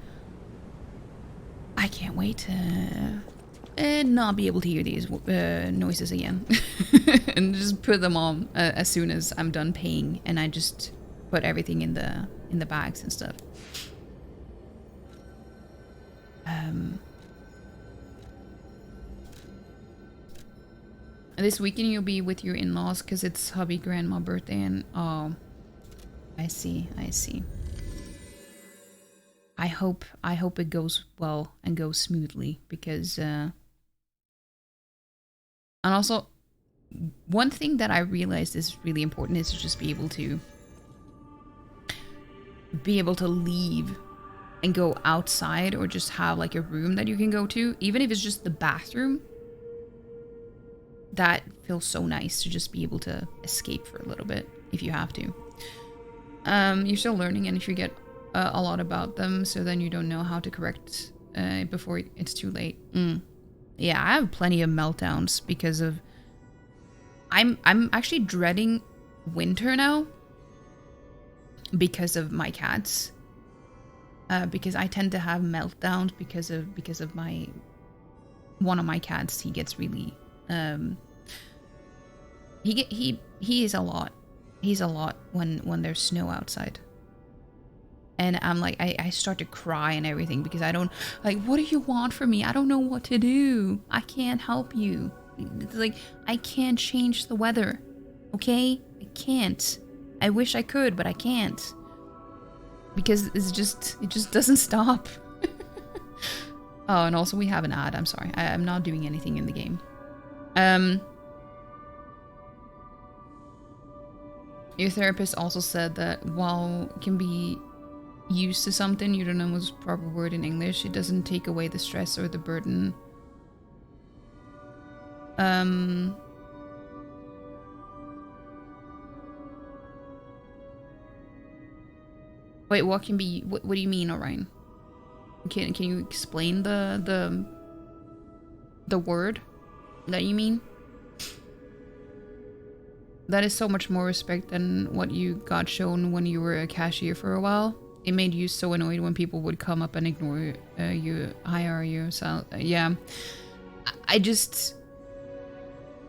Speaker 1: I can't wait to not be able to hear these noises again. And just put them on as soon as I'm done paying, and I just put everything in the bags and stuff. This weekend you'll be with your in-laws because it's hubby grandma birthday, and oh, I see. I hope it goes well and goes smoothly, because and also one thing that I realized is really important is to just be able to leave and go outside, or just have like a room that you can go to, even if it's just the bathroom. That feels so nice to just be able to escape for a little bit if you have to. You're still learning, and if you get a lot about them, so then you don't know how to correct before it's too late. Yeah, I have plenty of meltdowns because of... I'm actually dreading winter now because of my cats. Because I tend to have meltdowns because of my... One of my cats, he gets really... He is a lot. He's a lot when there's snow outside. And I'm like, I start to cry and everything because I don't, like, what do you want from me? I don't know what to do. I can't help you. It's like, I can't change the weather. Okay? I can't. I wish I could, but I can't. Because it just doesn't stop. Oh, and also we have an ad. I'm sorry. I'm not doing anything in the game. Your therapist also said that while it can be used to something, you don't know what's the proper word in English, it doesn't take away the stress or the burden. Wait, what can be... What do you mean, Orion? Can you explain the word that you mean? That is so much more respect than what you got shown when you were a cashier for a while. It made you so annoyed when people would come up and ignore you. Hi, are you? So, yeah. I just...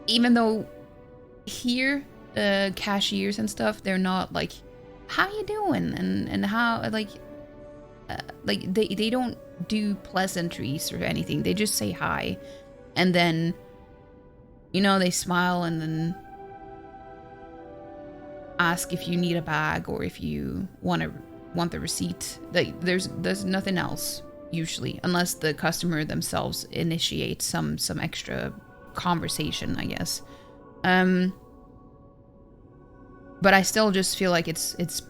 Speaker 1: Even though here, cashiers and stuff, they're not like, how you doing? And how, like they don't do pleasantries or anything. They just say hi. And then, you know, they smile and then ask if you need a bag or if you want the receipt. Like, there's nothing else usually, unless the customer themselves initiates some extra conversation, I guess. But I still just feel like it's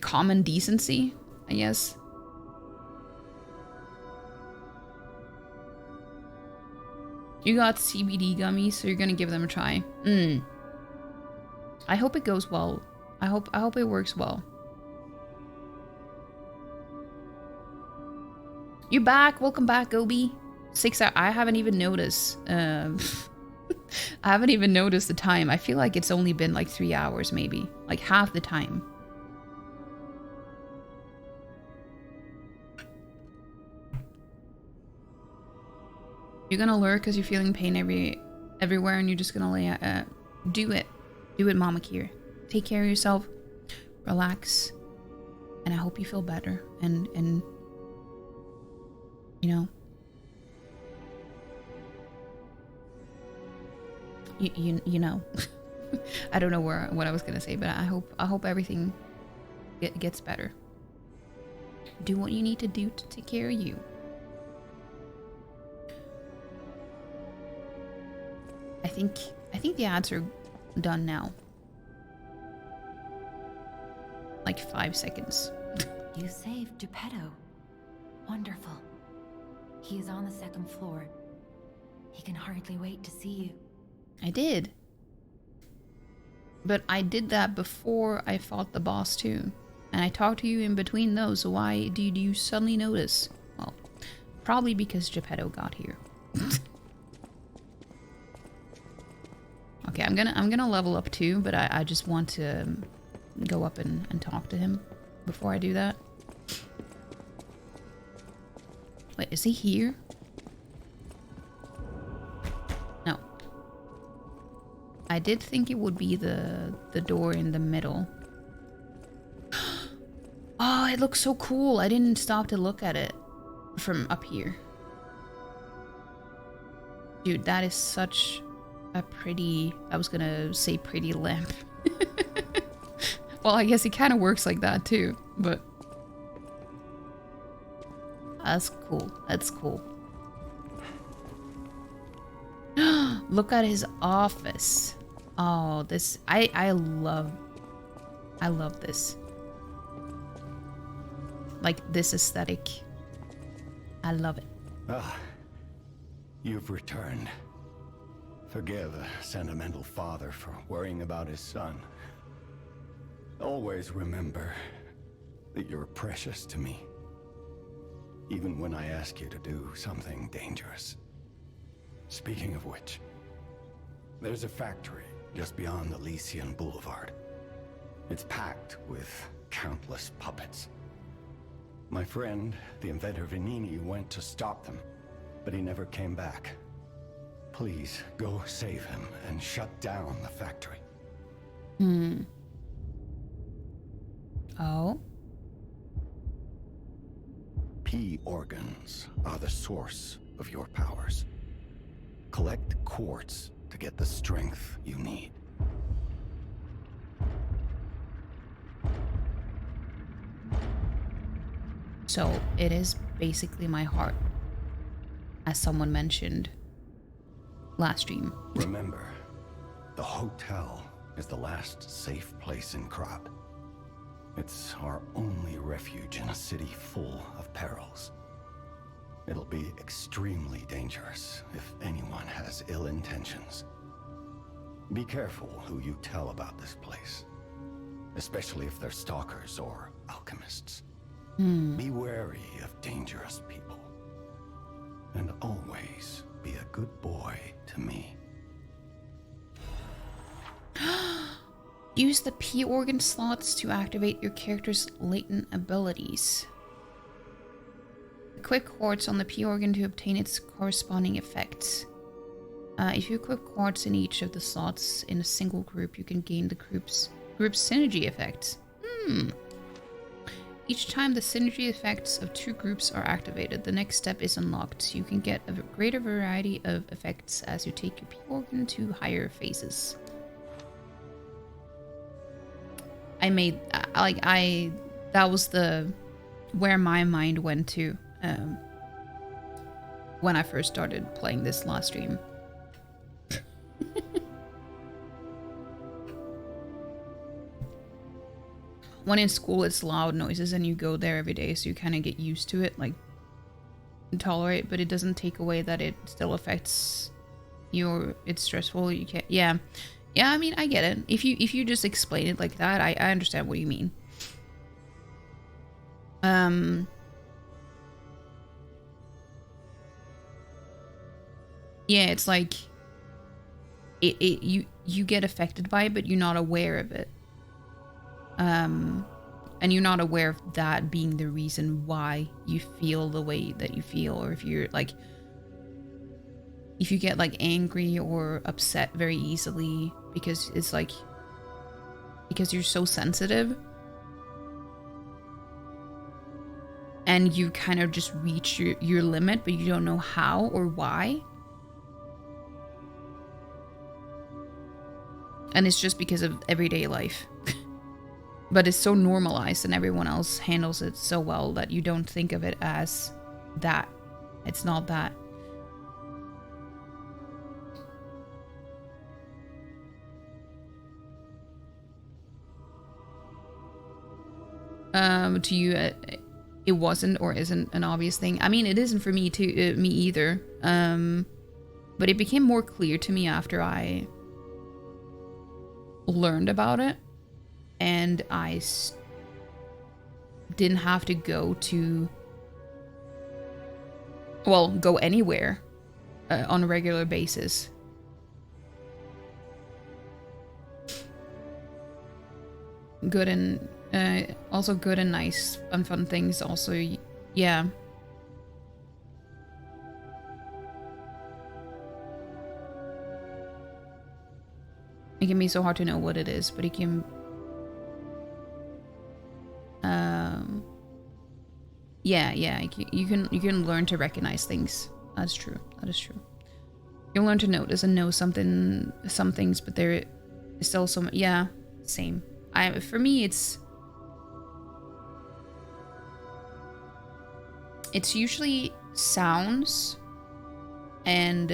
Speaker 1: common decency, I guess. You got CBD gummies, so you're gonna give them a try. I hope it goes well. I hope it works well. You're back. Welcome back, Obi. 6 hours. I haven't even noticed. I haven't even noticed the time. I feel like it's only been like 3 hours, maybe. Like half the time. You're gonna lure because you're feeling pain everywhere, and you're just gonna lay do it, Mama Kier. Take care of yourself, relax, and I hope you feel better. And you know, you know, I don't know what I was gonna say, but I hope everything gets better. Do what you need to do to take care of you. I think the ads are done now. Like 5 seconds.
Speaker 11: You saved Geppetto. Wonderful. He is on the 2nd floor. He can hardly wait to see you.
Speaker 1: I did. But I did that before I fought the boss too. And I talked to you in between those, so why did you suddenly notice? Well, probably because Geppetto got here. Okay, I'm gonna level up too, but I just want to go up and talk to him before I do that. Wait, is he here? No. I did think it would be the door in the middle. Oh, it looks so cool. I didn't stop to look at it from up here. Dude, that is such a pretty... I was gonna say pretty lamp. Well, I guess it kind of works like that too, but... That's cool. That's cool. Look at his office. Oh, this... I love this. Like, this aesthetic. I love it.
Speaker 10: Ah, you've returned. Forgive a sentimental father for worrying about his son. Always remember that you're precious to me. Even when I ask you to do something dangerous. Speaking of which, there's a factory just beyond Elysian Boulevard. It's packed with countless puppets. My friend, the inventor Venini, went to stop them, but he never came back. Please, go save him and shut down the factory.
Speaker 1: Oh?
Speaker 10: P organs are the source of your powers. Collect quartz to get the strength you need.
Speaker 1: So it is basically my heart, as someone mentioned last stream.
Speaker 10: Remember, the hotel is the last safe place in Krat. It's our only refuge in a city full of perils. It'll be extremely dangerous if anyone has ill intentions. Be careful who you tell about this place, especially if they're stalkers or alchemists. Be wary of dangerous people. And always be a good boy to me.
Speaker 1: Use the P organ slots to activate your character's latent abilities. Equip quartz on the P organ to obtain its corresponding effects. If you equip quartz in each of the slots in a single group, you can gain the group's synergy effects. Each time the synergy effects of two groups are activated, the next step is unlocked. You can get a greater variety of effects as you take your P organ to higher phases. That was where my mind went to when I first started playing this last stream. When in school it's loud noises and you go there every day, so you kind of get used to it, like tolerate, but it doesn't take away that it still affects you or it's stressful. You can't. Yeah, I mean, I get it. If you just explain it like that, I understand what you mean. Yeah, it's like you get affected by it, but you're not aware of it. And you're not aware of that being the reason why you feel the way that you feel, or if you're like, if you get like angry or upset very easily because it's like, because you're so sensitive and you kind of just reach your limit, but you don't know how or why. And it's just because of everyday life. But it's so normalized and everyone else handles it so well that you don't think of it as that. It's not that. To you, it wasn't or isn't an obvious thing. I mean, it isn't for me too, me either. But it became more clear to me after I learned about it. And I didn't have to go anywhere on a regular basis. good and also good and nice and fun things. Also, yeah. It can be so hard to know what it is, but it can. Yeah, you can learn to recognize things. That's true. That is true. You can learn to notice and know some things, but there is still some. Yeah, same. For me, it's usually sounds and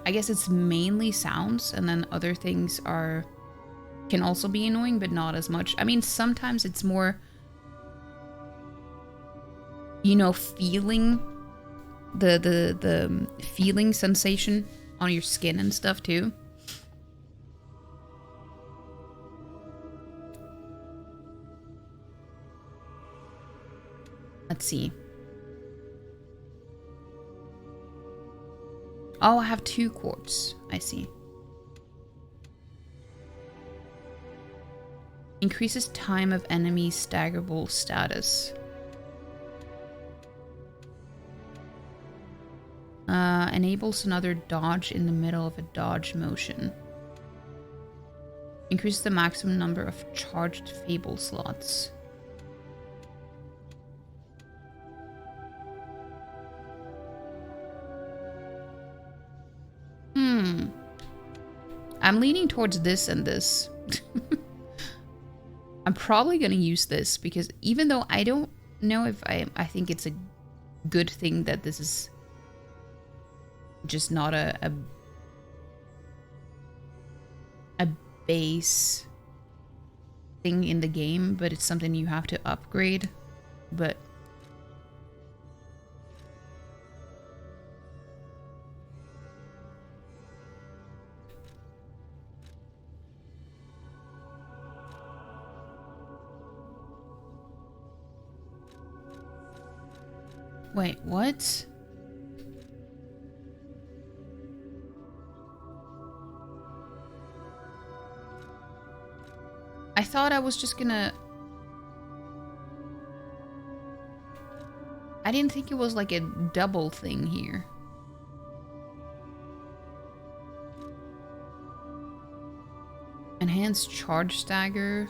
Speaker 1: I guess it's mainly sounds, and then other things can also be annoying, but not as much. I mean, sometimes it's more, you know, feeling the feeling sensation on your skin and stuff too. Let's see. Oh, I have 2 quartz. I see. Increases time of enemy staggerable status. Enables another dodge in the middle of a dodge motion. Increases the maximum number of charged fable slots. I'm leaning towards this and this. I'm probably gonna use this because even though I don't know if I think it's a good thing that this is just not a base thing in the game, but it's something you have to upgrade. But wait, what? I thought I was just gonna... I didn't think it was like a double thing here. Enhanced charge stagger.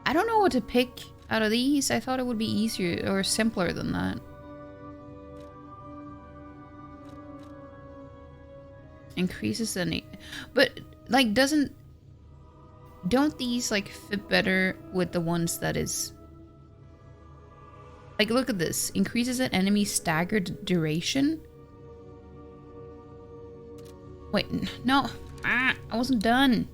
Speaker 1: I don't know what to pick out of these. I thought it would be easier or simpler than that. Increases any... But, like, don't these, like, fit better with the ones that is... Like, look at this. Increases an enemy's staggered duration? Wait, no. I wasn't done.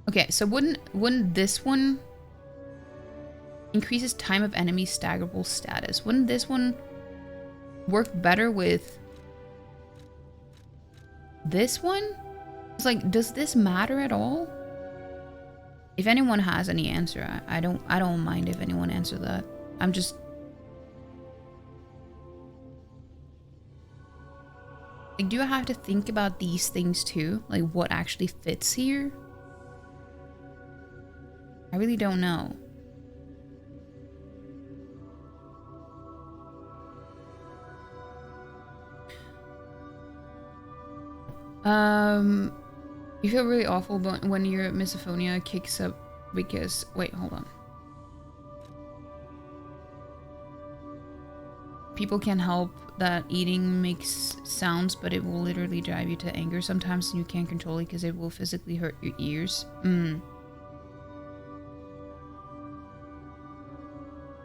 Speaker 1: Okay, so wouldn't this one increases time of enemy staggerable status? Wouldn't this one work better with this one? It's like, does this matter at all? If anyone has any answer, I don't mind if anyone answer that. I'm just... Like, do I have to think about these things too? Like, what actually fits here? I really don't know. You feel really awful when your misophonia kicks up because... Wait, hold on. People can't help that eating makes sounds, but it will literally drive you to anger sometimes, and you can't control it because it will physically hurt your ears. You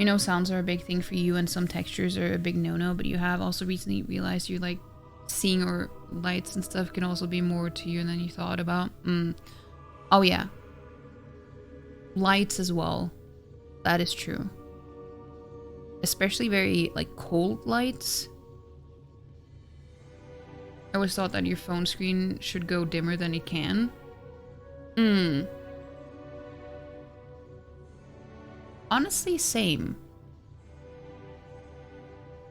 Speaker 1: know, sounds are a big thing for you, and some textures are a big no-no, but you have also recently realized you like seeing or lights and stuff can also be more to you than you thought about. Oh yeah. Lights as well. That is true. Especially very like cold lights. I always thought that your phone screen should go dimmer than it can. Honestly, same.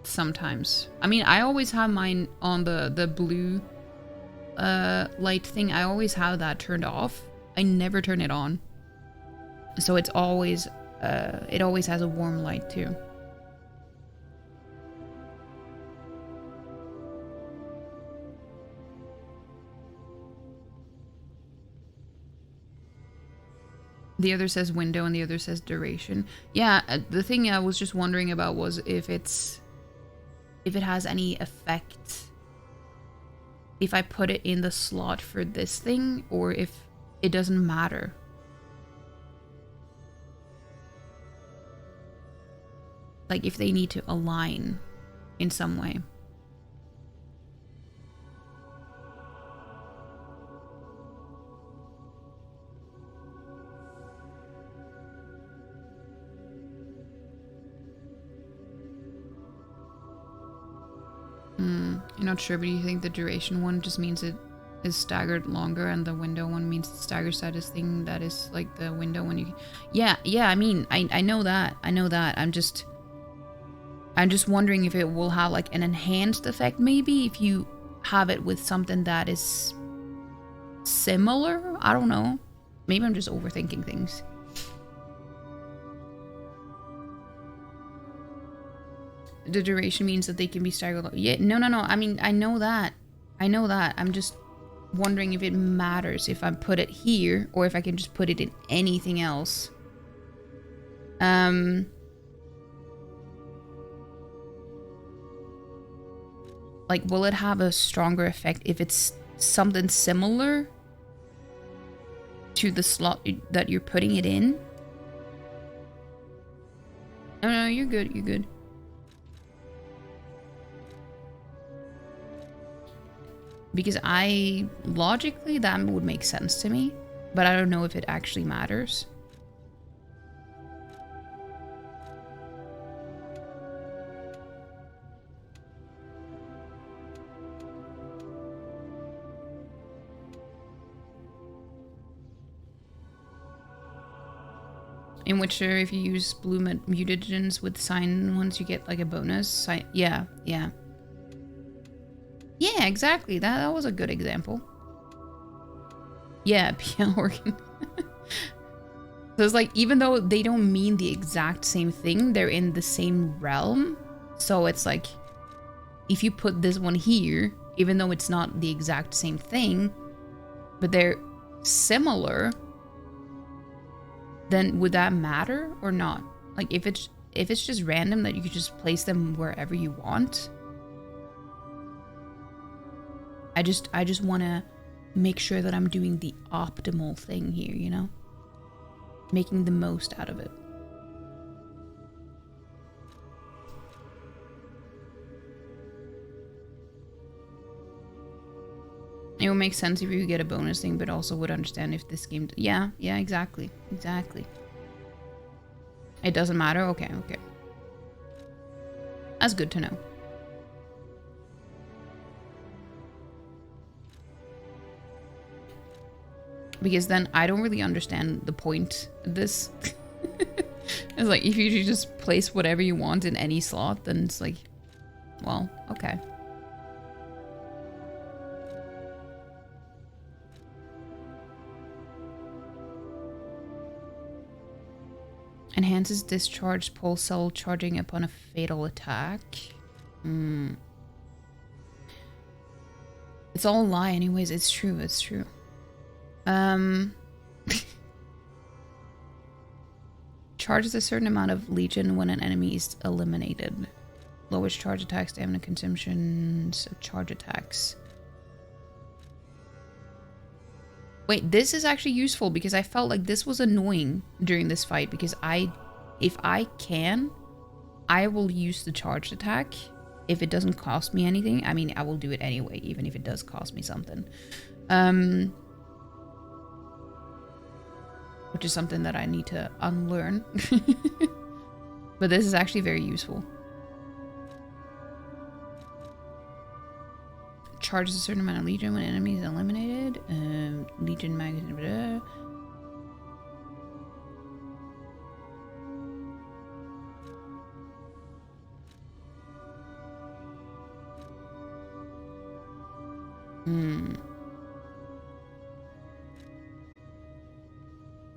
Speaker 1: Sometimes. I mean, I always have mine on the blue light thing. I always have that turned off. I never turn it on. So it's always it always has a warm light too. The other says window and the other says duration. Yeah, the thing I was just wondering about was if it has any effect if I put it in the slot for this thing or if it doesn't matter. Like if they need to align in some way. You're not sure, but you think the duration one just means it is staggered longer and the window one means the stagger status thing that is like the window when you... Yeah, I mean, I know that. I'm just wondering if it will have like an enhanced effect maybe if you have it with something that is similar. I don't know. Maybe I'm just overthinking things. The duration means that they can be staggered. Yeah, no. I mean, I know that. I'm just wondering if it matters if I put it here or if I can just put it in anything else. Like, will it have a stronger effect if it's something similar to the slot that you're putting it in? No, you're good. Because logically that would make sense to me, but I don't know if it actually matters. In Witcher, if you use blue mutagens with sign ones, you get like a bonus. Yeah, exactly. That was a good example. Yeah, PL organ. So it's like, even though they don't mean the exact same thing, they're in the same realm. So it's like, if you put this one here, even though it's not the exact same thing, but they're similar, then would that matter or not? Like if it's just random that you could just place them wherever you want. I just want to make sure that I'm doing the optimal thing here, you know? Making the most out of it. It would make sense if you could get a bonus thing, but also would understand if this game... Yeah, exactly. It doesn't matter? Okay. That's good to know. Because then I don't really understand the point of this. It's like, if you just place whatever you want in any slot, then it's like... Well, okay. Enhances discharge pulse cell charging upon a fatal attack. It's all a lie anyways. It's true. Charges a certain amount of legion when an enemy is eliminated. Lowers charge attacks, stamina consumptions of charge attacks. Wait, this is actually useful because I felt like this was annoying during this fight because if I can, I will use the charged attack if it doesn't cost me anything. I mean, I will do it anyway, even if it does cost me something. Which is something that I need to unlearn. But this is actually very useful. Charges a certain amount of legion when enemy is eliminated. Legion magazine. Hmm.